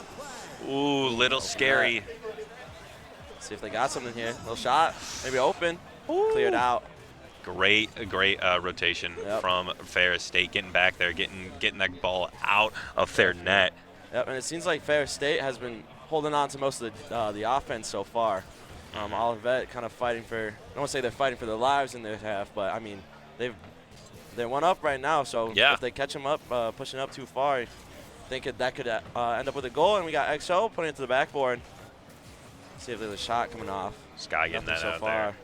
Ooh, little scary. See if they got something here. Little shot, maybe open, cleared out. Great rotation from Ferris State, getting back there, getting that ball out of their net. Yep, and it seems like Ferris State has been holding on to most of the offense so far. Olivet kind of fighting for, I don't want to say they're fighting for their lives in their half, but I mean, they're one up right now, so if they catch them up, pushing up too far, I think that could end up with a goal, and we got XO putting it to the backboard. See if there's a shot coming off. Sky getting that out there.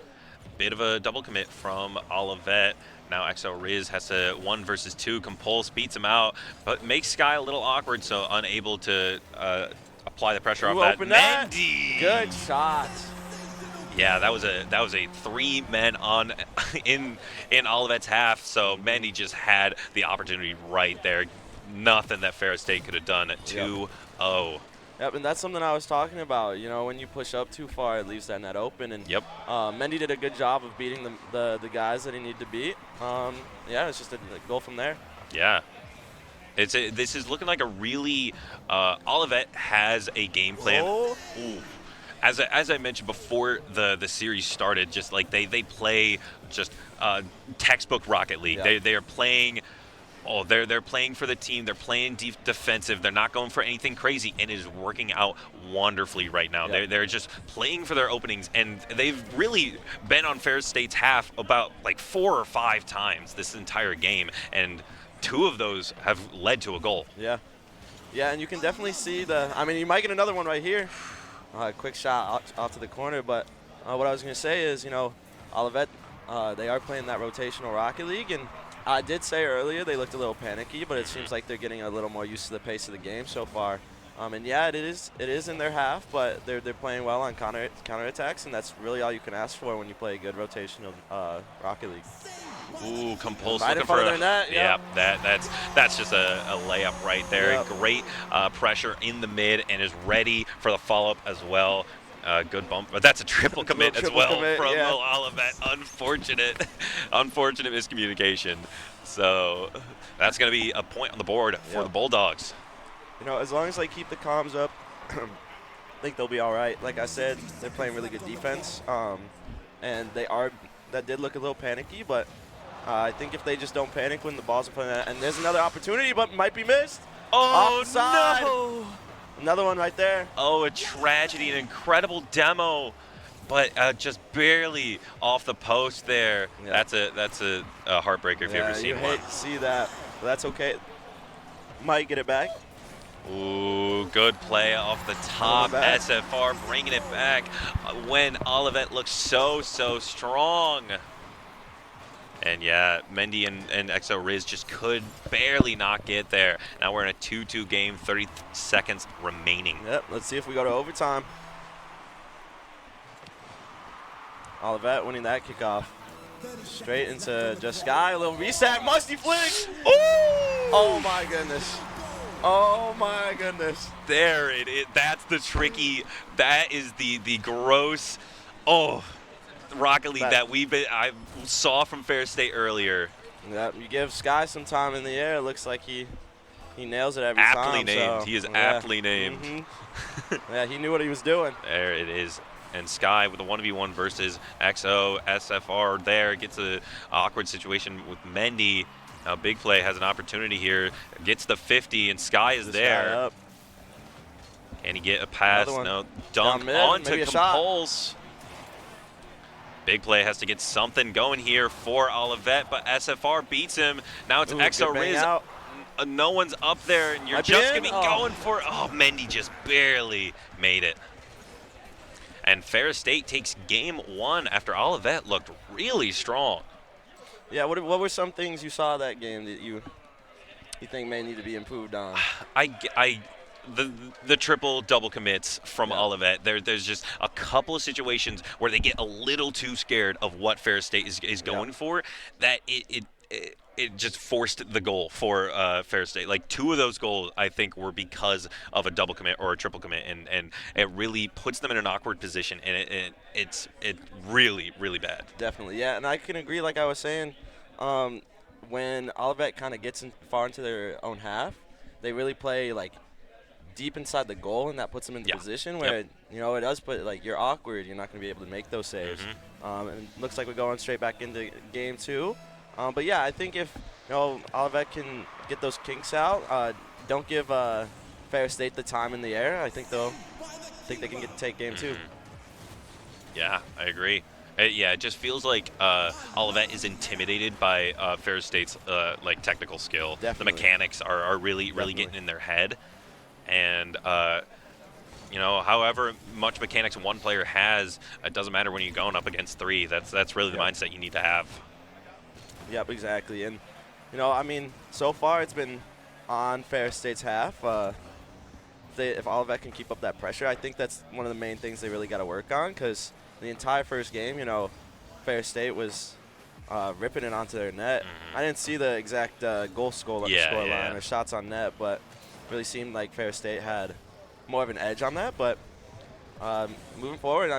Bit of a double commit from Olivet. Now Exo Riz has to 1 versus 2. Compulse beats him out, but makes Sky a little awkward, so unable to apply the pressure off that. Mendy! Good shot. Yeah, that was a 3 men on in Olivet's half, so Mendy just had the opportunity right there. Nothing that Ferris State could have done at 2-0. Yep, and that's something I was talking about. You know, when you push up too far, it leaves that net open. And Mendy did a good job of beating the guys that he needed to beat. Yeah, it's just a goal from there. Yeah. This is looking like a really Olivet has a game plan. Ooh. As I mentioned before the series started, just like they play just textbook Rocket League. They are playing. Oh, they're playing for the team. They're playing defensive. They're not going for anything crazy, and it is working out wonderfully right now. They're just playing for their openings, and they've really been on Ferris State's half about like 4 or 5 times this entire game, and 2 of those have led to a goal. Yeah, and you can definitely see I mean, you might get another one right here. Quick shot off to the corner, but what I was going to say is, you know, Olivet, they are playing that rotational Rocket League, and I did say earlier they looked a little panicky, but it seems like they're getting a little more used to the pace of the game so far. And yeah, it is in their half, but they're playing well on counterattacks, and that's really all you can ask for when you play a good rotational Rocket League. Ooh, Compulse right looking for their net, that's just a layup right there. Great pressure in the mid, and is ready for the follow-up as well. Good bump, but that's a triple commit as well from Olivet. Unfortunate miscommunication. So that's going to be a point on the board for the Bulldogs. You know, as long as they keep the comms up, I think they'll be all right. Like I said, they're playing really good defense, and that did look a little panicky, but I think if they just don't panic when the balls are playing, and there's another opportunity, but might be missed. Oh, offside. No! Another one right there. Oh, a tragedy, an incredible demo, but just barely off the post there. Yeah. That's a heartbreaker if you ever seen one. You hate to see that, but that's okay. Might get it back. Ooh, good play off the top. SFR bringing it back when Olivet looks so strong. And yeah, Mendy and Exo Riz just could barely not get there. Now we're in a 2-2 game, 30 seconds remaining. Yep, let's see if we go to overtime. Olivet winning that kickoff. Straight into Just Sky, a little reset, musty flick. Ooh! Oh my goodness. Oh my goodness. There it is. That's the tricky, that is the gross, Rocket League that I saw from Ferris State earlier. Yeah, you give Sky some time in the air. It looks like he nails it every aptly time. Named. So, he is aptly named. Mm-hmm. Yeah, he knew what he was doing. There it is. And Sky with a 1v1 versus XO. SFR there gets an awkward situation with Mendy. Now Big Play has an opportunity here. Gets the 50, and Sky is there. Can he get a pass? No. Dunk onto Compulse. Big Play has to get something going here for Olivet, but SFR beats him. Now it's Exo Riz no one's up there, and you're Might be just in. going to be Oh. going for it. Oh, Mendy just barely made it. And Ferris State takes game 1 after Olivet looked really strong. Yeah, what were some things you saw that game that you think may need to be improved on? The triple double commits from Olivet. There's just a couple of situations where they get a little too scared of what Ferris State is going for, that it just forced the goal for Ferris State. Like 2 of those goals, I think, were because of a double commit or a triple commit, and it really puts them in an awkward position, and it's really, really bad. Definitely, yeah, and I can agree. Like I was saying, when Olivet kind of gets far into their own half, they really play like deep inside the goal, and that puts them in the position where it does put you're awkward. You're not going to be able to make those saves. And it looks like we're going straight back into game 2. But yeah, I think if Olivet can get those kinks out, don't give Ferris State the time in the air, I think they can take game 2. Yeah, I agree. It just feels like Olivet is intimidated by Ferris State's technical skill. Definitely. The mechanics are really getting in their head, and however much mechanics one player has, it doesn't matter when you're going up against 3. That's really the mindset you need to have. Yep, exactly. And so far it's been on Ferris State's half. If Olivet can keep up that pressure, I think that's one of the main things they really got to work on, because the entire first game, Ferris State was ripping it onto their net. I didn't see the exact goal scoreline or shots on net, but it really seemed like Ferris State had more of an edge on that. But moving forward,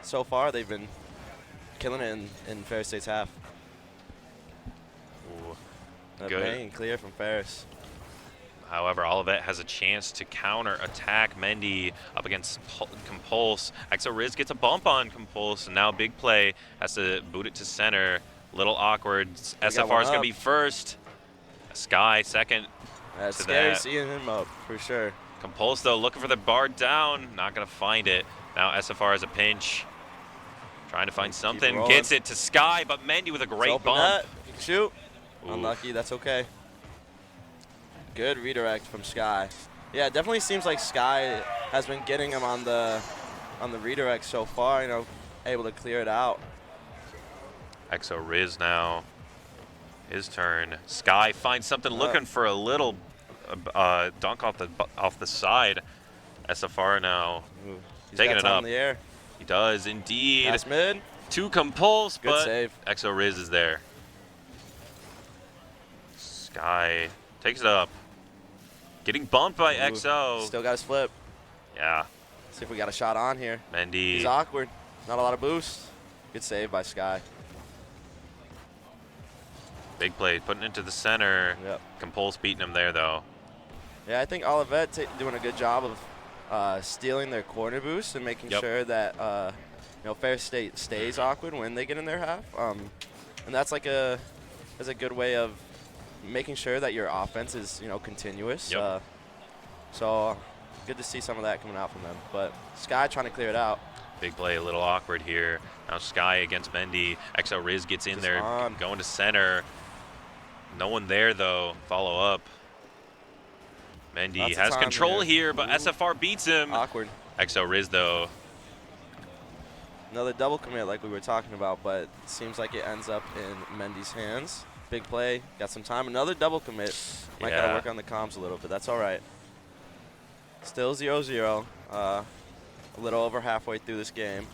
so far they've been killing it in Ferris State's half. Good. Bang, clear from Ferris. However, Olivet has a chance to counter-attack Mendy up against Compulse. Exo Riz gets a bump on Compulse, and now big play has to boot it to center. Little awkward. SFR is going to be first. Sky second. That's scary seeing him up, for sure. Compulse, though, looking for the bar down. Not going to find it. Now SFR has a pinch. Trying to find something. Gets it to Sky, but Mendy with a great bump. Net. You can shoot. Ooh. Unlucky. That's okay. Good redirect from Sky. Yeah, it definitely seems like Sky has been getting him on the redirect so far, able to clear it out. Exo Riz now. His turn. Sky finds something, looking for a little dunk off the side. SFR now taking it up. In the air. He does indeed. Pass mid. 2 Compulse, Good but save. Exo Riz is there. Sky takes it up. Getting bumped by Exo. Still got his flip. Yeah. See if we got a shot on here. Mendy. He's awkward. Not a lot of boost. Good save by Sky. Big play, putting it to the center. Yep. Compulse beating him there, though. Yeah, I think Olivet doing a good job of stealing their corner boost and making sure that Ferris State stays awkward when they get in their half. And that's a good way of making sure that your offense is continuous. Yep. So good to see some of that coming out from them. But Sky trying to clear it out. Big play, a little awkward here. Now Sky against Mendy. Exo Riz gets in there, going to center. No one there, though. Follow up. Mendy has control here, but SFR beats him. Awkward. Exo Riz, though. Another double commit like we were talking about, but it seems like it ends up in Mendy's hands. Big play. Got some time. Another double commit. Might got to work on the comms a little bit. That's all right. Still 0-0. A little over halfway through this game.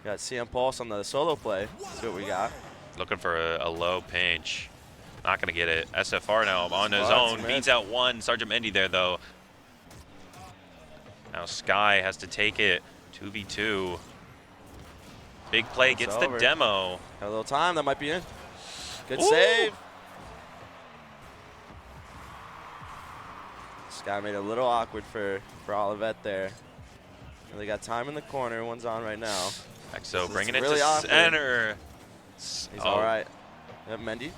Got CM Pulse on the solo play. See what we got. Looking for a low pinch. Not going to get it. SFR now on his own. Beats out 1. Sergeant Mendy there, though. Now Sky has to take it. 2v2. Big play. Gets the demo. Got a little time. That might be in. Good save. Sky made it a little awkward for Olivet there. They got time in the corner. One's on right now. Exo bringing it to center. He's all right. Yep, Mendy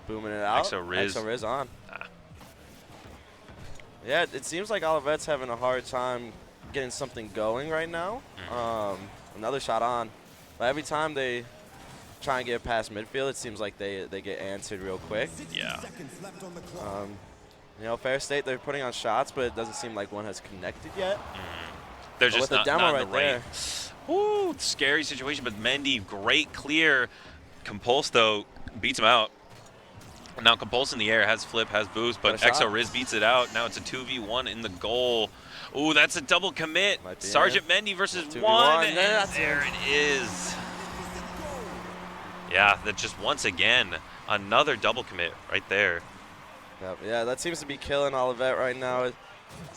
booming it out. Exo Riz on. Yeah, it seems like Olivet's having a hard time getting something going right now. Another shot on. But every time they try and get past midfield, it seems like they get answered real quick. Yeah. You know, Fair State, they're putting on shots, but it doesn't seem like one has connected yet. They're But just with the not, demo not in the right right. Woo, scary situation, but Mendy, great clear. Compulse, though, beats him out. Now Compulse in the air, has flip, has boost, but Got a shot. Exo Riz beats it out. Now it's a 2v1 in the goal. Ooh, that's a double commit. Might be Sergeant Mendy versus 2v1. one, Yeah, and that's there it is. Yeah, that just once again, another double commit right there. Yeah, that seems to be killing Olivet right now.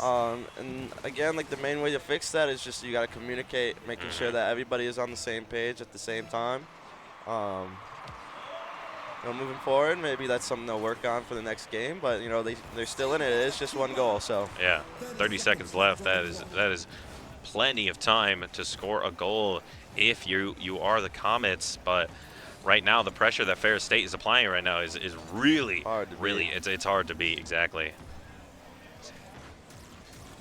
And again, like the main way to fix that is just you got to communicate, making sure that everybody is on the same page at the same time. You know, moving forward, maybe that's something they'll work on for the next game. But you know, they're still in it. It is just one goal, so. Yeah, 30 seconds left. That is plenty of time to score a goal if you are the Comets. But right now, the pressure that Ferris State is applying right now is really hard to beat. It's hard to beat, exactly.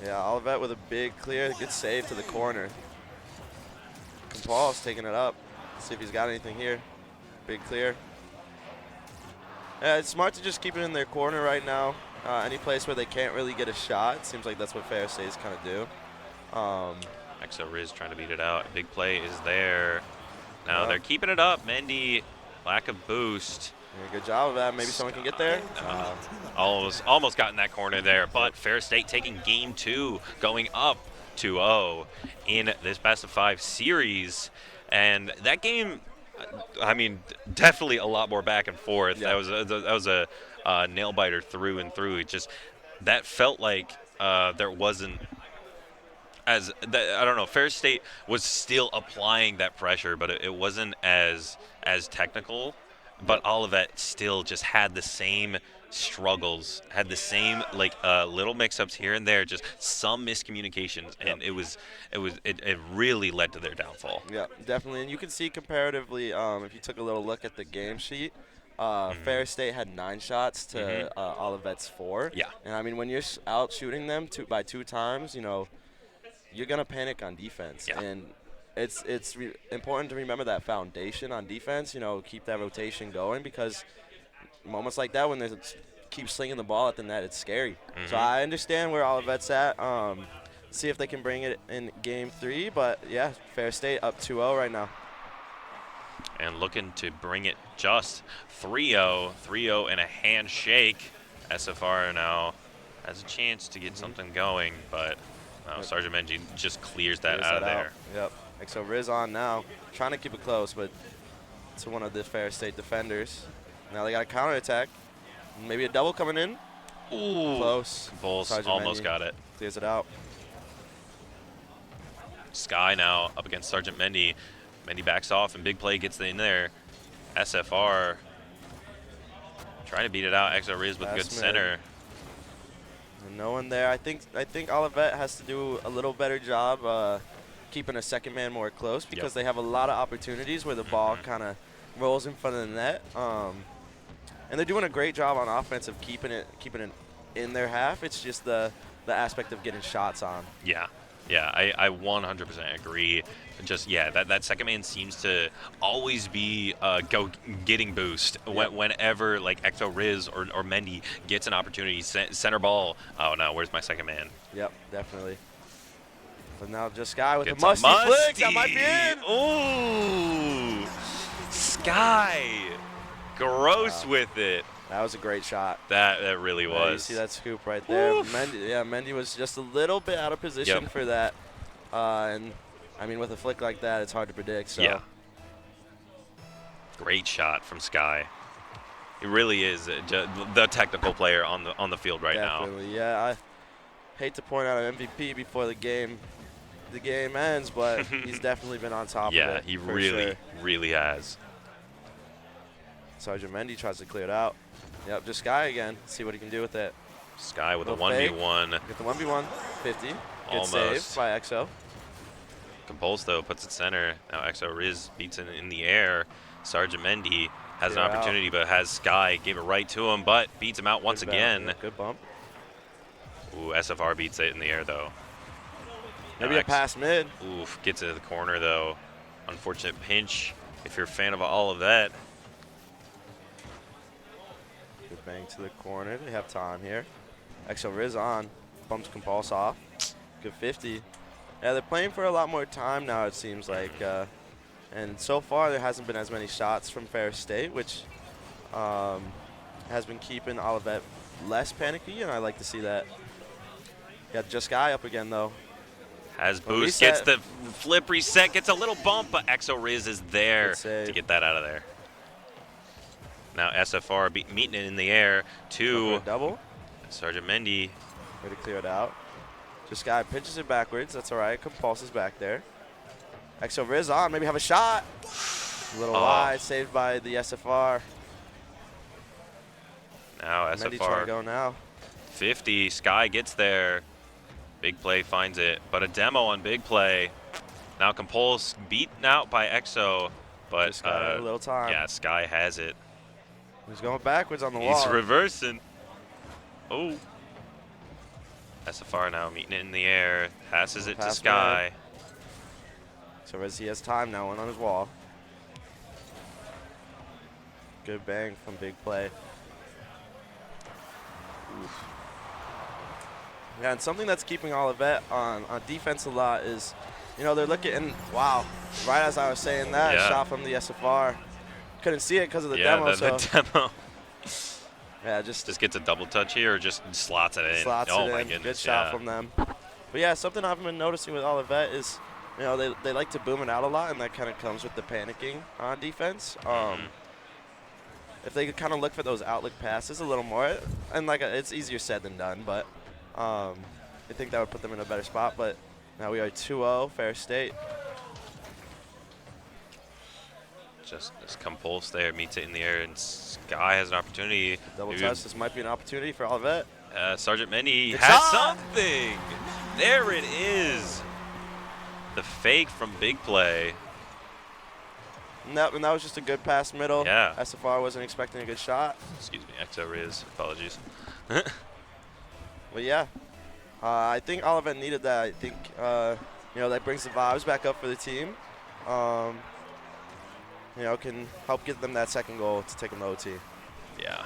Yeah, Olivet with a big clear, good save to the corner. Compulse taking it up. See if he's got anything here. Big clear. Yeah, it's smart to just keep it in their corner right now. Any place where they can't really get a shot. Seems like that's what Ferris State's kind of do. Exo Riz trying to beat it out. Big play is there. Now Yeah. they're keeping it up. Mendy, lack of boost. Yeah, good job of that. Maybe someone can get there. Almost got in that corner there, but Ferris State taking game 2, going up 2-0 in this best of 5 series. And that game, I mean, definitely a lot more back and forth. Yeah. That was a nail biter through and through. It just, that felt like there wasn't I don't know. Ferris State was still applying that pressure, but it wasn't as technical. But Olivet still just had the same struggles, had the same little mix-ups here and there, just some miscommunications, and it really led to their downfall. Yeah, definitely. And you can see comparatively, if you took a little look at the game sheet, Ferris State had 9 shots to Olivet's 4. Yeah. And I mean, when you're out shooting them by 2 times, you know, you're gonna panic on defense. Yeah. And it's important to remember that foundation on defense. You know, keep that rotation going, because moments like that when they keep slinging the ball at the net, it's scary. So I understand where Olivet's at. See if they can bring it in game 3. But yeah, Ferris State up 2-0 right now. And looking to bring it just 3-0. 3-0 and a handshake. SFR now has a chance to get something going, but Sergeant Mendy just clears that out of there. Yep. So Riz on now, trying to keep it close, but to one of the Ferris State defenders. Now they got a counterattack. Maybe a double coming in. Ooh. Close. Bulls Sergeant almost Mendy got it. Clears it out. Sky now up against Sergeant Mendy. Mendy backs off, and big play gets in there. SFR trying to beat it out. Exo Riz with good center. And no one there. I think Olivet has to do a little better job keeping a second man more close, because they have a lot of opportunities where the ball kind of rolls in front of the net. And they're doing a great job on offense of keeping it in their half. It's just the aspect of getting shots on. Yeah, I 100% agree. Just that second man seems to always be getting boost whenever like Exo Riz or Mendy gets an opportunity. Center ball. Oh no, where's my second man? Yep, definitely. But now just Sky with Gets a a musty flick. That might be in. Ooh, Sky, gross with it. That was a great shot. That really was. You see that scoop right there. Mendy was just a little bit out of position for that. And I mean, with a flick like that, it's hard to predict. So. Yeah. Great shot from Sky. He really is the technical player on the field right now. Definitely, yeah. I hate to point out an MVP before the game ends, but he's definitely been on top of it. Yeah, he really has. Sergeant Mendy tries to clear it out. Yep, just Sky again. See what he can do with it. Sky with a fake. 1v1. Get the 1v1. 50. Good Almost. save by Exo. Compulse, though, puts it center. Now Exo Riz beats it in the air. Sergeant Mendy has an opportunity, but has Sky. Gave it right to him, but beats him out once again. Good bump. Ooh, SFR beats it in the air, though. Maybe a pass mid. Oof, gets it to the corner, though. Unfortunate pinch if you're a fan of Olivet. Good bang to the corner. They have time here. Exo Riz on. Bumps Compulse off. Good 50. Yeah, they're playing for a lot more time now, it seems like. And so far, there hasn't been as many shots from Ferris State, which has been keeping Olivet less panicky, and I like to see that. Got Just Guy up again, though. Has Well, boost, reset. gets the flip reset, gets a little bump, but Exo Riz is there Good save. to get that out of there. Now SFR meeting it in the air to Double. Sergeant Mendy. Way to clear it out. Just Guy pitches it backwards. That's all right. Compulse is back there. Exo Riz on. Maybe have a shot. A little Oh. wide. Saved by the SFR. Now Mendy trying to SFR go now. 50. Sky gets there. Big Play finds it, but a demo on Big Play. Now Compulse beaten out by Exo, but Just got a little time. yeah, Sky has it. He's going backwards on the He's wall. reversing. Oh. SFR now meeting it in the air. Passes it to Pass Sky. So as he has time now, one on his wall. Good bang from Big Play. Oof. Yeah, and something that's keeping Olivet on defense a lot is, you know, they're looking, and wow, right as I was saying that, Yeah. shot from the SFR. Couldn't see it because of the Yeah, demo, the so demo. yeah, just Just gets a double touch here or just slots it in. slots Oh it my in. goodness. Good shot yeah. from them. But yeah, something I've been noticing with Olivet is, you know, they like to boom it out a lot, and that kind of comes with the panicking on defense. If they could kind of look for those outlet passes a little more, and like it's easier said than done, but I think that would put them in a better spot. But now we are 2-0, Ferris State. Just Compulse there, meets it in the air, and Sky has an opportunity. Double Maybe, touch. This might be an opportunity for Olivet. Sergeant Mendy Good has shot! something. There it is. The fake from Big Play. And that was just a good pass middle. Yeah. SFR wasn't expecting a good shot. Excuse me, Exo Riz. Apologies. But yeah, I think Olivet needed that. I think, you know, that brings the vibes back up for the team. You know, can help get them that second goal to take them to OT. Yeah.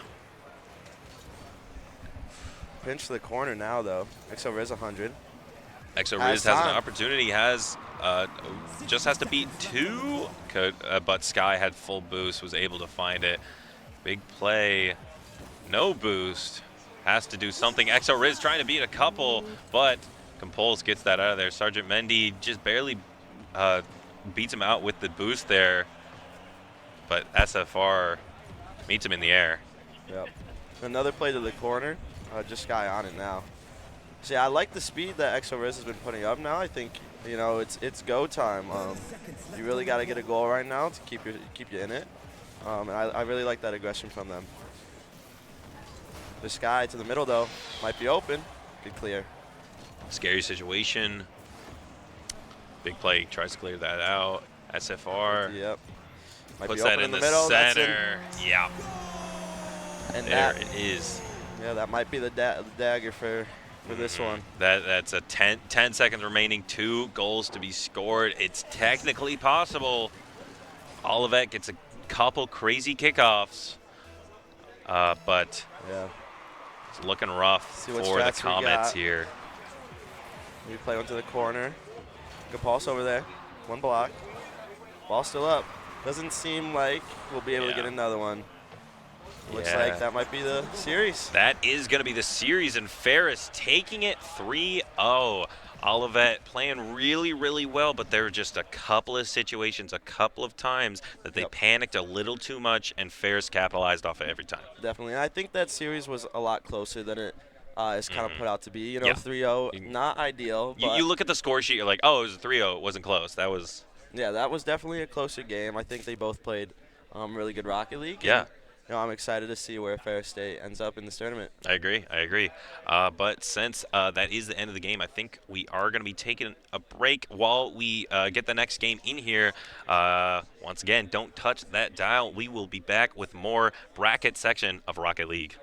Pinch to the corner now, though. Exo Riz 100. Exo Has Riz has an time. opportunity, just has to beat two, but Sky had full boost, was able to find it. Big Play, no boost, has to do something. Exo Riz trying to beat a couple, but Compulse gets that out of there. Sergeant Mendy just barely beats him out with the boost there, but SFR meets him in the air. Yep. Another play to the corner. Just Sky on it now. See, I like the speed that Exo Riz has been putting up now. I think, you know, it's go time. You really got to get a goal right now to keep you in it. And I really like that aggression from them. The Sky to the middle, though, might be open. Good clear. Scary situation. Big Play tries to clear that out. SFR Yep. Might puts be that open in the middle. That's in. center. Yeah, And there that, it is. yeah, that might be the dagger for this one. That's a 10 seconds remaining, 2 goals to be scored. It's technically possible. Olivet gets a couple crazy kickoffs, but Yeah. it's looking rough See what for the strats we Comets got. here. We play one to the corner. Good pulse over there. One block. Ball still up. Doesn't seem like we'll be able to Yeah. get another one. Looks Yeah. like that might be the series. That is going to be the series, and Ferris taking it 3-0. Olivet playing really, really well, but there were just a couple of situations, a couple of times that they panicked a little too much, and Ferris capitalized off it every time. Definitely. And I think that series was a lot closer than it is kind of put out to be. You know, Yeah. 3-0, not ideal. But You look at the score sheet, you're like, oh, it was a 3-0. It wasn't close. That was... yeah, that was definitely a closer game. I think they both played really good Rocket League. Yeah. And, you know, I'm excited to see where Ferris State ends up in this tournament. I agree. But since that is the end of the game, I think we are going to be taking a break while we get the next game in here. Once again, don't touch that dial. We will be back with more bracket section of Rocket League.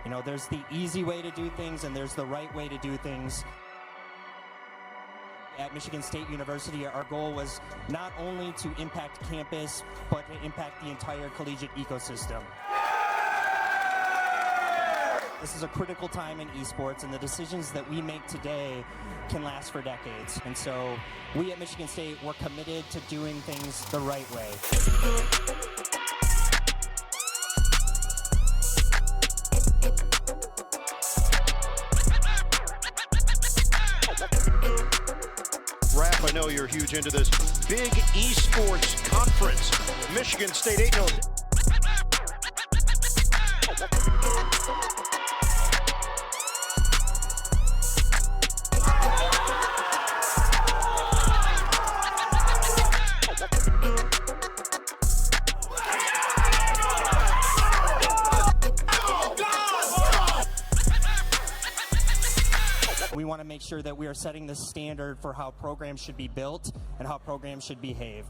You know, there's the easy way to do things and there's the right way to do things. At Michigan State University, our goal was not only to impact campus, but to impact the entire collegiate ecosystem. This is a critical time in esports, and the decisions that we make today can last for decades. And so we at Michigan State, we're committed to doing things the right way. Raph, I know you're huge into this big esports conference. Michigan State 8-0. We want to make sure that we are setting the standard for how programs should be built and how programs should behave.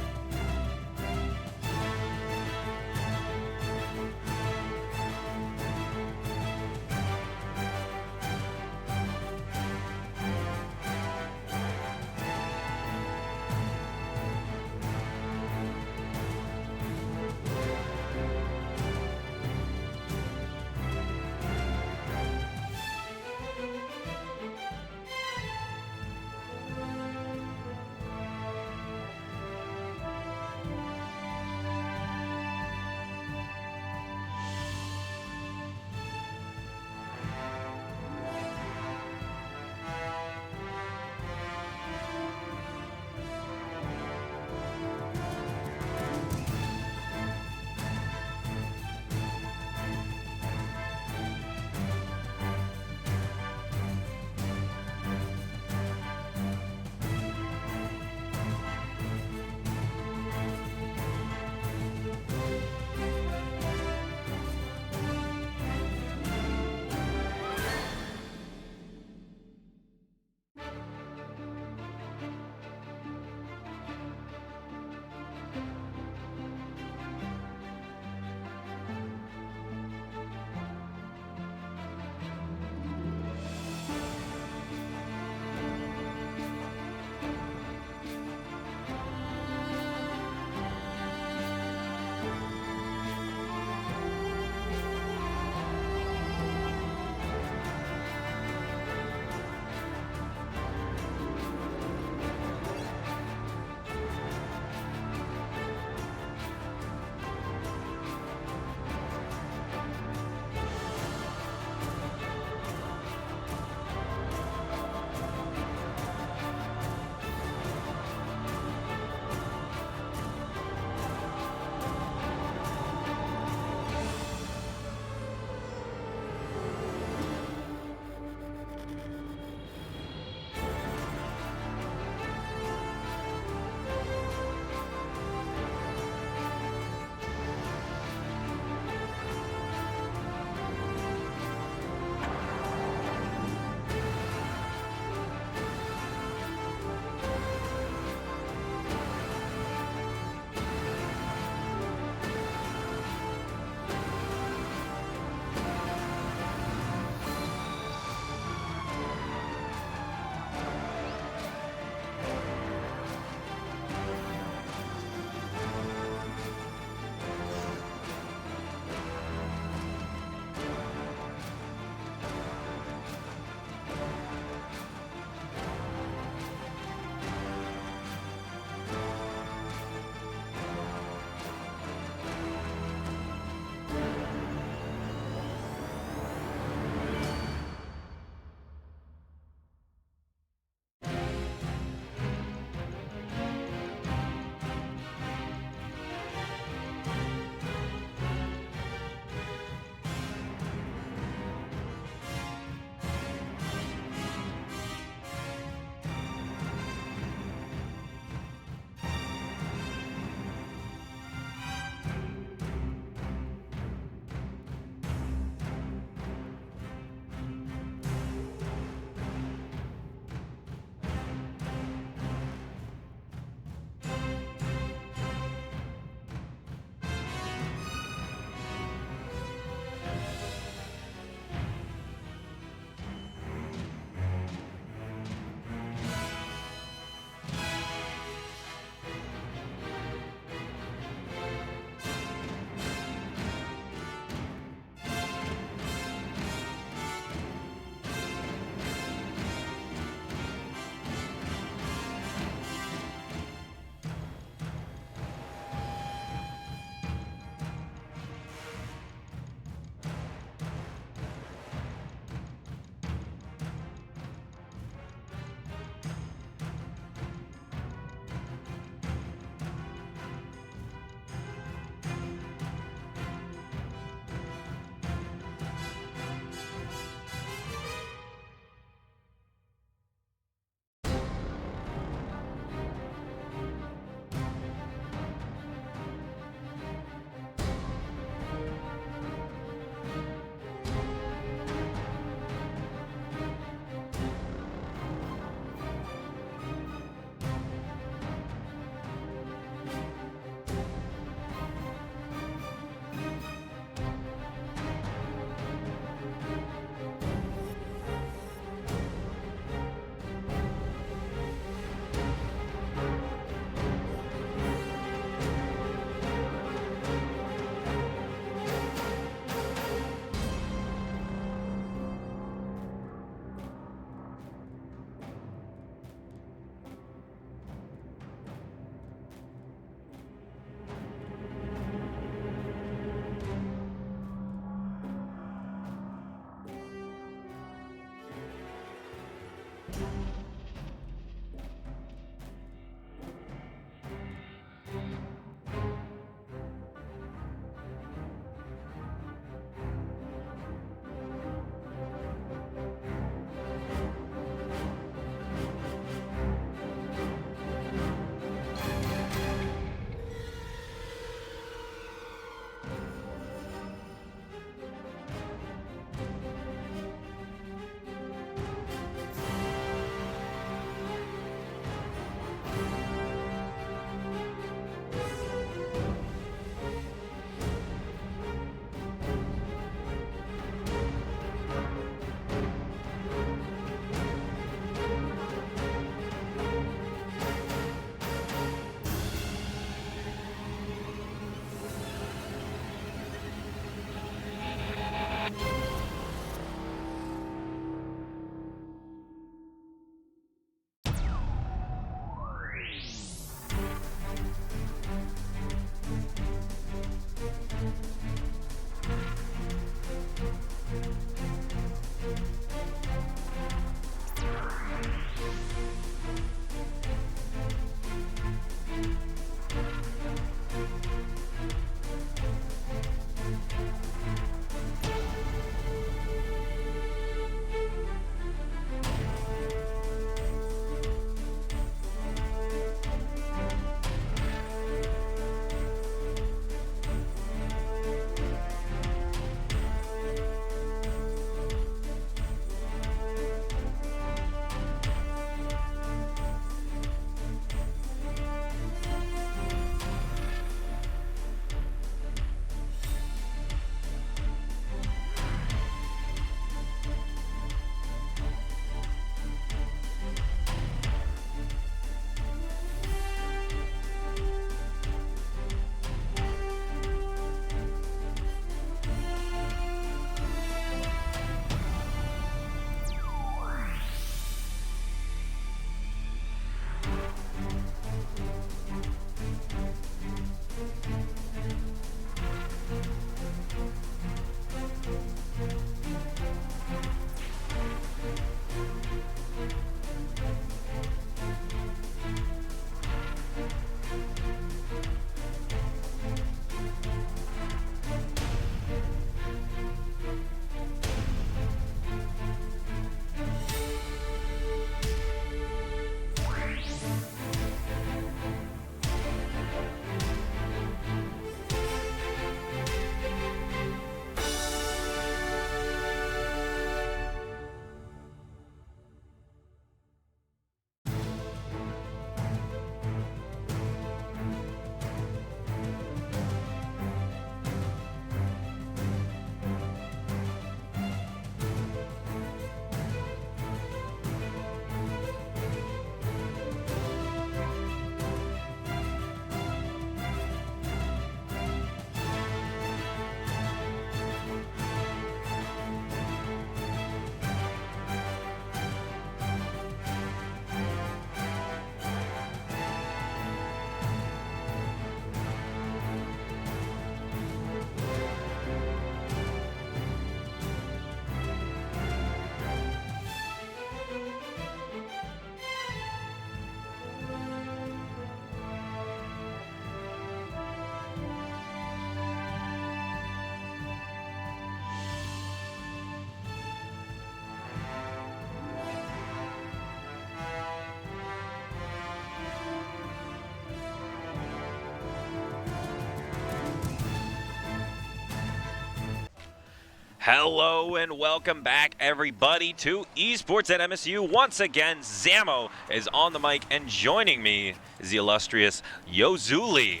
Hello and welcome back, everybody, to Esports at MSU. Once again, Zamo is on the mic, and joining me is the illustrious Yozuli.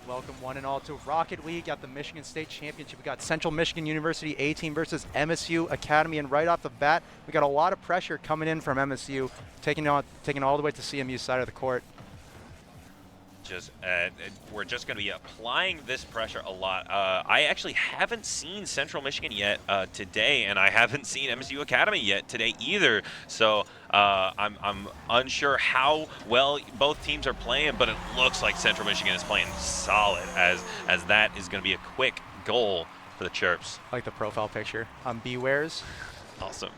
Welcome one and all to Rocket League at the Michigan State Championship. We got Central Michigan University A team versus MSU Academy, and right off the bat, we got a lot of pressure coming in from MSU, taking all the way to CMU's side of the court. We're just going to be applying this pressure a lot. I actually haven't seen Central Michigan yet today, and I haven't seen MSU Academy yet today either. So I'm unsure how well both teams are playing, but it looks like Central Michigan is playing solid, as that is going to be a quick goal for the Chirps. I like the profile picture on Bewares. Awesome.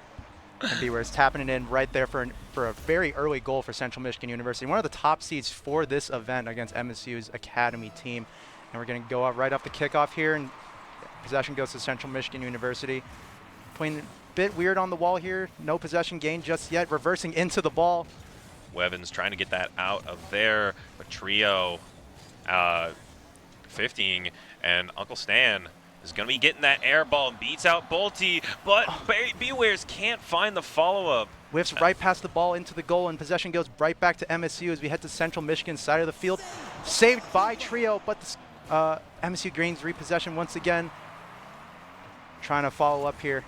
And Bewares tapping it in right there for a very early goal for Central Michigan University. One of the top seeds for this event against MSU's Academy team. And we're going to go out right off the kickoff here, and possession goes to Central Michigan University. Playing a bit weird on the wall here. No possession gained just yet. Reversing into the ball. Wevens trying to get that out of there. But Trio 15 and Uncle Stan is going to be getting that air ball and beats out Bolte, but Bewares can't find the follow-up. Whiffs right past the ball into the goal, and possession goes right back to MSU as we head to Central Michigan's side of the field. Saved by Trio, but MSU gains repossession once again. Trying to follow up here.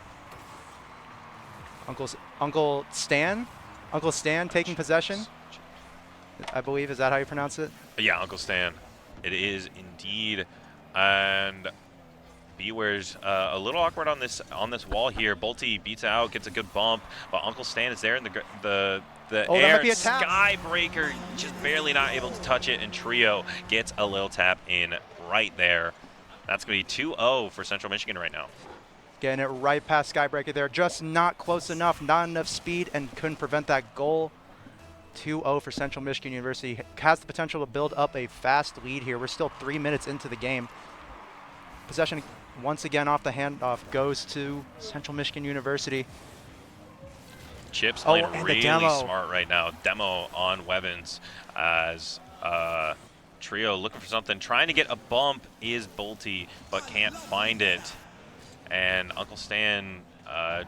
Uncle Stan taking possession, I believe. Is that how you pronounce it? Yeah, Uncle Stan. It is indeed. And Beware's a little awkward on this wall here. Bolte beats out, gets a good bump, but Uncle Stan is there in the air. That might be a tap. Skybreaker just barely not able to touch it, and Trio gets a little tap in right there. That's going to be 2-0 for Central Michigan right now. Getting it right past Skybreaker there, just not close enough, not enough speed, and couldn't prevent that goal. 2-0 for Central Michigan University. Has the potential to build up a fast lead here. We're still 3 minutes into the game. Possession once again off the handoff goes to Central Michigan University. Chip's playing really demo. smart right now. Demo on Wevens as Trio looking for something. Trying to get a bump is Bolte, but can't find it. And Uncle Stan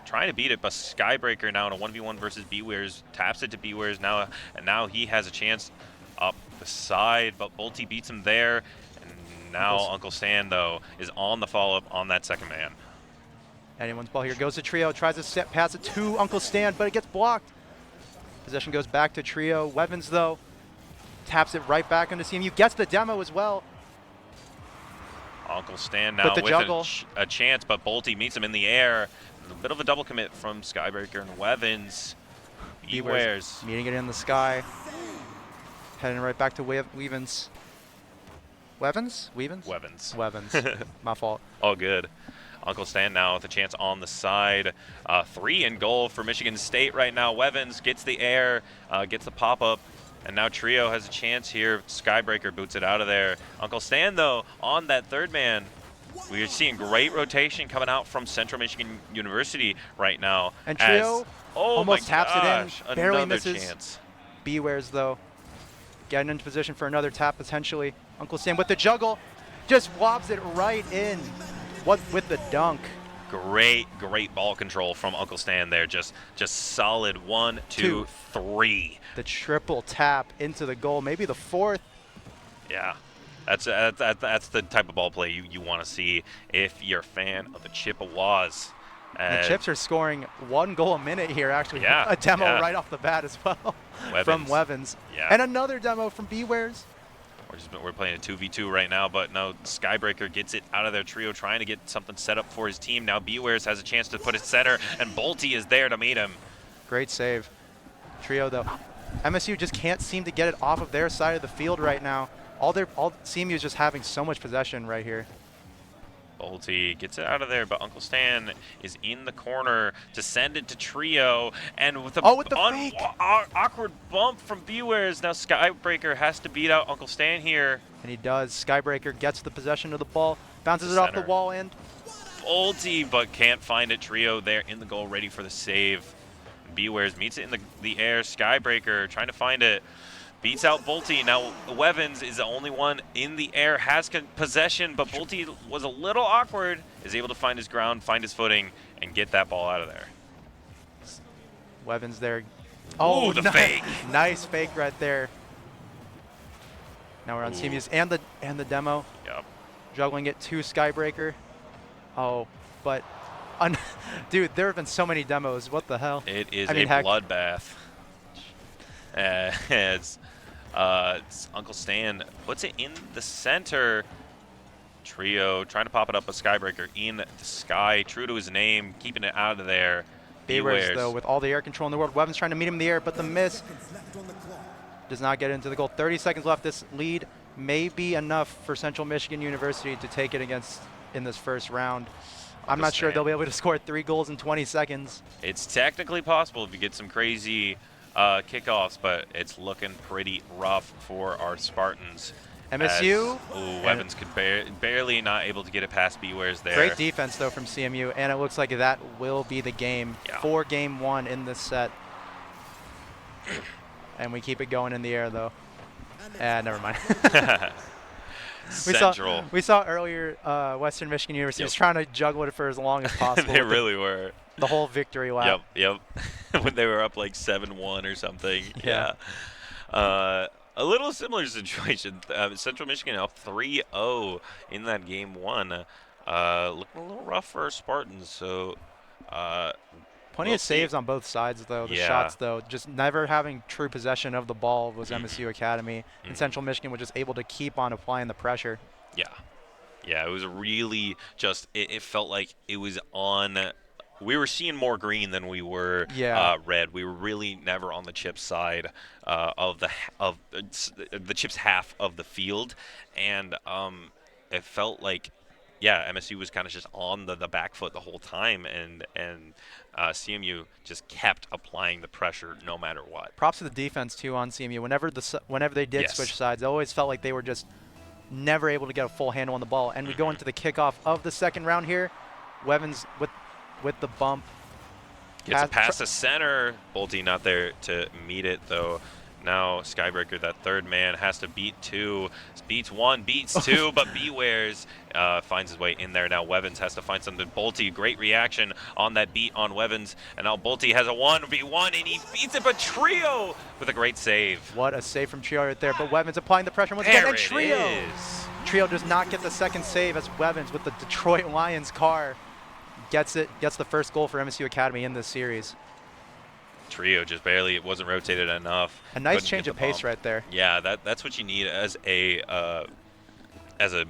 trying to beat it, but Skybreaker now in a 1v1 versus Bewares taps it to Bewares now, and now he has a chance up the side, but Bolte beats him there. Now Uncle Stan, though, is on the follow-up on that second man. Anyone's ball here goes to Trio, tries to pass it to Uncle Stan, but it gets blocked. Possession goes back to Trio. Wevens, though, taps it right back into CMU, gets the demo as well. Uncle Stan now with a chance, but Bolte meets him in the air. A bit of a double commit from Skybreaker and Wevens. Bewares meeting it in the sky. Heading right back to Wevens. Wevens? My fault. All good. Uncle Stan now with a chance on the side. 3 in goal for Michigan State right now. Wevens gets the air, gets the pop-up, and now Trio has a chance here. Skybreaker boots it out of there. Uncle Stan, though, on that third man. We are seeing great rotation coming out from Central Michigan University right now. And Trio almost taps it in, barely misses. Chance. Bewares, though, getting into position for another tap potentially. Uncle Stan with the juggle, just lobs it right in. What with the dunk. Great ball control from Uncle Stan there. Just solid 1, 2, 3. The triple tap into the goal, maybe the fourth. Yeah, that's the type of ball play you want to see if you're a fan of the Chippewas. The Chips are scoring 1 goal a minute here, actually. Yeah, a demo right off the bat as well from Wevens. Yeah. And another demo from Bewares. We're playing a 2v2 right now, but no, Skybreaker gets it out of their. Trio trying to get something set up for his team. Now Bewares has a chance to put it center, and Bolte is there to meet him. Great save. Trio, though. MSU just can't seem to get it off of their side of the field right now. All CMU is just having so much possession right here. Bolte gets it out of there, but Uncle Stan is in the corner to send it to Trio, and with the awkward bump from Bewares, now Skybreaker has to beat out Uncle Stan here. And he does. Skybreaker gets the possession of the ball, bounces it off the wall, and Bolte, but can't find it. Trio there in the goal, ready for the save. Bewares meets it in the air. Skybreaker trying to find it. beats out Bolte. Now Wevens is the only one in the air, has possession, but Bolte was a little awkward, is able to find his ground, find his footing, and get that ball out of there. Wevens there. Oh, the fake. Nice fake right there. Now we're on CMU's and the demo. Yep. Juggling it to Skybreaker. Oh, but dude, there have been so many demos. What the hell? It is I mean, a bloodbath. It's Uncle Stan puts it in the center. Trio trying to pop it up a Skybreaker in the sky, true to his name, keeping it out of there. Bewares, though, with all the air control in the world. Wevens trying to meet him in the air, but the miss does not get into the goal. 30 seconds left. This lead may be enough for Central Michigan University to take it in this first round. I'm not sure they'll be able to score 3 goals in 20 seconds. It's technically possible if you get some crazy kickoffs, but it's looking pretty rough for our Spartans. MSU. Wevens could barely not able to get it past Bewares there. Great defense, though, from CMU, and it looks like that will be the game for game 1 in this set. And we keep it going in the air, though. Never mind. We saw earlier Western Michigan University was trying to juggle it for as long as possible. They really were. The whole victory lap. Yep. When they were up like 7-1 or something. Yeah. A little similar situation. Central Michigan up 3-0 in that game 1. Looking a little rough for Spartans. So plenty of saves on both sides, though. The shots, though, just never having true possession of the ball was MSU Academy. And Central Michigan was just able to keep on applying the pressure. Yeah, it was really just, it felt like it was on. We were seeing more green than we were red. We were really never on the Chips side of the Chips half of the field, and it felt like, MSU was kind of just on the back foot the whole time, and CMU just kept applying the pressure no matter what. Props to the defense too on CMU. Whenever they did switch sides, it always felt like they were just never able to get a full handle on the ball. And we go into the kickoff of the second round here. Wevens with the bump. Gets it past the center. Bolte not there to meet it, though. Now Skybreaker, that third man, has to beat 2. Beats 1, beats 2, but Bewares finds his way in there. Now Wevens has to find something. Bolte, great reaction on that beat on Wevens. And now Bolte has a 1v1, and he beats it, but Trio with a great save. What a save from Trio right there. But Wevens applying the pressure once again. And Trio does not get the second save as Wevens with the Detroit Lions car gets the first goal for MSU Academy in this series. Trio just barely, it wasn't rotated enough. A nice change of pace right there. Yeah, that's what you need as a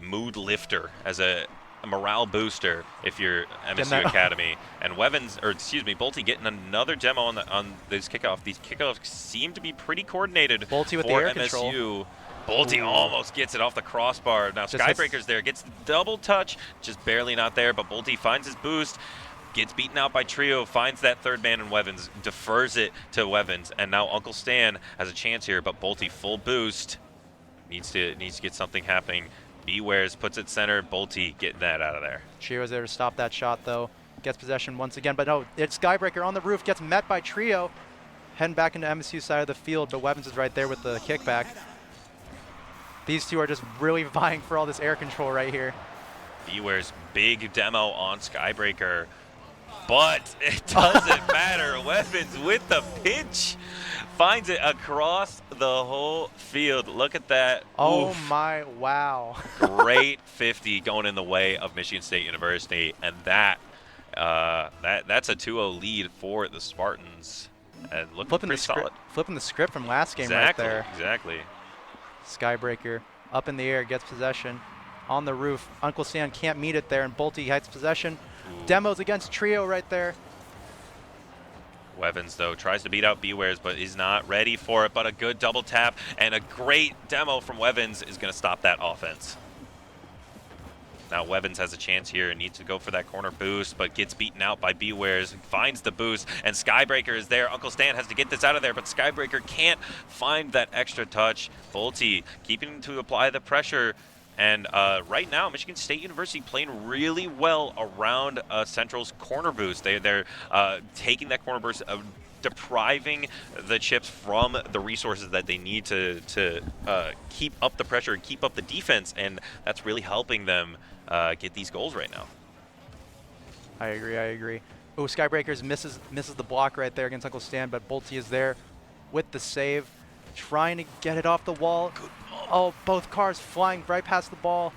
mood lifter, as a morale booster if you're MSU Academy. And Bolte getting another demo on this kickoff. These kickoffs seem to be pretty coordinated Bolte with for the air MSU. control. Bolte almost gets it off the crossbar. Now Skybreaker's there, gets the double touch, just barely not there, but Bolte finds his boost. Gets beaten out by Trio, finds that third man in Wevens, defers it to Wevens, and now Uncle Stan has a chance here, but Bolte full boost. Needs to get something happening. Bewares puts it center, Bolte getting that out of there. Trio's there to stop that shot, though. Gets possession once again, but no, it's Skybreaker on the roof, gets met by Trio. Heading back into MSU's side of the field, but Wevens is right there with the kickback. These two are just really vying for all this air control right here. Bewares big demo on Skybreaker. But it doesn't matter. Wevens with the pitch finds it across the whole field. Look at that. Oh my, wow. Great 50 going in the way of Michigan State University, and that's a 2-0 lead for the Spartans. And looking pretty solid. Flipping the script from last game right there. Exactly. Skybreaker up in the air, gets possession on the roof. Uncle Stan can't meet it there, and Bolte gets possession. Demos against Trio right there. Wevens, though, tries to beat out Bewares, but is not ready for it. But a good double tap and a great demo from Wevens is going to stop that offense. Now Wevens has a chance here and needs to go for that corner boost, but gets beaten out by Bewares, finds the boost, and Skybreaker is there. Uncle Stan has to get this out of there, but Skybreaker can't find that extra touch. Bolte keeping to apply the pressure. And right now, Michigan State University playing really well around Central's corner boost. They're taking that corner boost depriving the Chips from the resources that they need to keep up the pressure and keep up the defense, and that's really helping them get these goals right now. I agree. Oh, Skybreakers misses the block right there against Uncle Stan, but Bolte is there with the save, trying to get it off the wall. Oh, both cars flying right past the ball.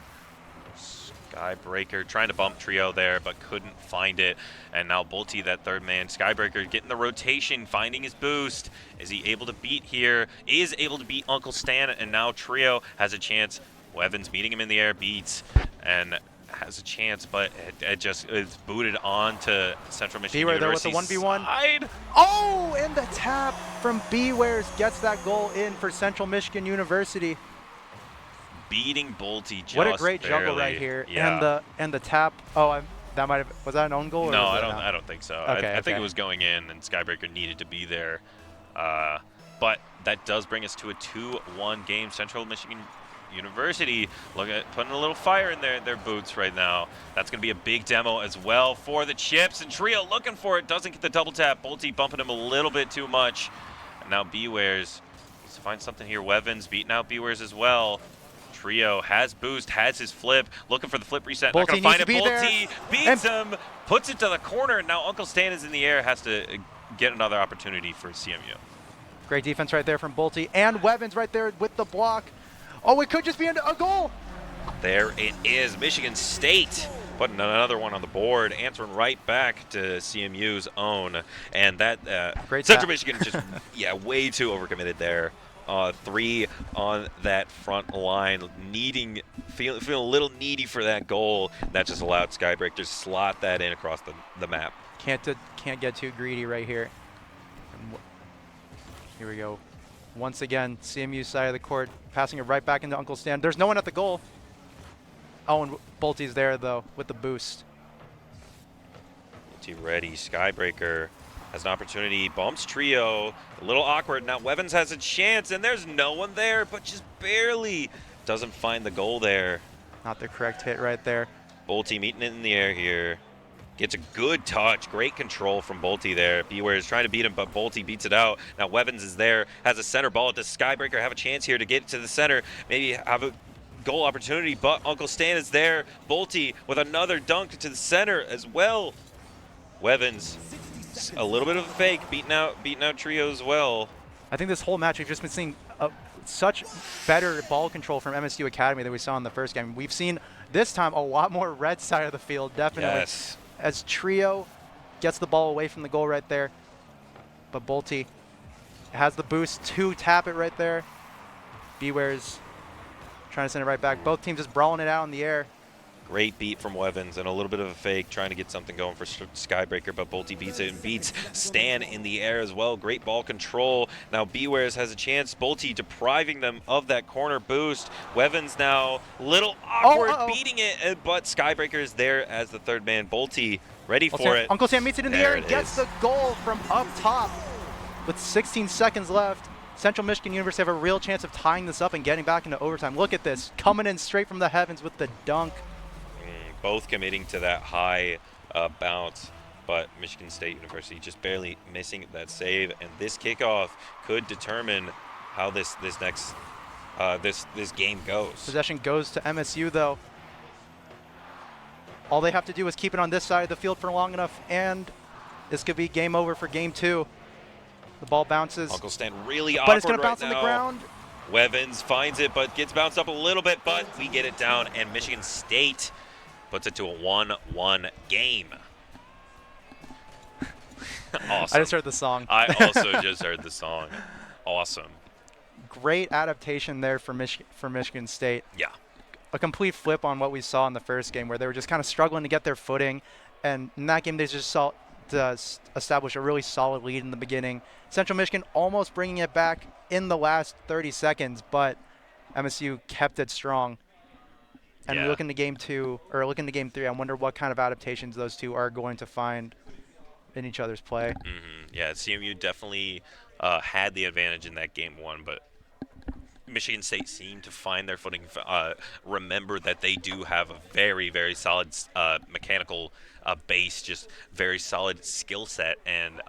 Skybreaker trying to bump Trio there, but couldn't find it. And now Bolte, that third man. Skybreaker getting the rotation, finding his boost. Is he able to beat here? Is able to beat Uncle Stan, and now Trio has a chance. Evans meeting him in the air, beats, and has a chance, but it just is booted on to Central Michigan University. There with the 1v1. Side. Oh, and the tap from Bewares gets that goal in for Central Michigan University. Beating Bolte just What a great barely. juggle right here. Yeah. And the tap. Oh, that might have, was that an own goal? Or No, was I don't think so. Okay, I think it was going in, and Skybreaker needed to be there. But that does bring us to a 2-1 game. Central Michigan University looking at putting a little fire in their boots right now. That's going to be a big demo as well for the Chips, and Trio looking for it, doesn't get the double tap. Bolte bumping him a little bit too much. And now Bewares needs to find something here. Wevens beating out Bewares as well. Trio has boost, has his flip, looking for the flip reset. Not going to find it. Bolte beats him, puts it to the corner, and now Uncle Stan is in the air, has to get another opportunity for CMU. Great defense right there from Bolte, and Wevens right there with the block. Oh, it could just be a goal. There it is. Michigan State putting another one on the board, answering right back to CMU's own. And that Central Michigan just, way too overcommitted there. 3 on that front line, feeling a little needy for that goal. That just allowed Skybreaker to slot that in across the map. Can't get too greedy right here. Here we go. Once again, CMU side of the court, passing it right back into Uncle Stan. There's no one at the goal. Oh, and Bolte's there, though, with the boost. Bolte ready. Skybreaker has an opportunity. Bumps Trio. A little awkward. Now Wevens has a chance, and there's no one there, but just barely doesn't find the goal there. Not the correct hit right there. Bolte meeting it in the air here. Gets a good touch. Great control from Bolte there. Beware is trying to beat him, but Bolte beats it out. Now Wevens is there, has a center ball. Does Skybreaker have a chance here to get to the center? Maybe have a goal opportunity, but Uncle Stan is there. Bolte with another dunk to the center as well. Wevens, a little bit of a fake, beating out Trio as well. I think this whole match we've just been seeing such better ball control from MSU Academy than we saw in the first game. We've seen this time a lot more red side of the field, definitely. Yes. As Trio gets the ball away from the goal right there. But Bolte has the boost to tap it right there. Beware's trying to send it right back. Both teams just brawling it out in the air. Great beat from Wevens and a little bit of a fake, trying to get something going for Skybreaker, but Bolte beats it and beats Stan in the air as well. Great ball control. Now Bewares has a chance. Bolte depriving them of that corner boost. Wevens now little awkward beating it, but Skybreaker is there as the third man. Bolte ready for it. Uncle Sam meets it in the air and gets the goal from up top with 16 seconds left. Central Michigan University have a real chance of tying this up and getting back into overtime. Look at this, coming in straight from the heavens with the dunk. Both committing to that high bounce, but Michigan State University just barely missing that save, and this kickoff could determine how this next this game goes. Possession goes to MSU though. All they have to do is keep it on this side of the field for long enough, and this could be game over for game 2. The ball bounces. Uncle Stan really awkward but it's going to bounce right on the now. ground. Wevens finds it, but gets bounced up a little bit, but we get it down, and Michigan State puts it to a 1-1 game. Awesome. I just heard the song. I also just heard the song. Awesome. Great adaptation there for Michigan State. Yeah. A complete flip on what we saw in the first game, where they were just kind of struggling to get their footing. And in that game, they just saw to establish a really solid lead in the beginning. Central Michigan almost bringing it back in the last 30 seconds, but MSU kept it strong. And we look into game 2, or look into game 3, I wonder what kind of adaptations those two are going to find in each other's play. Yeah, CMU definitely had the advantage in that game 1, but Michigan State seemed to find their footing. Remember that they do have a very, very solid mechanical base, just very solid skill set, and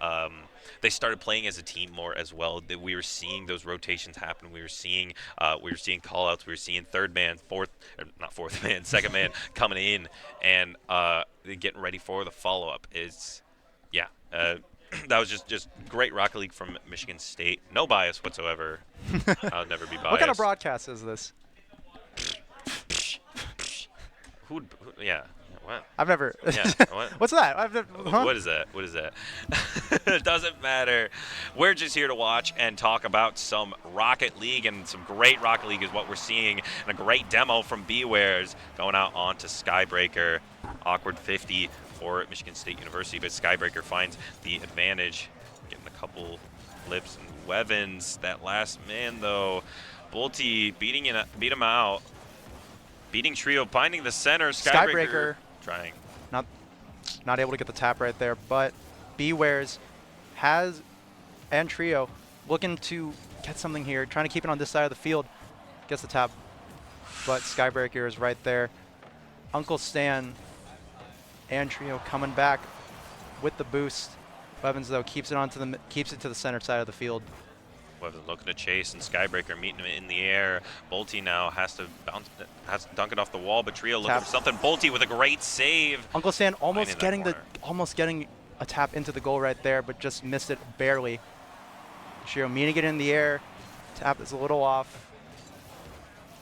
they started playing as a team more as well. We were seeing those rotations happen. We were seeing call-outs. We were seeing second man coming in and getting ready for the follow-up. That was just great Rocket League from Michigan State. No bias whatsoever. I'll never be biased. What kind of broadcast is this? Yeah. What? I've never. Yeah. What? What's that? I've never, huh? What is that? What is that? It doesn't matter. We're just here to watch and talk about some Rocket League, and some great Rocket League is what we're seeing. And a great demo from Bewares going out onto Skybreaker. Awkward 50 for Michigan State University, but Skybreaker finds the advantage, getting a couple flips. And Wevens, that last man though, Bolte beat him out. Beating Trio, finding the center. Skybreaker trying. Not able to get the tap right there, but Bewares and Trio looking to get something here, trying to keep it on this side of the field. Gets the tap, but Skybreaker is right there. Uncle Stan and Trio coming back with the boost. Wevens though keeps it to the center side of the field. Wevens looking to chase, and Skybreaker meeting him in the air. Bolte now has to dunk it off the wall, but Trio looking for something. Bolte with a great save. Uncle Stan almost getting a tap into the goal right there, but just missed it barely. Trio meeting it in the air. Tap is a little off.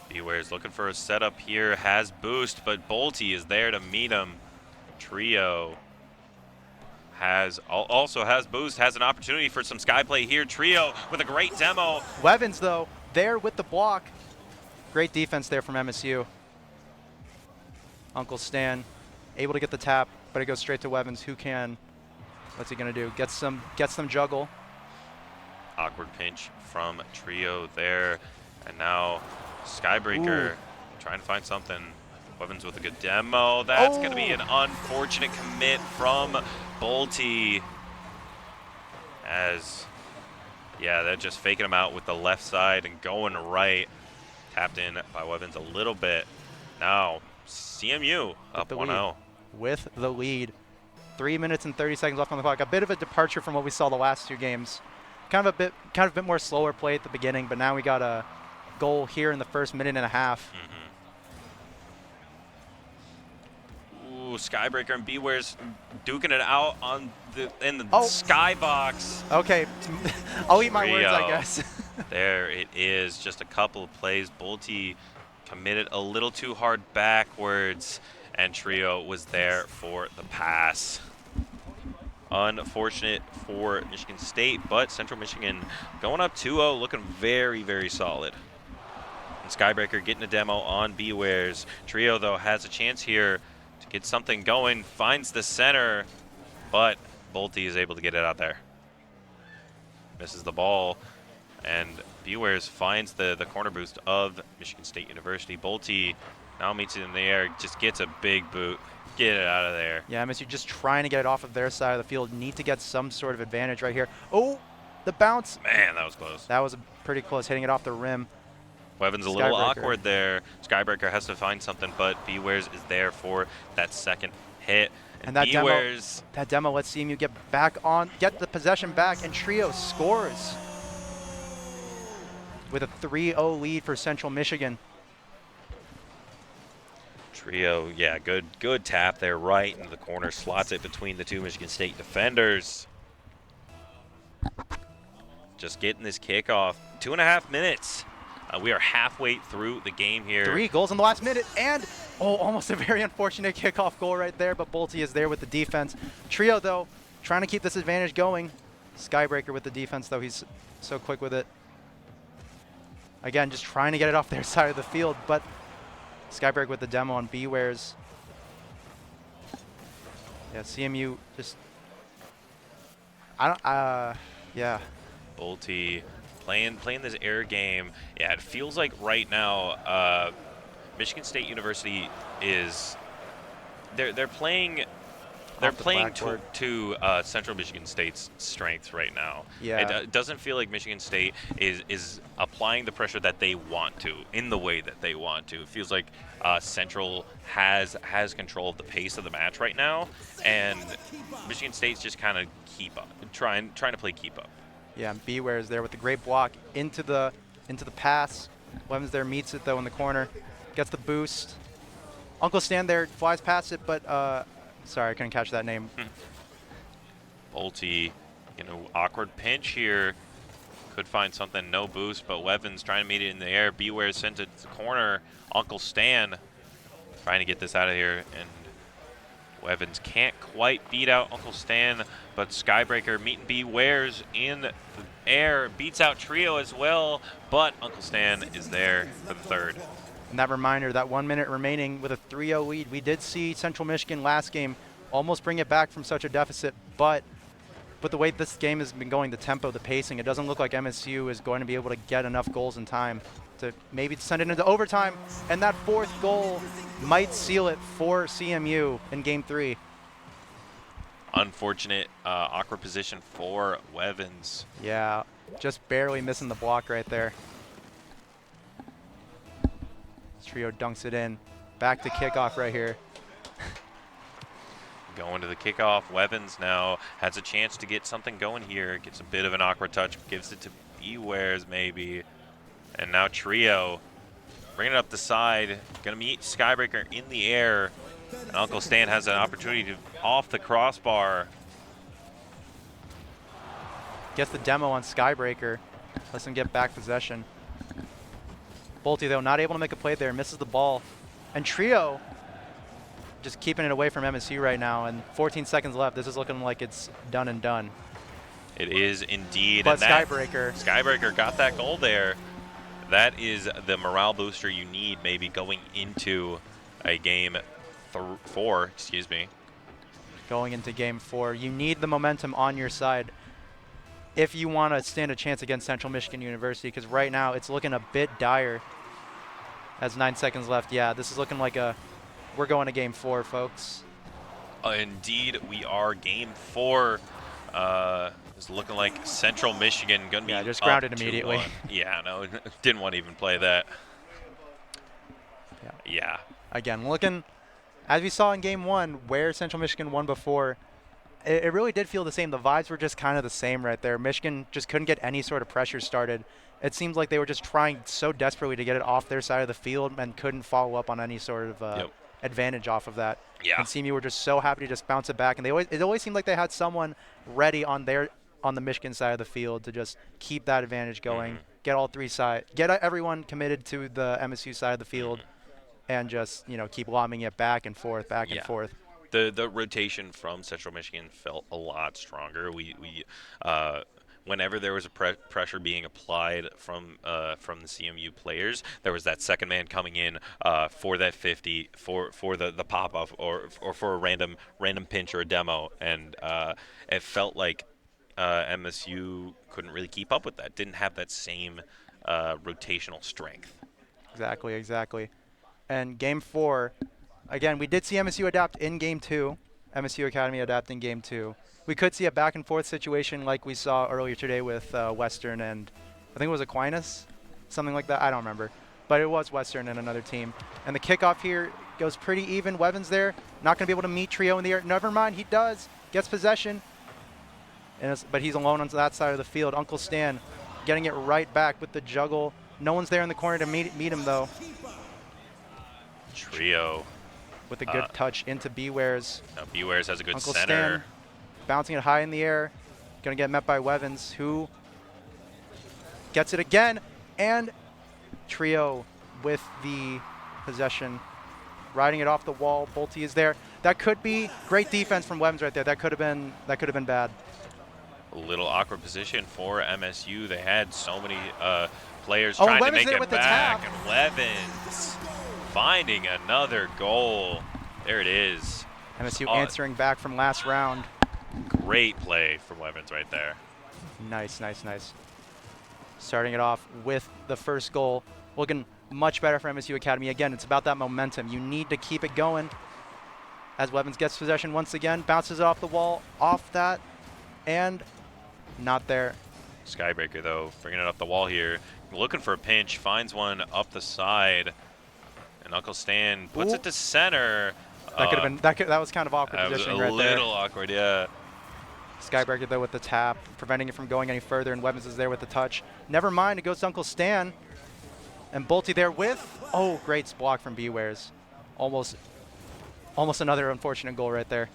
Bewares looking for a setup here, has boost, but Bolte is there to meet him. Trio also has boost, has an opportunity for some sky play here. Trio with a great demo. Wevens though, there with the block. Great defense there from MSU. Uncle Stan able to get the tap, but it goes straight to Wevens. What's he gonna do? Gets some juggle. Awkward pinch from Trio there, and now Skybreaker trying to find something. Wevens with a good demo. That's going to be an unfortunate commit from Bolte. They're just faking him out with the left side and going right. Tapped in by Wevens a little bit. Now, CMU up 1-0. With the lead. 3 minutes and 30 seconds left on the clock. A bit of a departure from what we saw the last two games. Kind of a bit more slower play at the beginning, but now we got a goal here in the first minute and a half. Skybreaker and Bewares duking it out in the skybox. Okay, I'll eat my words, I guess. There it is, just a couple of plays. Bolte committed a little too hard backwards, and Trio was there for the pass. Unfortunate for Michigan State, but Central Michigan going up 2-0, looking very, very solid. And Skybreaker getting a demo on Bewares. Trio, though, has a chance here to get something going, finds the center, but Bolte is able to get it out there. Misses the ball, and Bewares finds the corner boost of Michigan State University. Bolte now meets it in the air, just gets a big boot. Get it out of there. Yeah, MSU just trying to get it off of their side of the field. Need to get some sort of advantage right here. Oh, the bounce. Man, that was close. That was pretty close, hitting it off the rim. Wevens a little awkward there. Skybreaker has to find something, but Bewares is there for that second hit. And that demo lets CMU get the possession back, and Trio scores with a 3-0 lead for Central Michigan. Trio, yeah, good tap there right into the corner, slots it between the two Michigan State defenders. Just getting this kickoff. 2.5 minutes. We are halfway through the game here. 3 goals in the last minute, and almost a very unfortunate kickoff goal right there, but Bolte is there with the defense. Trio, though, trying to keep this advantage going. Skybreaker with the defense, though, he's so quick with it. Again, just trying to get it off their side of the field, but Skybreaker with the demo on Bewares. Yeah, CMU just, yeah. Bolte playing this air game. Yeah, it feels like right now Michigan State University is they're playing they're off the playing backboard. to Central Michigan State's strengths right now. Yeah. It doesn't feel like Michigan State is applying the pressure that they want to in the way that they want to. It feels like Central has control of the pace of the match right now, and Michigan State's just kind of keep up, trying to play keep up. Yeah, and Beware is there with the great block into the pass. Wevens there meets it though in the corner, gets the boost. Uncle Stan there flies past it, but sorry, I couldn't catch that name. Bolte, awkward pinch here. Could find something, no boost, but Wevens trying to meet it in the air. Beware sent it to the corner. Uncle Stan trying to get this out of here, and Wevens can't quite beat out Uncle Stan, but Skybreaker meeting Beware's in the air, beats out Trio as well, but Uncle Stan is there for the third. And that reminder, that 1 minute remaining with a 3-0 lead. We did see Central Michigan last game almost bring it back from such a deficit, but the way this game has been going, the tempo, the pacing, it doesn't look like MSU is going to be able to get enough goals in time to maybe send it into overtime. And that fourth goal might seal it for CMU in Game 3. Unfortunate, awkward position for Wevens. Yeah, just barely missing the block right there. Trio dunks it in. Back to kickoff right here. Going to the kickoff. Wevens now has a chance to get something going here. Gets a bit of an awkward touch, gives it to Bewares maybe. And now Trio bringing it up the side. Going to meet Skybreaker in the air. And Uncle Stan has an opportunity to off the crossbar. Gets the demo on Skybreaker. Lets him get back possession. Bolte, though, not able to make a play there. Misses the ball. And Trio just keeping it away from MSU right now. And 14 seconds left. This is looking like it's done and done. It is indeed. But and Skybreaker got that goal there. That is the morale booster you need maybe going into a game 4, excuse me. Going into Game 4. You need the momentum on your side if you want to stand a chance against Central Michigan University, because right now it's looking a bit dire. As 9 seconds left. Yeah, this is looking like we're going to Game 4, folks. Indeed, we are. Game 4. It's looking like Central Michigan going to be just grounded immediately. 2-1. Yeah, no, didn't want to even play that. Yeah. Again, looking, as we saw in Game 1, where Central Michigan won before, it really did feel the same. The vibes were just kind of the same right there. Michigan just couldn't get any sort of pressure started. It seemed like they were just trying so desperately to get it off their side of the field and couldn't follow up on any sort of advantage off of that. Yeah. And CMU were just so happy to just bounce it back. And it always seemed like they had someone ready on the Michigan side of the field to just keep that advantage going, get all three sides, get everyone committed to the MSU side of the field, and just keep lobbing it back and forth, and forth. The rotation from Central Michigan felt a lot stronger. We whenever there was a pressure being applied from the CMU players, there was that second man coming in for that 50 for the pop off or for a random pinch or a demo, and it felt like MSU couldn't really keep up with that. Didn't have that same rotational strength. Exactly. And Game 4, again, we did see MSU adapt in Game 2. MSU Academy adapt in Game 2. We could see a back and forth situation like we saw earlier today with Western and I think it was Aquinas, something like that. I don't remember. But it was Western and another team. And the kickoff here goes pretty even. Wevens there, not going to be able to meet Trio in the air. Never mind, he does. Gets possession. But he's alone on that side of the field. Uncle Stan getting it right back with the juggle. No one's there in the corner to meet him, though. Trio. With a good touch into Bewares. Now Bewares has a good Uncle center. Stan bouncing it high in the air. Going to get met by Wevens, who gets it again. And Trio with the possession. Riding it off the wall. Bolte is there. That could be great defense from Wevens right there. That could have been bad. A little awkward position for MSU. They had so many players trying to make it back. And Wevens finding another goal. There it is. MSU answering back from last round. Great play from Wevens right there. Nice. Starting it off with the first goal. Looking much better for MSU Academy. Again, it's about that momentum. You need to keep it going. as Wevens gets possession once again, bounces it off the wall, off that, and not there. Skybreaker, though, bringing it up the wall here. Looking for a pinch, finds one up the side. And Uncle Stan puts it to center. That could have been, that was kind of awkward positioning right there. A little awkward, yeah. Skybreaker, though, with the tap, preventing it from going any further, and Wevens is there with the touch. Never mind, it goes to Uncle Stan. And Bolte there with, oh, great block from Bewares. Almost another unfortunate goal right there.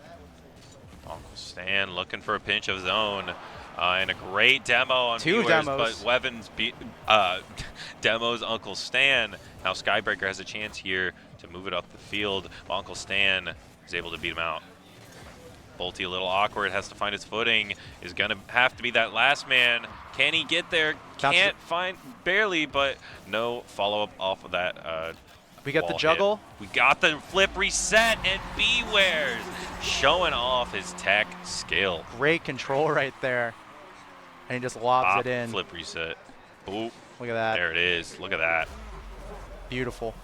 Uncle Stan looking for a pinch of his own. And a great demo on Two Bewares, demos. but Wevens demos Uncle Stan. Now Skybreaker has a chance here to move it up the field, while Uncle Stan is able to beat him out. Bolte a little awkward, has to find his footing, is going to have to be that last man. Can he get there? Can't find, barely, but no follow-up off of that we got the wall juggle. hit. We got the flip reset, and Bewares showing off his tech skill. Great control right there. And he just lobs it in. Flip reset. Ooh. Look at that. There it is. Look at that. Beautiful.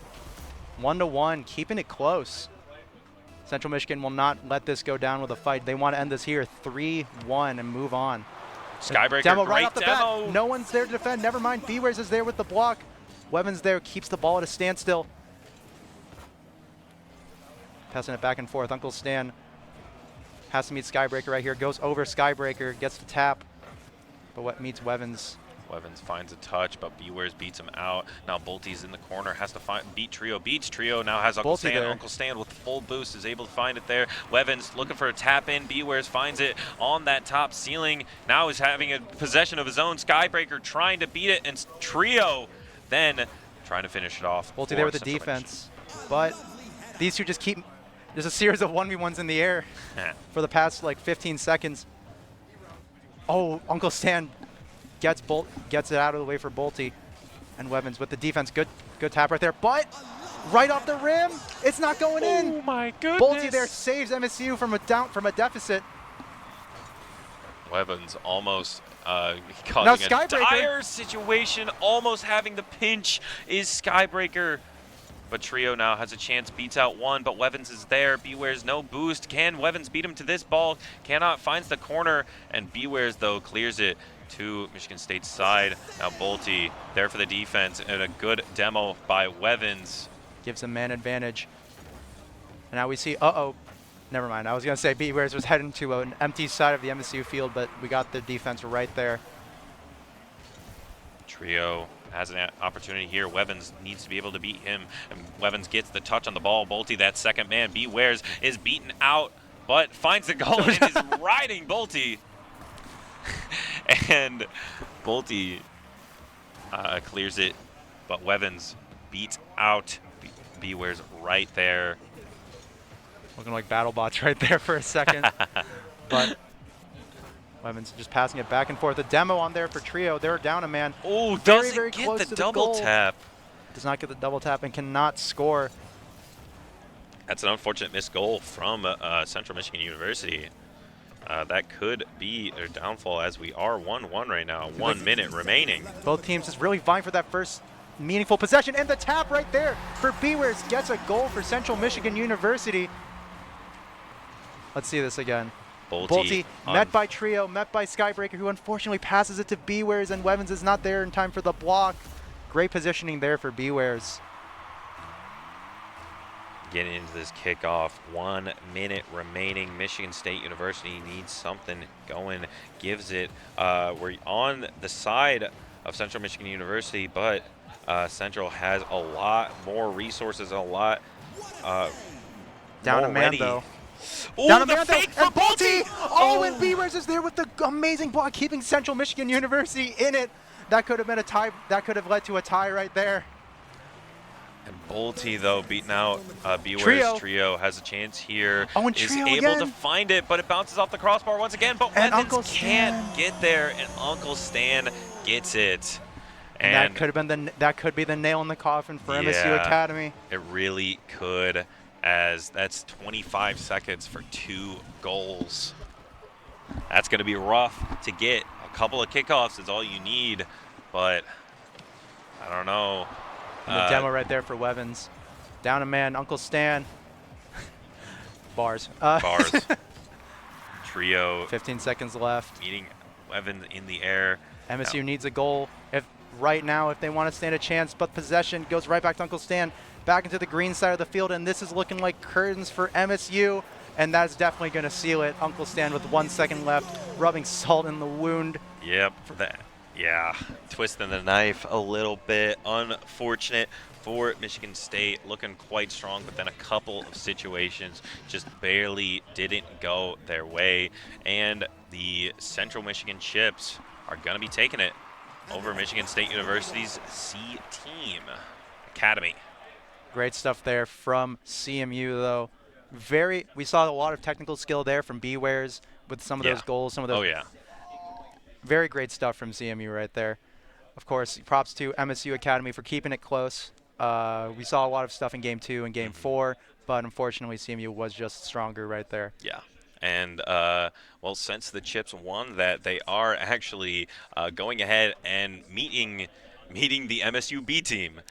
1-1, keeping it close. Central Michigan will not let this go down with a fight. They want to end this here 3-1 and move on. Skybreaker, demo great right off the demo. bat. No one's there to defend. Never mind. Bewares is there with the block. Wevens there, keeps the ball at a standstill. Passing it back and forth. Uncle Stan has to meet Skybreaker right here. Goes over Skybreaker, gets the tap, but what meets Wevens. Wevens finds a touch, but Bewares beats him out. Now Bolte's in the corner, has to beat Trio. Beats Trio, now has Uncle Stan. There. Uncle Stan with full boost is able to find it there. Wevens looking for a tap in. Bewares finds it on that top ceiling. Now is having a possession of his own. Skybreaker trying to beat it, and Trio then trying to finish it off. Bolte there with the defense, but these two just keep. There's a series of 1v1s in the air for the past like 15 seconds. Oh, Uncle Stan gets it out of the way for Bolte, and Wevens with the defense. Good tap right there, but right off the rim, it's not going in. Oh my goodness! Bolte there saves MSU from a deficit. Wevens almost causing a dire situation, almost having the pinch is Skybreaker. But Trio now has a chance, beats out one, but Wevens is there. Bewares no boost. Can Wevens beat him to this ball? Cannot, finds the corner, and Bewares, though, clears it to Michigan State's side. Now Bolte there for the defense, and a good demo by Wevens. Gives a man advantage. And now we see, never mind. I was going to say Bewares was heading to an empty side of the MSU field, but we got the defense right there. Trio has an opportunity here. Wevens needs to be able to beat him, and Wevens gets the touch on the ball. Bolte, that second man, Bewares, is beaten out, but finds the goal and is riding Bolte. And Bolte clears it, but Wevens beats out Bewares right there. Looking like battle bots right there for a second. But Wevens just passing it back and forth. A demo on there for Trio. They're down a man. Oh, very doesn't get close the to double goal. tap. Does not get the double tap and cannot score. That's an unfortunate missed goal from Central Michigan University. That could be their downfall, as we are 1-1 right now. 1 minute remaining. Both teams just really vying for that first meaningful possession, and the tap right there for Bewares gets a goal for Central Michigan University. Let's see this again. Bolte met by Trio, met by Skybreaker, who unfortunately passes it to Bewares, and Wevens is not there in time for the block. Great positioning there for Bewares. Getting into this kickoff, 1 minute remaining. Michigan State University needs something going, gives it. We're on the side of Central Michigan University, but Central has a lot more resources, a lot Down a man, ready. though. Ooh, Down a the man, fake though, for and Bolte! Oh, and Bewares is there with the amazing block, keeping Central Michigan University in it. That could have been a tie. That could have led to a tie right there. And Bolte, though, beating out Trio. Trio has a chance here. Oh, and is Trio able again. to find it, but it bounces off the crossbar once again. But And Wevens Uncle can't Stan. get there, and Uncle Stan gets it. And that could have been that could be the nail in the coffin for MSU Yeah, Academy. It really could, as that's 25 seconds for 2 goals. That's going to be rough to get. A couple of kickoffs is all you need, but I don't know. And the demo right there for Wevens. Down a man, Uncle Stan. Bars. Bars. Trio 15 seconds left. meeting Evans in the air. MSU Now- needs a goal right now if they want to stand a chance, but possession goes right back to Uncle Stan, back into the green side of the field, and this is looking like curtains for MSU, and that's definitely going to seal it. Uncle Stan with 1 second left, rubbing salt in the wound. Yep. Yeah. Twisting the knife a little bit. Unfortunate for Michigan State. Looking quite strong, but then a couple of situations just barely didn't go their way. And the Central Michigan Chips are going to be taking it over Michigan State University's C Team Academy. Great stuff there from CMU, though. We saw a lot of technical skill there from B-Wares with some of those goals, some of those. Oh, yeah. Very great stuff from CMU right there. Of course, props to MSU Academy for keeping it close. We saw a lot of stuff in Game 2 and Game 4, but unfortunately CMU was just stronger right there. Yeah. And, well, since the Chips won that, they are actually going ahead and meeting the MSU B team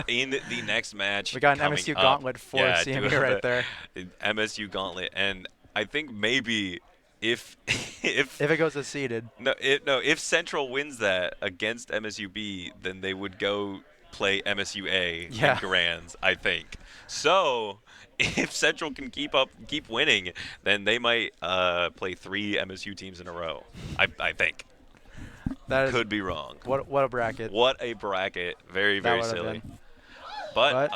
in the next match. We got an coming MSU up. gauntlet for CMU right there. MSU gauntlet. And I think maybe if it goes as seeded. If Central wins that against MSUB, then they would go play MSUA in Grands, I think. So if Central can keep winning, then they might play 3 MSU teams in a row. I think. That could be wrong. What a bracket. What a bracket. Very, very silly. But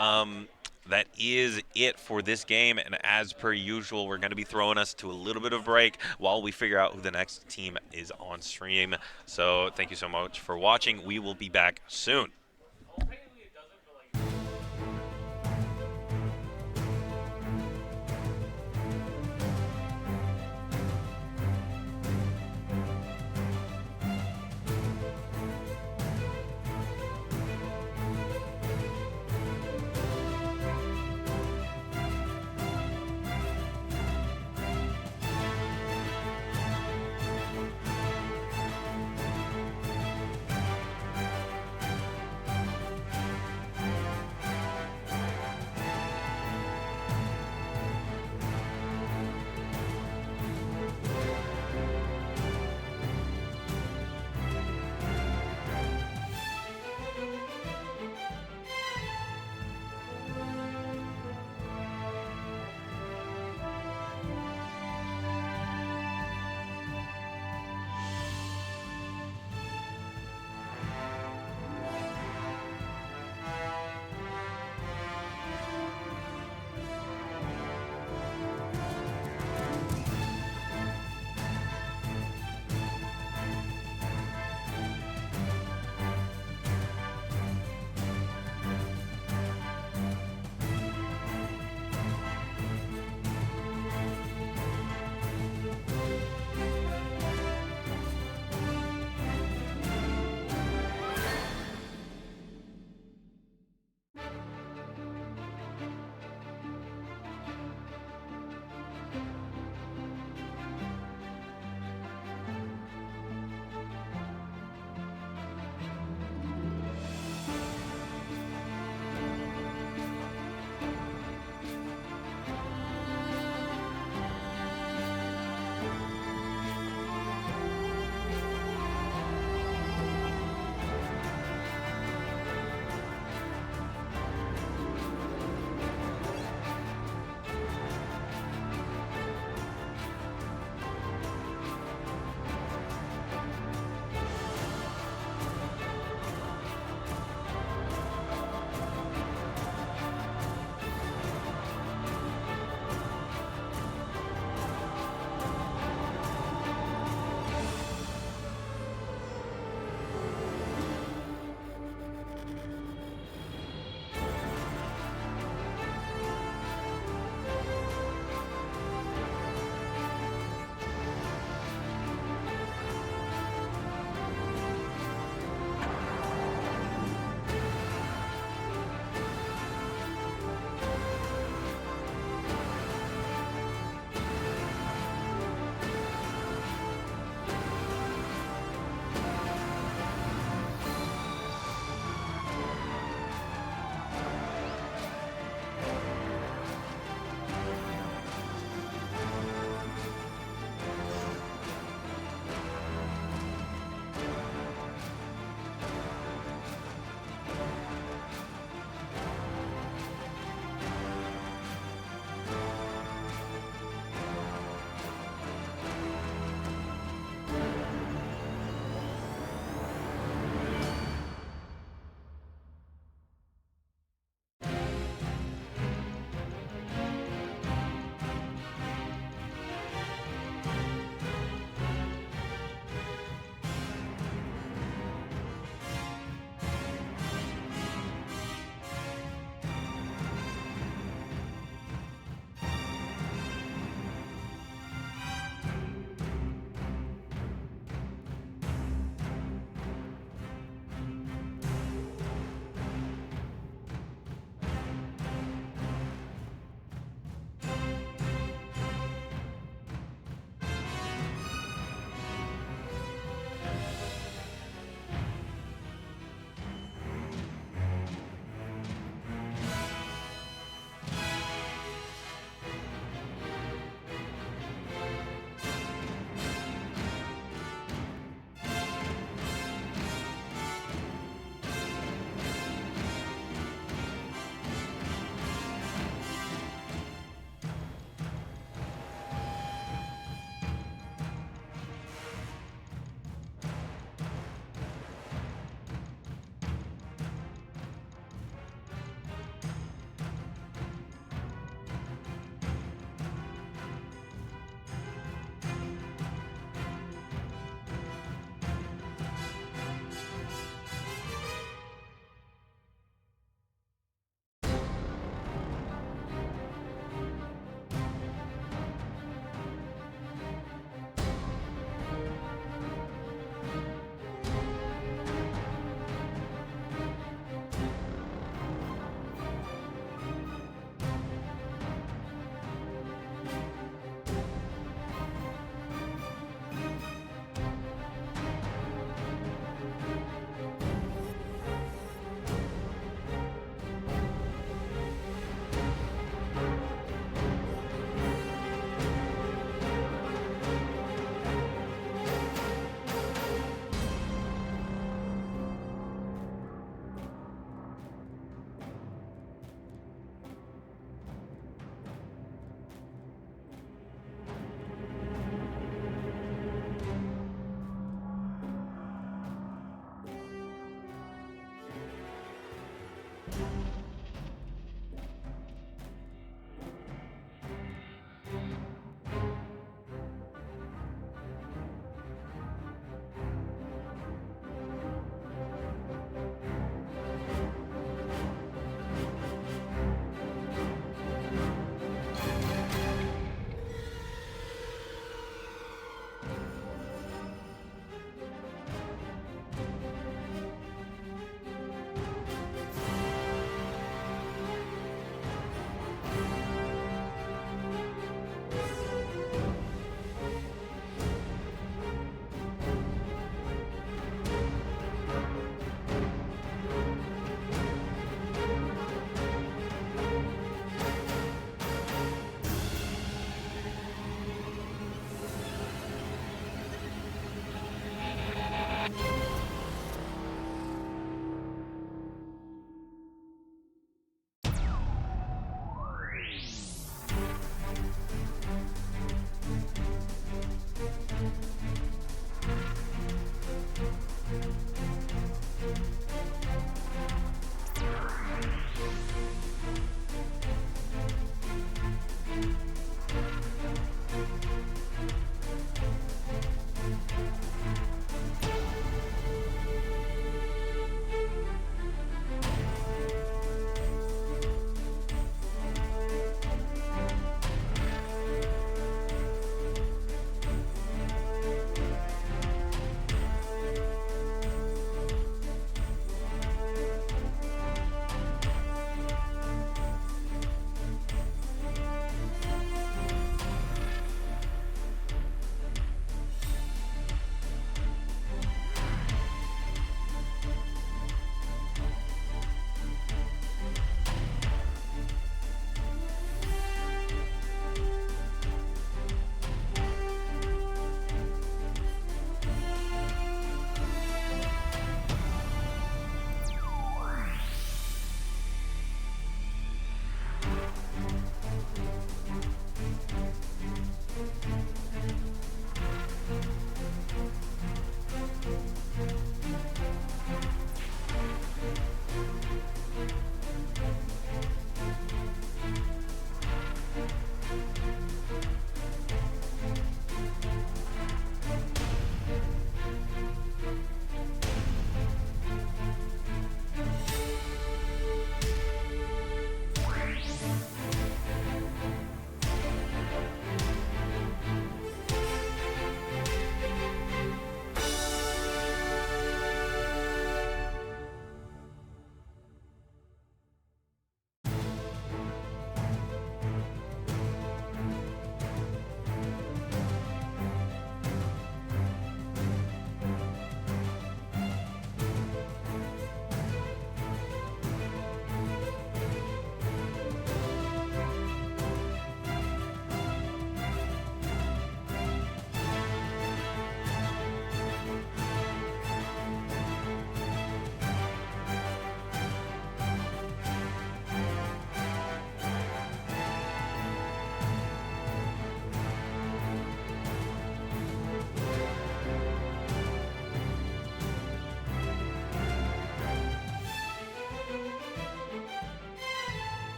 that is it for this game, and as per usual, we're going to be throwing us to a little bit of break while we figure out who the next team is on stream. So thank you so much for watching. We will be back soon.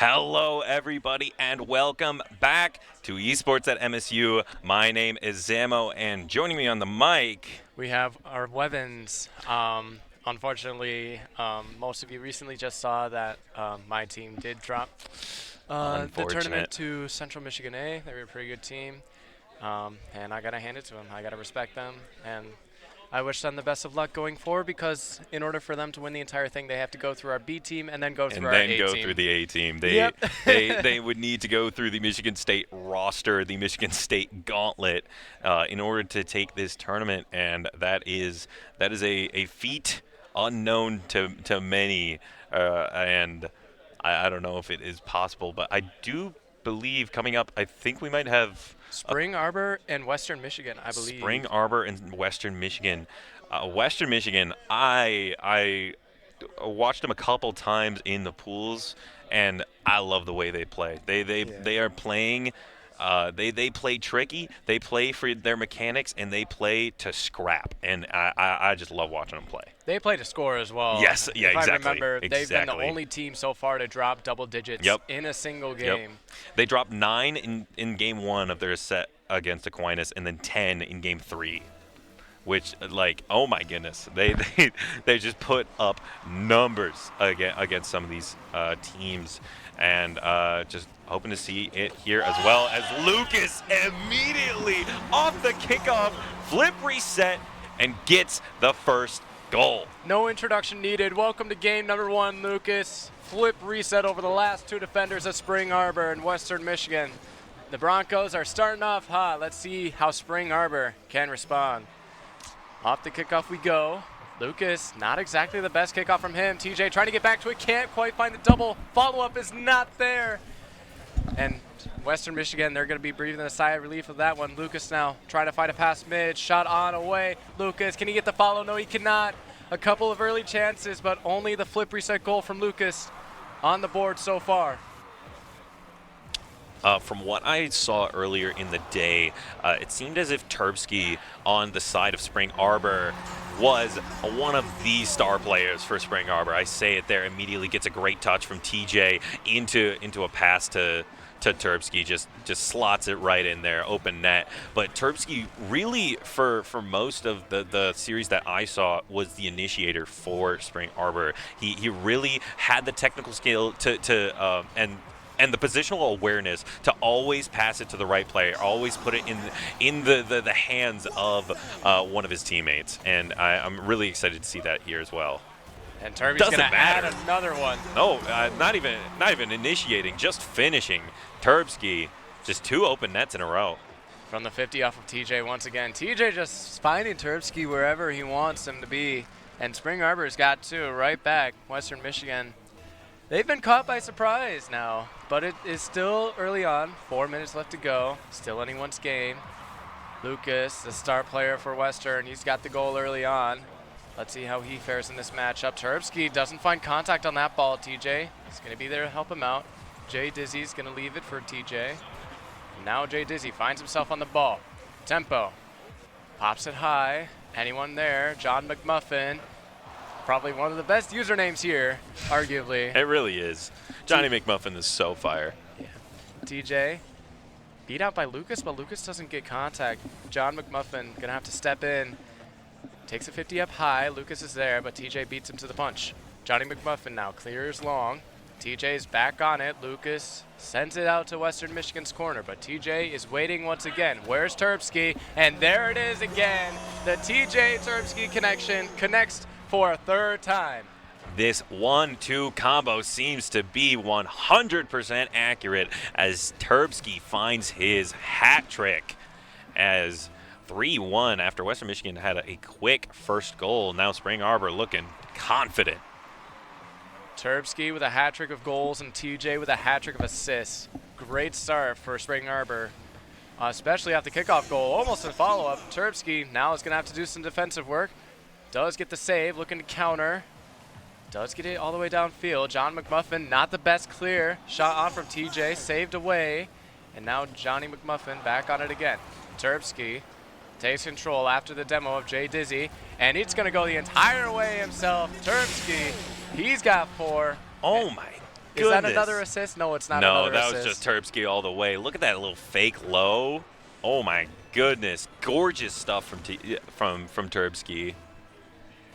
Hello, everybody, and welcome back to Esports at MSU. My name is Zamo, and joining me on the mic, we have our Wevens. Unfortunately, most of you recently just saw that my team did drop the tournament to Central Michigan A. They were a pretty good team, and I got to hand it to them. I got to respect them, and I wish them the best of luck going forward, because in order for them to win the entire thing, they have to go through our B team and then go through our A team. And then go through the A team. They would need to go through the Michigan State roster, the Michigan State gauntlet, in order to take this tournament, and that is a feat unknown to many, and I don't know if it is possible, but I do believe coming up, I think we might have Spring Arbor and Western Michigan, I believe. Spring Arbor and Western Michigan. Western Michigan, I watched them a couple times in the pools, and I love the way they play. They are playing. They play tricky. They play for their mechanics, and they play to scrap. And I just love watching them play. They play to score as well. Yes, yeah, if exactly. I remember, they've been the only team so far to drop double digits in a single game. Yep. They dropped 9 in game 1 of their set against Aquinas, and then 10 in game 3. Which, like, oh my goodness, they just put up numbers against some of these teams, and just hoping to see it here, as well as Lucas immediately off the kickoff, flip reset, and gets the first goal. No introduction needed. Welcome to game number 1, Lucas. Flip reset over the last 2 defenders of Spring Arbor and Western Michigan. The Broncos are starting off hot. Let's see how Spring Arbor can respond. Off the kickoff we go. Lucas, not exactly the best kickoff from him. TJ trying to get back to it, can't quite find the double. Follow-up is not there. And Western Michigan, they're going to be breathing a sigh of relief of that one. Lucas now trying to find a pass mid, shot on away. Lucas, can he get the follow? No, he cannot. A couple of early chances, but only the flip reset goal from Lucas on the board so far. From what I saw earlier in the day, it seemed as if Turbsky on the side of Spring Arbor was one of the star players for Spring Arbor. I say it there, immediately gets a great touch from TJ into a pass to Turbsky, just slots it right in there, open net. But Turbsky really, for most of the series that I saw, was the initiator for Spring Arbor. He really had the technical skill and the positional awareness to always pass it to the right player, always put it in the hands of one of his teammates, and I'm really excited to see that here as well. And Turby's going to add another one. No, not even initiating, just finishing. Turbsky, just 2 open nets in a row. From the 50 off of TJ once again. TJ just finding Turbsky wherever he wants him to be, and Spring Arbor's got 2 right back. Western Michigan, they've been caught by surprise now, but it is still early on. 4 minutes left to go. Still anyone's game. Lucas, the star player for Western, he's got the goal early on. Let's see how he fares in this matchup. Turbsky doesn't find contact on that ball, TJ. He's going to be there to help him out. Jay Dizzy's going to leave it for TJ. Now Jay Dizzy finds himself on the ball. Tempo. Pops it high. Anyone there? John McMuffin. Probably one of the best usernames here, arguably. It really is. Johnny McMuffin is so fire. Yeah. TJ beat out by Lucas, but Lucas doesn't get contact. John McMuffin gonna have to step in. Takes a 50 up high. Lucas is there, but TJ beats him to the punch. Johnny McMuffin now clears long. TJ's back on it. Lucas sends it out to Western Michigan's corner, but TJ is waiting once again. Where's Turbsky? And there it is again. The TJ-Turbsky connection connects for a 3rd time. This 1-2 combo seems to be 100% accurate as Turbsky finds his hat trick as 3-1 after Western Michigan had a quick first goal. Now Spring Arbor looking confident. Turbsky with a hat trick of goals and TJ with a hat trick of assists. Great start for Spring Arbor, especially off the kickoff goal. Almost a follow-up. Turbsky now is going to have to do some defensive work. Does get the save, looking to counter. Does get it all the way downfield. John McMuffin, not the best clear. Shot on from TJ, saved away. And now Johnny McMuffin back on it again. Turbsky takes control after the demo of Jay Dizzy. And he's going to go the entire way himself. Turbsky, he's got 4. Oh my Is that another assist? No, it's not another assist. No, that was just Turbsky all the way. Look at that little fake low. Oh my goodness, gorgeous stuff from Turbsky.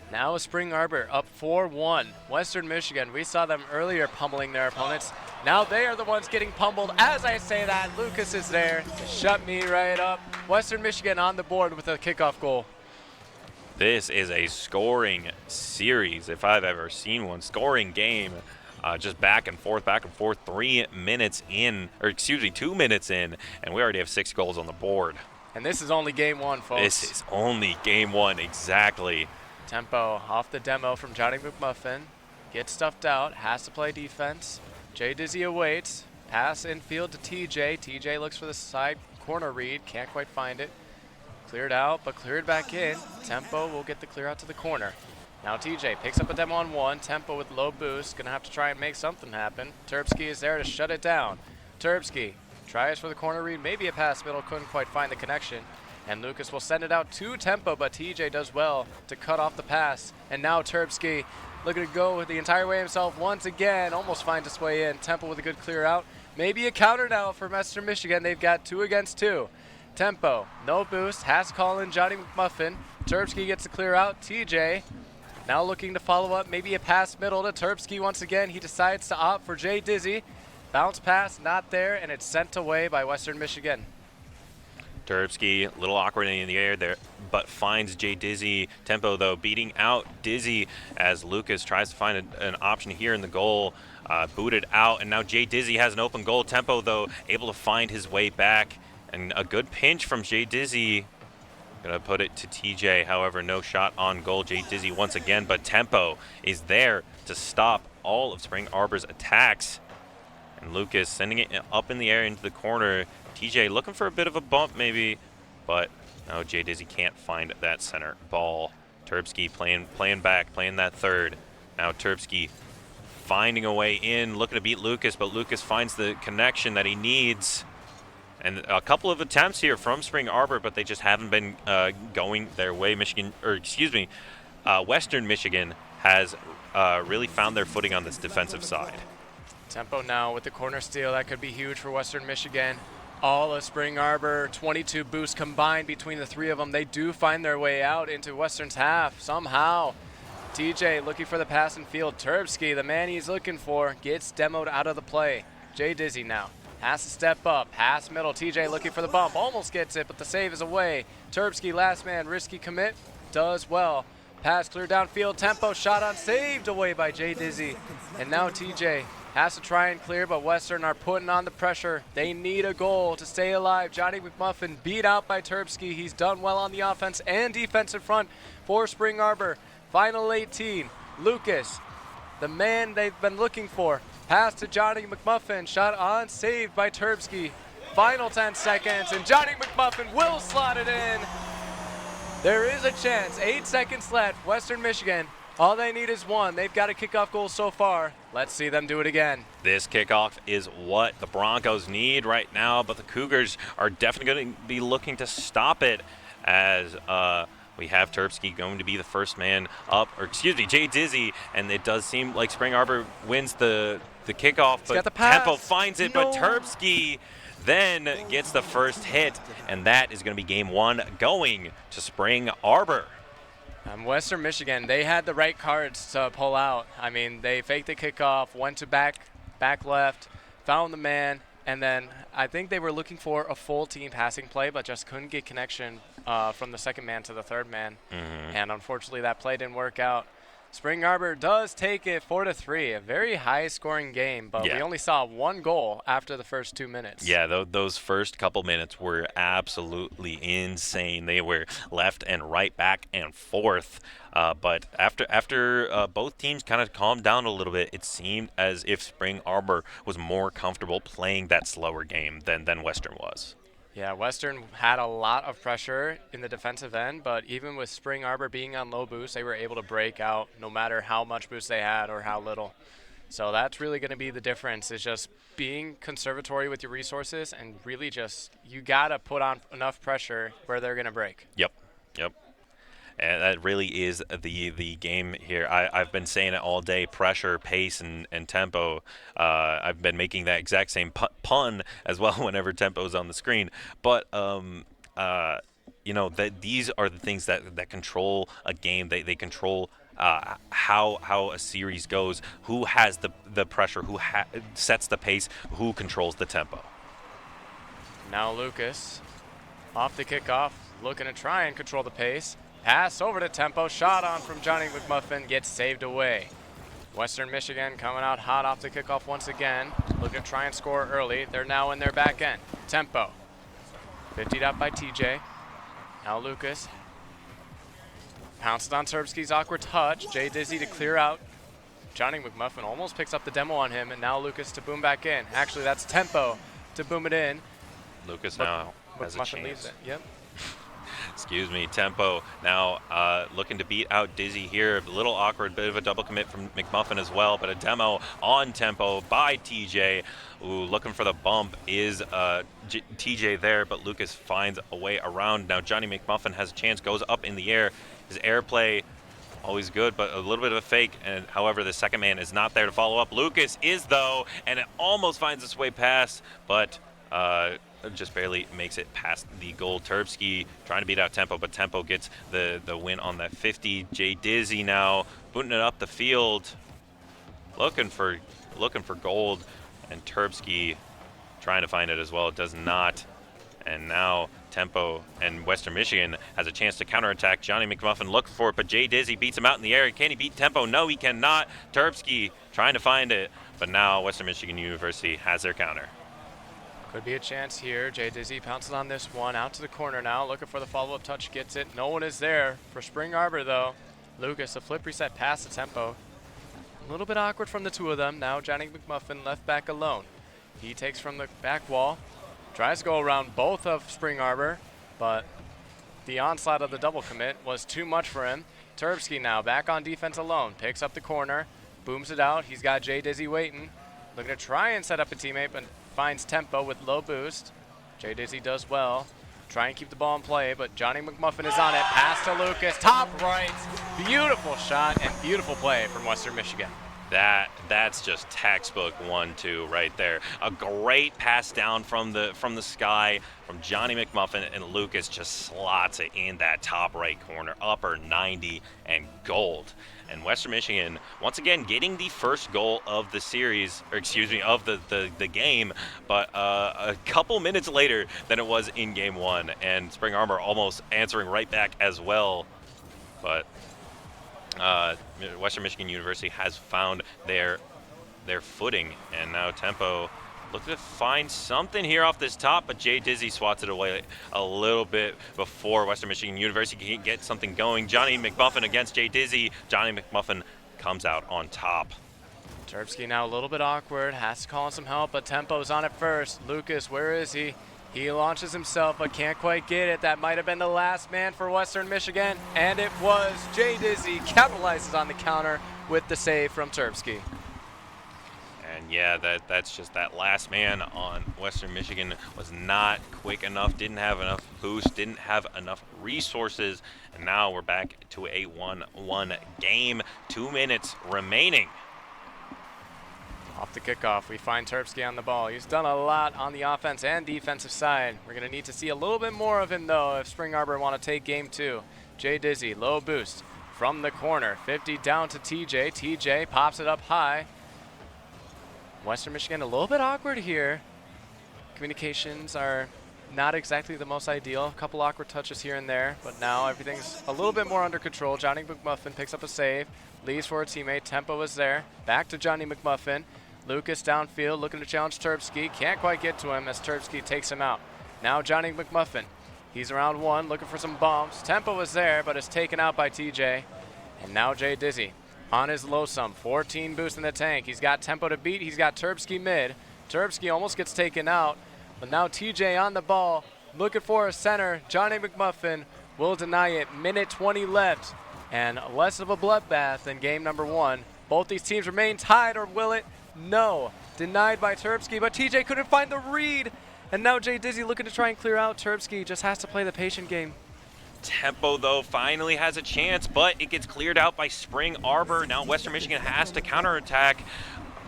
Now Spring Arbor up 4-1. Western Michigan, we saw them earlier pummeling their opponents. Now they are the ones getting pummeled. As I say that, Lucas is there to shut me right up. Western Michigan on the board with a kickoff goal. This is a scoring series, if I've ever seen one. Scoring game, just back and forth, 3 minutes in, or excuse me, 2 minutes in, and we already have 6 goals on the board. And this is only game 1, folks. This is only game 1, exactly. Tempo off the demo from Johnny McMuffin. Gets stuffed out, has to play defense. Jay Dizzy awaits. Pass infield to TJ. TJ looks for the side corner read, can't quite find it. Cleared out, but cleared back in. Tempo will get the clear out to the corner. Now TJ picks up a demo on 1. Tempo with low boost, gonna have to try and make something happen. Turbsky is there to shut it down. Turbsky tries for the corner read, maybe a pass middle, couldn't quite find the connection. And Lucas will send it out to Tempo, but TJ does well to cut off the pass. And now Turbsky looking to go the entire way himself once again, almost finds his way in. Tempo with a good clear out. Maybe a counter now for Western Michigan. They've got 2 against 2. Tempo, no boost, has to call in Johnny McMuffin. Turbsky gets the clear out. TJ now looking to follow up, maybe a pass middle to Turbsky once again. He decides to opt for Jay Dizzy. Bounce pass, not there, and it's sent away by Western Michigan. Turbsky, a little awkward in the air there, but finds Jay Dizzy. Tempo, though, beating out Dizzy as Lucas tries to find an option here in the goal. Booted out, and now Jay Dizzy has an open goal. Tempo, though, able to find his way back. And a good pinch from Jay Dizzy. Gonna put it to TJ, however, no shot on goal. Jay Dizzy once again, but Tempo is there to stop all of Spring Arbor's attacks. And Lucas sending it up in the air into the corner. TJ looking for a bit of a bump maybe, but no, Jay Dizzy can't find that center ball. Turbsky playing back, playing that third. Now Turbsky finding a way in, looking to beat Lucas, but Lucas finds the connection that he needs. And a couple of attempts here from Spring Arbor, but they just haven't been going their way. Western Michigan has really found their footing on this defensive side. Tempo now with the corner steal. That could be huge for Western Michigan. All of Spring Arbor, 22 boosts combined between the 3 of them. They do find their way out into Western's half somehow. TJ looking for the pass in field. Turbsky, the man he's looking for, gets demoed out of the play. Jay Dizzy now has to step up. Pass middle. TJ looking for the bump. Almost gets it, but the save is away. Turbsky, last man, risky commit. Does well. Pass clear downfield. Tempo shot on, saved away by Jay Dizzy. And now TJ has to try and clear, but Western are putting on the pressure. They need a goal to stay alive. Johnny McMuffin beat out by Turbsky. He's done well on the offense and defensive front for Spring Arbor. Final 18. Lucas, the man they've been looking for. Pass to Johnny McMuffin. Shot on, saved by Turbsky. Final 10 seconds, and Johnny McMuffin will slot it in. There is a chance. 8 seconds left. Western Michigan, all they need is 1. They've got a kickoff goal so far. Let's see them do it again. This kickoff is what the Broncos need right now, but the Cougars are definitely going to be looking to stop it as we have Turbsky going to be the first man up, or excuse me, Jay Dizzy, and it does seem like Spring Arbor wins the kickoff, but Tempo finds it, but Turbsky then gets the first hit, and that is going to be game 1 going to Spring Arbor. Western Michigan, they had the right cards to pull out. I mean, they faked the kickoff, went to back left, found the man, and then I think they were looking for a full team passing play, but just couldn't get connection from the second man to the third man. And unfortunately, that play didn't work out. Spring Arbor does take it 4-3, a very high-scoring game, but we only saw 1 goal after the first 2 minutes. Yeah, those first couple minutes were absolutely insane. They were left and right, back and forth. But after both teams kind of calmed down a little bit, it seemed as if Spring Arbor was more comfortable playing that slower game than Western was. Yeah, Western had a lot of pressure in the defensive end, but even with Spring Arbor being on low boost, they were able to break out no matter how much boost they had or how little. So that's really going to be the difference, is just being conservatory with your resources and really just, you got to put on enough pressure where they're going to break. Yep. And that really is the game here. I've been saying it all day: pressure, pace, and tempo. I've been making that exact same pun as well whenever tempo is on the screen. But you know, that these are the things that control a game. They control how a series goes. Who has the pressure? Who sets the pace? Who controls the tempo? Now Lucas, off the kickoff, looking to try and control the pace. Pass over to tempo, shot on from Johnny McMuffin, gets saved away. Western Michigan coming out hot off the kickoff once again, looking to try and score early. They're now in their back end. Tempo, 50'd up by TJ. Now Lucas pounces on Turbsky's awkward touch. Jay Dizzy to clear out. Johnny McMuffin almost picks up the demo on him, and now Lucas to boom back in. Actually, that's Tempo to boom it in. Lucas now has a chance. Leaves it. Yep. Excuse me, Tempo now looking to beat out Dizzy here. A little awkward, bit of a double commit from McMuffin as well, but a demo on Tempo by TJ. Ooh, looking for the bump is TJ there, but Lucas finds a way around. Now Johnny McMuffin has a chance, goes up in the air. His airplay, always good, but a little bit of a fake. And however, the second man is not there to follow up. Lucas is, though, and it almost finds its way past, but just barely makes it past the goal. Turbsky trying to beat out Tempo, but Tempo gets the win on that 50. Jay Dizzy now booting it up the field, looking for gold, and Turbsky trying to find it as well. It does not. And now Tempo and Western Michigan has a chance to counterattack. Johnny McMuffin looking for it, but Jay Dizzy beats him out in the air. Can he beat Tempo? No, he cannot. Turbsky trying to find it, but now Western Michigan University has their counter. Could be a chance here. Jay Dizzy pounces on this one. Out to the corner now. Looking for the follow-up touch. Gets it. No one is there for Spring Arbor, though. Lucas, a flip reset pass to Tempo. A little bit awkward from the two of them. Now Johnny McMuffin left back alone. He takes from the back wall. Tries to go around both of Spring Arbor, but the onslaught of the double commit was too much for him. Turbsky now back on defense alone. Picks up the corner. Booms it out. He's got Jay Dizzy waiting. Looking to try and set up a teammate, but finds Tempo with low boost. Jay Dizzy does well. Try and keep the ball in play, but Johnny McMuffin is on it. Pass to Lucas, top right. Beautiful shot and beautiful play from Western Michigan. That's just textbook 1-2 right there. A great pass down from the sky from Johnny McMuffin, and Lucas just slots it in that top right corner, upper 90, and gold. And Western Michigan, once again, getting the first goal of the series, or excuse me, of the game, but a couple minutes later than it was in game one. And Spring Arbor almost answering right back as well. But Western Michigan University has found their footing, and now Tempo looking to find something here off this top, but Jay Dizzy swats it away a little bit before Western Michigan University can get something going. Johnny McMuffin against Jay Dizzy. Johnny McMuffin comes out on top. Turbsky now a little bit awkward, has to call in some help, but Tempo's on it first. Lucas, where is he? He launches himself, but can't quite get it. That might have been the last man for Western Michigan, and it was. Jay Dizzy capitalizes on the counter with the save from Turbsky. And yeah, that's just that last man on Western Michigan was not quick enough, didn't have enough boost, didn't have enough resources, and now we're back to a 1-1 game. 2 minutes remaining. Off the kickoff, we find Turbsky on the ball. He's done a lot on the offense and defensive side. We're going to need to see a little bit more of him, though, if Spring Arbor want to take game two. Jay Dizzy, low boost from the corner. 50 down to TJ. TJ pops it up high. Western Michigan a little bit awkward here. Communications are not exactly the most ideal. A couple awkward touches here and there, but now everything's a little bit more under control. Johnny McMuffin picks up a save, leaves for a teammate. Tempo is there. Back to Johnny McMuffin. Lucas downfield looking to challenge Turbsky. Can't quite get to him as Turbsky takes him out. Now Johnny McMuffin. He's around one, looking for some bumps. Tempo is there, but is taken out by TJ. And now Jay Dizzy on his low sum. 14 boost in the tank. He's got Tempo to beat. He's got Turbsky mid. Turbsky almost gets taken out. But now TJ on the ball, looking for a center. Johnny McMuffin will deny it. Minute 20 left. And less of a bloodbath than game number one. Both these teams remain tied, or will it? No. Denied by Turbsky, but TJ couldn't find the read. And now Jay Dizzy looking to try and clear out. Turbsky just has to play the patient game. Tempo, though, finally has a chance, but it gets cleared out by Spring Arbor. Now Western Michigan has to counterattack,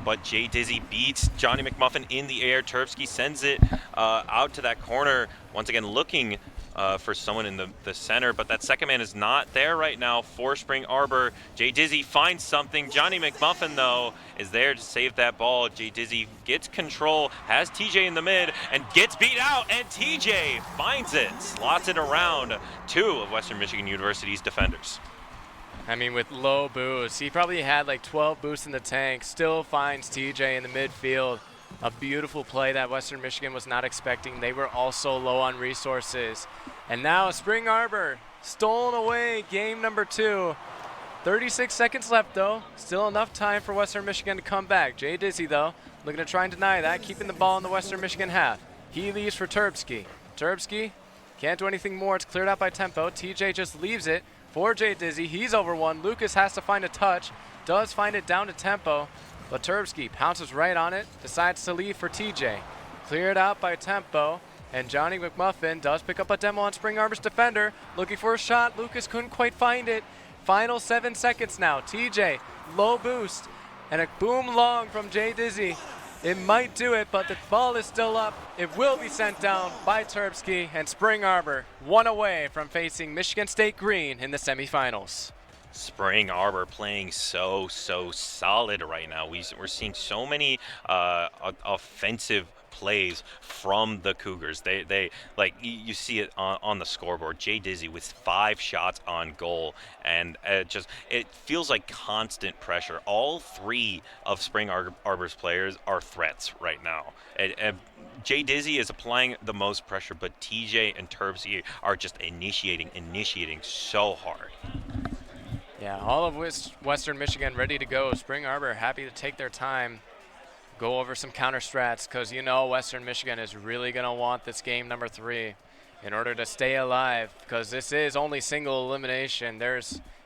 but Jay Dizzy beats Johnny McMuffin in the air. Terpsky sends it out to that corner, once again looking for someone in the center, but that second man is not there right now for Spring Arbor. Jay Dizzy finds something. Johnny McMuffin, though, is there to save that ball. Jay Dizzy gets control, has TJ in the mid, and gets beat out, and TJ finds it, slots it around two of Western Michigan University's defenders. I mean, with low boost, he probably had like 12 boosts in the tank, still finds TJ in the midfield. A beautiful play that Western Michigan was not expecting. They were also low on resources. And now Spring Arbor stolen away game number 2. 36 seconds left, though. Still enough time for Western Michigan to come back. Jay Dizzy, though, looking to try and deny that, keeping the ball in the Western Michigan half. He leaves for Terpsky. Terpsky can't do anything more. It's cleared out by Tempo. TJ just leaves it for Jay Dizzy. He's over one. Lucas has to find a touch. Does find it down to Tempo. But Terpsky pounces right on it, decides to leave for TJ. Cleared out by Tempo, and Johnny McMuffin does pick up a demo on Spring Arbor's defender, looking for a shot. Lucas couldn't quite find it. Final 7 seconds now. TJ, low boost, and a boom long from Jay Dizzy. It might do it, but the ball is still up. It will be sent down by Terpsky, and Spring Arbor one away from facing Michigan State Green in the semifinals. Spring Arbor playing so solid right now. We're seeing so many offensive plays from the Cougars. They like you see it on the scoreboard. Jay Dizzy with 5 shots on goal, and it feels like constant pressure. All 3 of Spring Arbor's players are threats right now. Jay Dizzy is applying the most pressure, but TJ and Terpsky are just initiating so hard. Yeah, all of Western Michigan ready to go. Spring Arbor happy to take their time, go over some counter strats, because you know Western Michigan is really going to want this game number 3 in order to stay alive, because this is only single elimination.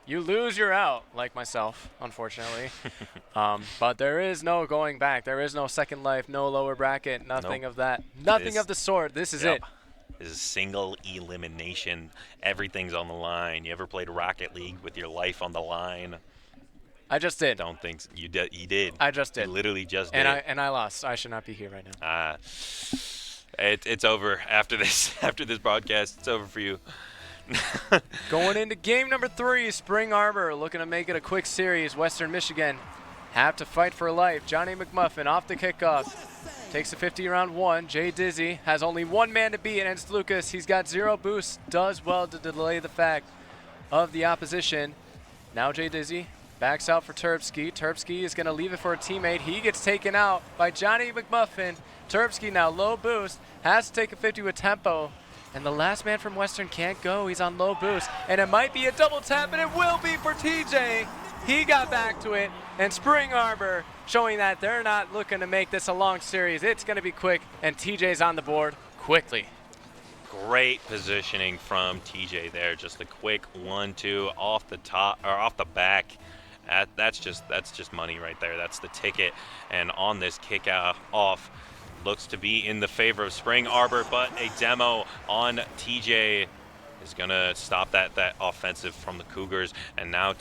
You lose, you're out, like myself, unfortunately. But there is no going back. There is no second life, no lower bracket, nothing of that. Nothing of the sort. This is it. This is single elimination. Everything's on the line. You ever played Rocket League with your life on the line? I just did. Don't think so. You did. I just did. You literally just did. And I lost. I should not be here right now. It's over after this. After this broadcast, it's over for you. Going into game number 3, Spring Arbor looking to make it a quick series. Western Michigan have to fight for life. Johnny McMuffin off the kickoff. Takes a 50 round 1. Jay Dizzy has only one man to beat, and it's Lucas. He's got 0 boosts. Does well to delay the fact of the opposition. Now Jay Dizzy backs out for Terpsky. Terpsky is going to leave it for a teammate. He gets taken out by Johnny McMuffin. Terpsky now low boost. Has to take a 50 with Tempo. And the last man from Western can't go. He's on low boost. And it might be a double tap, and it will be for TJ. He got back to it. And Spring Arbor showing that they're not looking to make this a long series. It's going to be quick, and TJ's on the board quickly. Great positioning from TJ there. Just a quick 1-2 off the top or off the back. That's just money right there. That's the ticket. And on this kick off, looks to be in the favor of Spring Arbor, but a demo on TJ is going to stop that offensive from the Cougars. And now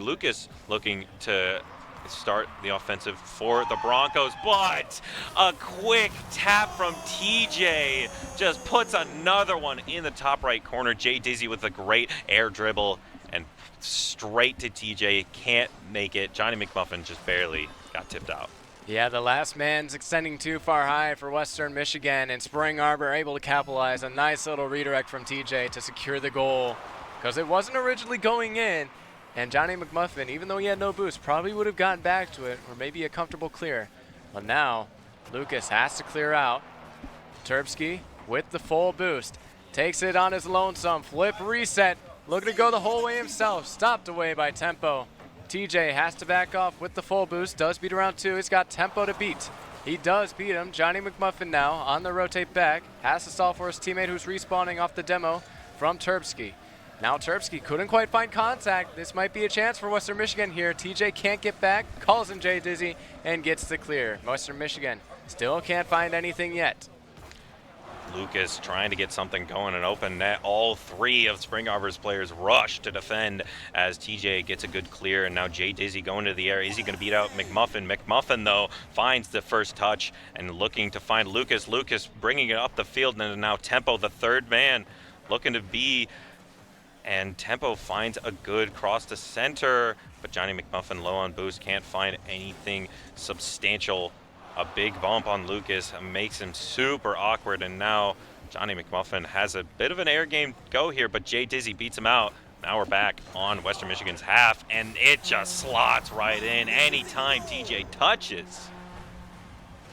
Lucas looking to start the offensive for the Broncos, but a quick tap from TJ just puts another one in the top right corner. Jay Dizzy with a great air dribble and straight to TJ, can't make it. Johnny McMuffin just barely got tipped out. Yeah, the last man's extending too far high for Western Michigan, and Spring Arbor able to capitalize. A nice little redirect from TJ to secure the goal, because it wasn't originally going in. And Johnny McMuffin, even though he had no boost, probably would have gotten back to it, or maybe a comfortable clear. But now, Lucas has to clear out. Terpsky with the full boost. Takes it on his lonesome. Flip reset. Looking to go the whole way himself. Stopped away by Tempo. TJ has to back off with the full boost. Does beat around 2. He's got Tempo to beat. He does beat him. Johnny McMuffin now on the rotate back. Has to stall for his teammate who's respawning off the demo from Terpsky. Now Terpsky couldn't quite find contact. This might be a chance for Western Michigan here. TJ can't get back. Calls in Jay Dizzy and gets the clear. Western Michigan still can't find anything yet. Lucas trying to get something going, an open net. All three of Spring Arbor's players rush to defend as TJ gets a good clear, and now Jay Dizzy going to the air. Is he going to beat out McMuffin? McMuffin, though, finds the first touch and looking to find Lucas. Lucas bringing it up the field, and now Tempo, the third man, looking to be, and Tempo finds a good cross to center, but Johnny McMuffin low on boost, can't find anything substantial. A big bump on Lucas makes him super awkward, and now Johnny McMuffin has a bit of an air game go here, but Jay Dizzy beats him out. Now we're back on Western Michigan's half, and it just slots right in anytime TJ touches.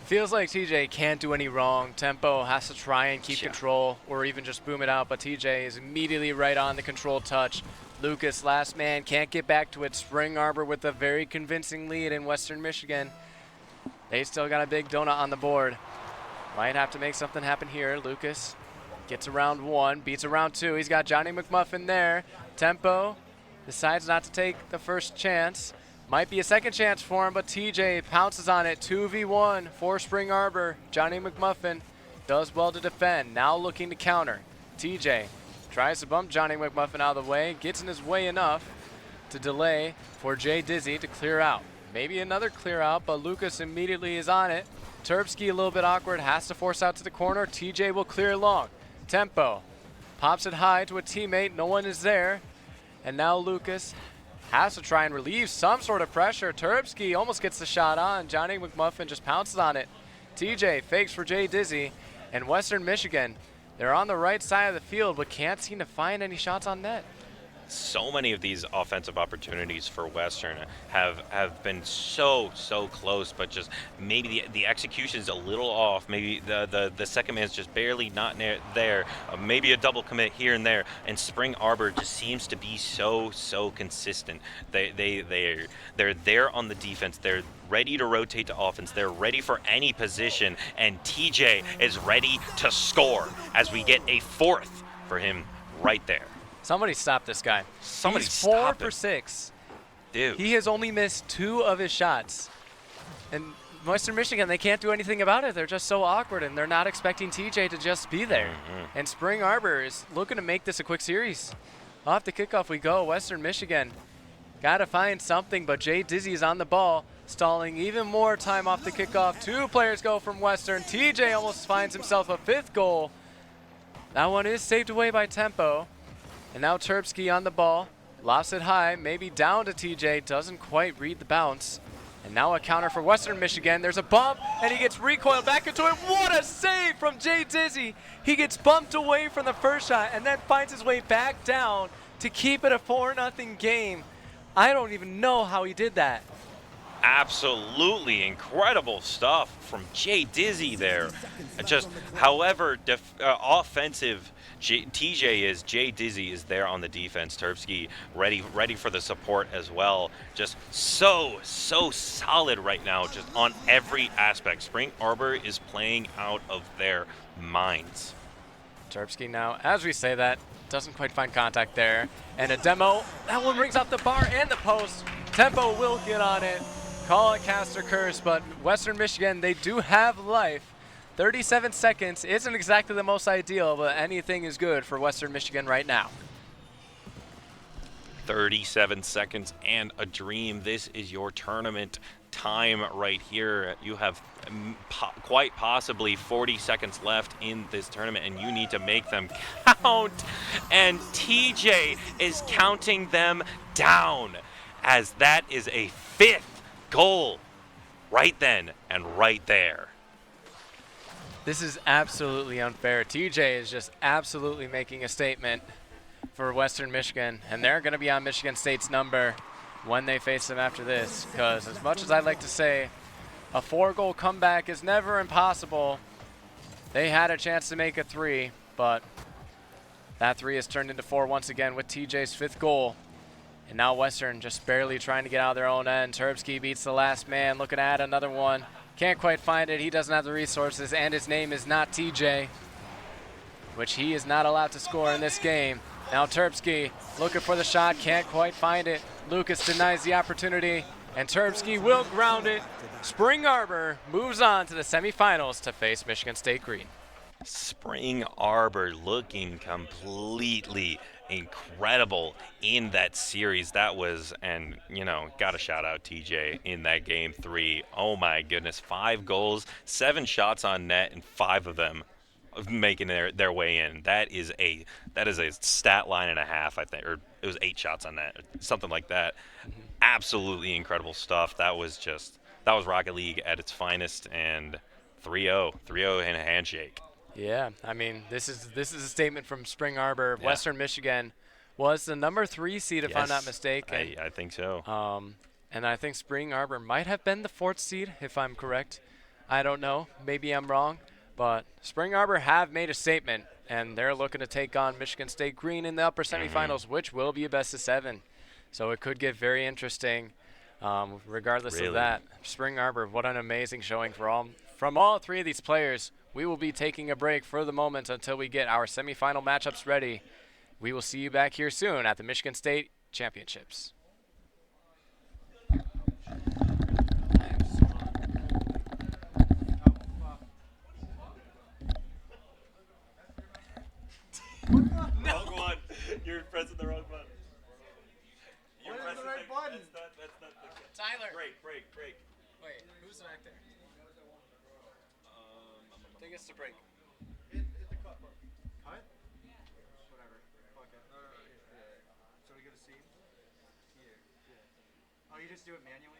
Feels like TJ can't do any wrong. Tempo has to try and keep control or even just boom it out, but TJ is immediately right on the control touch. Lucas, last man, can't get back to it. Spring Arbor with a very convincing lead in Western Michigan. They still got a big donut on the board. Might have to make something happen here. Lucas gets around one, beats around two. He's got Johnny McMuffin there. Tempo decides not to take the first chance. Might be a second chance for him, but TJ pounces on it. 2v1 for Spring Arbor. Johnny McMuffin does well to defend. Now looking to counter. TJ tries to bump Johnny McMuffin out of the way. Gets in his way enough to delay for Jay Dizzy to clear out. Maybe another clear out, but Lucas immediately is on it. Turbsky a little bit awkward, has to force out to the corner. TJ will clear long. Tempo pops it high to a teammate. No one is there. And now Lucas has to try and relieve some sort of pressure. Turbsky almost gets the shot on. Johnny McMuffin just pounces on it. TJ fakes for Jay Dizzy. And Western Michigan, they're on the right side of the field, but can't seem to find any shots on net. So many of these offensive opportunities for Western have been so close, but just maybe the execution is a little off. Maybe the second man's just barely not there. Maybe a double commit here and there. And Spring Arbor just seems to be so consistent. They're there on the defense. They're ready to rotate to offense. They're ready for any position, and TJ is ready to score as we get a fourth for him right there. Somebody stop this guy. Somebody He's stop 4 for 6. Dude. He has only missed 2 of his shots. And Western Michigan, they can't do anything about it. They're just so awkward, and they're not expecting TJ to just be there. And Spring Arbor is looking to make this a quick series. Off the kickoff we go. Western Michigan got to find something, but Jay Dizzy is on the ball, stalling even more time off the kickoff. 2 players go from Western. TJ almost finds himself a 5th goal. That one is saved away by Tempo. And now Turbsky on the ball, lofts it high, maybe down to TJ, doesn't quite read the bounce. And now a counter for Western Michigan. There's a bump, and he gets recoiled back into it. What a save from Jay Dizzy. He gets bumped away from the first shot and then finds his way back down to keep it a 4-0 game. I don't even know how he did that. Absolutely incredible stuff from Jay Dizzy there. Just however offensive TJ is, Jay Dizzy is there on the defense. Turbsky ready for the support as well. Just so solid right now, just on every aspect. Spring Arbor is playing out of their minds. Turbsky now, as we say that, doesn't quite find contact there. And a demo, that one rings off the bar and the post. Tempo will get on it. Call it cast or curse, but Western Michigan, they do have life. 37 seconds isn't exactly the most ideal, but anything is good for Western Michigan right now. 37 seconds and a dream. This is your tournament time right here. You have quite possibly 40 seconds left in this tournament, and you need to make them count. And TJ is counting them down, as that is a 5th goal right then and right there. This is absolutely unfair. TJ is just absolutely making a statement for Western Michigan, and they're going to be on Michigan State's number when they face them after this, because as much as I'd like to say a 4-goal comeback is never impossible, they had a chance to make a 3, but that 3 has turned into 4 once again with TJ's 5th goal. And now Western just barely trying to get out of their own end. Turbsky beats the last man, looking to add another one. Can't quite find it. He doesn't have the resources, and his name is not TJ, which he is not allowed to score in this game. Now Turbsky looking for the shot, can't quite find it. Lucas denies the opportunity, and Turbsky will ground it. Spring Arbor moves on to the semifinals to face Michigan State Green. Spring Arbor looking completely incredible in that series. That was, and gotta shout out TJ in that game 3. Oh my goodness, 5 goals, 7 shots on net, and 5 of them making their way in. That is a stat line and a half, I think, or it was 8 shots on net, something like that. Absolutely incredible stuff. That was Rocket League at its finest, and 3-0 and a handshake. Yeah, I mean, this is a statement from Spring Arbor. Yeah. Western Michigan was the number 3 seed, if I'm not mistaken. I think so. And I think Spring Arbor might have been the 4th seed, if I'm correct. I don't know. Maybe I'm wrong. But Spring Arbor have made a statement, and they're looking to take on Michigan State Green in the upper semifinals, which will be a best of 7. So it could get very interesting regardless of that. Spring Arbor, what an amazing showing from all 3 of these players. We will be taking a break for the moment until we get our semifinal matchups ready. We will see you back here soon at the Michigan State Championships. Wrong one. You're pressing the wrong button. You're pressing the right button. That's not the Tyler. Break. Wait, who's back there? I think it's the break. Hit the cut button. Cut? Whatever. Fuck it. So we get a seam? Here. Yeah. Oh, you just do it manually?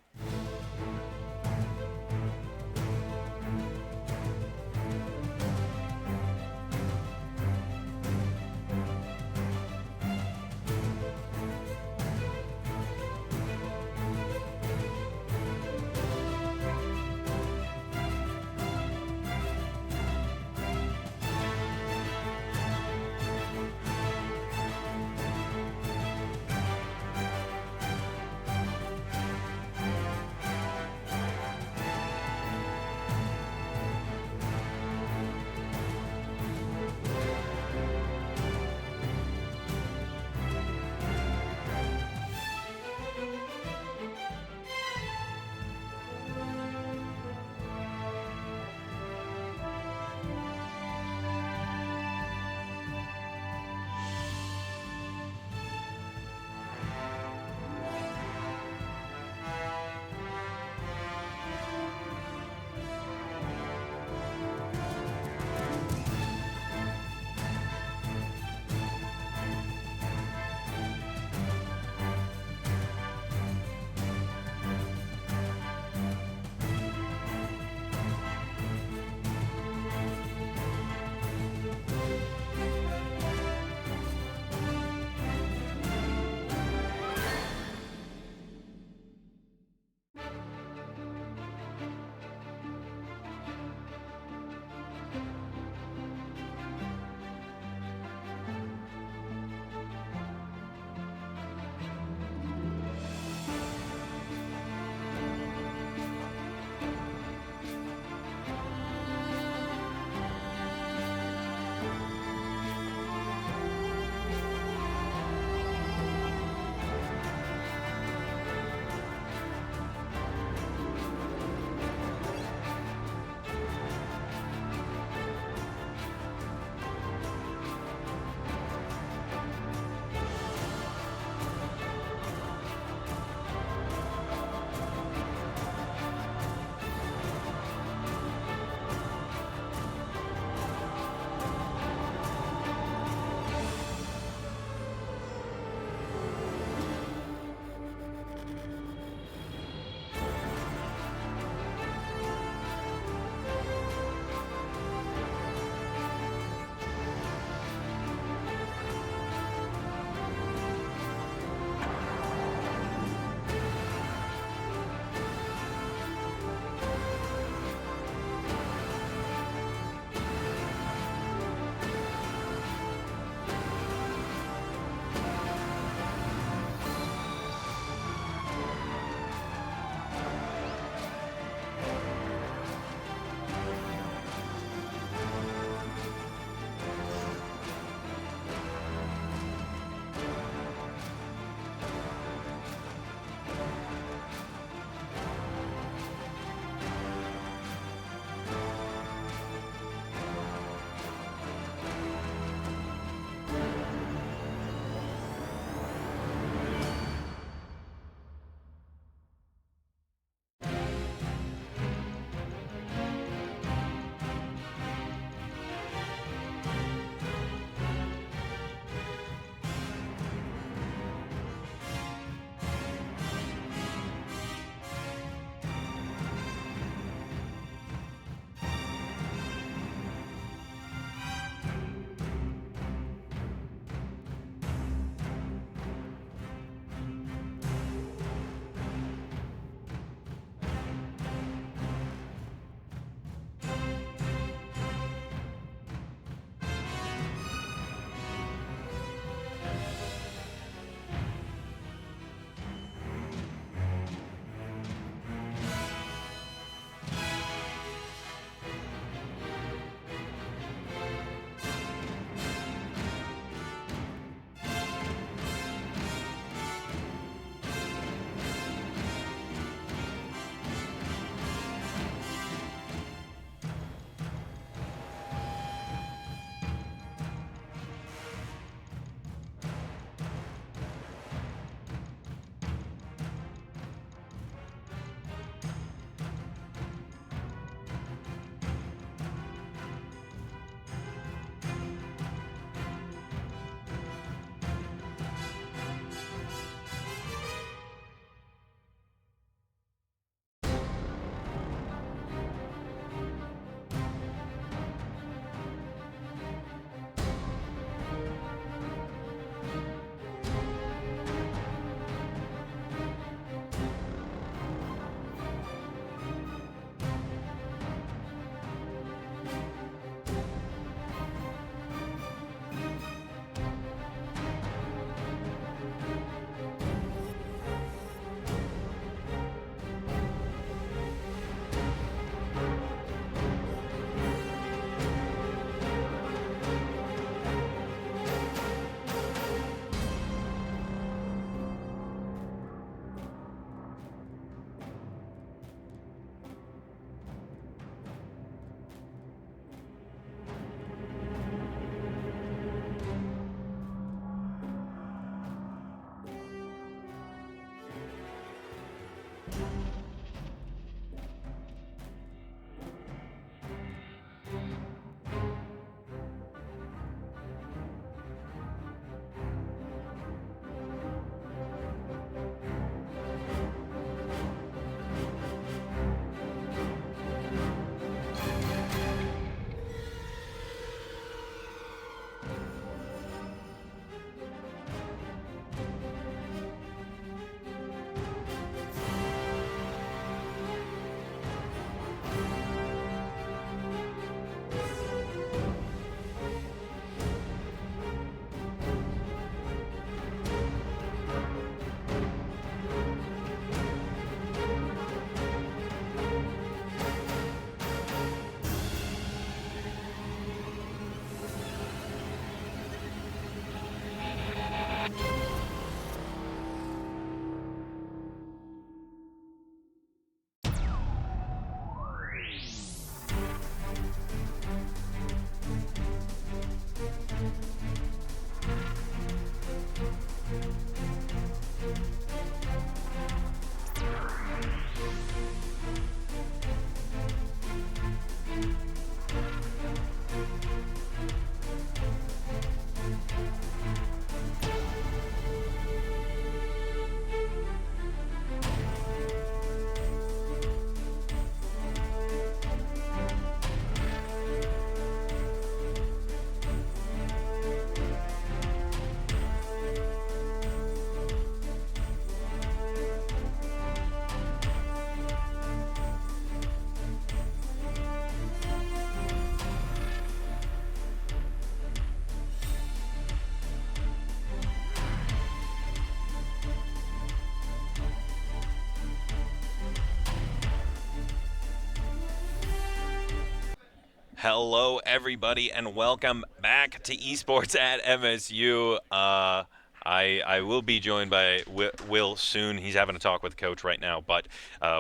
Hello, everybody, and welcome back to Esports at MSU. I will be joined by Will soon. He's having a talk with Coach right now, but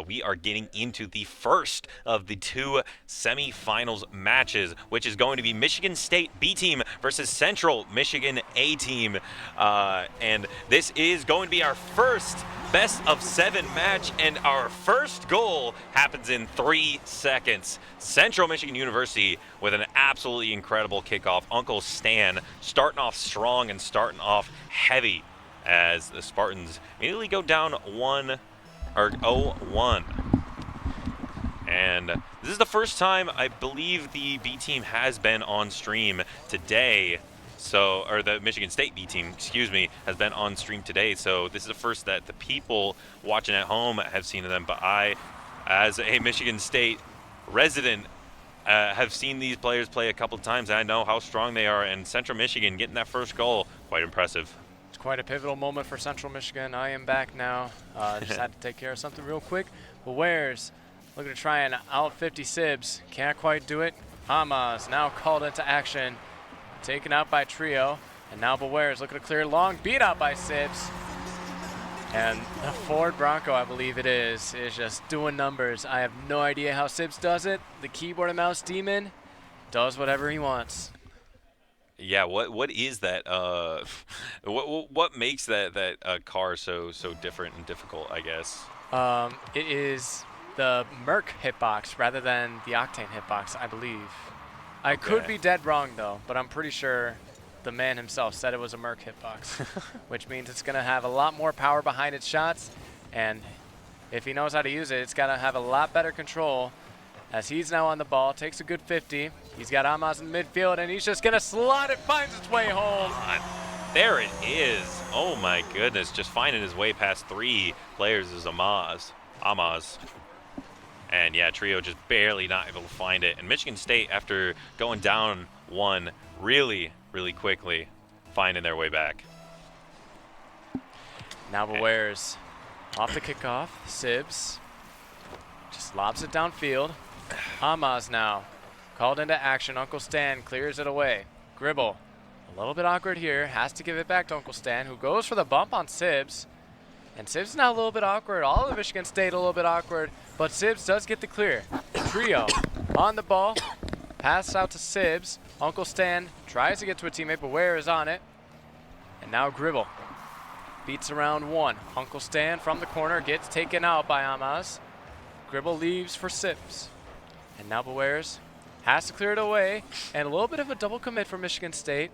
we are getting into the first of the two semifinals matches, which is going to be Michigan State B team versus Central Michigan A team. And this is going to be our first best of 7 match, and our first goal happens in 3 seconds. Central Michigan University with an absolutely incredible kickoff. Uncle Stan starting off strong and starting off heavy as the Spartans immediately go down 0-1. And this is the first time I believe the B team has been on stream today. So, or the Michigan State B team, excuse me, has been on stream today. So this is the first that the people watching at home have seen of them. But I, as a Michigan State resident, have seen these players play a couple of times, and I know how strong they are. And Central Michigan getting that first goal, quite impressive. It's quite a pivotal moment for Central Michigan. I am back now. Just had to take care of something real quick. But Wares looking to try and out 50 Sibs. Can't quite do it. Hamas now called into action. Taken out by Trio. And now Beware is looking to clear long. Beat out by Sibs. And the Ford Bronco, I believe it is just doing numbers. I have no idea how Sibs does it. The keyboard and mouse demon does whatever he wants. Yeah, what is that? What makes that car so different and difficult, I guess? It is the Merc hitbox rather than the Octane hitbox, I believe. I could be dead wrong though, but I'm pretty sure the man himself said it was a Merc hitbox, which means it's going to have a lot more power behind its shots, and if he knows how to use it, it's got to have a lot better control. As he's now on the ball, takes a good 50. He's got Amaz in midfield, and he's just going to slot it, finds its way home. There it is. Oh my goodness, just finding his way past 3 players is Amaz. And yeah, Trio just barely not able to find it. And Michigan State, after going down 1 really quickly, finding their way back. Now Beware's off the kickoff. Sibs just lobs it downfield. Amaz now called into action. Uncle Stan clears it away. Gribble, a little bit awkward here, has to give it back to Uncle Stan, who goes for the bump on Sibs. And Sibs is now a little bit awkward. All of Michigan State a little bit awkward, but Sibs does get the clear. Trio on the ball, pass out to Sibs. Uncle Stan tries to get to a teammate, but Ware is on it. And now Gribble beats around 1. Uncle Stan from the corner gets taken out by Amaz. Gribble leaves for Sibs. And now Bewares has to clear it away. And a little bit of a double commit for Michigan State.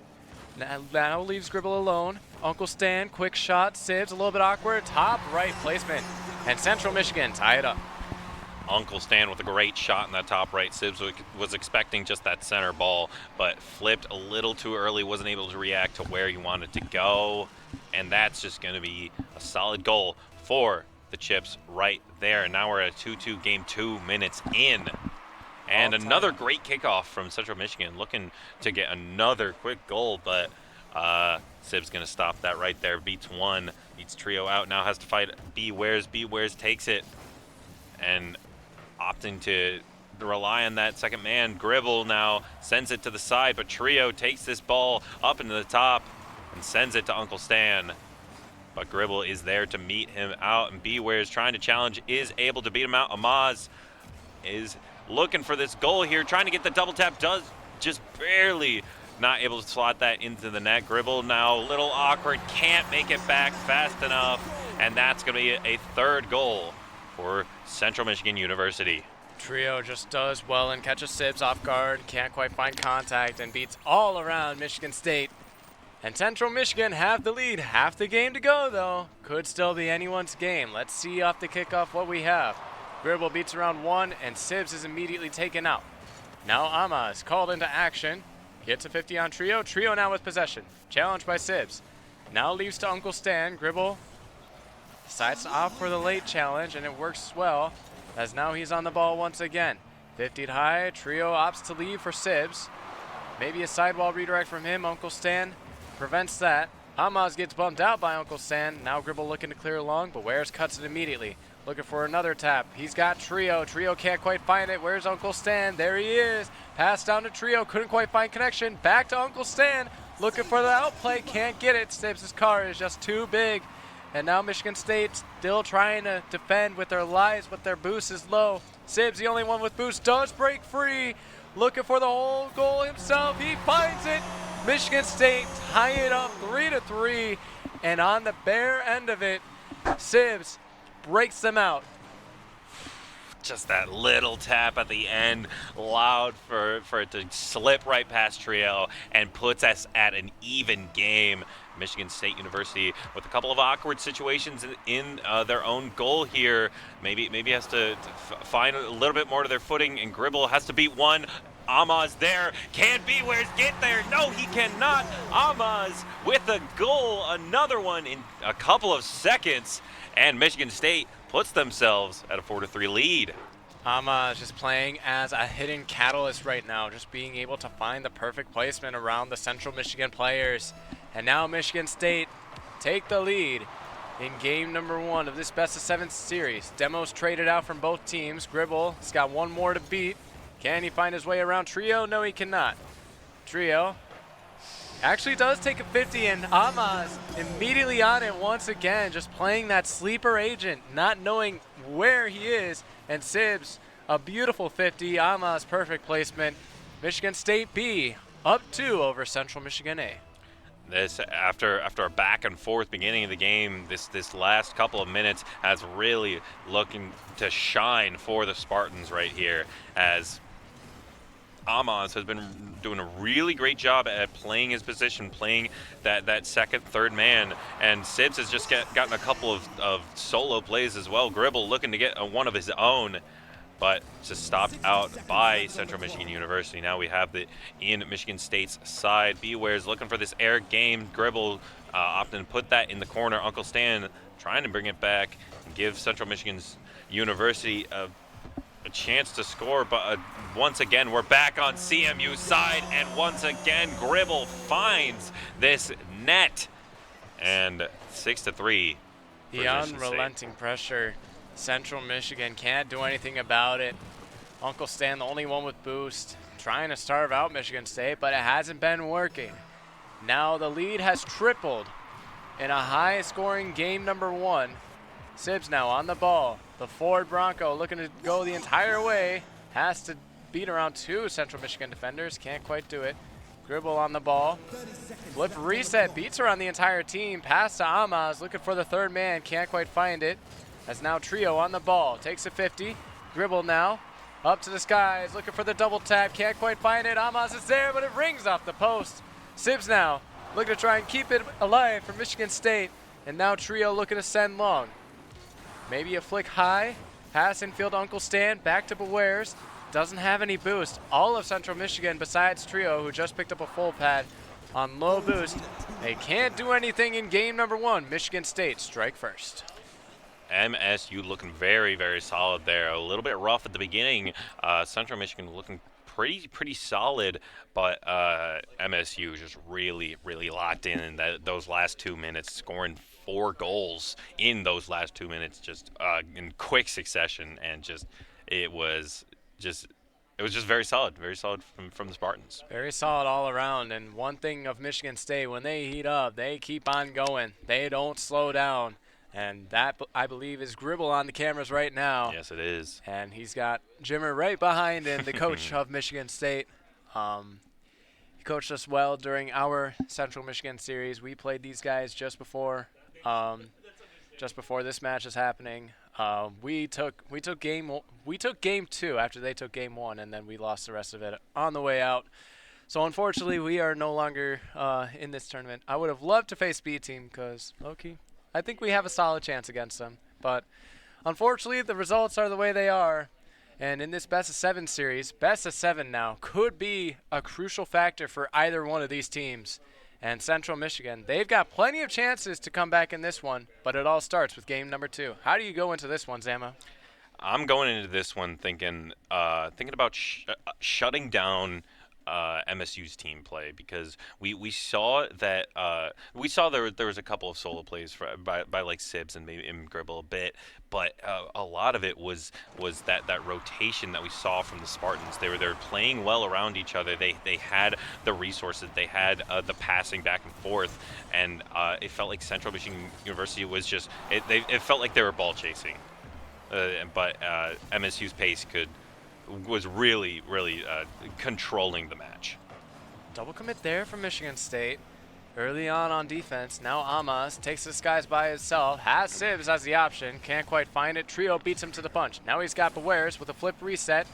Now leaves Gribble alone. Uncle Stan, quick shot. Sibs, a little bit awkward. Top right placement. And Central Michigan tie it up. Uncle Stan with a great shot in that top right. Sibs was expecting just that center ball, but flipped a little too early, wasn't able to react to where he wanted to go. And that's just going to be a solid goal for the Chips right there. And now we're at a 2-2 game, 2 minutes in. And another great kickoff from Central Michigan, looking to get another quick goal, but Sibs going to stop that right there. Beats one, beats Trio out, now has to fight Bewares. Bewares takes it and opting to rely on that second man. Gribble now sends it to the side, but Trio takes this ball up into the top and sends it to Uncle Stan. But Gribble is there to meet him out, and Bewares trying to challenge, is able to beat him out. Amaz is looking for this goal here, trying to get the double tap, does just barely not able to slot that into the net. Gribble now a little awkward, can't make it back fast enough, and that's going to be a third goal for Central Michigan University. Trio just does well and catches Sibs off guard, can't quite find contact, and beats all around Michigan State. And Central Michigan have the lead. Half the game to go, though. Could still be anyone's game. Let's see off the kickoff what we have. Gribble beats around 1, and Sibs is immediately taken out. Now Amaz called into action. Gets a 50 on Trio. Trio now with possession. Challenged by Sibs. Now leaves to Uncle Stan. Gribble decides to opt for the late challenge, and it works well, as now he's on the ball once again. 50 high. Trio opts to leave for Sibs. Maybe a sidewall redirect from him. Uncle Stan prevents that. Amaz gets bumped out by Uncle Stan. Now Gribble looking to clear along, but Wares cuts it immediately. Looking for another tap. He's got Trio. Trio can't quite find it. Where's Uncle Stan? There he is. Pass down to Trio. Couldn't quite find connection. Back to Uncle Stan. Looking for the outplay. Can't get it. Sibs' car is just too big. And now Michigan State still trying to defend with their lives, but their boost is low. Sibs, the only one with boost, does break free. Looking for the whole goal himself. He finds it. Michigan State tie it up 3-3. And on the bare end of it, Sibs breaks them out. Just that little tap at the end allowed for it to slip right past Trio and puts us at an even game. Michigan State University with a couple of awkward situations in their own goal here. Maybe has to find a little bit more to their footing, and Gribble has to beat one. Amaz there. Can Bewares get there? No, he cannot. Amaz with a goal, another one in a couple of seconds, and Michigan State puts themselves at a 4-3 lead. Amaz just playing as a hidden catalyst right now, just being able to find the perfect placement around the Central Michigan players. And now Michigan State take the lead in game number 1 of this best-of-7 series. Demos traded out from both teams. Gribble has got one more to beat. Can he find his way around Trio? No, he cannot. Trio actually does take a 50, and Amaz immediately on it once again, just playing that sleeper agent, not knowing where he is. And Sibs, a beautiful 50. Amaz, perfect placement. Michigan State B, up 2 over Central Michigan A. This after a back and forth beginning of the game, this last couple of minutes has really looking to shine for the Spartans right here, as Amaz has been doing a really great job at playing his position, playing that second, third man, and Sibs has just gotten a couple of solo plays as well. Gribble looking to get one of his own, but just stopped out by Central Michigan University. Now we have it in Michigan State's side. Bewares looking for this air game. Gribble opting to put that in the corner. Uncle Stan trying to bring it back and give Central Michigan's University a chance to score, but once again we're back on CMU's side, and once again Gribble finds this net, and 6-3. The unrelenting pressure. Central Michigan can't do anything about it. Uncle Stan, the only one with boost, trying to starve out Michigan State, but it hasn't been working. Now the lead has tripled in a high-scoring game number 1. Sibs now on the ball. The Ford Bronco looking to go the entire way. Has to beat around 2 Central Michigan defenders. Can't quite do it. Gribble on the ball. Flip reset, beats around the entire team. Pass to Amaz, looking for the third man, can't quite find it. As now Trio on the ball, takes a 50. Gribble now, up to the skies, looking for the double tap, can't quite find it. Amaz is there, but it rings off the post. Sibs now, looking to try and keep it alive for Michigan State. And now Trio looking to send long. Maybe a flick high, pass infield to Uncle Stan, back to Bewares. Doesn't have any boost. All of Central Michigan, besides Trio, who just picked up a full pad on low boost. They can't do anything in game number 1. Michigan State strike first. MSU looking very, very solid there. A little bit rough at the beginning. Central Michigan looking pretty solid, but MSU just really, really locked in those last 2 minutes, scoring 4 goals in those last 2 minutes, just in quick succession, and it was just very solid from the Spartans. Very solid all around. And one thing of Michigan State, when they heat up, they keep on going. They don't slow down. And that, I believe, is Gribble on the cameras right now. Yes, it is. And he's got Jimmer right behind him, the coach of Michigan State. He coached us well during our Central Michigan series. We played these guys just before this match is happening. We took game 2 after they took game 1, and then we lost the rest of it on the way out. So unfortunately, we are no longer in this tournament. I would have loved to face B Team because low-key, I think we have a solid chance against them. But unfortunately, the results are the way they are. And in this best-of-7 series, best-of-7 now could be a crucial factor for either one of these teams. And Central Michigan, they've got plenty of chances to come back in this one, but it all starts with game number 2. How do you go into this one, Zama? I'm going into this one thinking about shutting down MSU's team play, because we saw that there was a couple of solo plays by like Sibs and maybe Gribble a bit, but a lot of it was that rotation that we saw from the Spartans. They were playing well around each other. They had the resources, they had the passing back and forth, and it felt like Central Michigan University was just it felt like they were ball chasing, but MSU's pace was really controlling the match. Double commit there from Michigan State. Early on defense. Now Amaz takes the skies by himself. Has Sibs as the option. Can't quite find it. Trio beats him to the punch. Now he's got Bewares with a flip reset.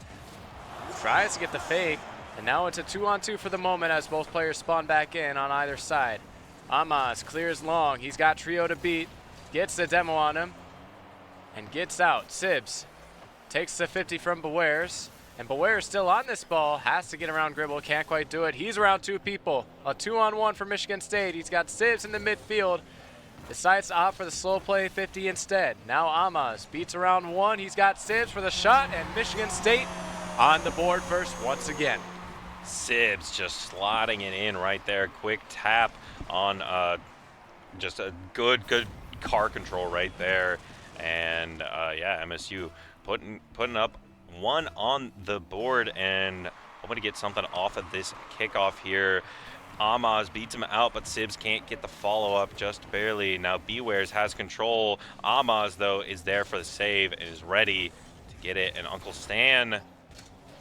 Tries to get the fake. And now it's a 2-on-2 for the moment as both players spawn back in on either side. Amaz clears long. He's got Trio to beat. Gets the demo on him. And gets out. Sibs takes the 50 from Bewares. And Bewares still on this ball. Has to get around Gribble. Can't quite do it. He's around 2 people. A 2-on-1 for Michigan State. He's got Sibs in the midfield. Decides to opt for the slow play 50 instead. Now Amaz beats around 1. He's got Sibs for the shot. And Michigan State on the board first once again. Sibs just slotting it in right there. Quick tap on just a good car control right there. And yeah, MSU putting up 1 on the board, and hoping to get something off of this kickoff here. Amaz beats him out, but Sibs can't get the follow-up, just barely. Now Bewares has control. Amaz, though, is there for the save and is ready to get it. And Uncle Stan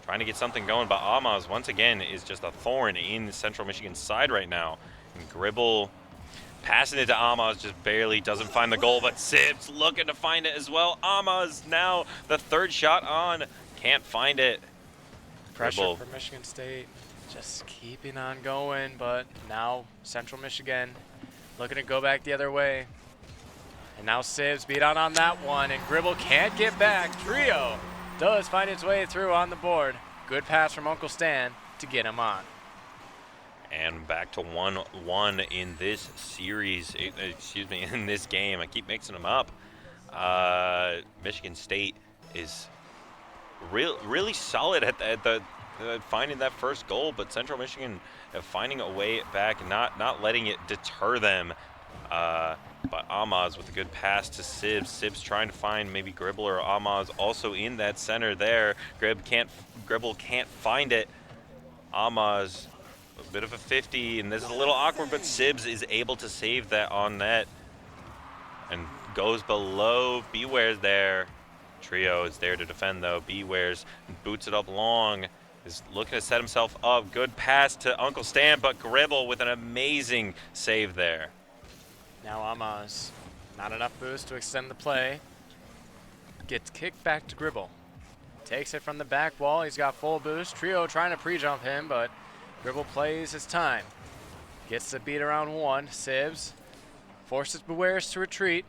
trying to get something going, but Amaz, once again, is just a thorn in Central Michigan's side right now. And Gribble passing it to Amaz, just barely doesn't find the goal, but Sibs looking to find it as well. Amaz now the 3rd shot on, can't find it. Pressure Gribble for Michigan State, just keeping on going, but now Central Michigan looking to go back the other way. And now Sibs beat on that one, and Gribble can't get back. Trio does find its way through on the board. Good pass from Uncle Stan to get him on. And back to 1-1 in this series, in this game. I keep mixing them up. Michigan State is really solid at the finding that first goal, but Central Michigan finding a way back, not letting it deter them. But Amaz with a good pass to Sibs. Sibs trying to find maybe Gribble or Amaz also in that center there. Gribble can't find it. Amaz, a bit of a 50, and this is a little awkward, but Sibs is able to save that on net and goes below. Bewares there. Trio is there to defend, though. Bewares boots it up long, is looking to set himself up. Good pass to Uncle Stan, but Gribble with an amazing save there. Now Amaz, not enough boost to extend the play. Gets kicked back to Gribble. Takes it from the back wall. He's got full boost. Trio trying to pre-jump him, but Gribble plays his time. Gets the beat around 1. Sibs forces Bewares to retreat.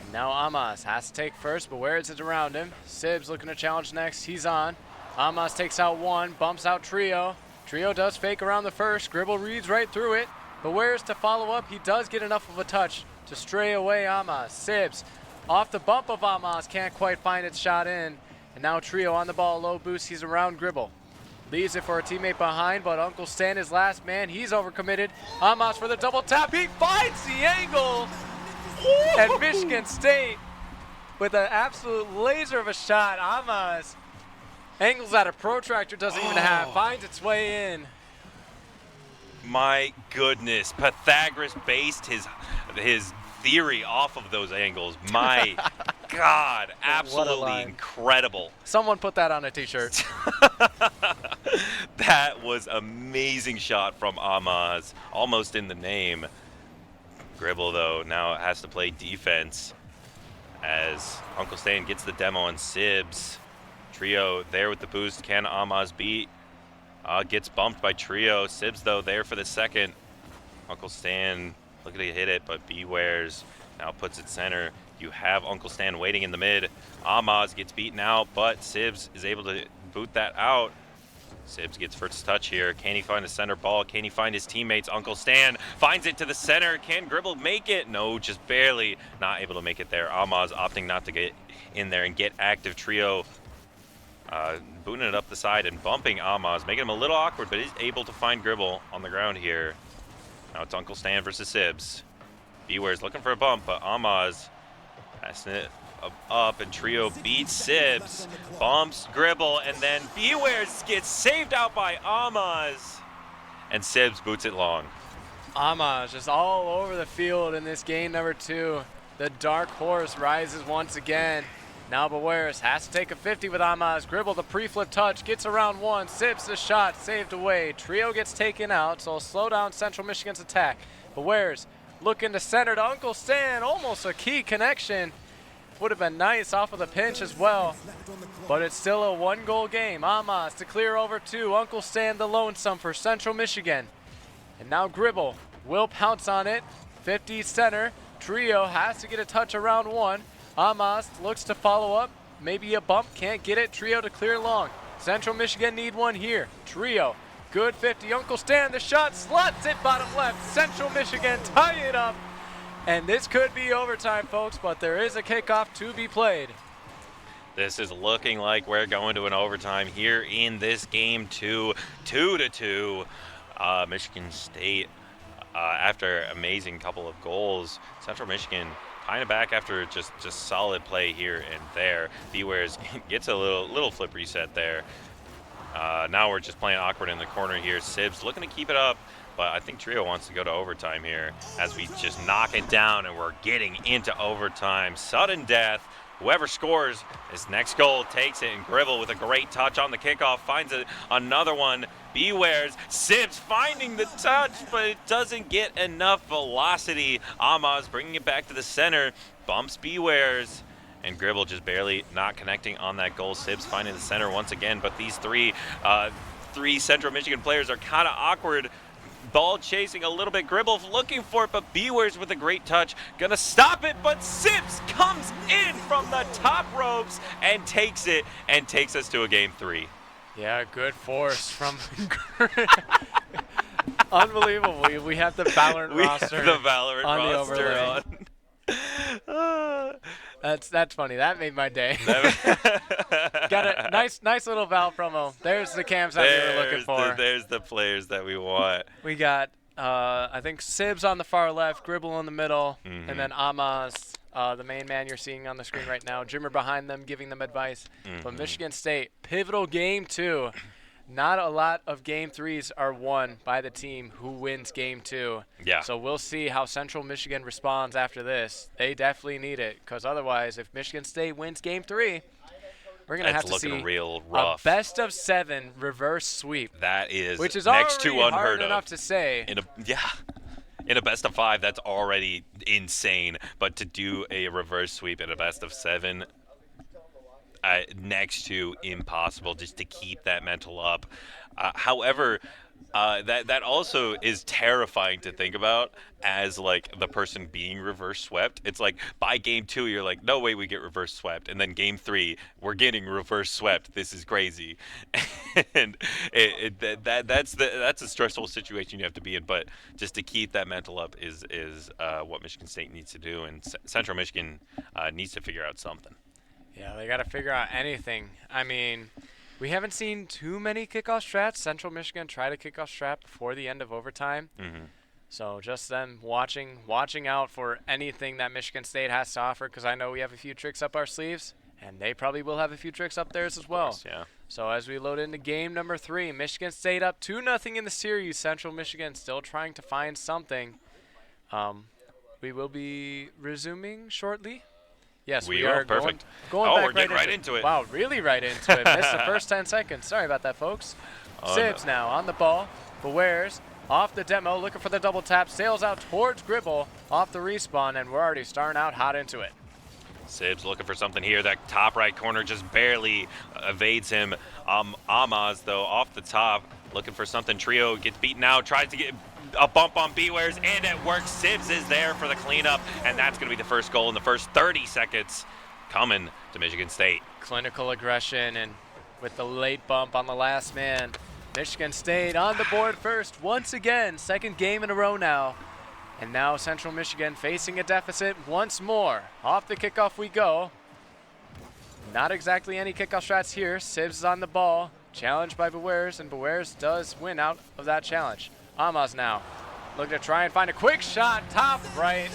And now Amaz has to take first. Bewares is around him. Sibs looking to challenge next. He's on. Amaz takes out 1, bumps out Trio. Trio does fake around the first. Gribble reads right through it. Bewares to follow up. He does get enough of a touch to stray away Amaz. Sibs off the bump of Amaz, can't quite find its shot in. And now Trio on the ball, low boost. He's around Gribble. Leaves it for a teammate behind, but Uncle Stan is last man. He's overcommitted. Amaz for the double tap. He finds the angle. And Michigan State with an absolute laser of a shot. Amaz angles that a protractor doesn't even have. Finds its way in. My goodness, Pythagoras based his theory off of those angles. My God, absolutely incredible. Someone put that on a t-shirt. That was amazing shot from Amaz, almost in the name. Gribble, though, now has to play defense as Uncle Stan gets the demo on Sibs. Trio there with the boost. Can Amaz beat? Gets bumped by Trio. Sibs, though, there for the second. Uncle Stan looking to hit it, but Bewares now puts it center. You have Uncle Stan waiting in the mid. Amaz gets beaten out, but Sibs is able to boot that out. Sibs gets first touch here. Can he find a center ball? Can he find his teammates? Uncle Stan finds it to the center. Can Gribble make it? No, just barely not able to make it there. Amaz opting not to get in there and get active. Trio booting it up the side and bumping Amaz, making him a little awkward, but is able to find Gribble on the ground here. Now it's Uncle Stan versus Sibs. Beware's looking for a bump, but Amaz passing it up, and Trio beats Sibs, bumps Gribble, and then Bewares gets saved out by Amaz, and Sibs boots it long. Amaz just all over the field in this game number 2. The dark horse rises once again. Now Bewares has to take a 50 with Amaz. Gribble the pre-flip touch, gets around 1. Sibs the shot, saved away. Trio gets taken out, so slow down Central Michigan's attack. Bewares looking to center to Uncle Stan, almost a key connection. Would have been nice off of the pinch as well, but it's still a 1-goal game. Amaz to clear over 2. Uncle Stan the lonesome for Central Michigan. And now Gribble will pounce on it. 50 center. Trio has to get a touch around 1. Amaz looks to follow up. Maybe a bump, can't get it. Trio to clear long. Central Michigan need one here. Trio, good 50. Uncle Stan, the shot slots it bottom left. Central Michigan tie it up. And this could be overtime, folks, but there is a kickoff to be played. This is looking like we're going to an overtime here in this game 2, 2-2. Michigan State, after an amazing couple of goals, Central Michigan kind of back after just solid play here and there. Bewares gets a little flip reset there. Now we're just playing awkward in the corner here. Sibs looking to keep it up, but I think Trio wants to go to overtime here as we just knock it down and we're getting into overtime. Sudden death. Whoever scores his next goal takes it, and Gribble with a great touch on the kickoff finds another one. Bewares, Sibs finding the touch, but it doesn't get enough velocity. Amaz bringing it back to the center, bumps Bewares, and Gribble just barely not connecting on that goal. Sibs finding the center once again, but these three Central Michigan players are kind of awkward. Ball chasing a little bit. Gribble looking for it, but Bewares with a great touch. Gonna stop it, but Sibs comes in from the top ropes and takes it and takes us to a game 3. Yeah, good force from unbelievable. We have the Valorant roster. We have the Valorant on roster the overlay. That's funny. That made my day. Got a nice little Val promo. There's the cams that we were looking for. There's the players that we want. We got I think Sibs on the far left, Gribble in the middle, and then Amaz, the main man you're seeing on the screen right now. Jimmer behind them, giving them advice. But Michigan State, pivotal game 2. Not a lot of game 3s are won by the team who wins game 2. Yeah. So we'll see how Central Michigan responds after this. They definitely need it, because otherwise, if Michigan State wins game 3, we're going to have It's to see looking real a rough. best of 7 reverse sweep. That is which is next to already hard unheard of. enough to say. In a best of 5, that's already insane. But to do a reverse sweep in a best of 7, next to impossible, just to keep that mental up. However, that also is terrifying to think about as like the person being reverse swept. It's like by game 2 you're like, no way we get reverse swept, and then game 3 we're getting reverse swept. This is crazy, and that's a stressful situation you have to be in. But just to keep that mental up is what Michigan State needs to do, and Central Michigan needs to figure out something. Yeah, they got to figure out anything. I mean, we haven't seen too many kickoff strats. Central Michigan tried a kickoff strat before the end of overtime. So just them watching out for anything that Michigan State has to offer, because I know we have a few tricks up our sleeves, and they probably will have a few tricks up theirs as well. Of course, yeah. So as we load into game number 3, Michigan State up 2-0 in the series. Central Michigan still trying to find something. We will be resuming shortly. Yes, we are perfect. Going oh, back we're getting right into it. Wow, really right into it. Missed the first 10 seconds. Sorry about that, folks. Sibs now on the ball. Bewares off the demo, looking for the double tap. Sails out towards Gribble off the respawn, and we're already starting out hot into it. Sibs looking for something here. That top right corner just barely evades him. Amaz, though, off the top, looking for something. Trio gets beaten out, tries to get a bump on Bewares, and it works. Sibs is there for the cleanup, and that's going to be the first goal in the first 30 seconds coming to Michigan State. Clinical aggression, and with the late bump on the last man, Michigan State on the board first once again. Second game in a row now. And now Central Michigan facing a deficit once more. Off the kickoff we go. Not exactly any kickoff strats here. Sibs is on the ball. Challenged by Bewares, and Bewares does win out of that challenge. Amaz now looking to try and find a quick shot, top right.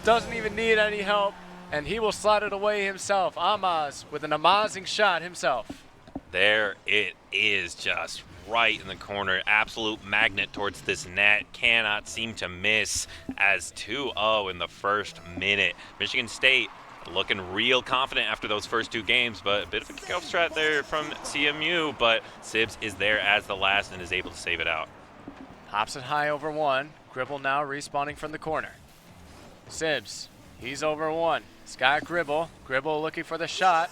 Doesn't even need any help, and he will slot it away himself. Amaz with an amazing shot himself. There it is, just right in the corner. Absolute magnet towards this net. Cannot seem to miss as 2-0 in the first minute. Michigan State looking real confident after those first 2 games, but a bit of a kickoff strat there from CMU, but Sibs is there as the last and is able to save it out. Hops it high over 1. Gribble now respawning from the corner. Sibs, he's over 1. He's got Gribble. Gribble looking for the shot,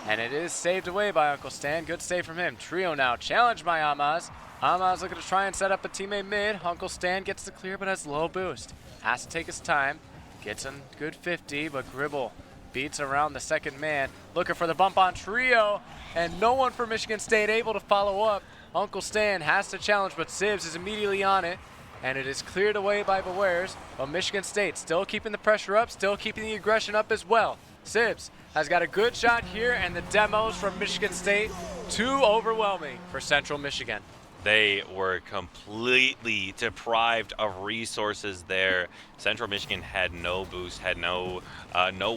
and it is saved away by Uncle Stan. Good save from him. Trio now challenged by Amaz. Amaz looking to try and set up a teammate mid. Uncle Stan gets the clear, but has low boost. Has to take his time. Gets a good 50, but Gribble beats around the second man. Looking for the bump on Trio, and no one for Michigan State able to follow up. Uncle Stan has to challenge, but Sibs is immediately on it, and it is cleared away by Bewares. But Michigan State still keeping the pressure up, still keeping the aggression up as well. Sibs has got a good shot here, and the demos from Michigan State, too overwhelming for Central Michigan. They were completely deprived of resources there. Central Michigan had no boost, had no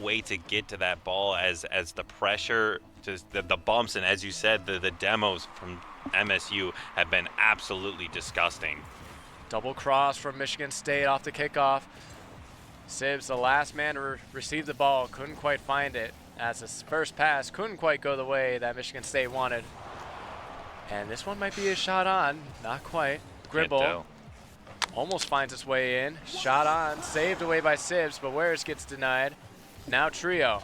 way to get to that ball as the pressure, just the bumps, and as you said, the demos from MSU have been absolutely disgusting. Double cross from Michigan State off the kickoff. Sibs, the last man to receive the ball, couldn't quite find it, as his first pass couldn't quite go the way that Michigan State wanted. And this one might be a shot on, not quite. Gribble almost finds its way in. Shot on, saved away by Sibs, but Bewares gets denied. Now Trio.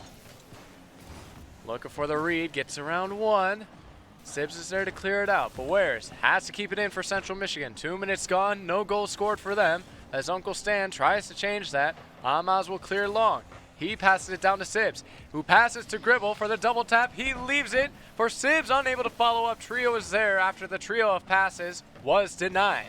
Looking for the read, gets around 1. Sibs is there to clear it out. Bewares has to keep it in for Central Michigan. 2 minutes gone, no goal scored for them, as Uncle Stan tries to change that. Amaz will clear long. He passes it down to Sibs, who passes to Gribble for the double tap. He leaves it for Sibs, unable to follow up. Trio is there after the trio of passes was denied.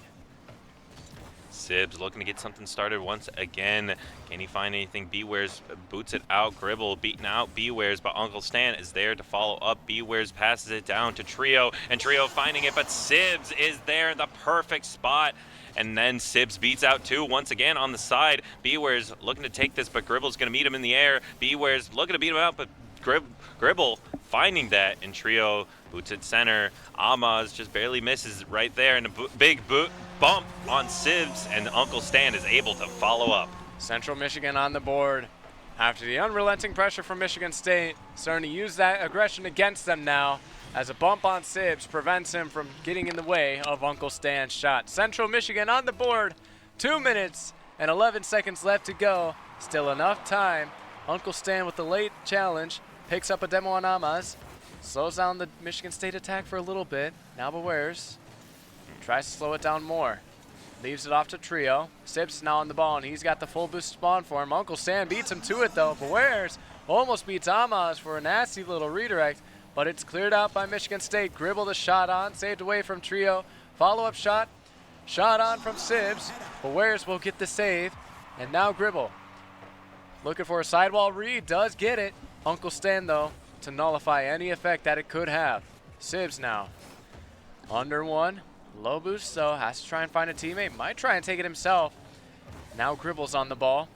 Sibs looking to get something started once again. Can he find anything? Bewares boots it out. Gribble beaten out Bewares, but Uncle Stan is there to follow up. Bewares passes it down to Trio, and Trio finding it, but Sibs is there in the perfect spot. And then Sibs beats out 2 once again on the side. Bewares looking to take this, but Gribble's going to meet him in the air. Bewares looking to beat him out, but Gribble finding that, and Trio boots it center. Amaz just barely misses right there, and a big bump on Sibs, and Uncle Stan is able to follow up. Central Michigan on the board. After the unrelenting pressure from Michigan State, starting to use that aggression against them now, as a bump on Sibbs prevents him from getting in the way of Uncle Stan's shot. Central Michigan on the board, 2 minutes and 11 seconds left to go. Still enough time. Uncle Stan with the late challenge, picks up a demo on Amaz, slows down the Michigan State attack for a little bit. Now Bewares tries to slow it down more. Leaves it off to Trio. Sibbs is now on the ball, and he's got the full boost spawn for him. Uncle Stan beats him to it, though. Bewares almost beats Amaz for a nasty little redirect, but it's cleared out by Michigan State. Gribble the shot on, saved away from Trio. Follow-up shot, shot on from Sibbs. Bewares will get the save, and now Gribble looking for a sidewall read, does get it. Uncle Stan, though, to nullify any effect that it could have. Sibbs now under one. Low boost, so has to try and find a teammate. Might try and take it himself. Now Gribble's on the ball.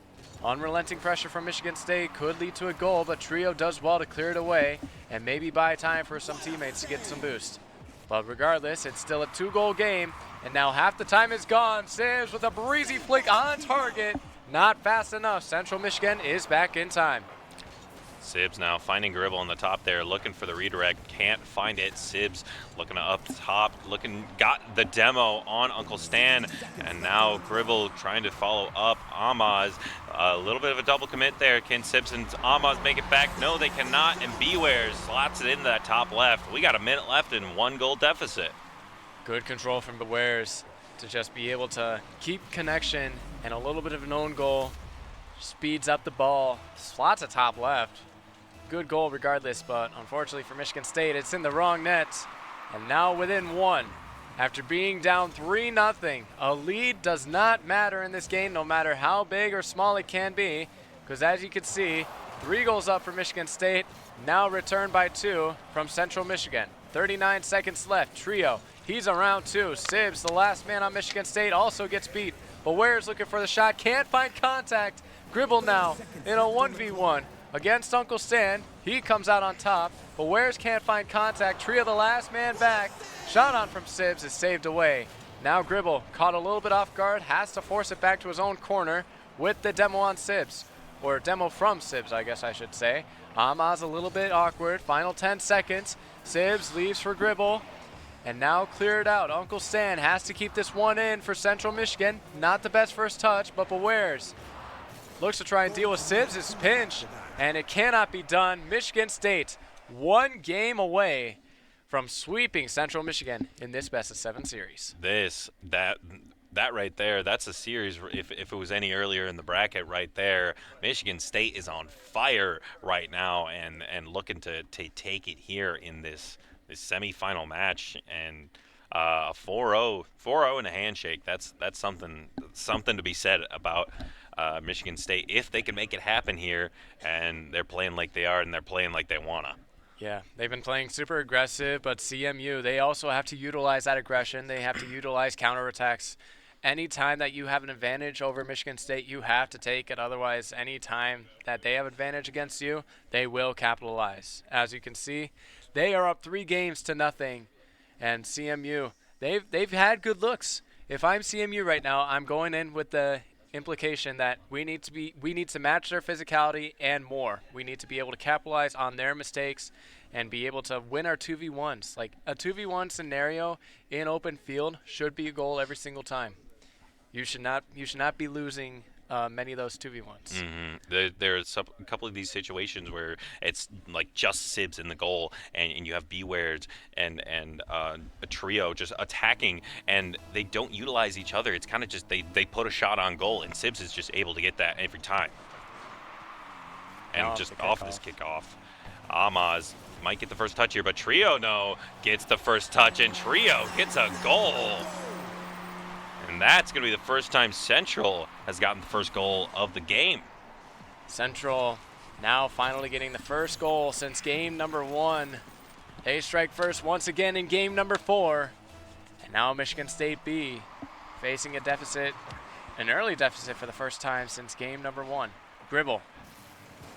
Unrelenting pressure from Michigan State could lead to a goal, but Trio does well to clear it away and maybe buy time for some teammates to get some boost. But regardless, it's still a 2-goal game, and now half the time is gone. Sibbs with a breezy flick on target. Not fast enough. Central Michigan is back in time. Sibbs now finding Gribble on the top there, looking for the redirect, can't find it. Sibbs looking up top, got the demo on Uncle Stan, and now Gribble trying to follow up Amaz. A little bit of a double commit there. Can Sibbs and Amaz make it back? No, they cannot, and Bewares slots it into that top left. We got a minute left in 1-goal deficit. Good control from Bewares to just be able to keep connection and a little bit of an own goal. Speeds up the ball, slots it top left. Good goal regardless, but unfortunately for Michigan State, it's in the wrong net. And now within one, after being down 3-0, a lead does not matter in this game, no matter how big or small it can be, because as you can see, 3 goals up for Michigan State, now returned by 2 from Central Michigan. 39 seconds left. Trio, he's around 2. Sibbs, the last man on Michigan State, also gets beat. Bewares looking for the shot, can't find contact. Gribble now in a 1v1 against Uncle Stan. He comes out on top. Bewares can't find contact. Trio the last man back. Shot on from Sibbs is saved away. Now Gribble caught a little bit off guard, has to force it back to his own corner with the demo on Sibbs. Or demo from Sibbs, I guess I should say. Amaz a little bit awkward. Final 10 seconds. Sibbs leaves for Gribble. And now cleared out. Uncle Stan has to keep this one in for Central Michigan. Not the best first touch, but Bewares looks to try and deal with Sibbs' pinch, and it cannot be done. Michigan State 1 game away from sweeping Central Michigan in this best-of-7 series. That right there, that's a series. If it was any earlier in the bracket right there, Michigan State is on fire right now and looking to take it here in this semifinal match. And a 4-0 and a handshake, that's something to be said about Michigan State if they can make it happen here, and they're playing like they are and they're playing like they wanna. Yeah, they've been playing super aggressive, but CMU, they also have to utilize that aggression. They have to utilize counterattacks. Anytime that you have an advantage over Michigan State, you have to take it. Otherwise, any time that they have advantage against you, they will capitalize. As you can see, they are up 3-0, and CMU, they've had good looks. If I'm CMU right now, I'm going in with the implication that we need to match their physicality and more. We need to be able to capitalize on their mistakes and be able to win our 2v1s. Like a 2v1 scenario in open field should be a goal every single time. You should not be losing many of those 2v1s. Mm-hmm. There's a couple of these situations where it's like just Sibbs in the goal, and you have Bewares and a Trio just attacking, and they don't utilize each other. It's kind of just they put a shot on goal, and Sibbs is just able to get that every time. And just off this kickoff, Amaz might get the first touch here, but Trio gets the first touch, and Trio gets a goal. And that's going to be the first time Central has gotten the first goal of the game. Central now finally getting the first goal since game number 1. They strike first once again in game number 4. And now Michigan State B facing a deficit, an early deficit for the first time since game number 1. Gribble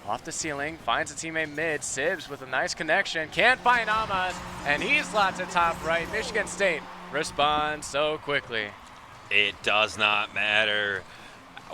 off the ceiling, finds a teammate mid. Sibbs with a nice connection, can't find Amaz, and he slots it top right. Michigan State responds so quickly. It does not matter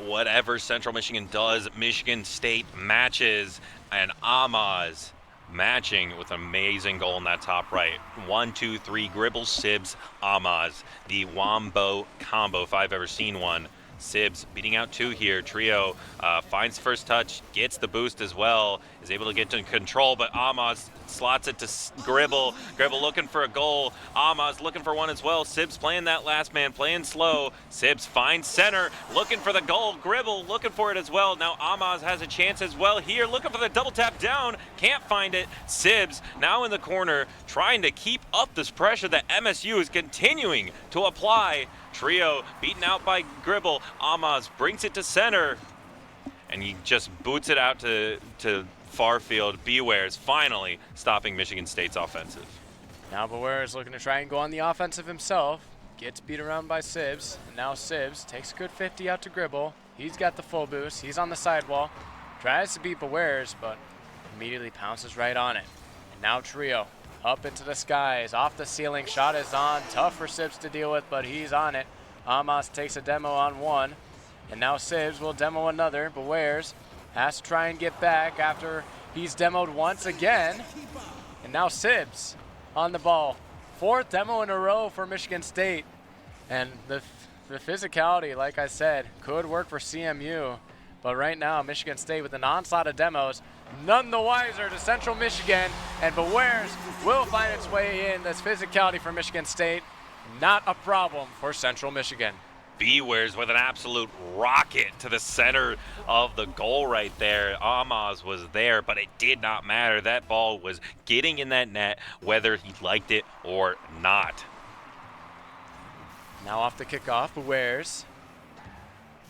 whatever Central Michigan does, Michigan State matches, and Amaz matching with an amazing goal in that top right. 1, 2, 3, Gribble, Sibbs, Amaz. The Wombo combo, if I've ever seen one. Sibbs beating out 2 here. Trio finds first touch, gets the boost as well, is able to get to control, but Amaz slots it to Gribble. Gribble looking for a goal. Amaz looking for one as well. Sibbs playing that last man, playing slow. Sibbs finds center, looking for the goal. Gribble looking for it as well. Now Amaz has a chance as well here, looking for the double tap down. Can't find it. Sibbs now in the corner, trying to keep up this pressure that MSU is continuing to apply. Trio beaten out by Gribble. Amaz brings it to center, and he just boots it out to far field. Beware's finally stopping Michigan State's offensive. Now Beware is looking to try and go on the offensive himself. Gets beat around by Sibbs. And now Sibbs takes a good 50 out to Gribble. He's got the full boost. He's on the sidewall. Tries to beat Beware's, but immediately pounces right on it. And now Trio up into the skies. Off the ceiling. Shot is on. Tough for Sibbs to deal with, but he's on it. Amaz takes a demo on one. And now Sibbs will demo another. Beware's has to try and get back after he's demoed once again. And now Sibbs on the ball. 4th demo in a row for Michigan State. And the physicality, like I said, could work for CMU. But right now, Michigan State with an onslaught of demos, none the wiser to Central Michigan. And Beware's will find its way in. This physicality for Michigan State, not a problem for Central Michigan. Beware's with an absolute rocket to the center of the goal right there. Amaz was there, but it did not matter. That ball was getting in that net, whether he liked it or not. Now off the kickoff, Beware's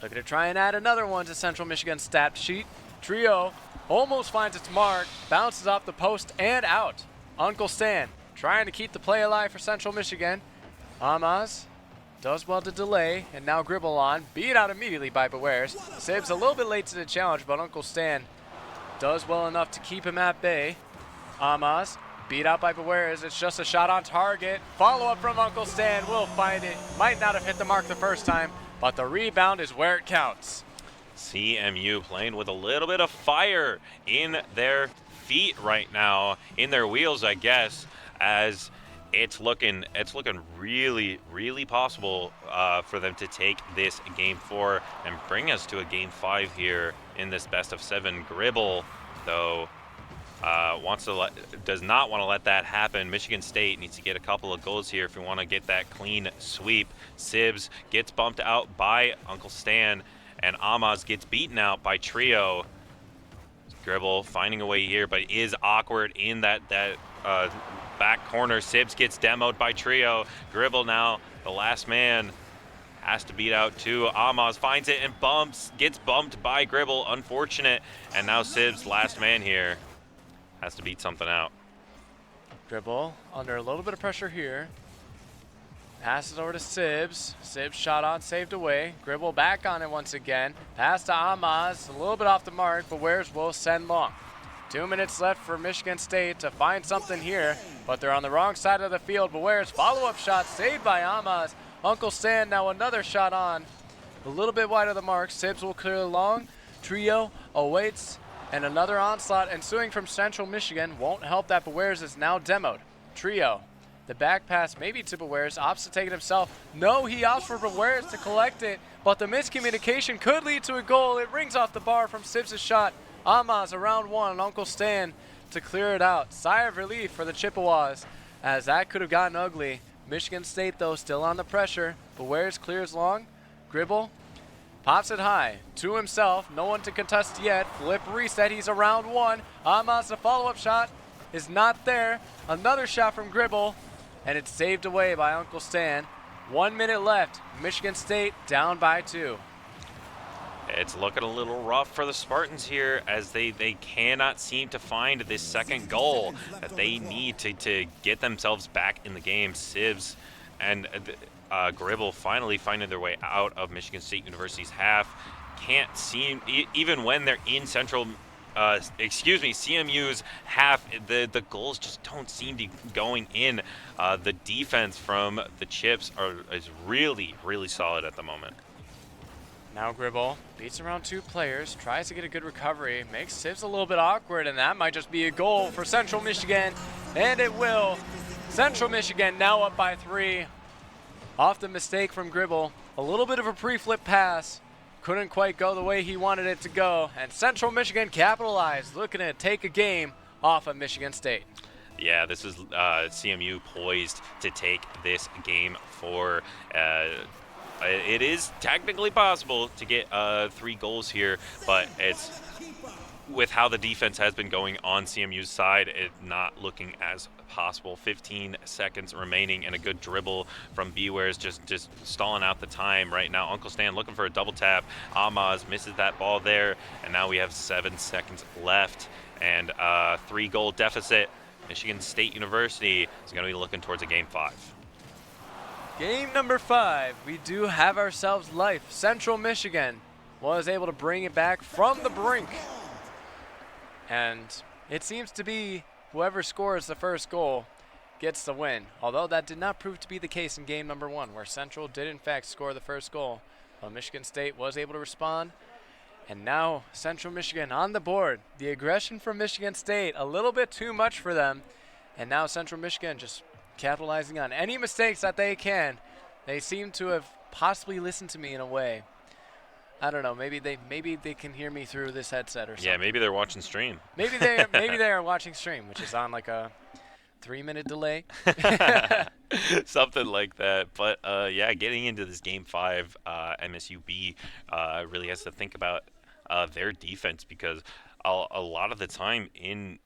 looking to try and add another one to Central Michigan's stat sheet. Trio almost finds its mark, bounces off the post and out. Uncle Stan trying to keep the play alive for Central Michigan. Amaz does well to delay, and now Gribble on. Beat out immediately by Beware's. Sibbs a little bit late to the challenge, but Uncle Stan does well enough to keep him at bay. Amaz beat out by Beware's. It's just a shot on target. Follow-up from Uncle Stan will find it. Might not have hit the mark the first time, but the rebound is where it counts. CMU playing with a little bit of fire in their feet right now, in their wheels, I guess, as it's looking really, really possible for them to take this game 4 and bring us to a game 5 here in this best of 7. Gribble, though, does not want to let that happen. Michigan State needs to get a couple of goals here if we want to get that clean sweep. Sibbs gets bumped out by Uncle Stan, and Amaz gets beaten out by Trio. Gribble finding a way here, but is awkward in that back corner. Sibbs gets demoed by Trio. Gribble now, the last man, has to beat out too. Amaz finds it and gets bumped by Gribble. Unfortunate. And now Sibbs, last man here, has to beat something out. Gribble under a little bit of pressure here. Passes over to Sibbs. Sibbs shot on, saved away. Gribble back on it once again. Pass to Amaz, a little bit off the mark, but Beware's will send long. 2 minutes left for Michigan State to find something here, but they're on the wrong side of the field. Beware's follow-up shot saved by Amaz. Uncle Stan now another shot on. A little bit wide of the mark. Sibbs will clear long. Trio awaits, and another onslaught ensuing from Central Michigan. Won't help that Beware's is now demoed. Trio, the back pass maybe to Beware's, opts to take it himself. No, he opts for Beware's to collect it, but the miscommunication could lead to a goal. It rings off the bar from Sibbs' shot. Amaz around one, Uncle Stan to clear it out. Sigh of relief for the Chippewas, as that could have gotten ugly. Michigan State, though, still on the pressure. Beware's clears long. Gribble pops it high to himself. No one to contest yet. Flip reset. He's around one. Amaz, the follow-up shot is not there. Another shot from Gribble, and it's saved away by Uncle Stan. 1 minute left. Michigan State down by 2. It's looking a little rough for the Spartans here, as they cannot seem to find this second goal that they need to get themselves back in the game. Sibbs and Gribble finally finding their way out of Michigan State University's half. Can't seem, even when they're in CMU's half, the goals just don't seem to be going in. The defense from the Chips is really, really solid at the moment. Now Gribble beats around 2 players, tries to get a good recovery, makes Sibs a little bit awkward, and that might just be a goal for Central Michigan, and it will. Central Michigan now up by 3. Off the mistake from Gribble, a little bit of a pre-flip pass. Couldn't quite go the way he wanted it to go, and Central Michigan capitalized, looking to take a game off of Michigan State. Yeah, this is CMU poised to take this game for. It is technically possible to get 3 goals here, but it's with how the defense has been going on CMU's side, it not looking as possible. 15 seconds remaining and a good dribble from Bewares just stalling out the time right now. Uncle Stan looking for a double tap. Amaz misses that ball there, and now we have 7 seconds left and 3-goal deficit. Michigan State University is going to be looking towards a game 5. Game number 5, we do have ourselves life. Central Michigan was able to bring it back from the brink. And it seems to be whoever scores the first goal gets the win. Although that did not prove to be the case in game number 1, where Central did in fact score the first goal. But Michigan State was able to respond. And now Central Michigan on the board. The aggression from Michigan State, a little bit too much for them. And now Central Michigan just capitalizing on any mistakes that they can. They seem to have possibly listened to me in a way. I don't know. Maybe they can hear me through this headset or something. Yeah, maybe they're watching stream. Maybe they are watching stream, which is on like a 3-minute delay. Something like that. But yeah, getting into this game 5, MSUB really has to think about their defense, because a lot of the time in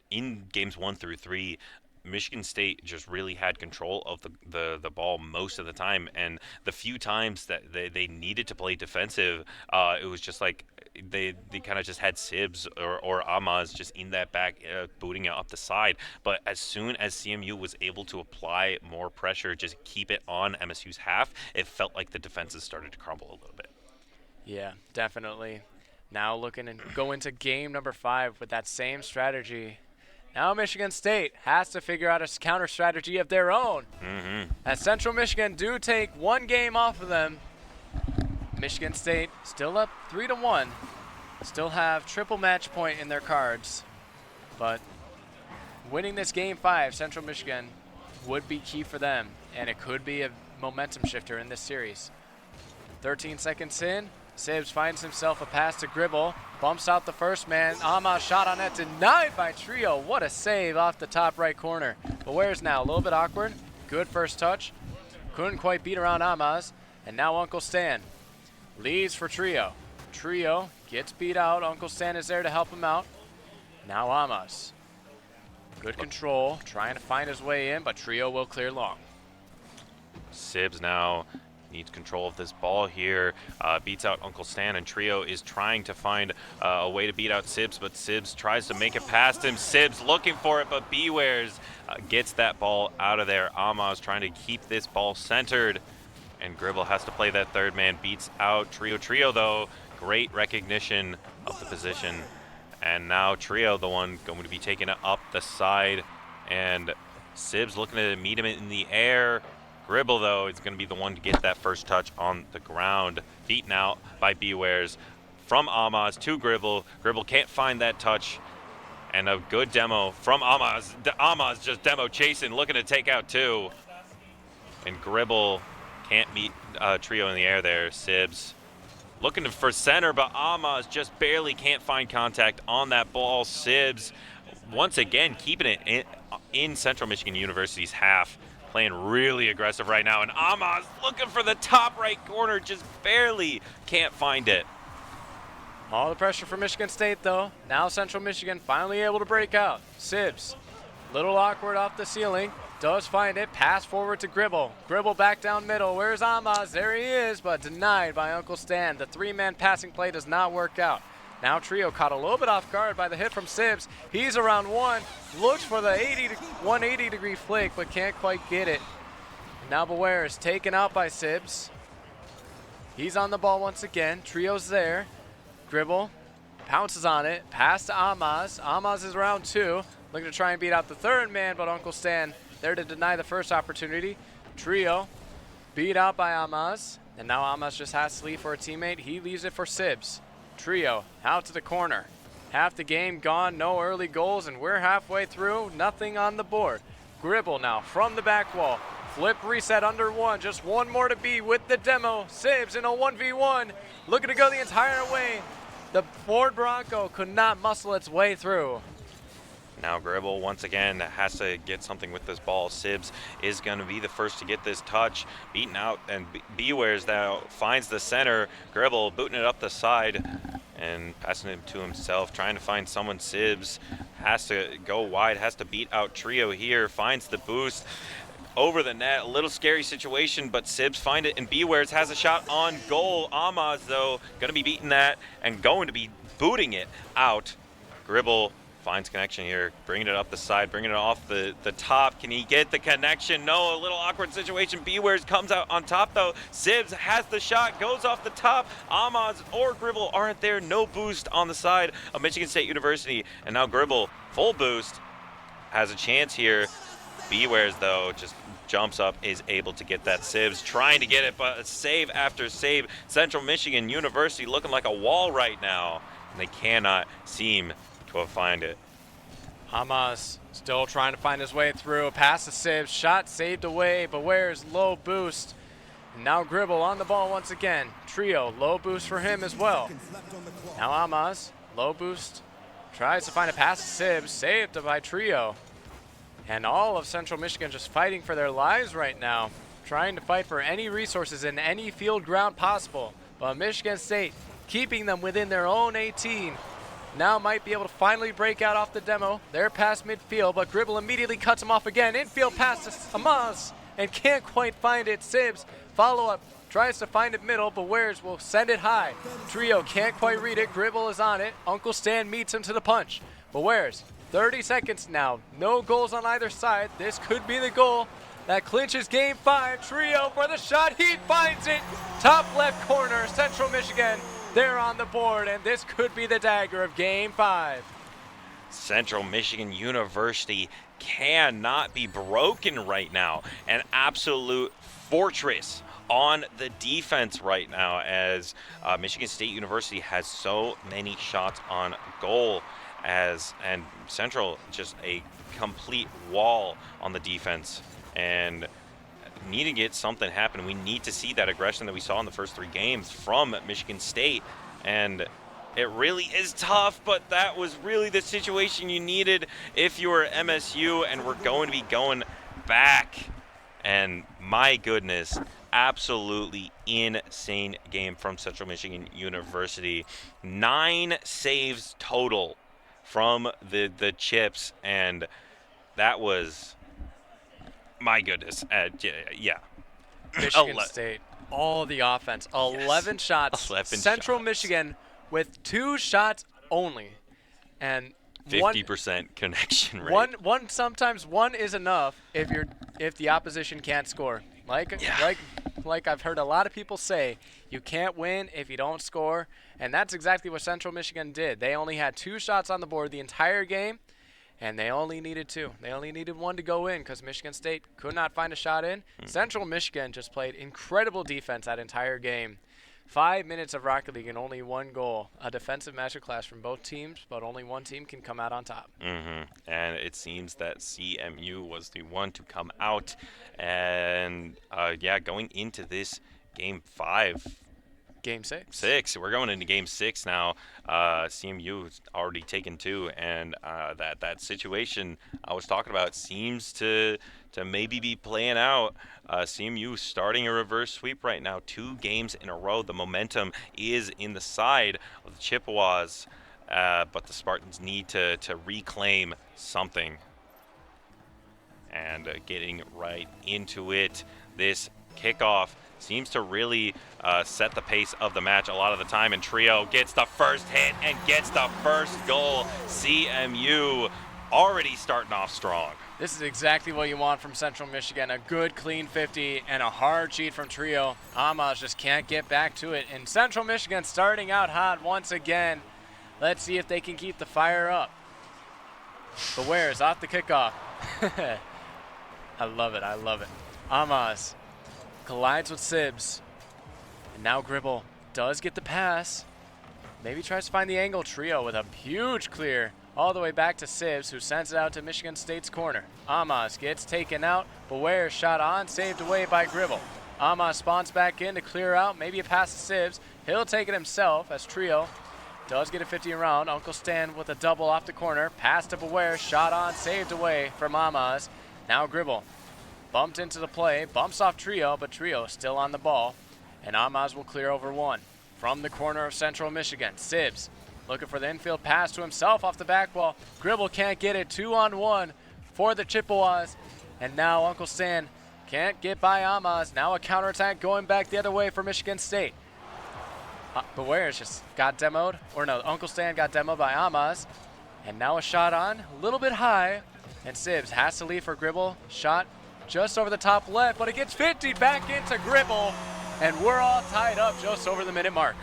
games 1 through 3, Michigan State just really had control of the ball most of the time, and the few times that they needed to play defensive, it was just like they kind of just had Sibs or Amaz just in that back, booting it up the side. But as soon as CMU was able to apply more pressure, just keep it on MSU's half, it felt like the defenses started to crumble a little bit. Yeah, definitely. Now looking to go into game number 5 with that same strategy. Now Michigan State has to figure out a counter strategy of their own. As Central Michigan do take 1 game off of them. Michigan State still up 3-1. Still have triple match point in their cards. But winning this game 5, Central Michigan, would be key for them. And it could be a momentum shifter in this series. 13 seconds in. Sibs finds himself a pass to Gribble, bumps out the first man. Amaz shot on net, denied by Trio. What a save off the top right corner. But where's now? A little bit awkward. Good first touch. Couldn't quite beat around Amaz. And now Uncle Stan leads for Trio. Trio gets beat out. Uncle Stan is there to help him out. Now Amaz. Good control, trying to find his way in, but Trio will clear long. Sibs now needs control of this ball here, beats out Uncle Stan, and Trio is trying to find a way to beat out Sibs, but Sibs tries to make it past him. Sibs looking for it, but Bewares gets that ball out of there. Amaz trying to keep this ball centered, and Gribble has to play that third man, beats out Trio. Trio, though, great recognition of the position, and now Trio, the one going to be taking it up the side, and Sibs looking to meet him in the air. Gribble, though, is going to be the one to get that first touch on the ground. Beaten out by Bewares from Amaz to Gribble. Gribble can't find that touch. And a good demo from Amaz. Amaz just demo chasing, looking to take out 2. And Gribble can't meet Trio in the air there. Sibs looking for center, but Amaz just barely can't find contact on that ball. Sibs, once again, keeping it in Central Michigan University's half. Playing really aggressive right now, and Amaz looking for the top right corner, just barely can't find it. All the pressure for Michigan State, though. Now Central Michigan finally able to break out. Sibs, little awkward off the ceiling, does find it, pass forward to Gribble. Gribble back down middle, where's Amaz? There he is, but denied by Uncle Stan. The 3-man passing play does not work out. Now Trio caught a little bit off guard by the hit from Sibs. He's around 1, looks for the 180-degree flick, but can't quite get it. And now Beware is taken out by Sibs. He's on the ball once again. Trio's there. Gribble pounces on it. Pass to Amaz. Amaz is around 2, looking to try and beat out the third man, but Uncle Stan there to deny the first opportunity. Trio beat out by Amaz. And now Amas just has to leave for a teammate. He leaves it for Sibs. Trio out to the corner. Half the game gone, no early goals, and we're halfway through, nothing on the board. Gribble now from the back wall. Flip reset under one, just one more to be with the demo. Sibs in a 1v1, looking to go the entire way. The Ford Bronco could not muscle its way through. Now Gribble once again has to get something with this ball. Sibs is going to be the first to get this touch. Beaten out, and Bewares now finds the center. Gribble booting it up the side and passing it to himself, trying to find someone. Sibs has to go wide, has to beat out Trio here, finds the boost over the net. A little scary situation, but Sibs find it, and Bewares has a shot on goal. Amaz, though, going to be beating that and going to be booting it out. Gribble finds connection here, bringing it up the side, bringing it off the top. Can he get the connection? No, a little awkward situation. Bewares comes out on top, though. Sibs has the shot, goes off the top. Amaz or Gribble aren't there. No boost on the side of Michigan State University. And now Gribble, full boost, has a chance here. Bewares, though, just jumps up, is able to get that. Sibs trying to get it, but save after save. Central Michigan University looking like a wall right now, and they cannot seem to find it. Hamas still trying to find his way through. Pass to Sibs, shot saved away, but where's low boost? And now Gribble on the ball once again. Trio, low boost for him as well. Now Hamas, low boost, tries to find a pass to Sibs, saved by Trio. And all of Central Michigan just fighting for their lives right now, trying to fight for any resources in any field ground possible. But Michigan State keeping them within their own 18. Now might be able to finally break out off the demo. They're past midfield, but Gribble immediately cuts him off again. Infield pass to Amaz, and can't quite find it. Sibs, follow up, tries to find it middle, but Wares will send it high. Trio can't quite read it. Gribble is on it. Uncle Stan meets him to the punch. But Wares, 30 seconds now. No goals on either side. This could be the goal that clinches game 5. Trio for the shot. He finds it. Top left corner, Central Michigan. They're on the board, and this could be the dagger of game 5. Central Michigan University cannot be broken right now. An absolute fortress on the defense right now, as Michigan State University has so many shots on goal, and Central just a complete wall on the defense, and need to get something happen. We need to see that aggression that we saw in the first 3 games from Michigan State, and it really is tough, but that was really the situation you needed if you were MSU, and we're going to be going back. And my goodness, absolutely insane game from Central Michigan University. 9 saves total from the Chips, and that was, my goodness, yeah. Michigan State, all the offense, 11 shots. 11 Central shots. Michigan with 2 shots only, and 50% connection rate. Sometimes one is enough if the opposition can't score. Like I've heard a lot of people say, you can't win if you don't score, and that's exactly what Central Michigan did. They only had 2 shots on the board the entire game, and they only needed 2. They only needed 1 to go in because Michigan State could not find a shot in. Central Michigan just played incredible defense that entire game. 5 minutes of Rocket League and only 1 goal. A defensive masterclass from both teams, but only one team can come out on top. And it seems that CMU was the one to come out. And, going into this game 5. Game 6. We're going into game 6 now. CMU's already taken 2, and that situation I was talking about seems to maybe be playing out. CMU starting a reverse sweep right now, 2 games in a row. The momentum is in the side of the Chippewas, but the Spartans need to reclaim something. And getting right into it, this kickoff seems to really set the pace of the match a lot of the time, and Trio gets the first hit and gets the first goal. CMU already starting off strong. This is exactly what you want from Central Michigan, a good clean 50 and a hard cheat from Trio. Amaz just can't get back to it, and Central Michigan starting out hot once again. Let's see if they can keep the fire up. But where's off the kickoff? I love it. Amaz collides with Sibs. And now Gribble does get the pass. Maybe tries to find the angle. Trio with a huge clear all the way back to Sibs, who sends it out to Michigan State's corner. Amaz gets taken out. Beware, shot on, saved away by Gribble. Amaz spawns back in to clear out. Maybe a pass to Sibs. He'll take it himself as Trio does get a 50 around. Uncle Stan with a double off the corner. Pass to Beware, shot on, saved away from Amaz. Now Gribble bumped into the play, bumps off Trio, but Trio still on the ball. And Amaz will clear over one. From the corner of Central Michigan, Sibs looking for the infield pass to himself off the back wall. Gribble can't get it. 2-on-1 for the Chippewas. And now Uncle Stan can't get by Amaz. Now a counterattack going back the other way for Michigan State. Beware's just got demoed. Or no, Uncle Stan got demoed by Amaz. And now a shot on, a little bit high. And Sibs has to leave for Gribble. Shot just over the top left, but it gets 50 back into Gribble. And we're all tied up just over the minute mark.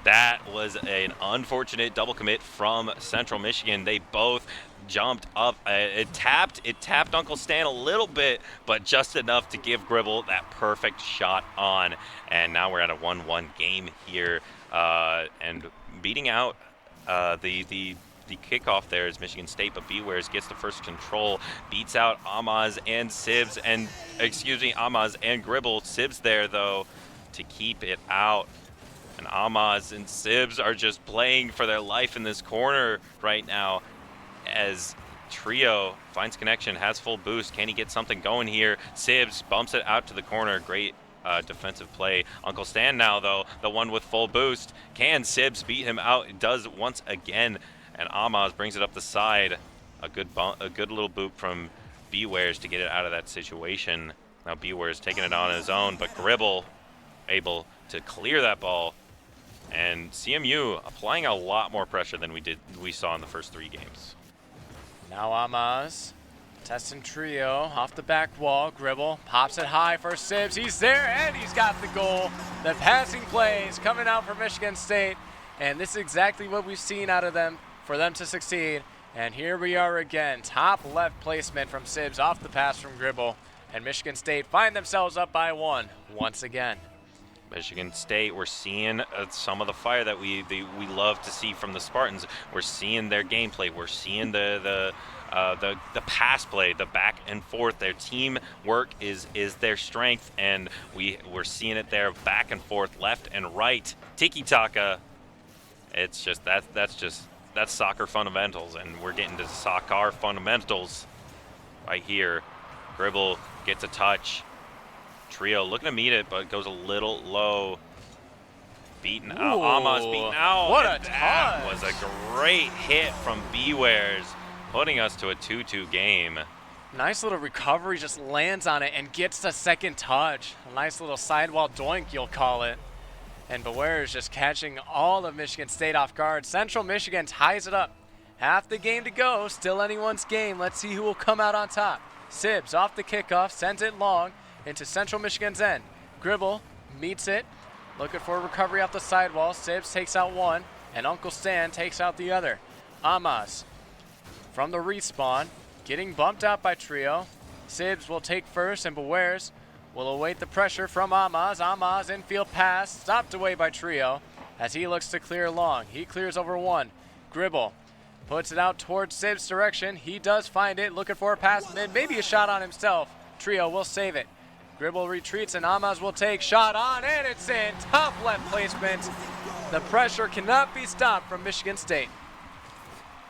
That was an unfortunate double commit from Central Michigan. They both jumped up. It tapped Uncle Stan a little bit, but just enough to give Gribble that perfect shot on. And now we're at a 1-1 game here, and beating out the kickoff there is Michigan State, but Bewares gets the first control, beats out Amaz and Sibs, and Amaz and Gribble. Sibs there though to keep it out. And Amaz and Sibs are just playing for their life in this corner right now as Trio finds connection, has full boost. Can he get something going here? Sibs bumps it out to the corner. Great defensive play. Uncle Stan now, though, the one with full boost. Can Sibs beat him out? It does once again. And Amaz brings it up the side. A good little boop from Bewares to get it out of that situation. Now Bewares taking it on his own, but Gribble able to clear that ball. And CMU applying a lot more pressure than we saw in the first 3 games. Now Amaz testing Trio off the back wall. Gribble pops it high for Sibs. He's there and he's got the goal. The passing plays coming out for Michigan State. And this is exactly what we've seen out of them for them to succeed. And here we are again. Top left placement from Sibs off the pass from Gribble. And Michigan State find themselves up by 1 once again. Michigan State, we're seeing some of the fire that we love to see from the Spartans. We're seeing their gameplay. We're seeing the pass play, the back and forth. Their teamwork is their strength, and we're seeing it there, back and forth, left and right, tiki-taka. It's just that's soccer fundamentals, and we're getting to soccer fundamentals right here. Gribble gets a touch. Trio looking to meet it, but goes a little low. Beaten out. Amaz beaten out. What a that touch. was a great hit from Bewares, putting us to a 2-2 game. Nice little recovery, just lands on it and gets the second touch. A nice little sidewall doink, you'll call it. And Beware is just catching all of Michigan State off guard. Central Michigan ties it up. Half the game to go, still anyone's game. Let's see who will come out on top. Sibs off the kickoff, sends it long into Central Michigan's end. Gribble meets it, looking for a recovery off the sidewall. Sibs takes out one, and Uncle Stan takes out the other. Amaz from the respawn, getting bumped out by Trio. Sibs will take first, and Bewares will await the pressure from Amaz. Amaz infield pass, stopped away by Trio as he looks to clear long. He clears over one. Gribble puts it out towards Sibs' direction. He does find it, looking for a pass mid, maybe a shot on himself. Trio will save it. Gribble retreats, and Amaz will take shot on, and it's in. Top left placement. The pressure cannot be stopped from Michigan State.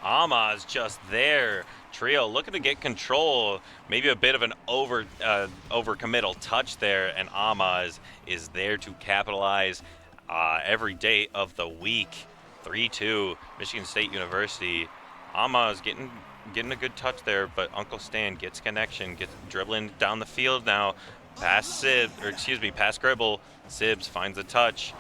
Amaz just there. Trio looking to get control. Maybe a bit of an overcommittal touch there, and Amaz is there to capitalize every day of the week. 3-2, Michigan State University. Amaz getting a good touch there, but Uncle Stan gets connection, gets dribbling down the field now. Past Gribble. Sibs finds a touch,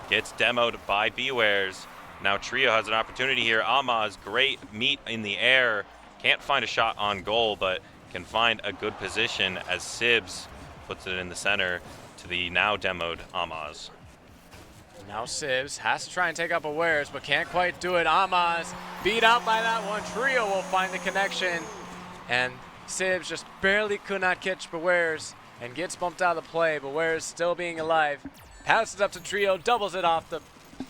gets demoed by Bewares. Now Trio has an opportunity here. Amaz, great meet in the air. Can't find a shot on goal, but can find a good position as Sibs puts it in the center to the now demoed Amaz. Now Sibs has to try and take up Bewares, but can't quite do it. Amaz beat out by that one. Trio will find the connection, and Sibs just barely could not catch Bewares and gets bumped out of the play. Bewares still being alive. passes up to Trio, doubles it off the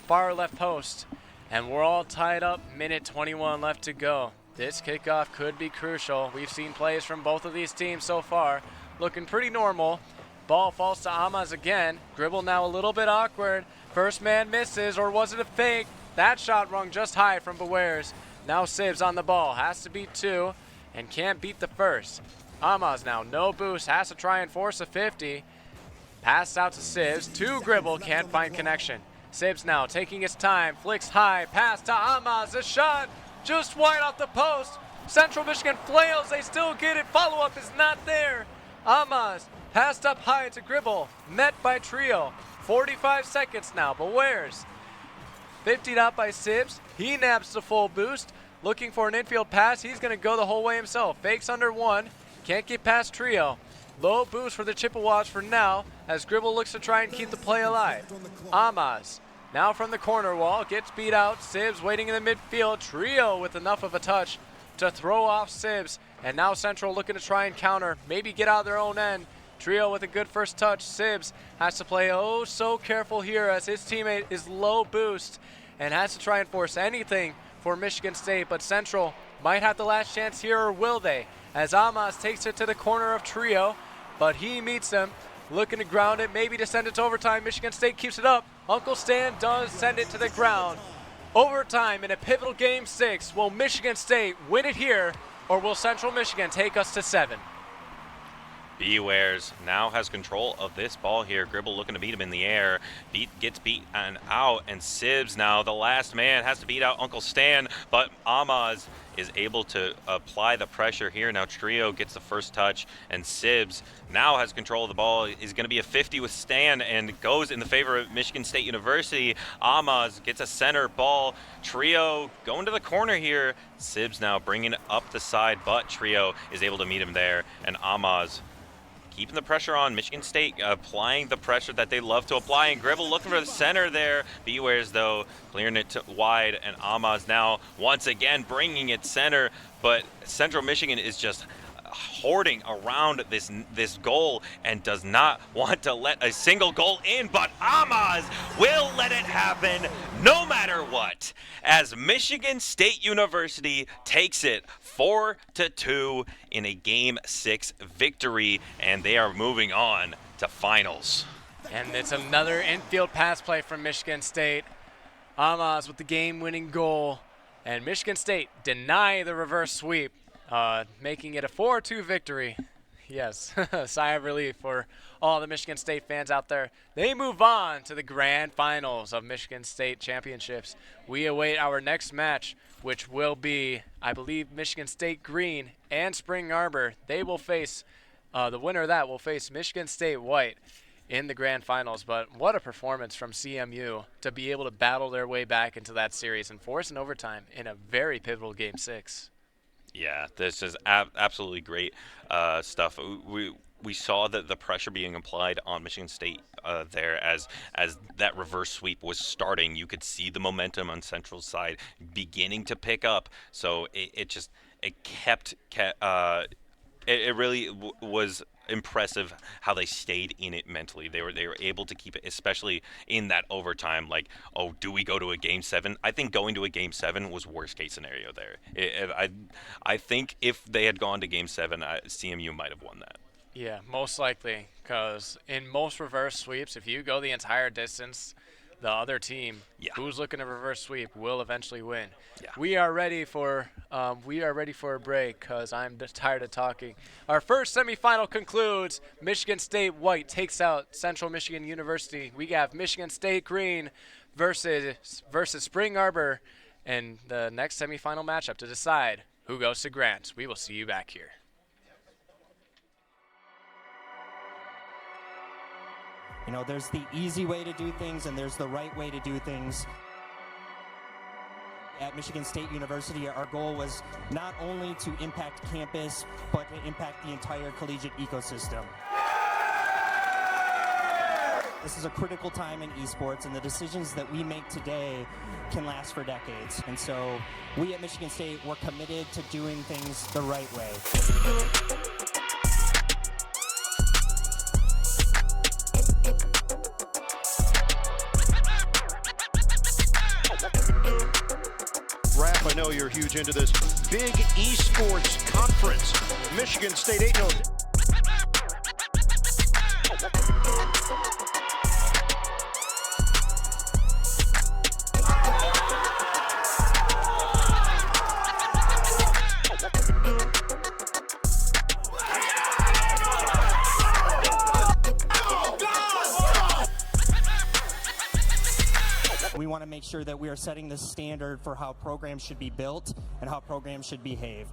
far left post. And we're all tied up, minute 21 left to go. This kickoff could be crucial. We've seen plays from both of these teams so far, looking pretty normal. Ball falls to Amaz again. Gribble now a little bit awkward. First man misses, or was it a fake? That shot rung just high from Bewares. Now Sibs on the ball, has to beat 2, and can't beat the first. Amaz now, no boost, has to try and force a 50. Pass out to Sibs, to Gribble, can't find connection. Sibs now taking his time, flicks high, pass to Amaz, a shot just wide off the post. Central Michigan flails, they still get it, follow-up is not there. Amaz passed up high to Gribble, met by Trio. 45 seconds now, Bewares 50'd out by Sibs. He naps the full boost, looking for an infield pass. He's gonna go the whole way himself. Fakes under 1, can't get past Trio. Low boost for the Chippewas for now, as Gribble looks to try and keep the play alive. Amaz, now from the corner wall, gets beat out. Sibs waiting in the midfield. Trio with enough of a touch to throw off Sibs. And now Central looking to try and counter, maybe get out of their own end. Trio with a good first touch. Sibs has to play oh so careful here as his teammate is low boost and has to try and force anything for Michigan State. But Central might have the last chance here, or will they? As Amaz takes it to the corner of Trio, but he meets them, looking to ground it, maybe to send it to overtime. Michigan State keeps it up. Uncle Stan does send it to the ground. Overtime in a pivotal game 6. Will Michigan State win it here, or will Central Michigan take us to 7? Bewares now has control of this ball here. Gribble looking to beat him in the air. Gets beat and out, and Sibs now, the last man, has to beat out Uncle Stan, but Amaz is able to apply the pressure here. Now Trio gets the first touch, and Sibs now has control of the ball. Is going to be a 50 with Stan and goes in the favor of Michigan State University. Amaz gets a center ball. Trio going to the corner here. Sibs now bringing it up the side, but Trio is able to meet him there, and Amaz keeping the pressure on. Michigan State applying the pressure that they love to apply, and Gribble looking for the center there. Bewares, though, clearing it to wide, and Amaz now once again bringing it center, but Central Michigan is just hoarding around this goal and does not want to let a single goal in, but Amaz will let it happen no matter what, as Michigan State University takes it 4-2 in a Game 6 victory, and they are moving on to finals. And it's another infield pass play from Michigan State. Amaz with the game-winning goal, and Michigan State deny the reverse sweep, making it a 4-2 victory. Yes, sigh of relief for all the Michigan State fans out there. They move on to the grand finals of Michigan State Championships. We await our next match, which will be, I believe, Michigan State Green and Spring Arbor. They will face, the winner of that will face Michigan State White in the grand finals. But what a performance from CMU to be able to battle their way back into that series and force an overtime in a very pivotal Game 6. Yeah, this is absolutely great stuff. We saw that the pressure being applied on Michigan State there as that reverse sweep was starting. You could see the momentum on Central's side beginning to pick up. So it really was impressive how they stayed in it mentally. They were able to keep it, especially in that overtime. Like, oh, do we go to a Game 7? I think going to a Game 7 was worst case scenario there. I think if they had gone to Game 7, CMU might have won that. Yeah, most likely, because in most reverse sweeps, if you go the entire distance, the other team who's looking to reverse sweep will eventually win. Yeah. We are ready for a break because I'm just tired of talking. Our first semifinal concludes. Michigan State White takes out Central Michigan University. We have Michigan State Green versus Spring Arbor, and the next semifinal matchup to decide who goes to Grant. We will see you back here. You know, there's the easy way to do things and there's the right way to do things. At Michigan State University, our goal was not only to impact campus, but to impact the entire collegiate ecosystem. This is a critical time in esports, and the decisions that we make today can last for decades. And so we at Michigan State, we're committed to doing things the right way. I know you're huge into this big esports conference. Michigan State 8-0. We want to make sure that we are setting the standard for how programs should be built and how programs should behave.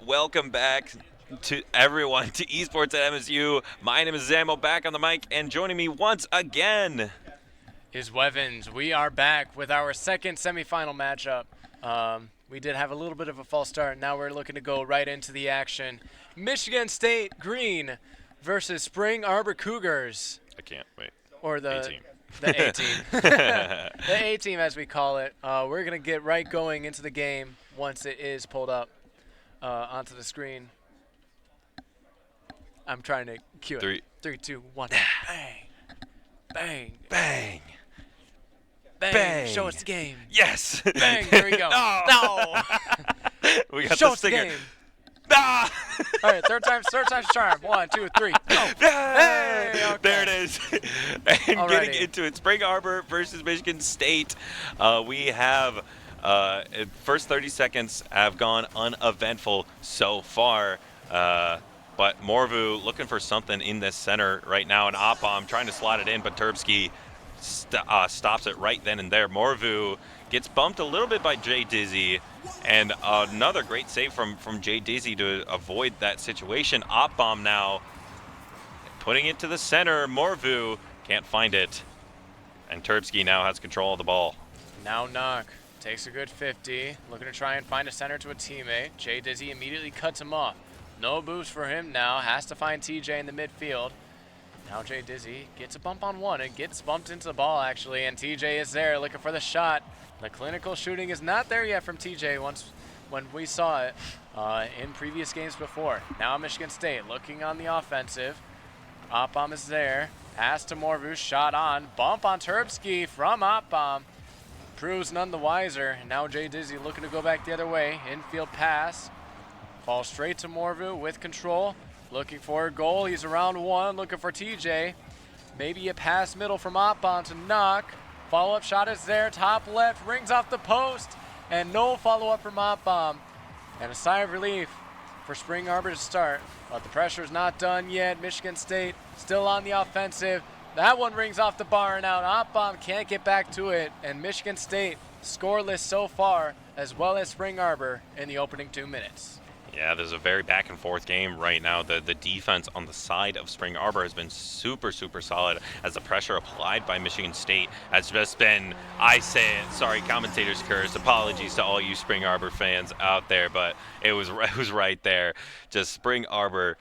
Welcome back to everyone to Esports at MSU. My name is Zamo, back on the mic, and joining me once again is Wevins. We are back with our second semifinal matchup. We did have a little bit of a false start. Now we're looking to go right into the action. Michigan State Green versus Spring Arbor Cougars. I can't wait. Or the A-team. The A-team. The A-team, as we call it. We're going to get right going into the game once it is pulled up onto the screen. I'm trying to cue it. 3, 3, 2, 1. Bang. Bang. Bang. Bang. Bang. Show us the game. Yes. Bang. There we go. No. We got Show the us the stinger. game. Ah! All right, third time's charm. 1, 2, 3. Go. Hey! okay. There it is. And Alrighty. getting into it, Spring Arbor versus Michigan State. We have first 30 seconds have gone uneventful so far. But Morvu looking for something in this center right now, and Oppom trying to slot it in, but Turbsky stops it right then and there. Morvu gets bumped a little bit by Jay Dizzy, and another great save from Jay Dizzy to avoid that situation. Oppom now putting it to the center. Morvu can't find it, and Turbsky now has control of the ball. Now Knock takes a good 50, looking to try and find a center to a teammate. Jay Dizzy immediately cuts him off. No boost for him now, has to find TJ in the midfield. Now Jay Dizzy gets a bump on one and gets bumped into the ball actually, and TJ is there looking for the shot. The clinical shooting is not there yet from TJ when we saw it in previous games before. Now Michigan State looking on the offensive. Oppom is there, pass to Morvu, shot on, bump on Turbsky from Oppom. Proves none the wiser. Now Jay Dizzy looking to go back the other way. Infield pass. Falls straight to Morvu with control. Looking for a goal. He's around one. Looking for TJ. Maybe a pass middle from Oppom to Knock. Follow-up shot is there. Top left. Rings off the post. And no follow-up from Oppom. And a sigh of relief for Spring Arbor to start. But the pressure is not done yet. Michigan State still on the offensive. That one rings off the bar and out. Oppom can't get back to it. And Michigan State scoreless so far, as well as Spring Arbor in the opening 2 minutes. Yeah, there's a very back and forth game right now. The defense on the side of Spring Arbor has been super solid, as the pressure applied by Michigan State has just been, I say it, sorry, commentators curse, apologies to all you Spring Arbor fans out there, but it was right there. Just Spring Arbor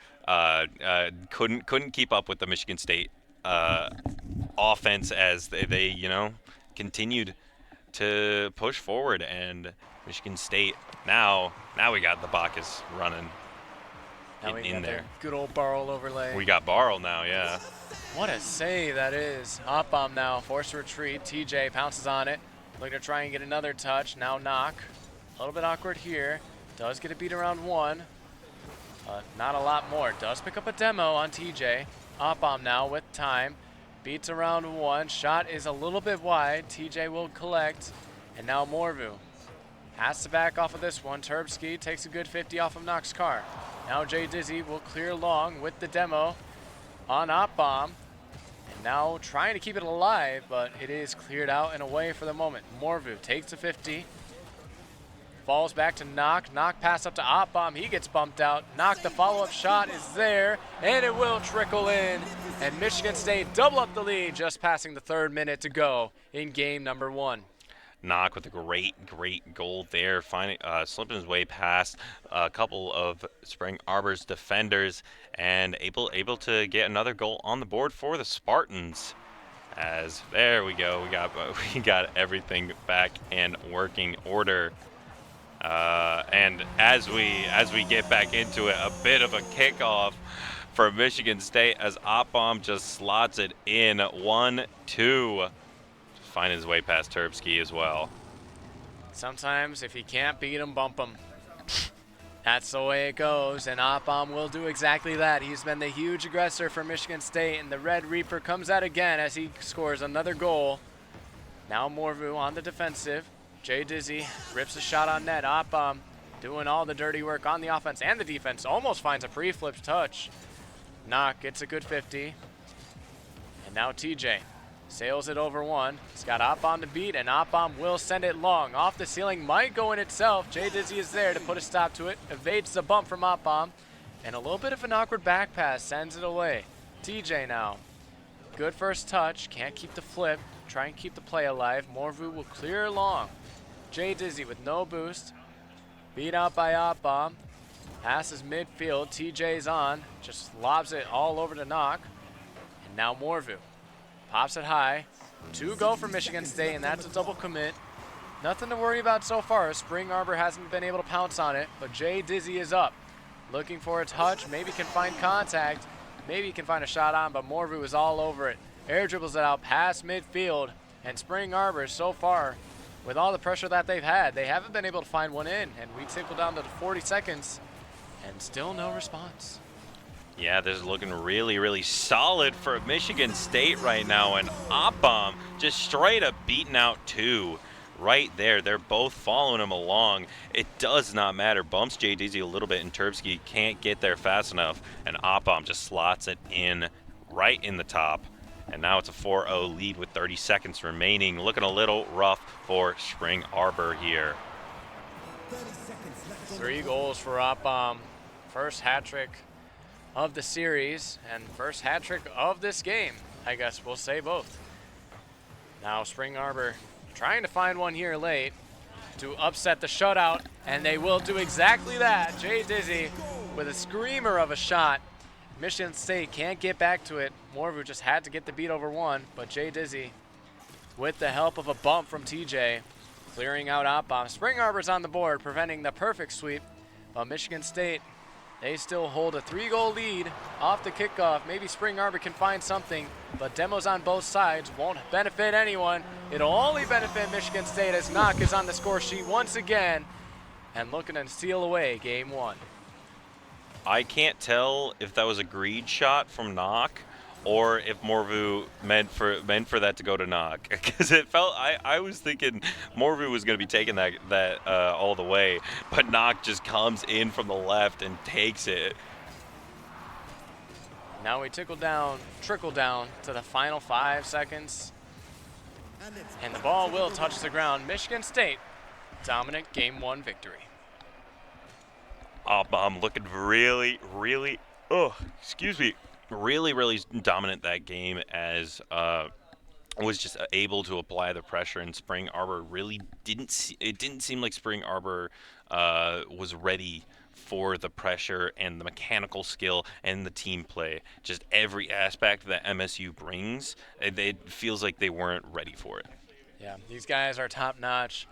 couldn't keep up with the Michigan State offense as they continued to push forward, and Michigan State now we got the Bacchus running in there. Good old Barrel overlay. We got Barrel now, yeah. What a save that is. Oppom now forced to retreat. TJ pounces on it. Looking to try and get another touch. Now Knock. A little bit awkward here. Does get a beat around one. Not a lot more. Does pick up a demo on TJ. Oppom now with time. Beats around one. Shot is a little bit wide. TJ will collect. And now Morvu has to back off of this one. Turbsky takes a good 50 off of Knock's car. Now Jay Dizzy will clear long with the demo on Oppom. And now trying to keep it alive, but it is cleared out and away for the moment. Morvu takes a 50. Falls back to Knock. Knock pass up to Oppom. He gets bumped out. Knock, the follow-up shot is there, and it will trickle in. And Michigan State double up the lead, just passing the 3rd minute to go in game number 1. Knock with a great goal there, finding slipping his way past a couple of Spring Arbor's defenders, and able to get another goal on the board for the Spartans. As there we go, we got everything back in working order. And as we get back into it, a bit of a kickoff for Michigan State as Oppom just slots it in 1-2. Finding his way past Turbsky as well. Sometimes if you can't beat him, bump him. That's the way it goes, and Oppom will do exactly that. He's been the huge aggressor for Michigan State, and the Red Reaper comes out again as he scores another goal. Now Morvu on the defensive. Jay Dizzy rips a shot on net. Oppom doing all the dirty work on the offense and the defense. Almost finds a pre-flipped touch. Knock gets a good 50. And now TJ sails it over one. He's got Oppom to beat, and Oppom will send it long. Off the ceiling, might go in itself. Jay Dizzy is there to put a stop to it. Evades the bump from Oppom. And a little bit of an awkward back pass sends it away. TJ now. Good first touch. Can't keep the flip. Try and keep the play alive. Morvu will clear long. Jay Dizzy with no boost. Beat out by Oppom. Passes midfield. TJ's on. Just lobs it all over to Knock. And now Morvu. Pops it high. 2 go for Michigan State, and that's a double commit. Nothing to worry about so far. Spring Arbor hasn't been able to pounce on it, but Jay Dizzy is up. Looking for a touch. Maybe can find contact. Maybe can find a shot on, but Morvu is all over it. air dribbles it out past midfield. And Spring Arbor, so far, with all the pressure that they've had, they haven't been able to find one in. And we tickle down to the 40 seconds, and still no response. Yeah, this is looking really, really solid for Michigan State right now. And Oppom just straight up beating out 2 right there. They're both following him along. It does not matter. Bumps Jay Dizzy a little bit, and Terpsky can't get there fast enough. And Oppom just slots it in right in the top. And now it's a 4-0 lead with 30 seconds remaining. Looking a little rough for Spring Arbor here. 3 goals for Oppom. First hat trick of the series and first hat trick of this game. I guess we'll say both. Now Spring Arbor trying to find one here late to upset the shutout, and they will do exactly that. Jay Dizzy with a screamer of a shot. Michigan State can't get back to it. Morvu just had to get the beat over 1, but Jay Dizzy, with the help of a bump from TJ, clearing out Oppom. Spring Arbor's on the board, preventing the perfect sweep, but Michigan State, they still hold a 3-goal lead off the kickoff. Maybe Spring Arbor can find something, but demos on both sides won't benefit anyone. It'll only benefit Michigan State as Knock is on the score sheet once again and looking to steal away game 1. I can't tell if that was a greed shot from Knock or if Morvu meant for that to go to Knock, because it felt I was thinking Morvu was going to be taking that all the way, but Knock just comes in from the left and takes it. Now we trickle down to the final 5 seconds, and the ball will touch the ground. Michigan State dominant game 1 victory. I'm looking really, really, really dominant that game, as was just able to apply the pressure, and Spring Arbor really didn't seem like Spring Arbor was ready for the pressure and the mechanical skill and the team play. Just every aspect that MSU brings, it feels like they weren't ready for it. Yeah, these guys are top notch.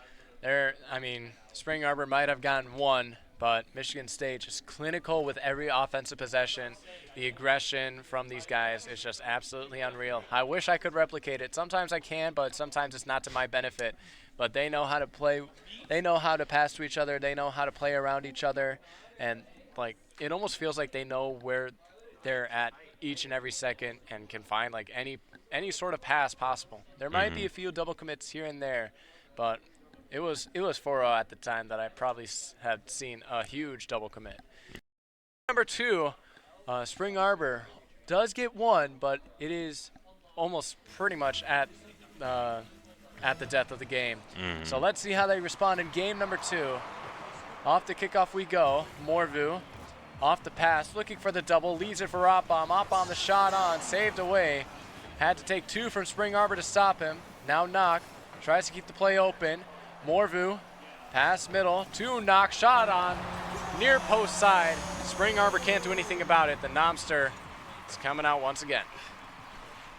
Spring Arbor might have gotten 1, but Michigan State just clinical with every offensive possession. The aggression from these guys is just absolutely unreal. I wish I could replicate it. Sometimes I can, but sometimes it's not to my benefit. But they know how to play. They know how to pass to each other. They know how to play around each other. And, it almost feels like they know where they're at each and every second and can find, any sort of pass possible. There might be a few double commits here and there, but it was 4-0 at the time that I probably had seen a huge double commit. Number 2, Spring Arbor does get 1, but it is almost pretty much at the death of the game. So let's see how they respond in game number 2. Off the kickoff we go. Morvu off the pass, looking for the double, leaves it for Oppom. Oppom the shot on, saved away. Had to take 2 from Spring Arbor to stop him. Now Knock tries to keep the play open. Morvu, pass middle, to Knock, shot on, near post side. Spring Arbor can't do anything about it. The Nomster is coming out once again.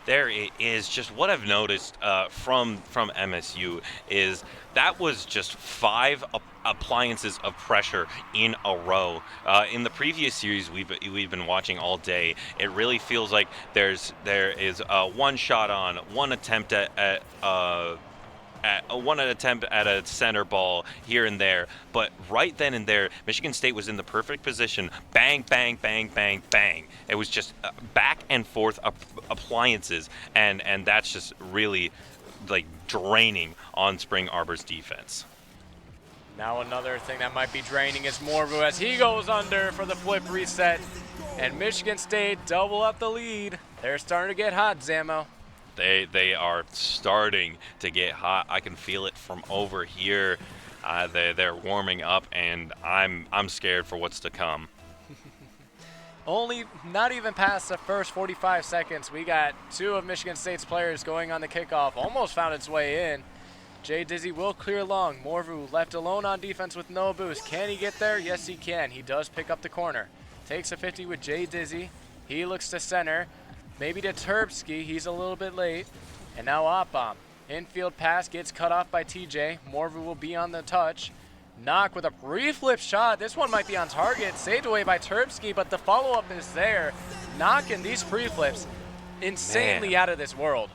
There it is. Just what I've noticed from MSU is that was just 5 appliances of pressure in a row. In the previous series we've been watching all day, it really feels like there is one shot on, one attempt at a center ball here and there, but right then and there, Michigan State was in the perfect position. Bang, bang, bang, bang, bang. It was just back and forth appliances, and that's just really draining on Spring Arbor's defense. Now another thing that might be draining is Morvu as he goes under for the flip reset, and Michigan State double up the lead. They're starting to get hot, Zamo. They are starting to get hot. I can feel it from over here. They're warming up, and I'm scared for what's to come. Not even past the first 45 seconds, we got 2 of Michigan State's players going on the kickoff. Almost found its way in. Jay Dizzy will clear long. Morvu left alone on defense with no boost. Can he get there? Yes, he can. He does pick up the corner. Takes a 50 with Jay Dizzy. He looks to center. Maybe to Terpsky. He's a little bit late. And now Oppom. Infield pass gets cut off by TJ. Morvu will be on the touch. Knock with a pre-flip shot. This one might be on target. Saved away by Terpsky, but the follow-up is there. Knock in these pre-flips. insanely Man. out of this world.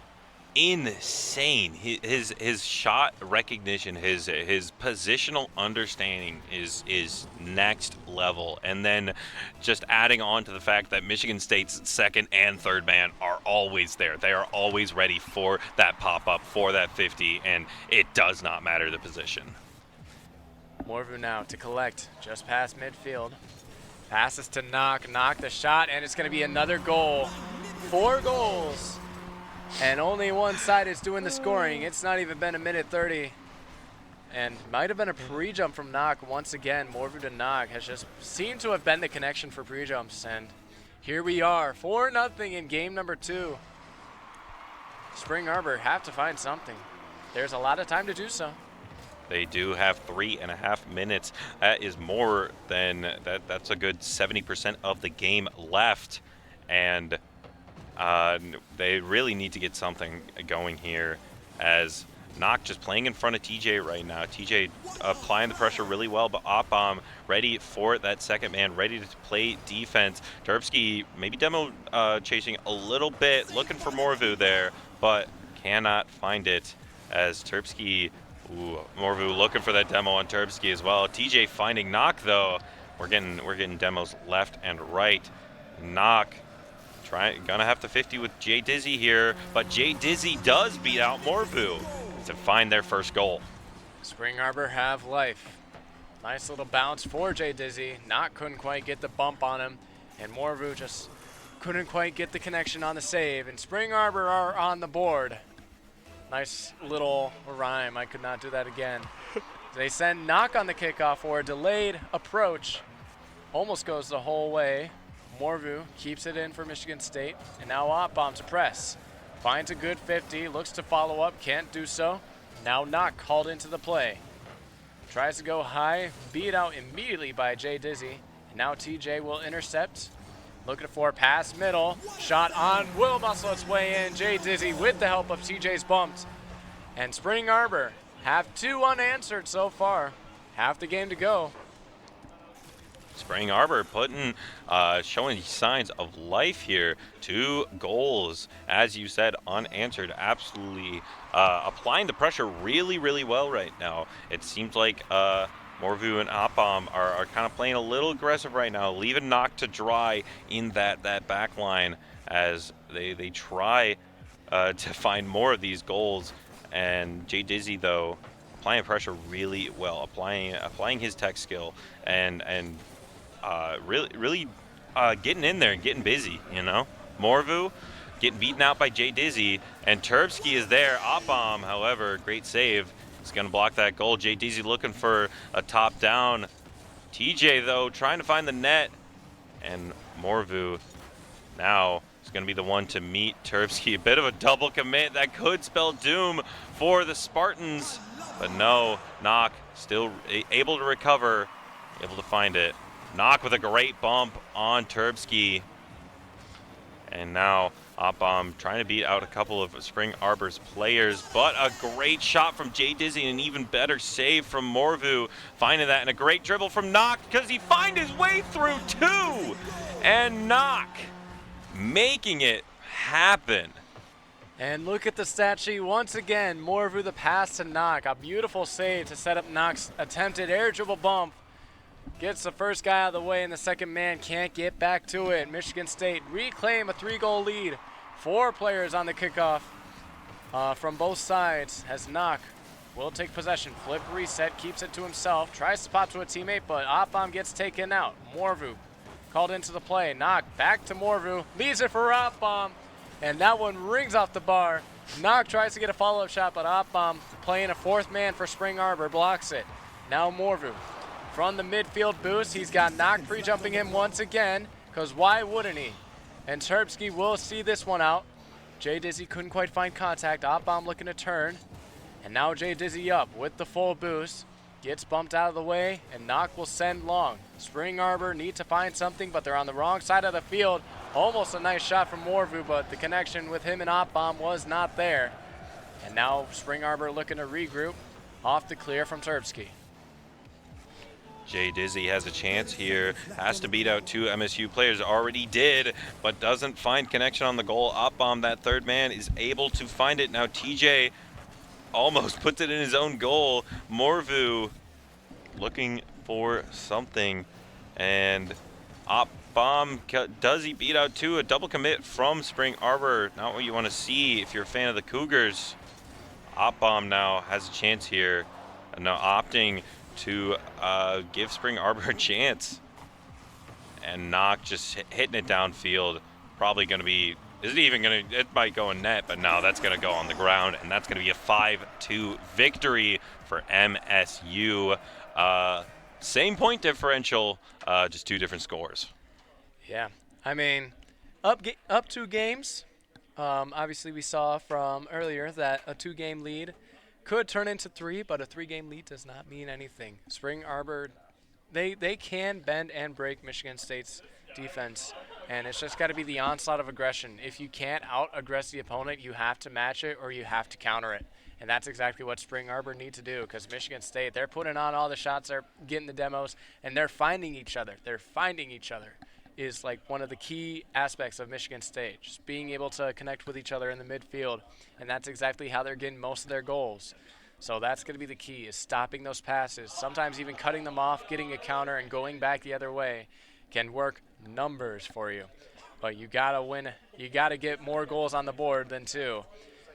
Insane. His shot recognition, his positional understanding is next level. And then just adding on to the fact that Michigan State's second and third man are always there. They are always ready for that pop-up, for that 50, and it does not matter the position. Morvu now to collect just past midfield. Passes to Knock the shot, and it's going to be another goal. 4 goals. And only one side is doing the scoring. It's not even been a minute 30. And might have been a pre-jump from Knock once again. Morvu to Knock has just seemed to have been the connection for pre-jumps. And here we are, 4-0 in game number 2. Spring Arbor have to find something. There's a lot of time to do so. They do have 3.5 minutes. That is more than that. That's a good 70% of the game left. And they really need to get something going here, as Knock just playing in front of TJ right now. TJ applying the pressure really well, but Opbom ready for that second man, ready to play defense. Terpsky maybe demo chasing a little bit, looking for Morvu there, but cannot find it, as Terpsky, Morvu looking for that demo on Terpsky as well. TJ finding Knock though. We're getting demos left and right. Knock gonna have to 50 with Jay Dizzy here, but Jay Dizzy does beat out Morvu to find their first goal. Spring Arbor have life. Nice little bounce for Jay Dizzy. Knock couldn't quite get the bump on him, and Morvu just couldn't quite get the connection on the save, and Spring Arbor are on the board. Nice little rhyme. I could not do that again. They send Knock on the kickoff for a delayed approach. Almost goes the whole way. Morvu keeps it in for Michigan State, and now Opbom to press. Finds a good 50, looks to follow up, can't do so. Now Knock called into the play. Tries to go high, beat out immediately by Jay Dizzy. And now TJ will intercept. Looking for a pass middle. Shot on, will muscle its way in. Jay Dizzy with the help of TJ's bumped. And Spring Arbor have 2 unanswered so far. Half the game to go. Spring Arbor showing signs of life here. 2 goals, as you said, unanswered. Absolutely applying the pressure really, really well right now. It seems like Morvu and Opbom are kind of playing a little aggressive right now, leaving Knock to dry in that back line as they try to find more of these goals. And Jay Dizzy, though, applying pressure really well, applying his tech skill and really getting in there and getting busy, you know. Morvu getting beaten out by Jay Dizzy, and Terpsky is there. Opbom, however, great save. He's going to block that goal. Jay Dizzy looking for a top down. TJ, though, trying to find the net, and Morvu now is going to be the one to meet Terpsky. A bit of a double commit that could spell doom for the Spartans, but no, Knock still able to recover, able to find it. Knock with a great bump on Terpsky. And now Opbom trying to beat out a couple of Spring Arbor's players, but a great shot from Jay Dizzy and an even better save from Morvu. Finding that, and a great dribble from Knock because he find his way through 2. And Knock making it happen. And look at the stat sheet once again. Morvu the pass to Knock. A beautiful save to set up Knock's attempted air dribble bump. Gets the first guy out of the way, and the second man can't get back to it. Michigan State reclaim a 3-goal lead. 4 players on the kickoff from both sides as Knock will take possession. Flip reset, keeps it to himself. Tries to pop to a teammate, but Opbom gets taken out. Morvu called into the play. Knock back to Morvu. Leaves it for Opbom, and that one rings off the bar. Knock tries to get a follow-up shot, but Opbom, playing a 4th man for Spring Arbor, blocks it. Now Morvu. From the midfield boost, he's got Knock pre-jumping him once again, because why wouldn't he? And Terpsky will see this one out. Jay Dizzy couldn't quite find contact. Opbom looking to turn. And now Jay Dizzy up with the full boost. Gets bumped out of the way, and Knock will send long. Spring Arbor need to find something, but they're on the wrong side of the field. Almost a nice shot from Morvu, but the connection with him and Opbom was not there. And now Spring Arbor looking to regroup off the clear from Terpsky. Jay Dizzy has a chance here. Has to beat out 2 MSU players. Already did, but doesn't find connection on the goal. Up bomb, that third man is able to find it. Now TJ almost puts it in his own goal. Morvu looking for something. And Op bomb, does he beat out 2? A double commit from Spring Arbor. Not what you want to see if you're a fan of the Cougars. Op bomb now has a chance here. And now opting to give Spring Arbor a chance. And Knock just hitting it downfield. Probably going to be, is it even going to, it might go in net, but no, that's going to go on the ground. And that's going to be a 5-2 victory for MSU. Same point differential, just 2 different scores. Yeah, I mean, up 2 games. Obviously, we saw from earlier that a 2-game lead could turn into 3, but a 3-game lead does not mean anything. Spring Arbor, they can bend and break Michigan State's defense, and it's just got to be the onslaught of aggression. If you can't out-aggress the opponent, you have to match it or you have to counter it. And that's exactly what Spring Arbor need to do, because Michigan State, they're putting on all the shots, they're getting the demos, and they're finding each other. They're finding each other is like one of the key aspects of Michigan State, just being able to connect with each other in the midfield, and that's exactly how they're getting most of their goals. So that's going to be the key, is stopping those passes, sometimes even cutting them off, getting a counter, and going back the other way can work numbers for you. But you got to win. You got to get more goals on the board than 2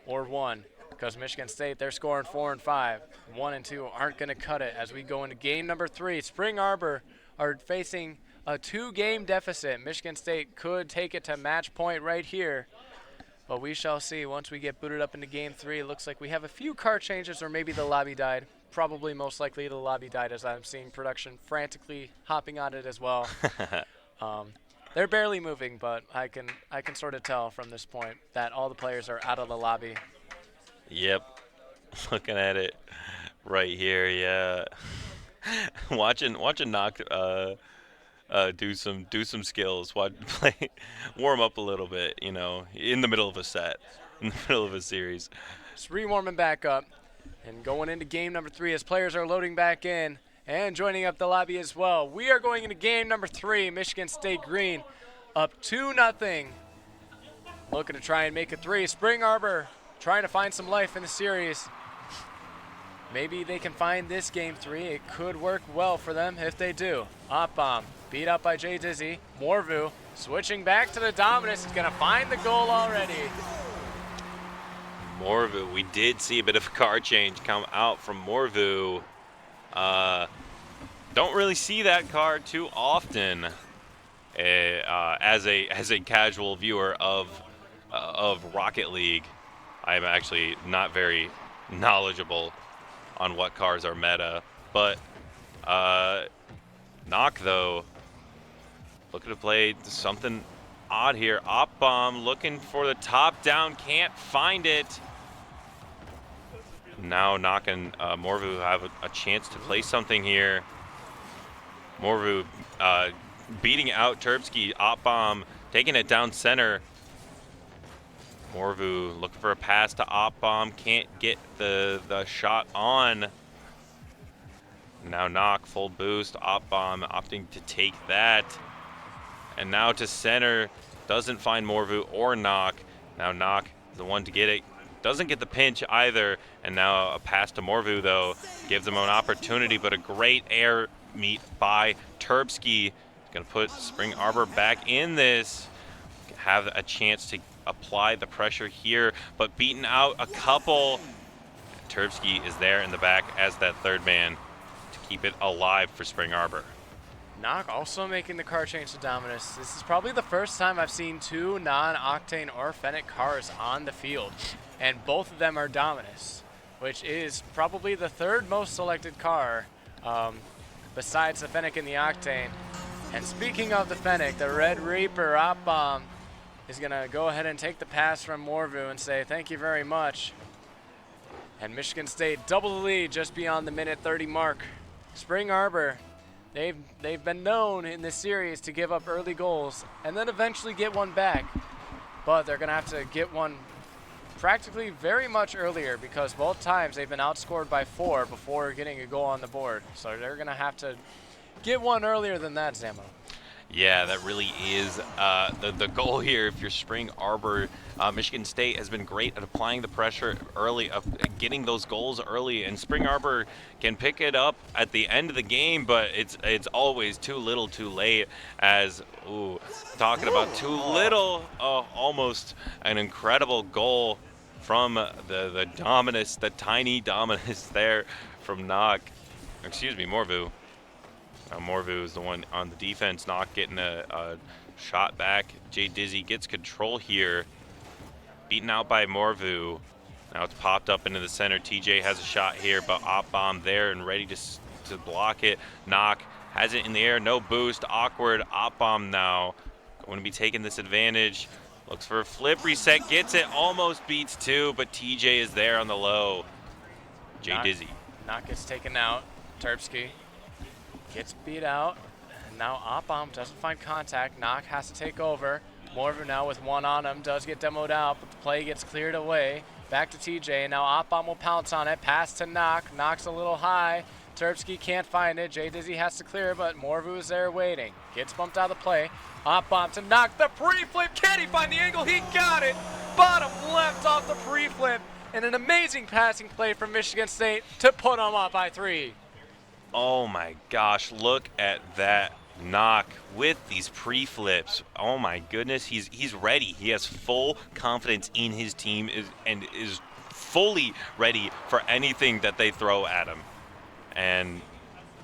or 1, because Michigan State, they're scoring 4 and 5. 1 and 2 aren't going to cut it as we go into game number 3. Spring Arbor are facing a 2-game deficit. Michigan State could take it to match point right here, but we shall see once we get booted up into game 3. It looks like we have a few car changes, or maybe the lobby died. Probably most likely the lobby died, as I'm seeing production frantically hopping on it as well. They're barely moving, but I can sort of tell from this point that all the players are out of the lobby. Yep, looking at it right here, yeah. watching Knock do some skills, warm up a little bit, you know, in the middle of a set, in the middle of a series. Just re-warming back up and going into game number 3 as players are loading back in and joining up the lobby as well. We are going into game number 3, Michigan State Green up 2-0. Looking to try and make a 3. Spring Arbor trying to find some life in the series. Maybe they can find this game 3. It could work well for them if they do. Op bomb beat up by Jay Dizzy. Morvu switching back to the dominance. He's going to find the goal already. Morvu, we did see a bit of a car change come out from Morvu. Don't really see that car too often as a casual viewer of Rocket League. I'm actually not very knowledgeable on what cars are meta, but Knock though looking to play something odd here. Op bomb looking for the top down, can't find it. Now Knock and Morvu have a chance to play something here. Morvu beating out Terpsky. Op bomb taking it down center. Morvu looking for a pass to Op bomb, can't get the shot on. Now Knock full boost. Op bomb opting to take that. And now to center, doesn't find Morvu or Knock. Now Knock, the one to get it, doesn't get the pinch either. And now a pass to Morvu though gives them an opportunity, but a great air meet by Terpsky. Gonna put Spring Arbor back in this. Have a chance to apply the pressure here, but beaten out a couple. Terpsky is there in the back as that third man to keep it alive for Spring Arbor. Knock also making the car change to Dominus. This is probably the first time I've seen 2 non-Octane or Fennec cars on the field, and both of them are Dominus, which is probably the 3rd most selected car besides the Fennec and the Octane. And speaking of the Fennec, the Red Reaper Op bomb is going to go ahead and take the pass from Morvu and say thank you very much. And Michigan State double the lead just beyond the minute 30 mark. Spring Arbor, they've been known in this series to give up early goals and then eventually get one back. But they're going to have to get one practically very much earlier, because both times they've been outscored by 4 before getting a goal on the board. So they're going to have to Get one earlier than that, Zamo. Yeah, that really is the goal here. If you're Spring Arbor, Michigan State has been great at applying the pressure early, getting those goals early, and Spring Arbor can pick it up at the end of the game, but it's always too little, too late. As talking about too little, almost an incredible goal from the Dominus, the tiny Dominus there from Morvu. Morvu is the one on the defense, not getting a shot back. Jay Dizzy gets control here. Beaten out by Morvu. Now it's popped up into the center. TJ has a shot here, but Op Bomb there and ready to block it. Knock has it in the air, no boost. Awkward. Op Bomb now going to be taking this advantage. Looks for a flip reset, gets it, almost beats two, but TJ is there on the low. Jay Dizzy. Knock gets taken out. Terpsky gets beat out. And now Op Bomb doesn't find contact. Knock has to take over. Morvu now with one on him, does get demoed out, but the play gets cleared away. Back to TJ. Now Op Bomb will pounce on it. Pass to Knock. Knock's a little high. Terpsky can't find it. Jay Dizzy has to clear, but Morvu is there waiting. Gets bumped out of the play. Op Bomb to Knock. The pre-flip. Can he find the angle? He got it. Bottom left off the pre-flip. And an amazing passing play from Michigan State to put them up by 3. Oh my gosh, look at that Knock with these pre-flips. Oh my goodness, he's ready. He has full confidence in his team and is fully ready for anything that they throw at him. And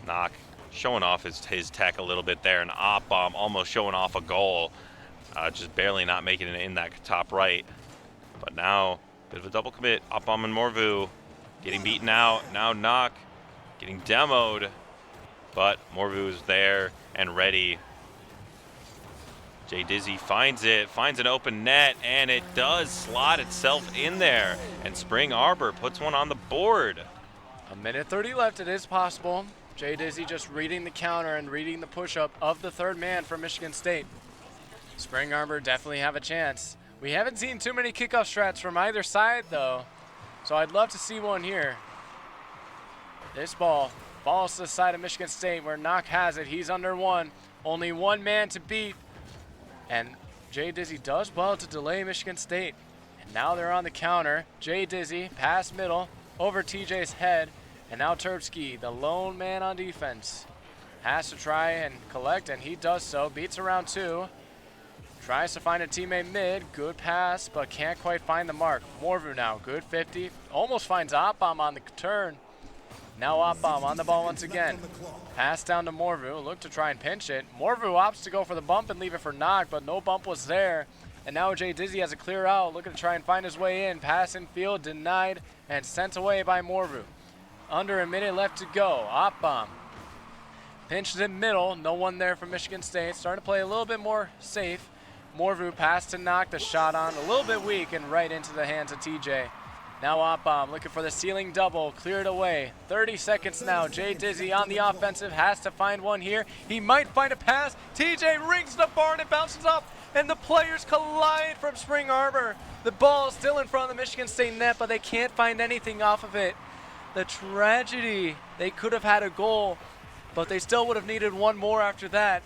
Knock showing off his tech a little bit there, and Op Bomb almost showing off a goal. Just barely not making it in that top right. But now, bit of a double commit. Op Bomb and Morvu getting beaten out. Now Knock getting demoed, but Morvu's there and ready. Jay Dizzy finds an open net, and it does slot itself in there. And Spring Arbor puts one on the board. A minute 30 left, it is possible. Jay Dizzy just reading the counter and reading the push-up of the third man for Michigan State. Spring Arbor definitely have a chance. We haven't seen too many kickoff strats from either side, though, so I'd love to see one here. This ball falls to the side of Michigan State where Knock has it. He's under one. Only one man to beat. And Jay Dizzy does well to delay Michigan State. And now they're on the counter. Jay Dizzy, pass middle, over TJ's head. And now Terpsky, the lone man on defense, has to try and collect, and he does so. Beats around 2. Tries to find a teammate mid. Good pass, but can't quite find the mark. Morvu now, good 50. Almost finds Op Bomb on the turn. Now Op Bomb on the ball once again. Pass down to Morvu. Look to try and pinch it. Morvu opts to go for the bump and leave it for Knock, but no bump was there. And now Jay Dizzy has a clear out, looking to try and find his way in. Pass in field, denied, and sent away by Morvu. Under a minute left to go. Op Bomb pinches in middle. No one there for Michigan State. Starting to play a little bit more safe. Morvu pass to Knock. The shot on a little bit weak and right into the hands of TJ. Now Op Bomb looking for the ceiling double, cleared away. 30 seconds now. Jay Dizzy on the offensive, has to find one here. He might find a pass. TJ rings the bar and it bounces up, and the players collide from Spring Arbor. The ball is still in front of the Michigan State net, but they can't find anything off of it. The tragedy, they could have had a goal, but they still would have needed one more after that.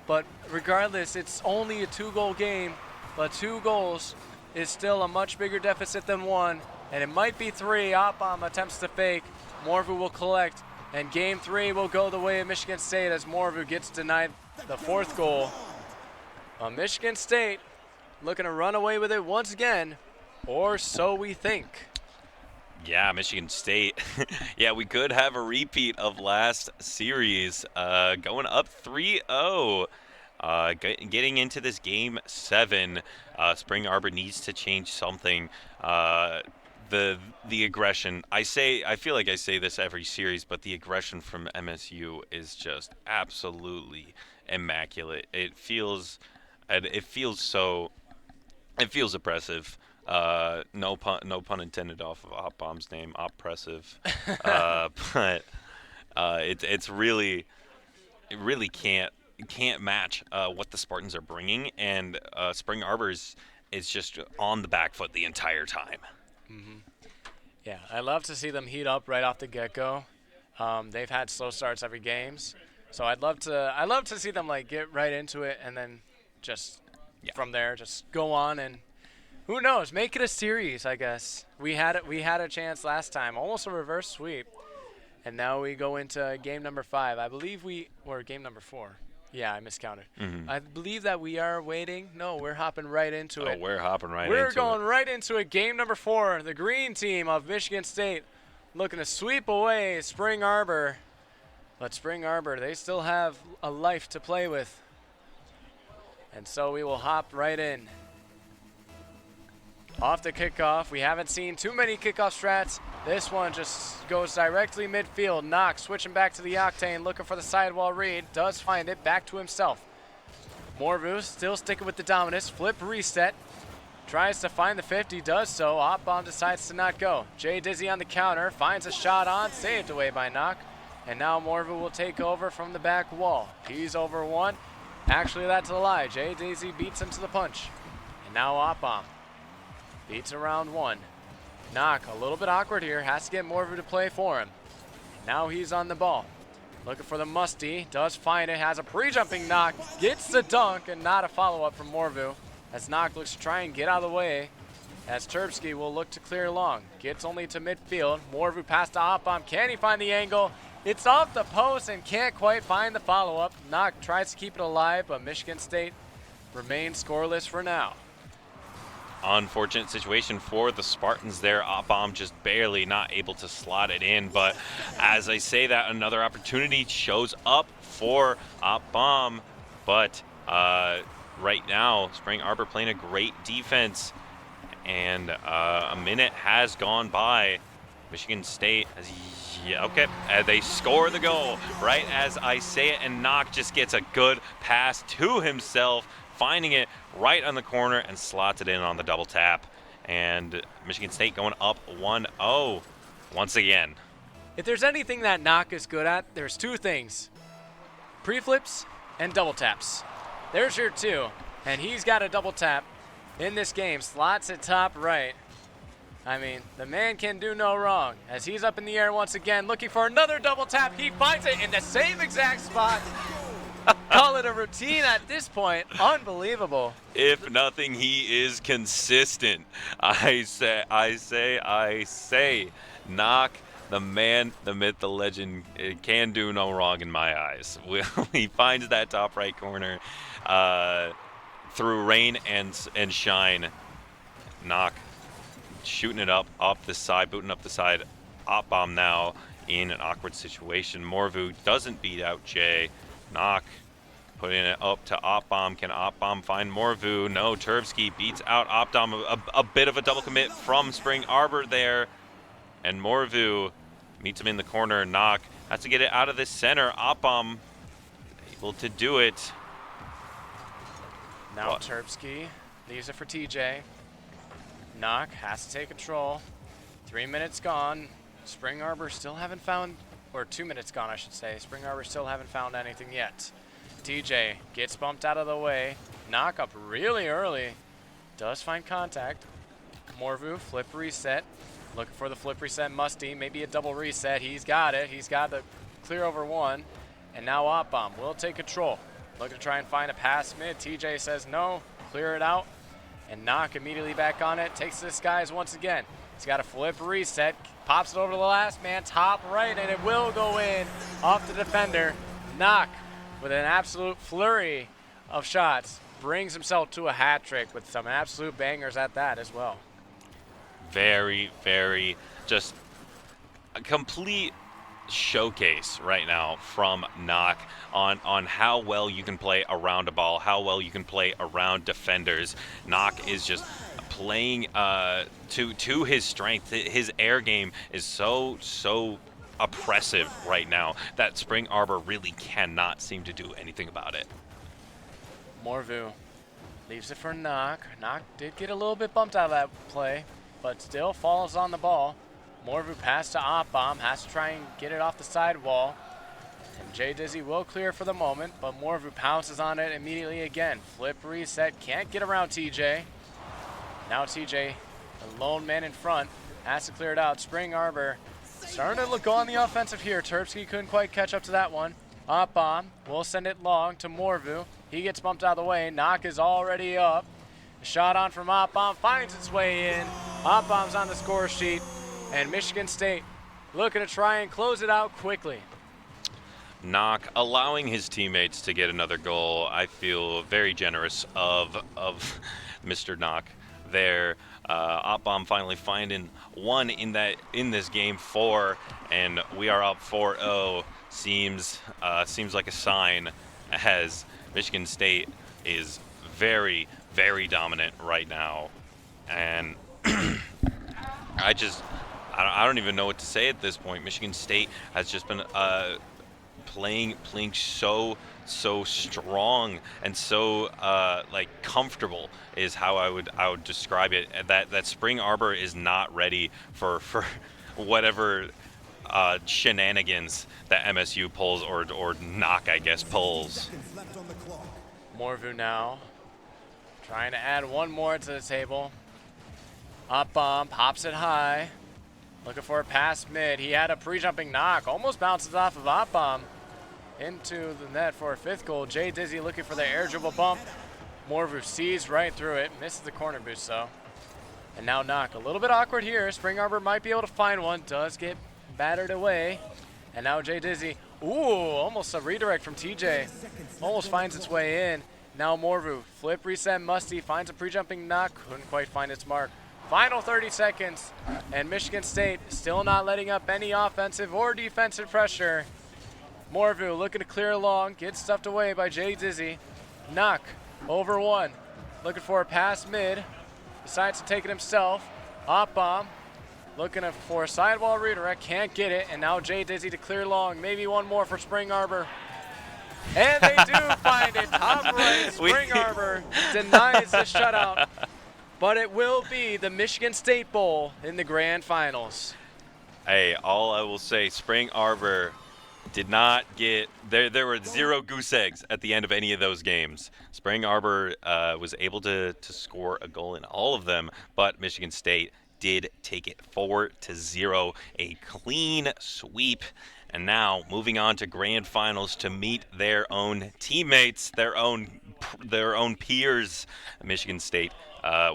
But regardless, it's only a 2-goal game, but 2 goals is still a much bigger deficit than 1. And it might be 3. Op Bomb attempts to fake. Morvu will collect. And game 3 will go the way of Michigan State as Morvu gets denied the 4th goal. Michigan State looking to run away with it once again, or so we think. Yeah, Michigan State. Yeah, we could have a repeat of last series. Going up 3-0. Getting into this game 7. Spring Arbor needs to change something. The aggression, I feel like I say this every series, but the aggression from MSU is just absolutely immaculate. It feels oppressive. No pun intended off of Op Bomb's name, oppressive. But it really can't match what the Spartans are bringing, and Spring Arbor is just on the back foot the entire time. Mm-hmm. Yeah, I love to see them heat up right off the get-go. They've had slow starts every games, So I'd love to see them like get right into it and then just from there just go on and who knows, make it a series, I guess. We had a chance last time, almost a reverse sweep. And now we go into game number 5. I believe or game number 4. Yeah, I miscounted. I believe that we are waiting. No, we're hopping right into it. Oh, we're hopping right into it. We're going right into it. Game number 4. The green team of Michigan State looking to sweep away Spring Arbor. But Spring Arbor, they still have a life to play with. And so we will hop right in. Off the kickoff. We haven't seen too many kickoff strats. This one just goes directly midfield. Knox switching back to the Octane, looking for the sidewall read. Does find it, back to himself. Morvu still sticking with the dominance. Flip reset. Tries to find the 50, does so. Opbomb decides to not go. Jay Dizzy on the counter, finds a shot on, saved away by Knock. And now Morvu will take over from the back wall. He's over one. Actually, that's a lie. Jay Dizzy beats him to the punch. And now Opbomb beats around one. Knock, a little bit awkward here. Has to get Morvu to play for him. Now he's on the ball. Looking for the Musty. Does find it. Has a pre-jumping Knock. Gets the dunk and not a follow-up from Morvu. As Knock looks to try and get out of the way. As Terpsky will look to clear long. Gets only to midfield. Morvu pass to Opbomb. Can he find the angle? It's off the post and can't quite find the follow-up. Knock tries to keep it alive, but Michigan State remains scoreless for now. Unfortunate situation for the Spartans there. Opbomb just barely not able to slot it in. But as I say that, another opportunity shows up for Opbomb. But right now, Spring Arbor playing a great defense. And a minute has gone by. Michigan State has, they score the goal right as I say it. And Knock just gets a good pass to himself, finding it right on the corner and slots it in on the double tap. And Michigan State going up 1-0 once again. If there's anything that Knock is good at, there's two things. Pre-flips and double taps. There's your two. And he's got a double tap in this game. Slots it top right. I mean, the man can do no wrong. As he's up in the air once again, looking for another double tap. He finds it in the same exact spot. Call it a routine at this point. Unbelievable. If nothing, he is consistent. I say. Knock, the man, the myth, the legend, it can do no wrong in my eyes. He finds that top right corner through rain and shine. Knock shooting it up the side, booting up the side. Opbomb now in an awkward situation. Morvu doesn't beat out Jay. Knock putting it up to Opbomb. Can Opbomb find Morvu? No, Terpsky beats out Opbomb. A bit of a double commit from Spring Arbor there. And Morvu meets him in the corner. Knock has to get it out of the center. Opbomb able to do it. Now Terpsky leaves it for TJ. Knock has to take control. 3 minutes gone. Spring Arbor still haven't found, or 2 minutes gone, I should say. Spring Arbor still haven't found anything yet. TJ gets bumped out of the way. Knock up really early. Does find contact. Morvu, flip reset. Looking for the flip reset. Musty, maybe a double reset. He's got it. He's got the clear over one. And now Opbomb will take control. Looking to try and find a pass mid. TJ says no. Clear it out. And Knock immediately back on it. Takes this guy's once again. He's got a flip reset. Pops it over to the last man. Top right. And it will go in. Off the defender. Knock with an absolute flurry of shots. Brings himself to a hat trick with some absolute bangers at that as well. Very, very just a complete showcase right now from Knock on how well you can play around a ball, how well you can play around defenders. Knock is just playing to his strength. His air game is so oppressive right now that Spring Arbor really cannot seem to do anything about it. Morvu leaves it for Knock. Knock did get a little bit bumped out of that play, but still falls on the ball. Morvu pass to Opbomb, has to try and get it off the sidewall. And Jay Dizzy will clear for the moment, but Morvu pounces on it immediately again. Flip reset, can't get around TJ. Now TJ, the lone man in front, has to clear it out. Spring Arbor starting to look on the offensive here. Terpsky couldn't quite catch up to that one. Up bomb. We'll send it long to Morvu. He gets bumped out of the way. Knock is already up. Shot on from Up bomb finds its way in. Up bomb's on the score sheet. And Michigan State looking to try and close it out quickly. Knock allowing his teammates to get another goal. I feel very generous of Mr. Knock there. Opbomb finally finding one in this game 4, and we are up 4-0. Seems like a sign, as Michigan State is very, very dominant right now, and I don't even know what to say at this point. Michigan State has just been playing so strong and so like comfortable is how I would describe it. That Spring Arbor is not ready for whatever shenanigans that MSU pulls or Knock, I guess, pulls. Morvu now trying to add one more to the table. Up bomb, pops it high. Looking for a pass mid. He had a pre-jumping Knock. Almost bounces off of Up bomb into the net for a 5th goal. Jay Dizzy looking for the air dribble bump. Morvu sees right through it. Misses the corner boost though. And now Knock. A little bit awkward here. Spring Arbor might be able to find one. Does get battered away. And now Jay Dizzy. Ooh, almost a redirect from TJ. Almost finds its way in. Now Morvu. Flip, reset, Musty. Finds a pre-jumping Knock. Couldn't quite find its mark. Final 30 seconds. And Michigan State still not letting up any offensive or defensive pressure. Morvu looking to clear along. Gets stuffed away by Jay Dizzy. Knock over 1. Looking for a pass mid. Decides to take it himself. Op bomb. Looking for a sidewall redirect. Can't get it. And now Jay Dizzy to clear long. Maybe one more for Spring Arbor. And they do find it. Top right. Spring Arbor denies the shutout. But it will be the Michigan State Bowl in the grand finals. Hey, all I will say, Spring Arbor did not get there were 0 goose eggs at the end of any of those games. Spring Arbor was able to score a goal in all of them, but Michigan State did take it 4-0, a clean sweep. And now moving on to grand finals to meet their own teammates, their own peers, Michigan State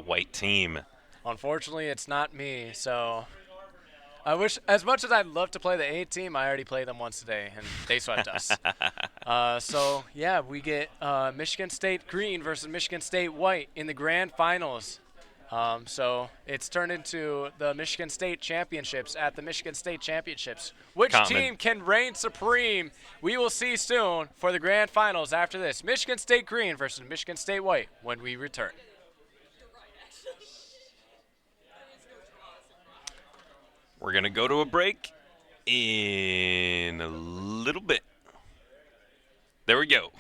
white team. Unfortunately, it's not me, so I wish, as much as I'd love to play the A team, I already played them once today, and they swept us. So, yeah, we get Michigan State green versus Michigan State white in the grand finals. So it's turned into the Michigan State Championships at the Michigan State Championships. Which team can reign supreme? We will see soon for the grand finals after this. Michigan State green versus Michigan State white when we return. We're going to go to a break in a little bit. There we go.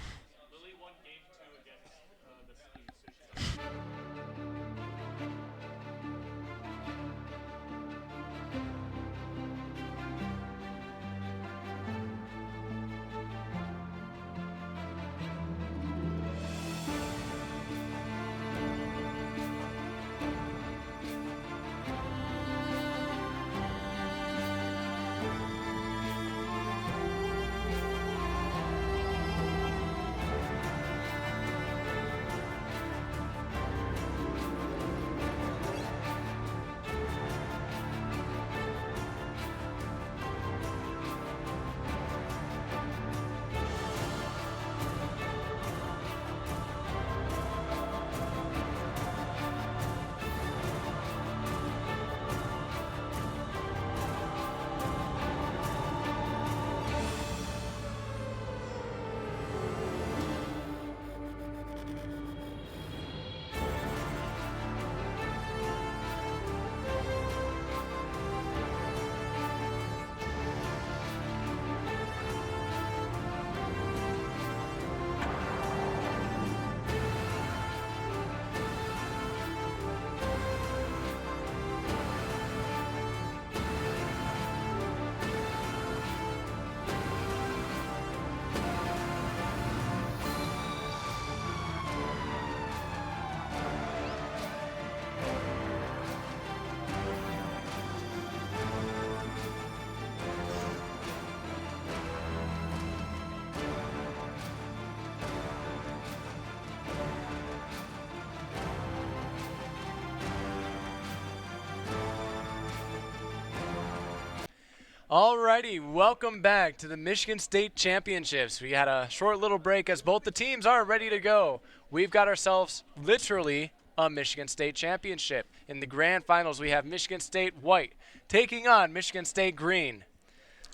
Alrighty, welcome back to the Michigan State Championships. We had a short little break as both the teams are ready to go. We've got ourselves literally a Michigan State Championship. In the grand finals, we have Michigan State white taking on Michigan State green.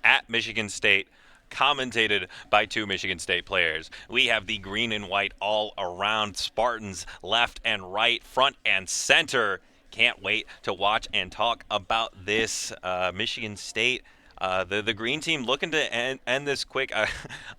At Michigan State, commentated by 2 Michigan State players. We have the green and white all around Spartans, left and right, front and center. Can't wait to watch and talk about this. Michigan State, the green team looking to end this quick.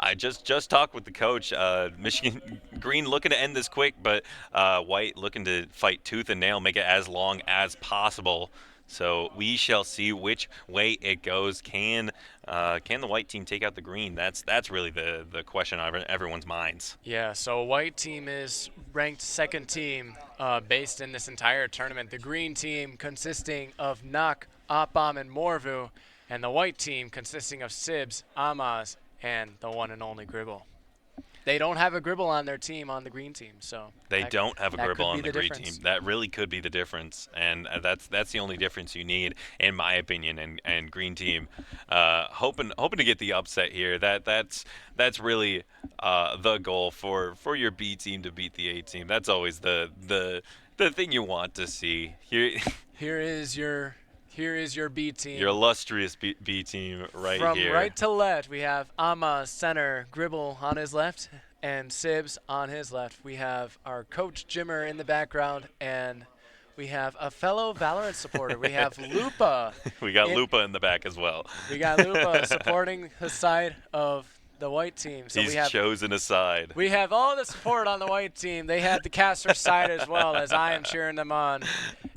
I just talked with the coach. Michigan green looking to end this quick, but white looking to fight tooth and nail, make it as long as possible. So we shall see which way it goes. Can the white team take out the green? That's really the question on everyone's minds. Yeah, so white team is ranked second team based in this entire tournament. The green team consisting of Nock, Opbom, and Morvu, and the white team consisting of Sibs, Amaz, and the one and only Gribble. They don't have a Gribble on their team on the green team, so they don't have a Gribble on the green difference. team. That really could be the difference, and that's the only difference you need, in my opinion. And green team, hoping to get the upset here. That's really the goal for your B team to beat the A team. That's always the thing you want to see. Here is your B team. Your illustrious B team right From here. From right to left, we have Amaz, center, Gribble on his left, and Sibs on his left. We have our coach Jimmer in the background, and we have a fellow Valorant supporter. We have Lupa. We got Lupa in the back as well. We got Lupa supporting the side of the white team. So He's chosen a side. We have all the support on the white team. They had the caster side as well, as I am cheering them on.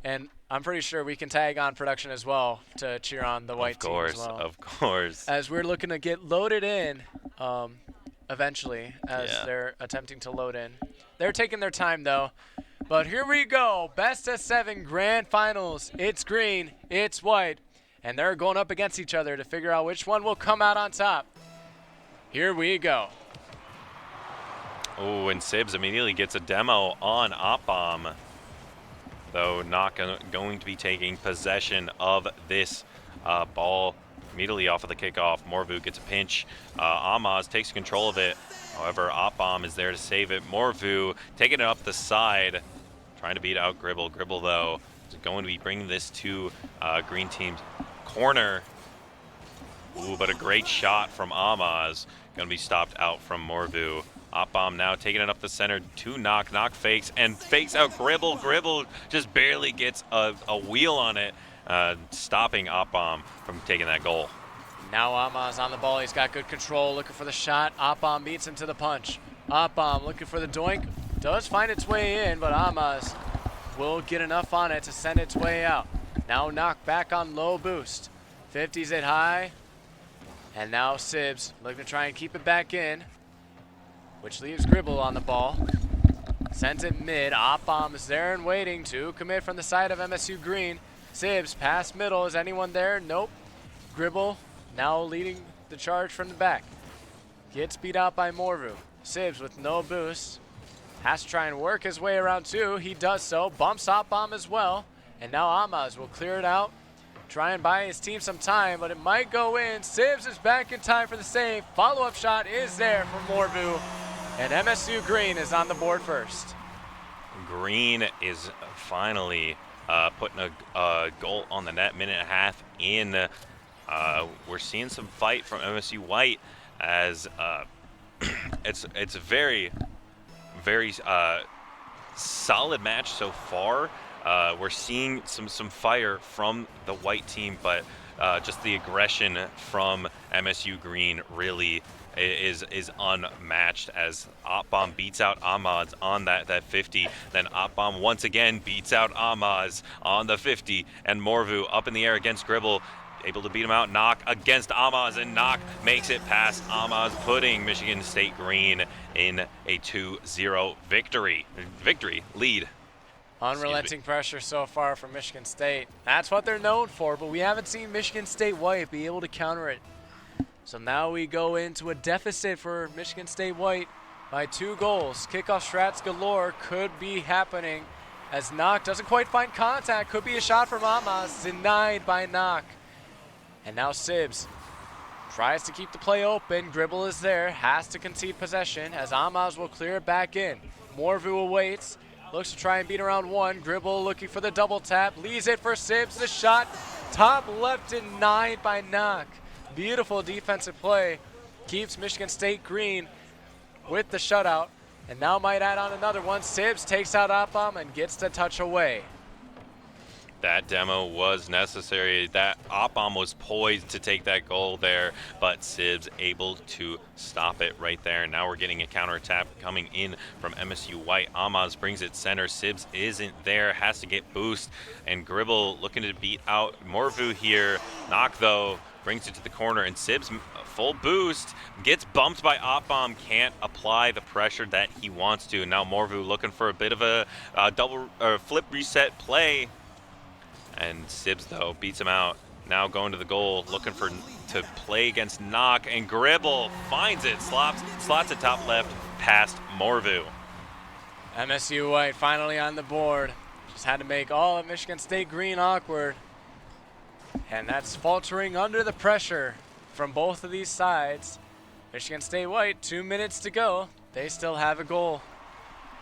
And I'm pretty sure we can tag on production as well to cheer on the white team as well. Of course. As we're looking to get loaded in eventually as they're attempting to load in. They're taking their time, though. But here we go. Best of 7 grand finals. It's green. It's white. And they're going up against each other to figure out which one will come out on top. Here we go. Oh, and Sibs immediately gets a demo on Opbom. Though not going to be taking possession of this ball immediately off of the kickoff. Morvu gets a pinch. Amaz takes control of it. However, Opbom is there to save it. Morvu taking it up the side, trying to beat out Gribble. Gribble, though, is going to be bringing this to green team's corner. Ooh, but a great shot from Amaz. Going to be stopped out from Morvu. Opbom now taking it up the center to Nock. Nock fakes and fakes out Gribble. Gribble just barely gets a wheel on it, stopping Opbom from taking that goal. Now Amaz on the ball. He's got good control, looking for the shot. Opbom beats him to the punch. Opbom looking for the doink. Does find its way in, but Amaz will get enough on it to send its way out. Now Nock back on low boost. 50s it high. And now Sibs looking to try and keep it back in, which leaves Gribble on the ball. Sends it mid. Opbom is there and waiting to commit from the side of MSU Green. Sibs pass middle. Is anyone there? Nope. Gribble now leading the charge from the back. Gets beat out by Morvu. Sibs with no boost. Has to try and work his way around too. He does so. Bumps Opbom as well. And now Amaz will clear it out. Try and buy his team some time, but it might go in. Sibs is back in time for the save. Follow-up shot is there for Morvu. And MSU Green is on the board first. Green is finally putting a goal on the net, minute and a half in. We're seeing some fight from MSU White as it's a very, very solid match so far. We're seeing some fire from the white team, but just the aggression from MSU Green really is unmatched as Opbom beats out Amaz on that 50. Then Opbom once again beats out Amaz on the 50, and Morvu up in the air against Gribble, able to beat him out. Nock against Amaz, and Nock makes it past Amaz, putting Michigan State Green in a 2-0 victory lead. Unrelenting pressure so far from Michigan State. That's what they're known for, but we haven't seen Michigan State White be able to counter it. So now we go into a deficit for Michigan State White by 2 goals. Kickoff strats galore could be happening as Nock doesn't quite find contact. Could be a shot from Amaz, denied by Nock. And now Sibs tries to keep the play open. Gribble is there, has to concede possession as Amaz will clear it back in. Morvu awaits, looks to try and beat around one. Gribble looking for the double tap, leaves it for Sibs. The shot, top left denied by Knock. Beautiful defensive play, keeps Michigan State green with the shutout. And now might add on another one. Sibs takes out Oppam and gets the touch away. That demo was necessary. That Oppam was poised to take that goal there, but Sibs able to stop it right there. Now we're getting a counterattack coming in from MSU White. Amaz brings it center. Sibs isn't there, has to get boost, and Gribble looking to beat out Morvu here. Knock though brings it to the corner, and Sibs full boost, gets bumped by Oppam, can't apply the pressure that he wants to. Now Morvu looking for a bit of a double flip reset play. And Sibs, though, beats him out. Now going to the goal, looking to play against Knock, and Gribble finds it, slots it top left past Morvu. MSU White finally on the board. Just had to make all of Michigan State green awkward. And that's faltering under the pressure from both of these sides. Michigan State White, 2 minutes to go. They still have a goal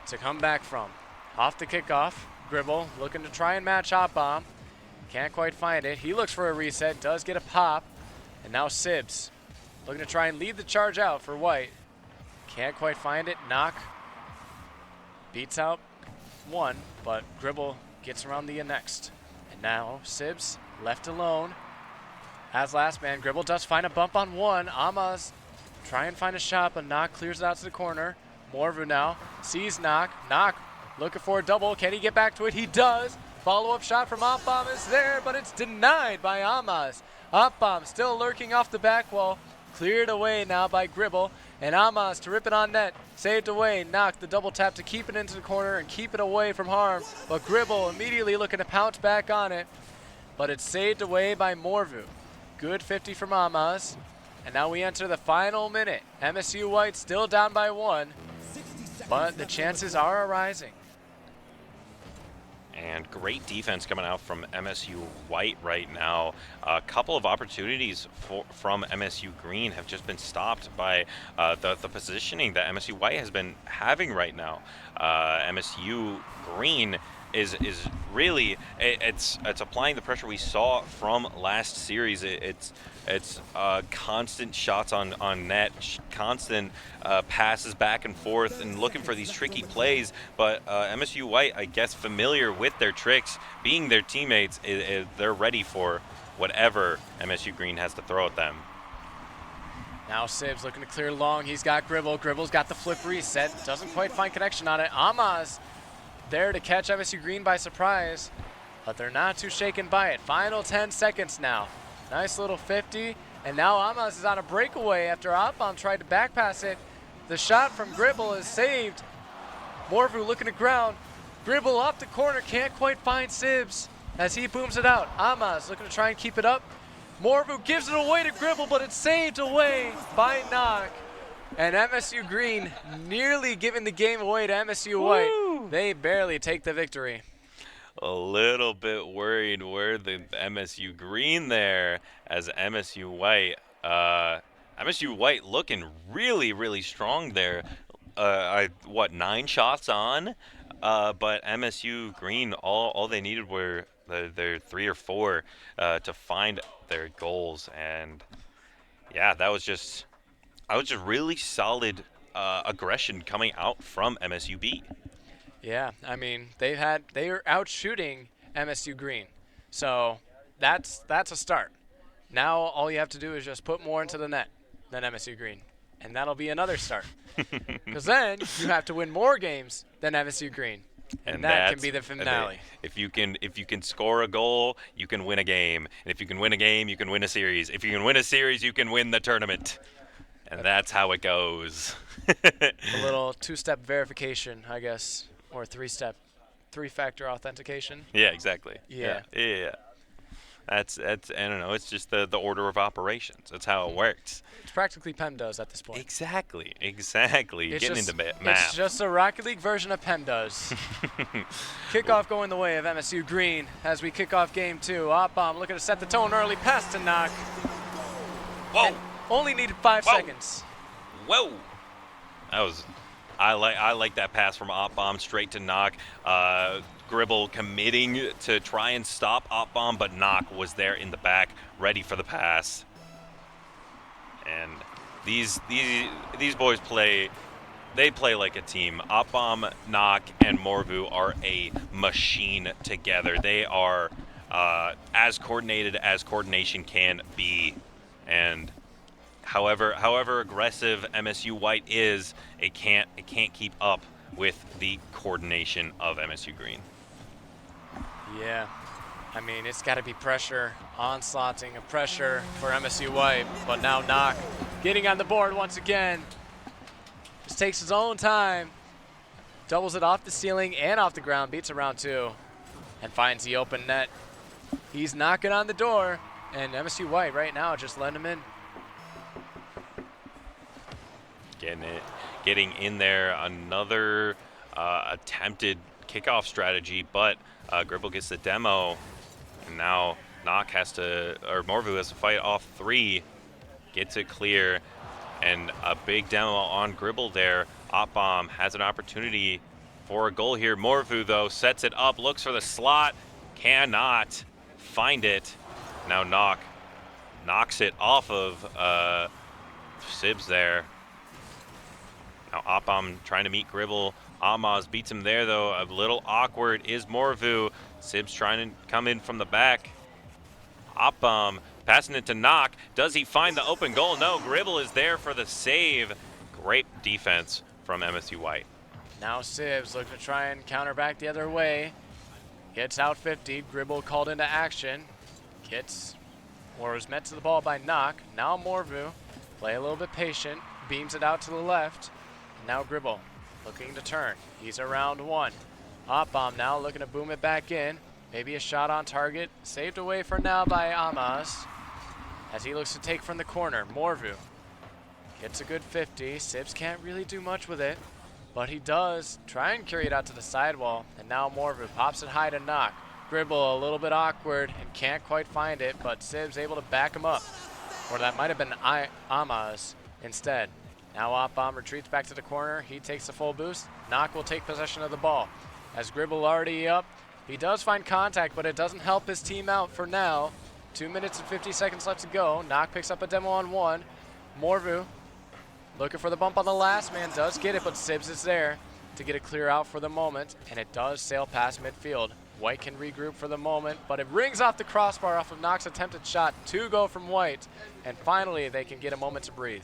to come back from. Off the kickoff, Gribble looking to try and match Oppam. Can't quite find it. He looks for a reset, does get a pop. And now Sibs looking to try and lead the charge out for White. Can't quite find it. Knock beats out one, but Gribble gets around the next. And now Sibs left alone as last man. Gribble does find a bump on one. Amaz try and find a shot, but Knock clears it out to the corner. Morvu now sees Knock. Knock looking for a double. Can he get back to it? He does. Follow-up shot from Oppam is there, but it's denied by Amaz. Oppam still lurking off the back wall. Cleared away now by Gribble. And Amaz to rip it on net. Saved away. Knock the double tap to keep it into the corner and keep it away from harm. But Gribble immediately looking to pounce back on it. But it's saved away by Morvu. Good 50 from Amaz. And now we enter the final minute. MSU White still down by one. But the chances are arising. And great defense coming out from MSU White right now. A couple of opportunities from MSU Green have just been stopped by the positioning that MSU White has been having right now. MSU Green is really it's applying the pressure we saw from last series. It's constant shots on net, constant passes back and forth, and looking for these tricky plays. But MSU White, I guess, familiar with their tricks, being their teammates, they're ready for whatever MSU Green has to throw at them. Now Sibs looking to clear long. He's got Gribble. Gribble's got the flip reset. Doesn't quite find connection on it. Amaz there to catch MSU Green by surprise, but they're not too shaken by it. Final 10 seconds now. Nice little 50, and now Amaz is on a breakaway after Oppam tried to back pass it. The shot from Gribble is saved. Morvu looking to ground. Gribble off the corner, can't quite find Sibs as he booms it out. Amaz looking to try and keep it up. Morvu gives it away to Gribble, but it's saved away by Knock. And MSU Green nearly giving the game away to MSU White. Woo! They barely take the victory. A little bit worried where the MSU Green there as MSU White. MSU White looking really, really strong there. 9 shots on? But MSU Green, all they needed were their 3 or 4 to find their goals. And yeah, that was just really solid aggression coming out from MSUB. Yeah, I mean, they are out shooting MSU Green. So that's a start. Now all you have to do is just put more into the net than MSU Green. And that'll be another start. Because then you have to win more games than MSU Green. And that can be the finale. If you can score a goal, you can win a game. And if you can win a game, you can win a series. If you can win a series, you can win the tournament. And that's how it goes. A little 2-step verification, I guess, or 3-factor authentication. Yeah, exactly. Yeah. That's I don't know. It's just the order of operations. That's how it works. It's practically PEMDAS at this point. Exactly. It's Getting just, into math. It's just a Rocket League version of PEMDAS. Kickoff going the way of MSU Green as we kick off game 2. Op-Bomb looking to set the tone early. Pass to Knock. Whoa. And only needed 5 seconds. Whoa. That was. I like that pass from Op-Bomb straight to Knock. Gribble committing to try and stop Op-Bomb, but Knock was there in the back, ready for the pass. And these boys play like a team. Op-Bomb, Knock, and Morvu are a machine together. They are as coordinated as coordination can be. And however aggressive MSU White is, it can't keep up with the coordination of MSU Green. Yeah. I mean, it's got to be pressure, onslaughting of pressure for MSU White. But now Knock getting on the board once again. Just takes his own time. Doubles it off the ceiling and off the ground. Beats around 2. And finds the open net. He's knocking on the door. And MSU White right now just letting him in. Getting in there. Another attempted kickoff strategy, but Gribble gets the demo, and now Knock Morvu has to fight off 3, gets it clear, and a big demo on Gribble there. Op-Bomb has an opportunity for a goal here. Morvu, though, sets it up, looks for the slot, cannot find it. Now Knock knocks it off of Sibs there. Now Op-Bomb trying to meet Gribble. Amaz beats him there, though. A little awkward is Morvu. Sibs trying to come in from the back. Op-Bomb passing it to Knock. Does he find the open goal? No, Gribble is there for the save. Great defense from MSU White. Now Sibs looking to try and counter back the other way. Gets out 50. Gribble called into action. Was met to the ball by Knock. Now Morvu. Play a little bit patient. Beams it out to the left. Now Gribble looking to turn. He's around 1. Op-Bomb now looking to boom it back in. Maybe a shot on target. Saved away for now by Amaz as he looks to take from the corner. Morvu gets a good 50. Sibs can't really do much with it, but he does try and carry it out to the sidewall. And now Morvu pops it high to Knock. Gribble a little bit awkward and can't quite find it, but Sibs able to back him up. Or that might have been Amaz instead. Now Op-Bomb retreats back to the corner. He takes the full boost. Knock will take possession of the ball. As Gribble already up, he does find contact, but it doesn't help his team out for now. 2 minutes and 50 seconds left to go. Knock picks up a demo on 1. Morvu looking for the bump on the last man. Does get it, but Sibs is there to get a clear out for the moment, and it does sail past midfield. White can regroup for the moment, but it rings off the crossbar off of Knock's attempted shot. 2 go from White, and finally they can get a moment to breathe.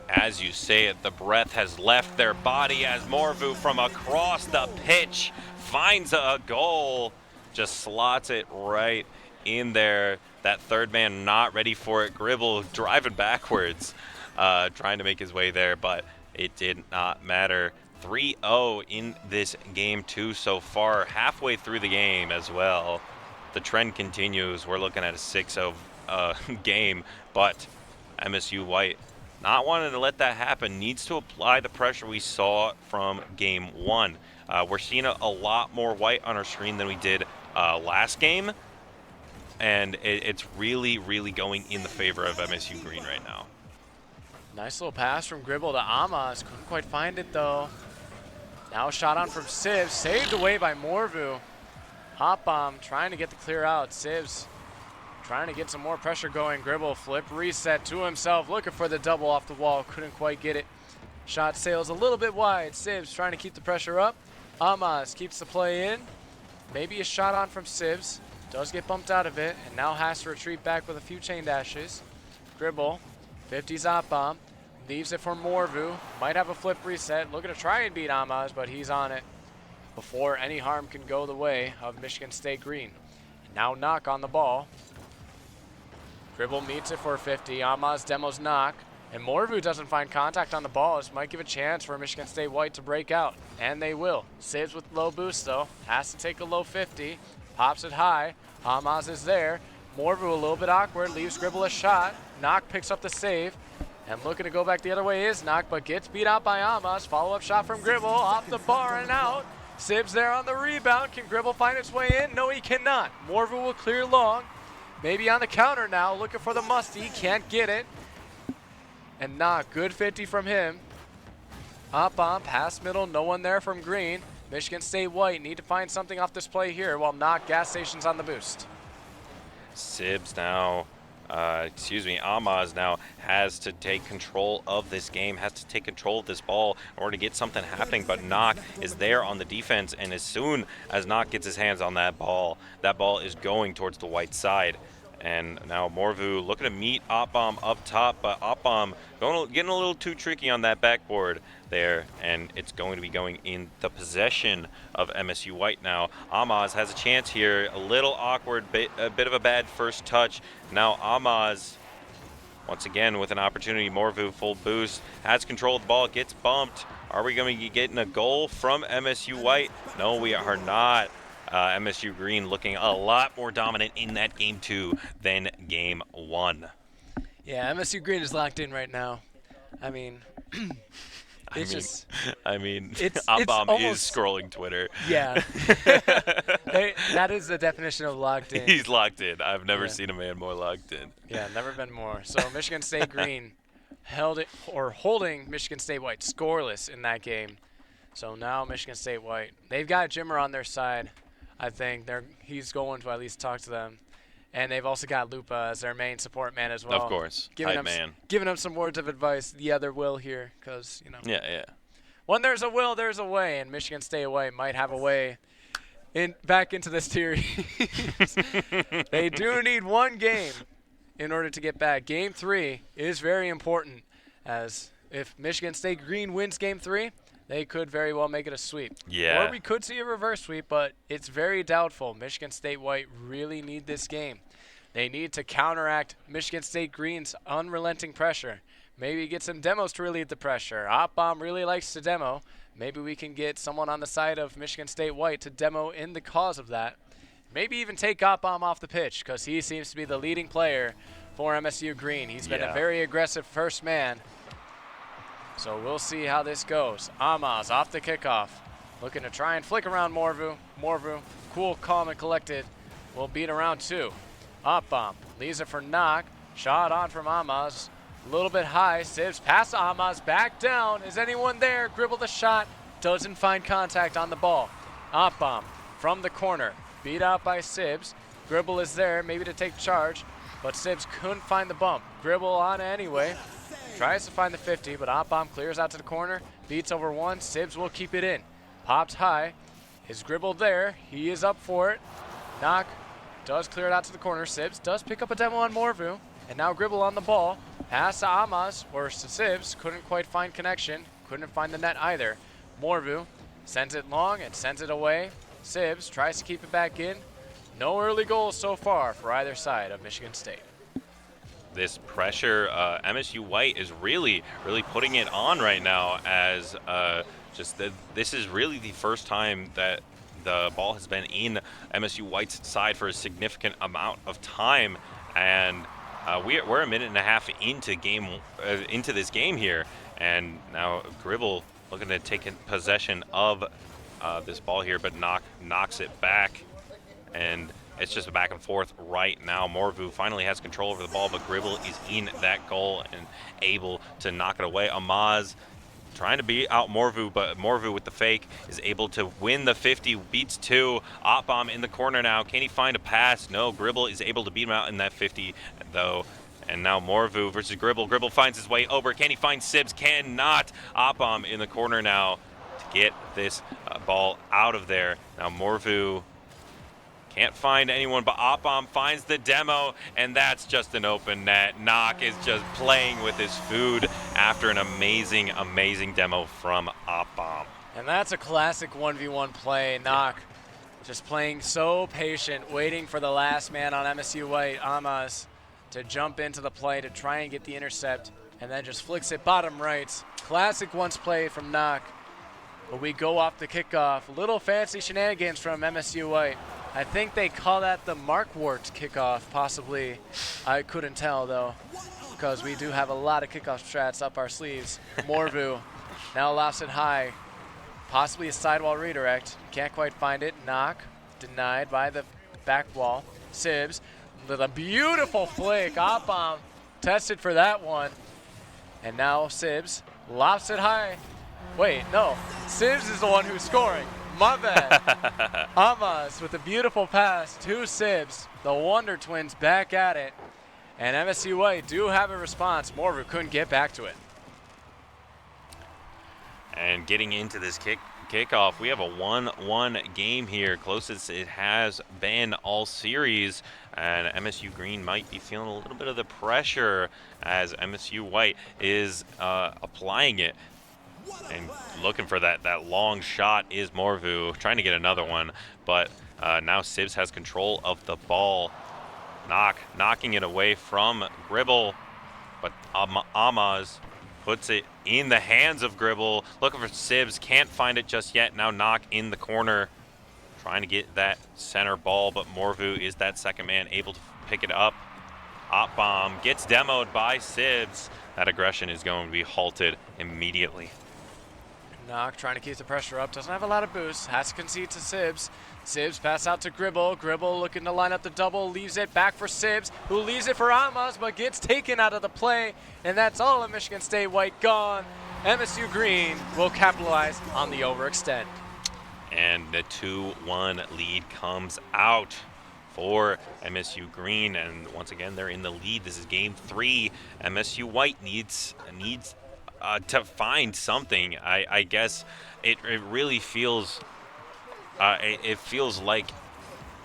As you say it, the breath has left their body as Morvu from across the pitch finds a goal. Just slots it right in there. That third man not ready for it. Gribble driving backwards, trying to make his way there, but it did not matter. 3-0 in this game 2 so far, halfway through the game as well. The trend continues. We're looking at a 6-0 game, but MSU White not wanting to let that happen, needs to apply the pressure we saw from game 1. We're seeing a lot more White on our screen than we did last game, and it's really, really going in the favor of MSU Green right now. Nice little pass from Gribble to Amaz. Couldn't quite find it, though. Now a shot on from Sibs, saved away by Morvu. Op-Bomb trying to get the clear out. Sibs trying to get some more pressure going. Gribble flip reset to himself, looking for the double off the wall. Couldn't quite get it. Shot sails a little bit wide. Sibs trying to keep the pressure up. Amaz keeps the play in. Maybe a shot on from Sibs. Does get bumped out of it and now has to retreat back with a few chain dashes. Gribble, 50's Op-Bomb. Leaves it for Morvu. Might have a flip reset. Looking to try and beat Amaz, but he's on it before any harm can go the way of Michigan State Green. Now Knock on the ball. Gribble meets it for 50. Amaz demos Knock. And Morvu doesn't find contact on the ball. This might give a chance for Michigan State White to break out. And they will. Sibs with low boost, though. Has to take a low 50. Pops it high. Amaz is there. Morvu a little bit awkward, leaves Gribble a shot. Knock picks up the save. And looking to go back the other way is Knock, but gets beat out by Amaz. Follow-up shot from Gribble, off the bar and out. Sibs there on the rebound. Can Gribble find its way in? No, he cannot. Morvu will clear long. Maybe on the counter now, looking for the musty. Can't get it. And Knock, good 50 from him. Up on, pass middle, no one there from Green. Michigan State White need to find something off this play here while Knock gas stations on the boost. Sibs now, Amaz now has to take control of this game, has to take control of this ball in order to get something happening, but Knock is there on the defense, and as soon as Knock gets his hands on that ball is going towards the white side. And now Morvu looking to meet Opbom up top, but Opbom getting a little too tricky on that backboard there, and it's going to be going in the possession of MSU White now. Amaz has a chance here, a little awkward, a bit of a bad first touch. Now Amaz, once again with an opportunity, Morvu full boost, has control of the ball, gets bumped. Are we going to be getting a goal from MSU White? No, we are not. MSU Green looking a lot more dominant in that game 2 than game 1. Yeah, MSU Green is locked in right now. I mean, Opbom is scrolling Twitter. Yeah. That is the definition of locked in. He's locked in. I've never seen a man more locked in. Yeah, never been more. So Michigan State Green holding Michigan State White scoreless in that game. So now Michigan State White, they've got Jimmer on their side. I think he's going to at least talk to them. And they've also got Lupa as their main support man as well. Of course, giving them some words of advice. Yeah, there will here, because, Yeah. When there's a will, there's a way, and Michigan State White might have a way back into this series. They do need one game in order to get back. Game 3 is very important, as if Michigan State Green wins Game 3, they could very well make it a sweep. Yeah. Or we could see a reverse sweep, but it's very doubtful. Michigan State White really need this game. They need to counteract Michigan State Green's unrelenting pressure. Maybe get some demos to relieve the pressure. Opbom really likes to demo. Maybe we can get someone on the side of Michigan State White to demo in the cause of that. Maybe even take Opbom off the pitch, because he seems to be the leading player for MSU Green. He's been a very aggressive first man. So we'll see how this goes. Amaz off the kickoff, looking to try and flick around Morvu. Morvu, cool, calm, and collected, will beat around 2. Opbom leaves it for Knock. Shot on from Amaz, a little bit high. Sibs past Amaz, back down. Is anyone there? Gribble the shot, doesn't find contact on the ball. Opbom from the corner, beat out by Sibs. Gribble is there, maybe to take charge, but Sibs couldn't find the bump. Gribble on anyway. Tries to find the 50, but Opbom clears out to the corner, beats over 1. Sibs will keep it in. Popped high. Is Gribble there? He is up for it. Knock does clear it out to the corner. Sibs does pick up a demo on Morvu. And now Gribble on the ball. Pass to Amaz, or to Sibs. Couldn't quite find connection. Couldn't find the net either. Morvu sends it long and sends it away. Sibs tries to keep it back in. No early goals so far for either side of Michigan State. This pressure, MSU White is really putting it on right now, as this is really the first time that the ball has been in MSU White's side for a significant amount of time, and we're a minute and a half into this game here, and now Gribble looking to take possession of this ball here, but knocks it back, and it's just a back and forth right now. Morvu finally has control over the ball, but Gribble is in that goal and able to knock it away. Amaz trying to beat out Morvu, but Morvu with the fake is able to win the 50, beats 2. Opbom in the corner now. Can he find a pass? No, Gribble is able to beat him out in that 50, though. And now Morvu versus Gribble. Gribble finds his way over. Can he find Sibs? Cannot. Opbom in the corner now to get this ball out of there. Now Morvu can't find anyone, but Opbom finds the demo, and that's just an open net. Knock is just playing with his food after an amazing demo from Opbom. And that's a classic 1v1 play. Knock just playing so patient, waiting for the last man on MSU White, Amaz, to jump into the play to try and get the intercept, and then just flicks it bottom right. Classic once play from Knock. But we go off the kickoff. Little fancy shenanigans from MSU White. I think they call that the Markwart kickoff, possibly. I couldn't tell, though, because we do have a lot of kickoff strats up our sleeves. Morvu now lofts it high. Possibly a sidewall redirect. Can't quite find it. Knock. Denied by the back wall. Sibs with a beautiful flick. Op-bomb tested for that one. And now Sibs lofts it high. Wait, no. Sibs is the one who's scoring. My bad. Amas with a beautiful pass to Sibs. The Wonder Twins back at it. And MSU White do have a response. Morvu couldn't get back to it. And getting into this kickoff, we have a 1-1 game here, closest it has been all series. And MSU Green might be feeling a little bit of the pressure as MSU White is applying it. And looking for that long shot is Morvu, trying to get another one. But now Sibs has control of the ball. Knocking it away from Gribble. But Amaz puts it in the hands of Gribble. Looking for Sibs, can't find it just yet. Now Knock in the corner, trying to get that center ball, but Morvu is that second man able to pick it up. Op-bomb gets demoed by Sibs. That aggression is going to be halted immediately. Knock trying to keep the pressure up. Doesn't have a lot of boost. Has to concede to Sibs. Sibs pass out to Gribble. Gribble looking to line up the double. Leaves it back for Sibs, who leaves it for Amos, but gets taken out of the play. And that's all of Michigan State White gone. MSU Green will capitalize on the overextend. And the 2-1 lead comes out for MSU Green. And once again, they're in the lead. This is game 3. MSU White needs to find something. I guess it really feels it feels like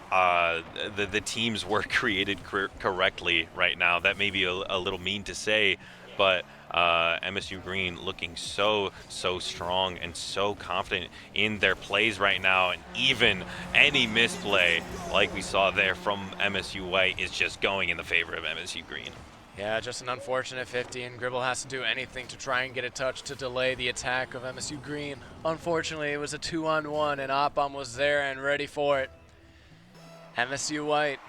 the teams were created correctly right now. That may be a little mean to say, but MSU Green looking so strong and so confident in their plays right now, and even any misplay like we saw there from MSU White is just going in the favor of MSU Green. Yeah, just an unfortunate 50, and Gribble has to do anything to try and get a touch to delay the attack of MSU Green. Unfortunately, it was a 2-on-1, and Oppom was there and ready for it. MSU White,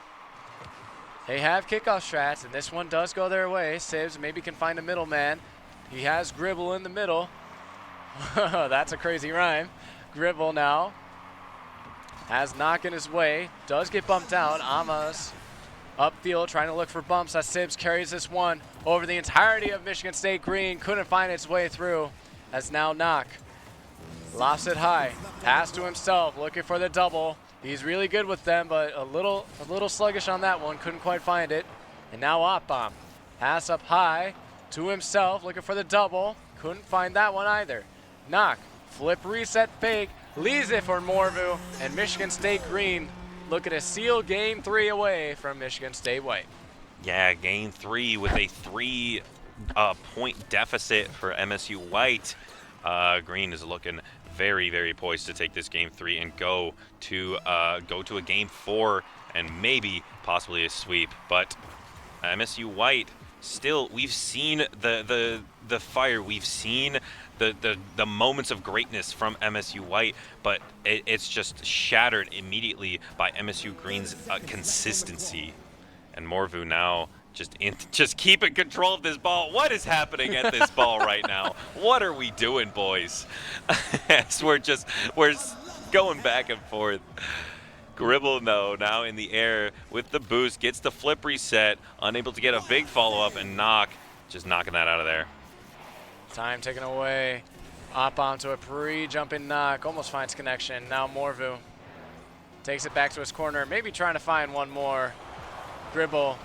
they have kickoff strats, and this one does go their way. Sibs maybe can find a middleman. He has Gribble in the middle. That's a crazy rhyme. Gribble now has Knock in his way. Does get bumped out. Amas upfield trying to look for bumps as Sibs carries this one over the entirety of Michigan State Green. Couldn't find its way through as now Knock lofts it high. Pass to himself, looking for the double. He's really good with them, but a little sluggish on that one. Couldn't quite find it. And now Oppom. Pass up high to himself, looking for the double. Couldn't find that one either. Knock, flip, reset, fake, leaves it for Morvu, and Michigan State Green looking to seal game 3 away from Michigan State White. Yeah, game 3 with a 3-point deficit for MSU White. Green is looking very poised to take this game 3 and go to a game 4 and maybe possibly a sweep. But MSU White still, we've seen the fire, we've seen the moments of greatness from MSU White, but it's just shattered immediately by MSU Green's consistency. And Morvu now just keeping control of this ball. What is happening at this ball right now? What are we doing, boys? As we're going back and forth. Gribble, now in the air with the boost, gets the flip reset, unable to get a big follow-up, and Knock just knocking that out of there. Time taken away. Up onto a pre-jumping Knock, almost finds connection. Now Morvu takes it back to his corner, maybe trying to find one more. Gribble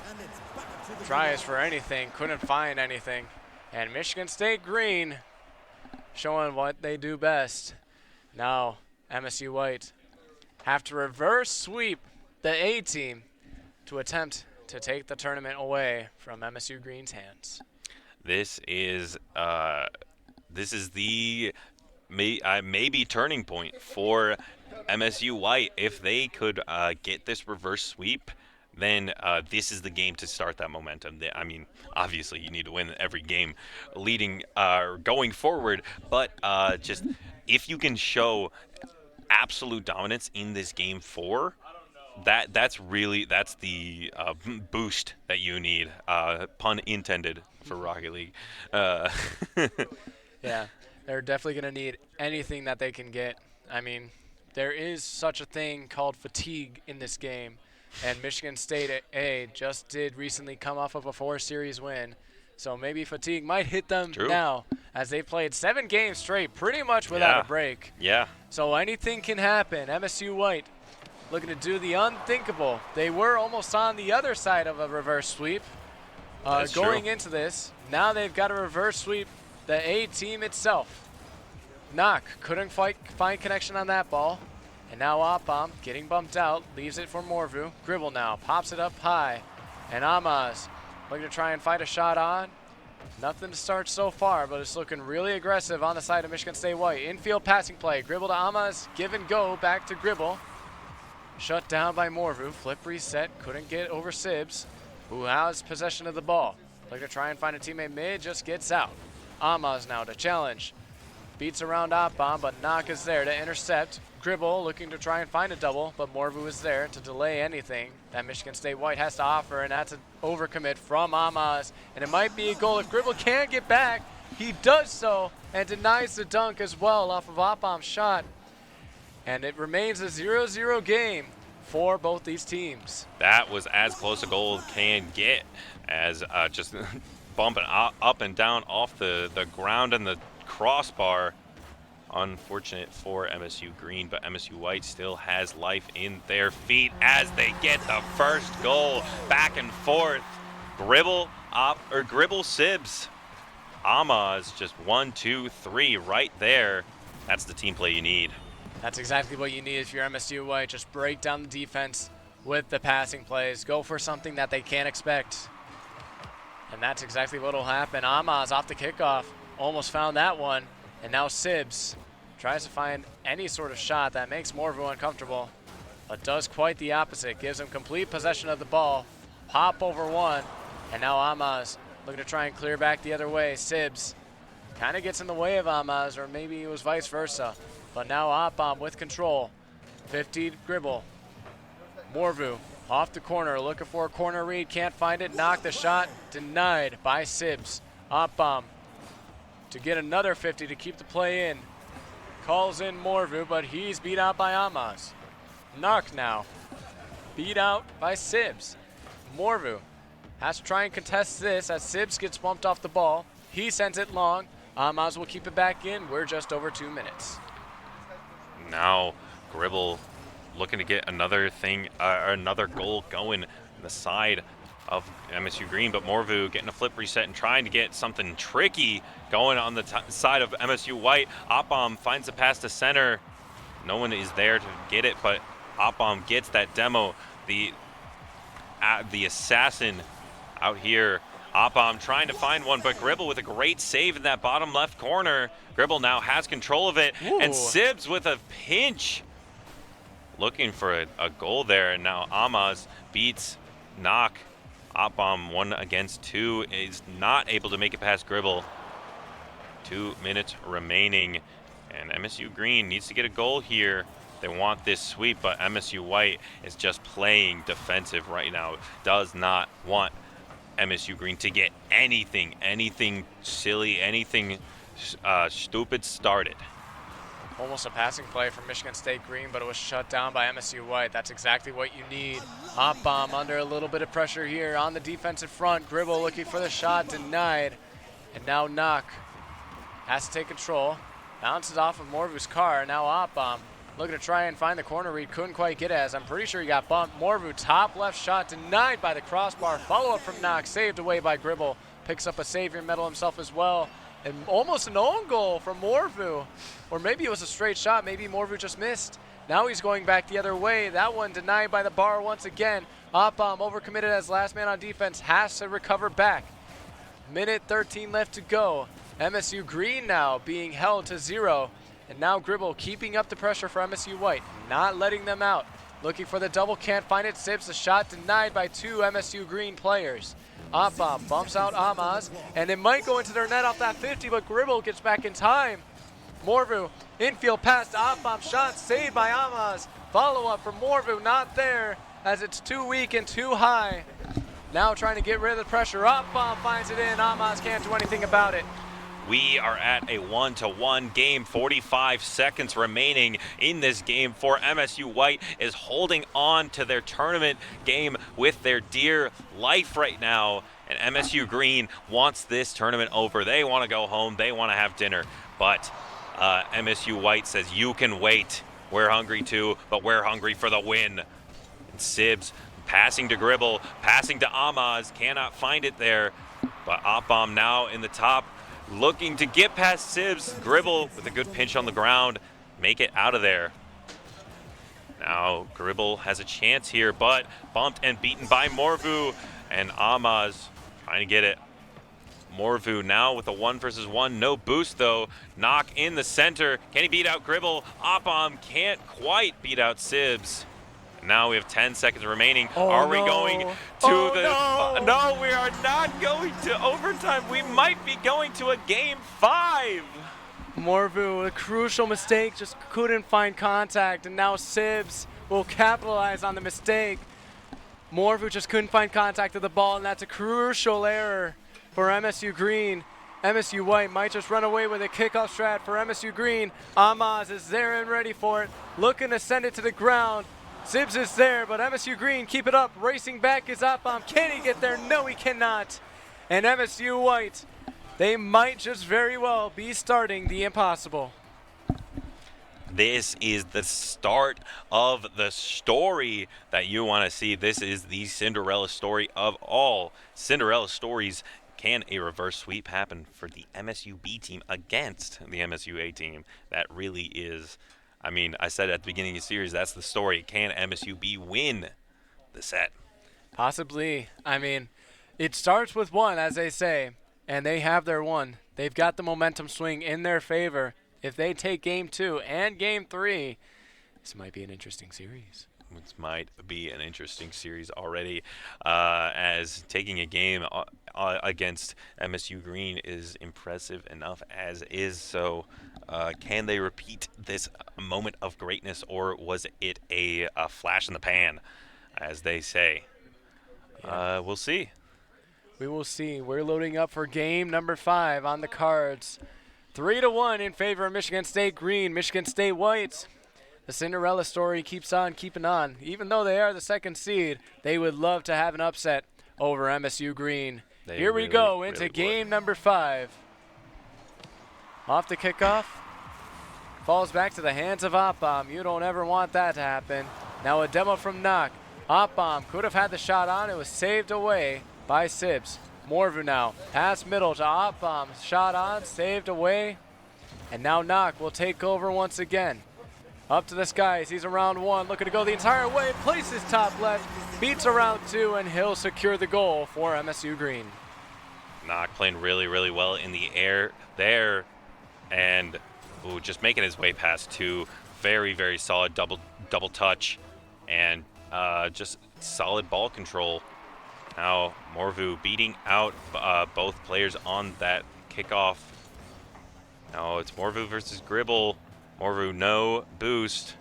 tries for anything, couldn't find anything. And Michigan State Green showing what they do best. Now MSU White have to reverse sweep the A team to attempt to take the tournament away from MSU Green's hands. This is the maybe turning point for MSU White. If they could get this reverse sweep, then this is the game to start that momentum. I mean, obviously you need to win every game leading going forward, but just if you can show absolute dominance in this game 4, that's the boost that you need. Pun intended for Rocket League. Yeah, they're definitely going to need anything that they can get. I mean, there is such a thing called fatigue in this game, and Michigan State A just did recently come off of a 4-series win, so maybe fatigue might hit them now, as they played 7 games straight pretty much without a break. Yeah. So anything can happen. MSU White looking to do the unthinkable. They were almost on the other side of a reverse sweep going into this. Now they've got a reverse sweep the A team itself. Knock couldn't find connection on that ball. And now Opbomb getting bumped out, leaves it for Morvu. Gribble now pops it up high. And Amaz looking to try and fight a shot on. Nothing to start so far, but it's looking really aggressive on the side of Michigan State White. Infield passing play. Gribble to Amaz. Give and go back to Gribble. Shut down by Morvu. Flip reset. Couldn't get over Sibbs, who has possession of the ball. Looking to try and find a teammate mid. Just gets out. Amaz now to challenge. Beats around Opbomb, but Knock is there to intercept. Gribble looking to try and find a double, but Morvu is there to delay anything that Michigan State White has to offer, and that's an overcommit from Amaz. And it might be a goal if Gribble can't get back. He does so and denies the dunk as well off of Opbomb's shot. And it remains a 0-0 game for both these teams. That was as close a goal as can get, as just bumping up and down off the ground and the crossbar. Unfortunate for MSU Green, but MSU White still has life in their feet as they get the first goal. Back and forth. Gribble Sibbs. Amaz just 1, 2, 3 right there. That's the team play you need. That's exactly what you need if you're MSU White. Just break down the defense with the passing plays. Go for something that they can't expect. And that's exactly what will happen. Amaz off the kickoff. Almost found that one. And now Sibbs tries to find any sort of shot that makes Morvu uncomfortable, but does quite the opposite. Gives him complete possession of the ball. Pop over one. And now Amaz looking to try and clear back the other way. Sibbs kind of gets in the way of Amaz, or maybe it was vice versa. But now Opbomb with control. 50 Gribble. Morvu off the corner, looking for a corner read. Can't find it. Knock the shot. Denied by Sibbs. Opbomb to get another 50 to keep the play in. Calls in Morvu, but he's beat out by Amaz. Knock now. Beat out by Sibbs. Morvu has to try and contest this as Sibbs gets bumped off the ball. He sends it long. Amaz will keep it back in. We're just over 2 minutes. Now Gribble looking to get another goal going on the side of MSU Green, but Morvu getting a flip reset and trying to get something tricky going on the side of MSU White. Opbomb finds the pass to center. No one is there to get it, but Opbomb gets that demo. The assassin out here. Opbomb trying to find one, but Gribble with a great save in that bottom left corner. Gribble now has control of it. Ooh. And Sibbs with a pinch. Looking for a goal there, and now Amaz beats Knock. Opbomb 1 against 2 is not able to make it past Gribble. 2 minutes remaining, and MSU Green needs to get a goal here. They want this sweep, but MSU White is just playing defensive right now. Does not want MSU Green to get anything silly, anything stupid started. Almost a passing play from Michigan State Green, but it was shut down by MSU White. That's exactly what you need. Opbomb under a little bit of pressure here on the defensive front. Gribble looking for the shot, denied. And now Knock has to take control. Bounces off of Morvu's car. Now Opbomb looking to try and find the corner read. Couldn't quite get it, as I'm pretty sure he got bumped. Morvu top left shot, denied by the crossbar. Follow-up from Knock, saved away by Gribble. Picks up a Savior medal himself as well. And almost an own goal from Morvu. Or maybe it was a straight shot. Maybe Morvu just missed. Now he's going back the other way. That one denied by the bar once again. Opbomb overcommitted as last man on defense. Has to recover back. Minute 13 left to go. MSU Green now being held to 0. And now Gribble keeping up the pressure for MSU White. Not letting them out. Looking for the double. Can't find it. Sibbs the shot denied by 2 MSU Green players. Opbomb bumps out Amaz, and it might go into their net off that 50, but Gribble gets back in time. Morvu, infield pass to Opbomb, shot saved by Amaz. Follow-up from Morvu, not there, as it's too weak and too high. Now trying to get rid of the pressure. Up bomb finds it in. Amaz can't do anything about it. We are at a 1-1 game, 45 seconds remaining in this game for MSU White is holding on to their tournament game with their dear life right now. And MSU Green wants this tournament over. They want to go home. They want to have dinner. But MSU White says, you can wait. We're hungry too, but we're hungry for the win. And Sibs passing to Gribble, passing to Amaz, cannot find it there. But Opbomb now in the top, looking to get past Sibs. Gribble with a good pinch on the ground, make it out of there. Now Gribble has a chance here, but bumped and beaten by Morvu, and Amaz trying to get it. Morvu now with a 1 versus 1, no boost though. Knock in the center, can he beat out Gribble? Opbomb can't quite beat out Sibs. Now we have 10 seconds remaining. Are we going to No, we are not going to overtime. We might be going to a game 5. Morvu, a crucial mistake, just couldn't find contact, and now Sibs will capitalize on the mistake. Morvu just couldn't find contact with the ball, and that's a crucial error for MSU Green. MSU White might just run away with a kickoff strat for MSU Green. Amaz is there and ready for it, looking to send it to the ground. Sibs is there, but MSU Green keep it up. Racing back is Opbomb. Can he get there? No, he cannot. And MSU White, they might just very well be starting the impossible. This is the start of the story that you want to see. This is the Cinderella story of all Cinderella stories. Can a reverse sweep happen for the MSU B team against the MSU A team? That really is... I mean, I said at the beginning of the series, that's the story. Can MSUB win the set? Possibly. I mean, it starts with one, as they say, and they have their one. They've got the momentum swing in their favor. If they take game 2 and game 3, this might be an interesting series. This might be an interesting series already, as taking a game against MSU Green is impressive enough as is. So can they repeat this moment of greatness, or was it a flash in the pan, as they say? Yeah. We'll see. We will see. We're loading up for game number 5 on the cards. 3-1 in favor of Michigan State Green. Michigan State Whites. The Cinderella story keeps on keeping on. Even though they are the 2nd seed, they would love to have an upset over MSU Green. Here we go into game number 5. Off the kickoff. Falls back to the hands of Opbomb. You don't ever want that to happen. Now a demo from Knock. Opbomb could have had the shot on. It was saved away by Sibs. Morvu now. Pass middle to Opbomb. Shot on, saved away. And now Knock will take over once again. Up to the skies, he's around 1, looking to go the entire way, places top left, beats around 2, and he'll secure the goal for MSU Green. Knock playing really, really well in the air there, and just making his way past 2. Very, very solid double touch, and just solid ball control. Now Morvu beating out both players on that kickoff. Now it's Morvu versus Gribble. Morvu, no boost.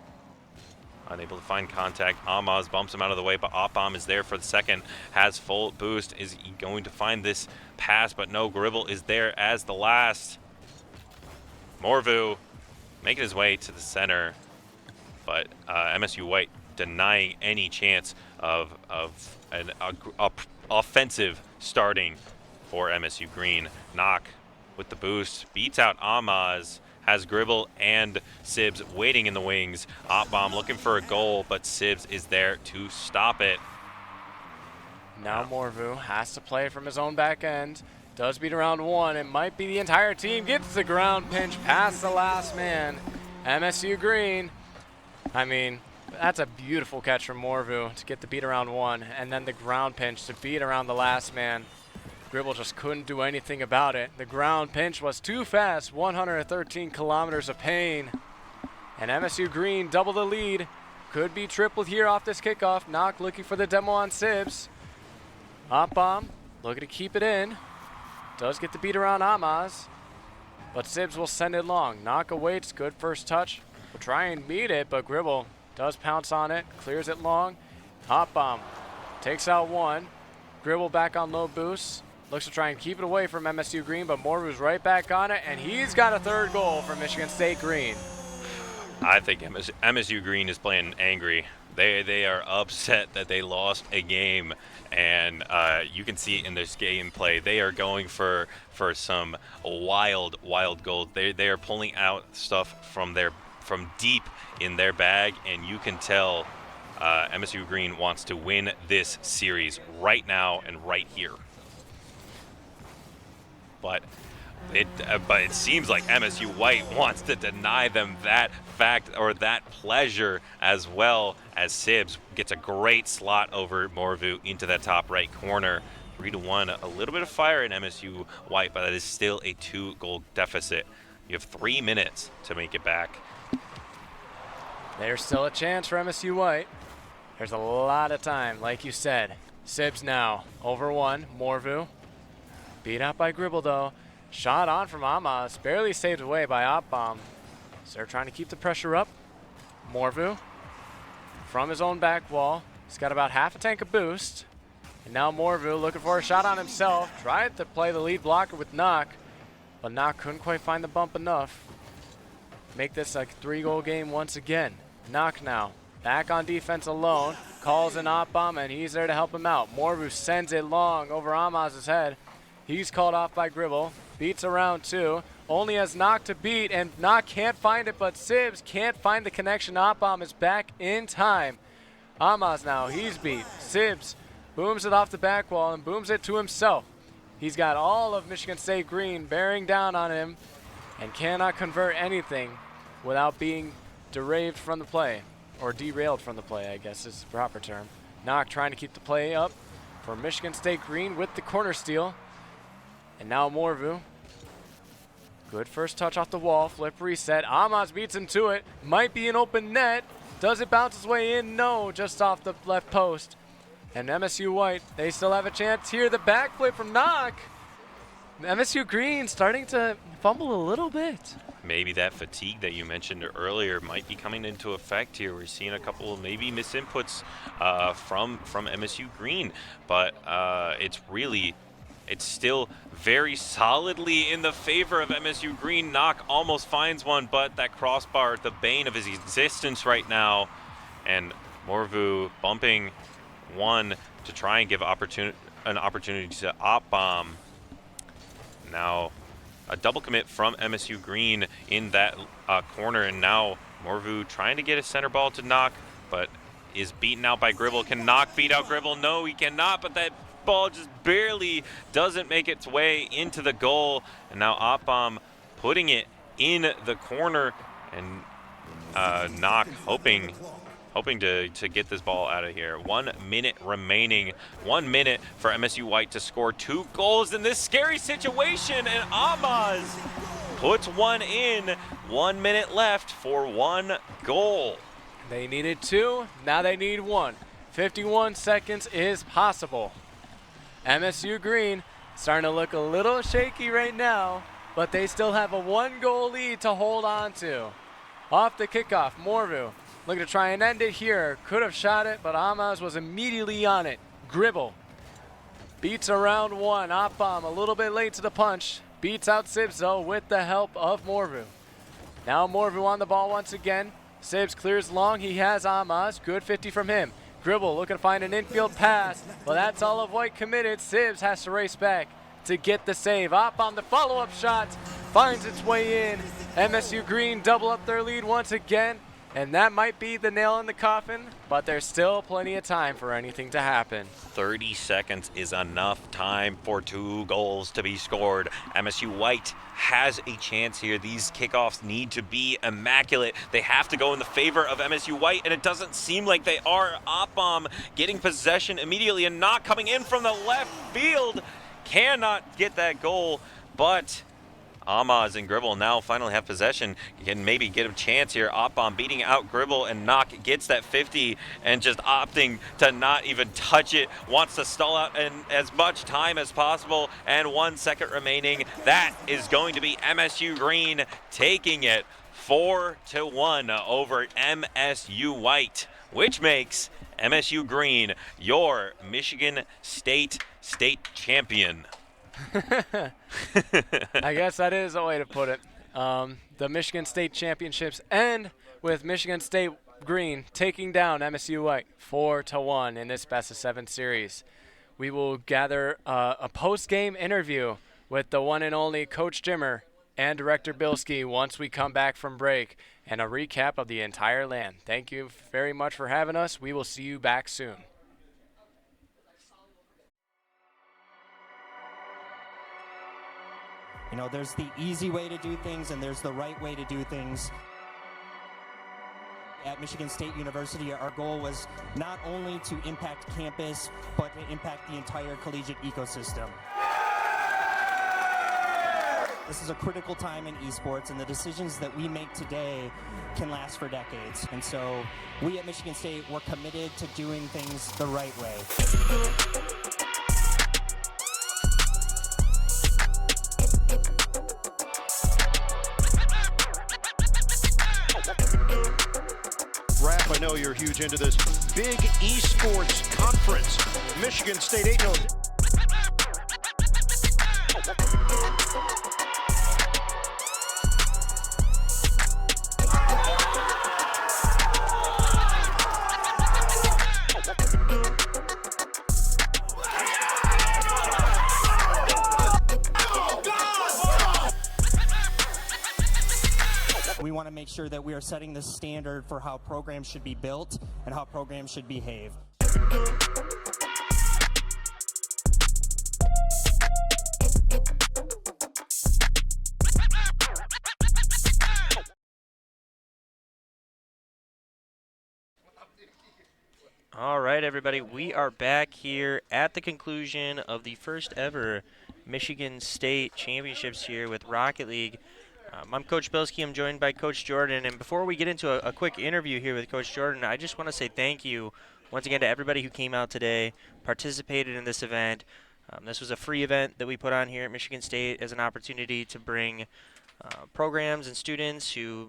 Unable to find contact. Amaz bumps him out of the way, but Opbomb is there for the second. Has full boost. Is he going to find this pass? But no, Gribble is there as the last. Morvu making his way to the center, but MSU White denying any chance of an offensive starting for MSU Green. Knock with the boost, beats out Amaz. Has Gribble and Sibs waiting in the wings. Opbomb looking for a goal, but Sibs is there to stop it. Now Morvu has to play from his own back end. Does beat around 1. It might be the entire team. Gets the ground pinch past the last man. MSU Green. I mean, that's a beautiful catch from Morvu to get the beat around 1, and then the ground pinch to beat around the last man. Gribble just couldn't do anything about it. The ground pinch was too fast, 113 kilometers of pain. And MSU Green double the lead. Could be tripled here off this kickoff. Knock looking for the demo on Sibs. Opbomb looking to keep it in. Does get the beat around Amaz. But Sibs will send it long. Knock awaits, good first touch. Will try and beat it, but Gribble does pounce on it, clears it long. Hop bomb, takes out one. Gribble back on low boost. Looks to try and keep it away from MSU Green, but Morvu's right back on it, and he's got a third goal for Michigan State Green. I think MSU Green is playing angry. They are upset that they lost a game, and you can see in this gameplay they are going for some wild gold. They are pulling out stuff from deep in their bag, and you can tell MSU Green wants to win this series right now and right here. But it seems like MSU White wants to deny them that fact or that pleasure, as well as Sibbs gets a great slot over Morvu into that top right corner. 3-1, a little bit of fire in MSU White, but that is still a 2-goal deficit. You have 3 minutes to make it back. There's still a chance for MSU White. There's a lot of time, like you said. Sibbs now over one. Morvu beat out by Gribble though. Shot on from Amas, barely saved away by Opbomb. So they're trying to keep the pressure up. Morvu from his own back wall. He's got about half a tank of boost. And now Morvu looking for a shot on himself. Tried to play the lead blocker with Knock, but Knock couldn't quite find the bump enough. Make this a 3-goal game once again. Knock now back on defense alone. Calls an Opbomb, and he's there to help him out. Morvu sends it long over Amaz's head. He's called off by Gribble. Beats around two. Only has Knock to beat, and Knock can't find it, but Sibbs can't find the connection. Opbomb is back in time. Amaz now, he's beat. Sibbs booms it off the back wall and booms it to himself. He's got all of Michigan State Green bearing down on him and cannot convert anything without being derailed from the play, or derailed from the play, I guess is the proper term. Knock trying to keep the play up for Michigan State Green with the corner steal. And now Morvu. Good first touch off the wall. Flip reset. Amaz beats him to it. Might be an open net. Does it bounce his way in? No, just off the left post. And MSU White, they still have a chance here. The backflip from Knock. MSU Green starting to fumble a little bit. Maybe that fatigue that you mentioned earlier might be coming into effect here. We're seeing a couple of maybe misinputs from MSU Green, but it's still very solidly in the favor of MSU Green. Knock almost finds one, but that crossbar, the bane of his existence right now. And Morvu bumping one to try and give an opportunity to Opbomb. Now a double commit from MSU Green in that corner, and now Morvu trying to get a center ball to Knock, but is beaten out by Gribble. Can Knock beat out Gribble? No, he cannot, but that ball just barely doesn't make its way into the goal. And now Opbomb putting it in the corner, and Knock hoping to get this ball out of here. 1 minute remaining. 1 minute for MSU White to score 2 goals in this scary situation, and Amaz puts one in. 1 minute left for 1 goal. They needed 2, now they need 1. 51 seconds is possible. MSU Green starting to look a little shaky right now, but they still have a 1-goal lead to hold on to. Off the kickoff, Morvu looking to try and end it here. Could have shot it, but Amaz was immediately on it. Gribble beats around one. Opbomb a little bit late to the punch. Beats out Sibbs though with the help of Morvu. Now Morvu on the ball once again. Sibbs clears long. He has Amaz. Good 50 from him. Gribble looking to find an infield pass. Well, that's all of White committed. Sibbs has to race back to get the save. Opbomb, the follow-up shot finds its way in. MSU Green double up their lead once again. And that might be the nail in the coffin, but there's still plenty of time for anything to happen. 30 seconds is enough time for 2 goals to be scored. MSU White has a chance here. These kickoffs need to be immaculate. They have to go in the favor of MSU White, and it doesn't seem like they are. Opbomb getting possession immediately and not coming in from the left field. Cannot get that goal, but Amaz and Gribble now finally have possession. Can maybe get a chance here. Opbomb beating out Gribble, and Knock gets that 50 and just opting to not even touch it. Wants to stall out in as much time as possible, and 1 second remaining. That is going to be MSU Green taking it 4-1 over MSU White, which makes MSU Green your Michigan State champion. I guess that is a way to put it. The Michigan State Championships end with Michigan State Green taking down MSU White 4-1 in this best of 7 series. We will gather a post-game interview with the one and only Coach Jimmer and Director Bilski once we come back from break, and a recap of the entire land. Thank you very much for having us. We will see you back soon. You know, there's the easy way to do things and there's the right way to do things. At Michigan State University, our goal was not only to impact campus, but to impact the entire collegiate ecosystem. This is a critical time in esports, and the decisions that we make today can last for decades. And so we at Michigan State, we're committed to doing things the right way. Raph, I know you're huge into this big esports conference. Michigan State 8-0. We want to make sure that we are setting the standard for how programs should be built and how programs should behave. All right, everybody, we are back here at the conclusion of the first ever Michigan State Championships here with Rocket League. I'm Coach Bilski. I'm joined by Coach Jordan. And before we get into a quick interview here with Coach Jordan, I just want to say thank you once again to everybody who came out today, participated in this event. This was a free event that we put on here at Michigan State as an opportunity to bring programs and students who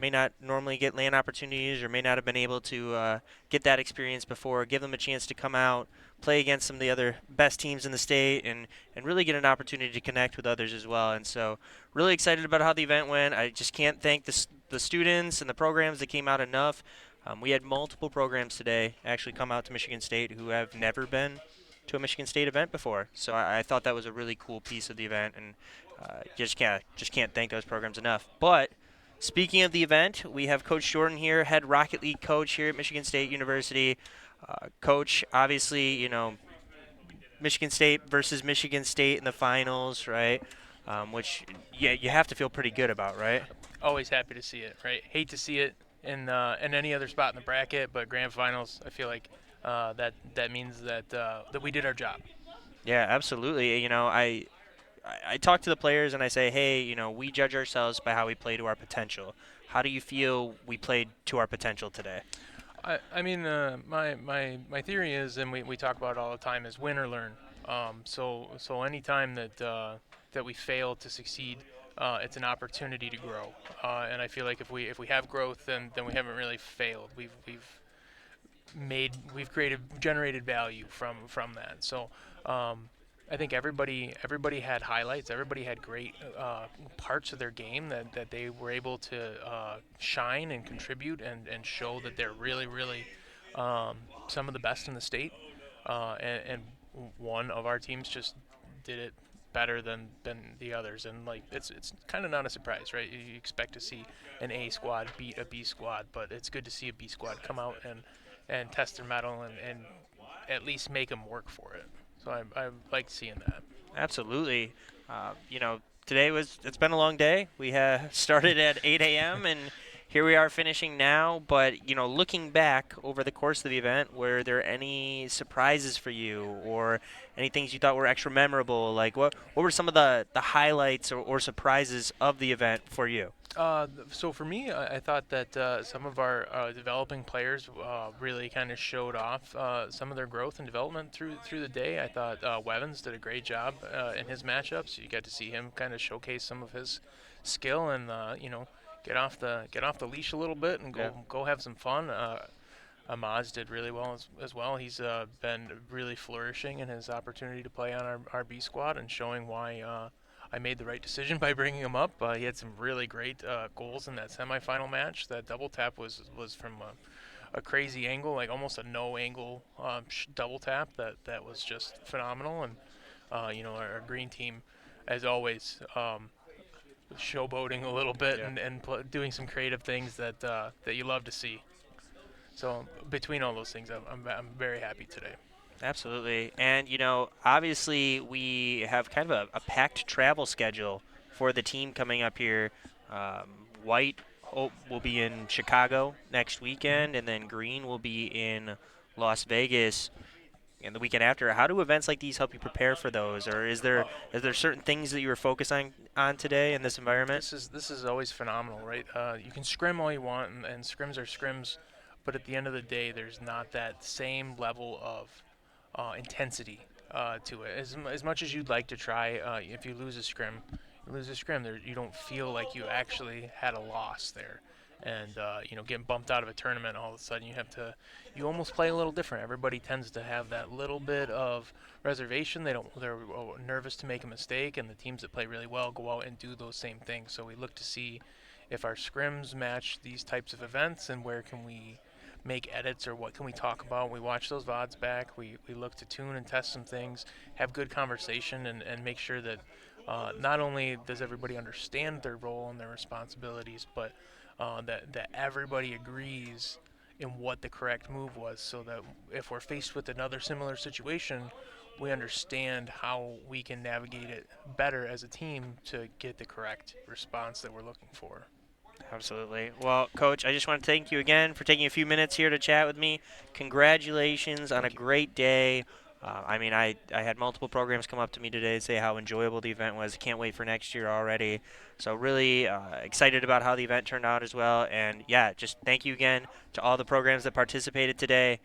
may not normally get LAN opportunities or may not have been able to get that experience before, give them a chance to come out, play against some of the other best teams in the state, and really get an opportunity to connect with others as well. And so really excited about how the event went. I just can't thank the students and the programs that came out enough. We had multiple programs today actually come out to Michigan State who have never been to a Michigan State event before. So I thought that was a really cool piece of the event, and just can't thank those programs enough. But speaking of the event, we have Coach Jordan here, head Rocket League coach here at Michigan State University. Coach, obviously, Michigan State versus Michigan State in the finals, right? Which you have to feel pretty good about, right? Always happy to see it, right? Hate to see it in any other spot in the bracket, but grand finals, I feel like that means that we did our job. Yeah, absolutely. I talk to the players and I say, hey, we judge ourselves by how we play to our potential. How do you feel we played to our potential today? I mean, my theory is, and we talk about it all the time, is win or learn. So any time that we fail to succeed, it's an opportunity to grow. And I feel like if we have growth, then we haven't really failed. We've generated value from that. So I think everybody had highlights. Everybody had great parts of their game that they were able to shine and contribute and show that they're really, really some of the best in the state. And one of our teams just did it better than the others. And it's kind of not a surprise, right? You expect to see an A squad beat a B squad, but it's good to see a B squad come out and test their mettle and at least make them work for it. So I like seeing that. Absolutely. Today it's been a long day. We started at 8 a.m. and here we are finishing now. But, looking back over the course of the event, were there any surprises for you or any things you thought were extra memorable? Like what were some of the highlights or surprises of the event for you? So for me, I thought that some of our developing players really kind of showed off some of their growth and development through the day. I thought Wevins did a great job in his matchups. You got to see him kind of showcase some of his skill, and get off the leash a little bit and go have some fun. Amaz did really well as well. He's been really flourishing in his opportunity to play on our B squad and showing why I made the right decision by bringing him up. He had some really great goals in that semifinal match. That double tap was from a crazy angle, like almost a no angle double tap. That was just phenomenal. And our green team, as always, showboating a little bit and doing some creative things that you love to see. So between all those things, I'm very happy today. Absolutely. And, obviously we have kind of a packed travel schedule for the team coming up here. White will be in Chicago next weekend, and then green will be in Las Vegas and the weekend after. How do events like these help you prepare for those? Or is there certain things that you were focusing on today in this environment? This is always phenomenal, right? You can scrim all you want, and scrims are scrims, but at the end of the day, there's not that same level of intensity to it. As much as you'd like to try, if you lose a scrim, you don't feel like you actually had a loss there. And getting bumped out of a tournament, all of a sudden you almost play a little different. Everybody tends to have that little bit of reservation. They're nervous to make a mistake, and the teams that play really well go out and do those same things. So we look to see if our scrims match these types of events, and where can we make edits, or what can we talk about. We watch those VODs back. We look to tune and test some things, have good conversation, and make sure that not only does everybody understand their role and their responsibilities, but that everybody agrees in what the correct move was, so that if we're faced with another similar situation, we understand how we can navigate it better as a team to get the correct response that we're looking for. Absolutely. Well, Coach, I just want to thank you again for taking a few minutes here to chat with me. Congratulations on a great day. I had multiple programs come up to me today to say how enjoyable the event was. Can't wait for next year already. So really excited about how the event turned out as well. And, just thank you again to all the programs that participated today.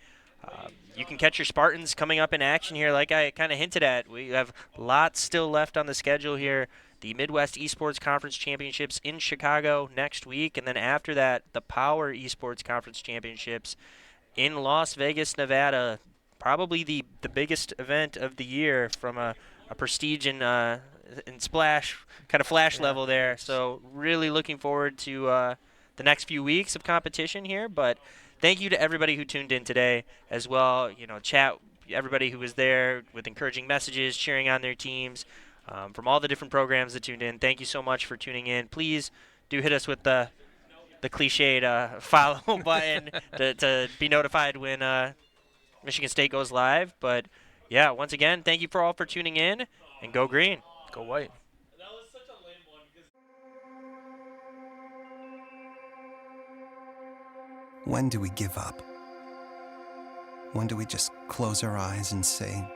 You can catch your Spartans coming up in action here like I kind of hinted at. We have lots still left on the schedule here. The Midwest Esports Conference Championships in Chicago next week, and then after that, the Power Esports Conference Championships in Las Vegas, Nevada. Probably the biggest event of the year from a prestige and splash kind of flash level there. So really looking forward to the next few weeks of competition here. But thank you to everybody who tuned in today as well. Chat everybody who was there with encouraging messages, cheering on their teams. From all the different programs that tuned in, thank you so much for tuning in. Please do hit us with the cliched follow button to be notified when Michigan State goes live. But, once again, thank you all for tuning in, and go green. Go white. When do we give up? When do we just close our eyes and say,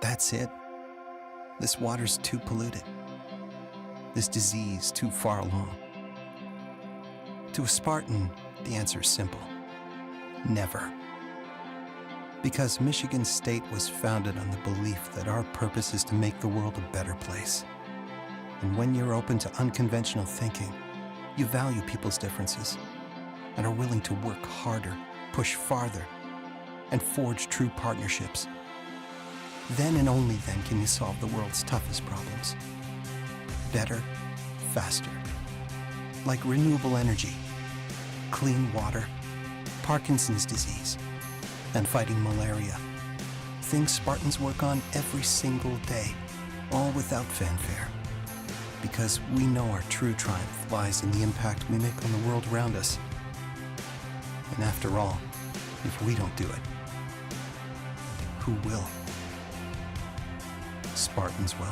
that's it? This water's too polluted. This disease too far along. To a Spartan, the answer is simple. Never. Because Michigan State was founded on the belief that our purpose is to make the world a better place. And when you're open to unconventional thinking, you value people's differences and are willing to work harder, push farther, and forge true partnerships. Then and only then can you solve the world's toughest problems. Better, faster. Like renewable energy, clean water, Parkinson's disease, and fighting malaria. Things Spartans work on every single day, all without fanfare. Because we know our true triumph lies in the impact we make on the world around us. And after all, if we don't do it, who will? Spartans will.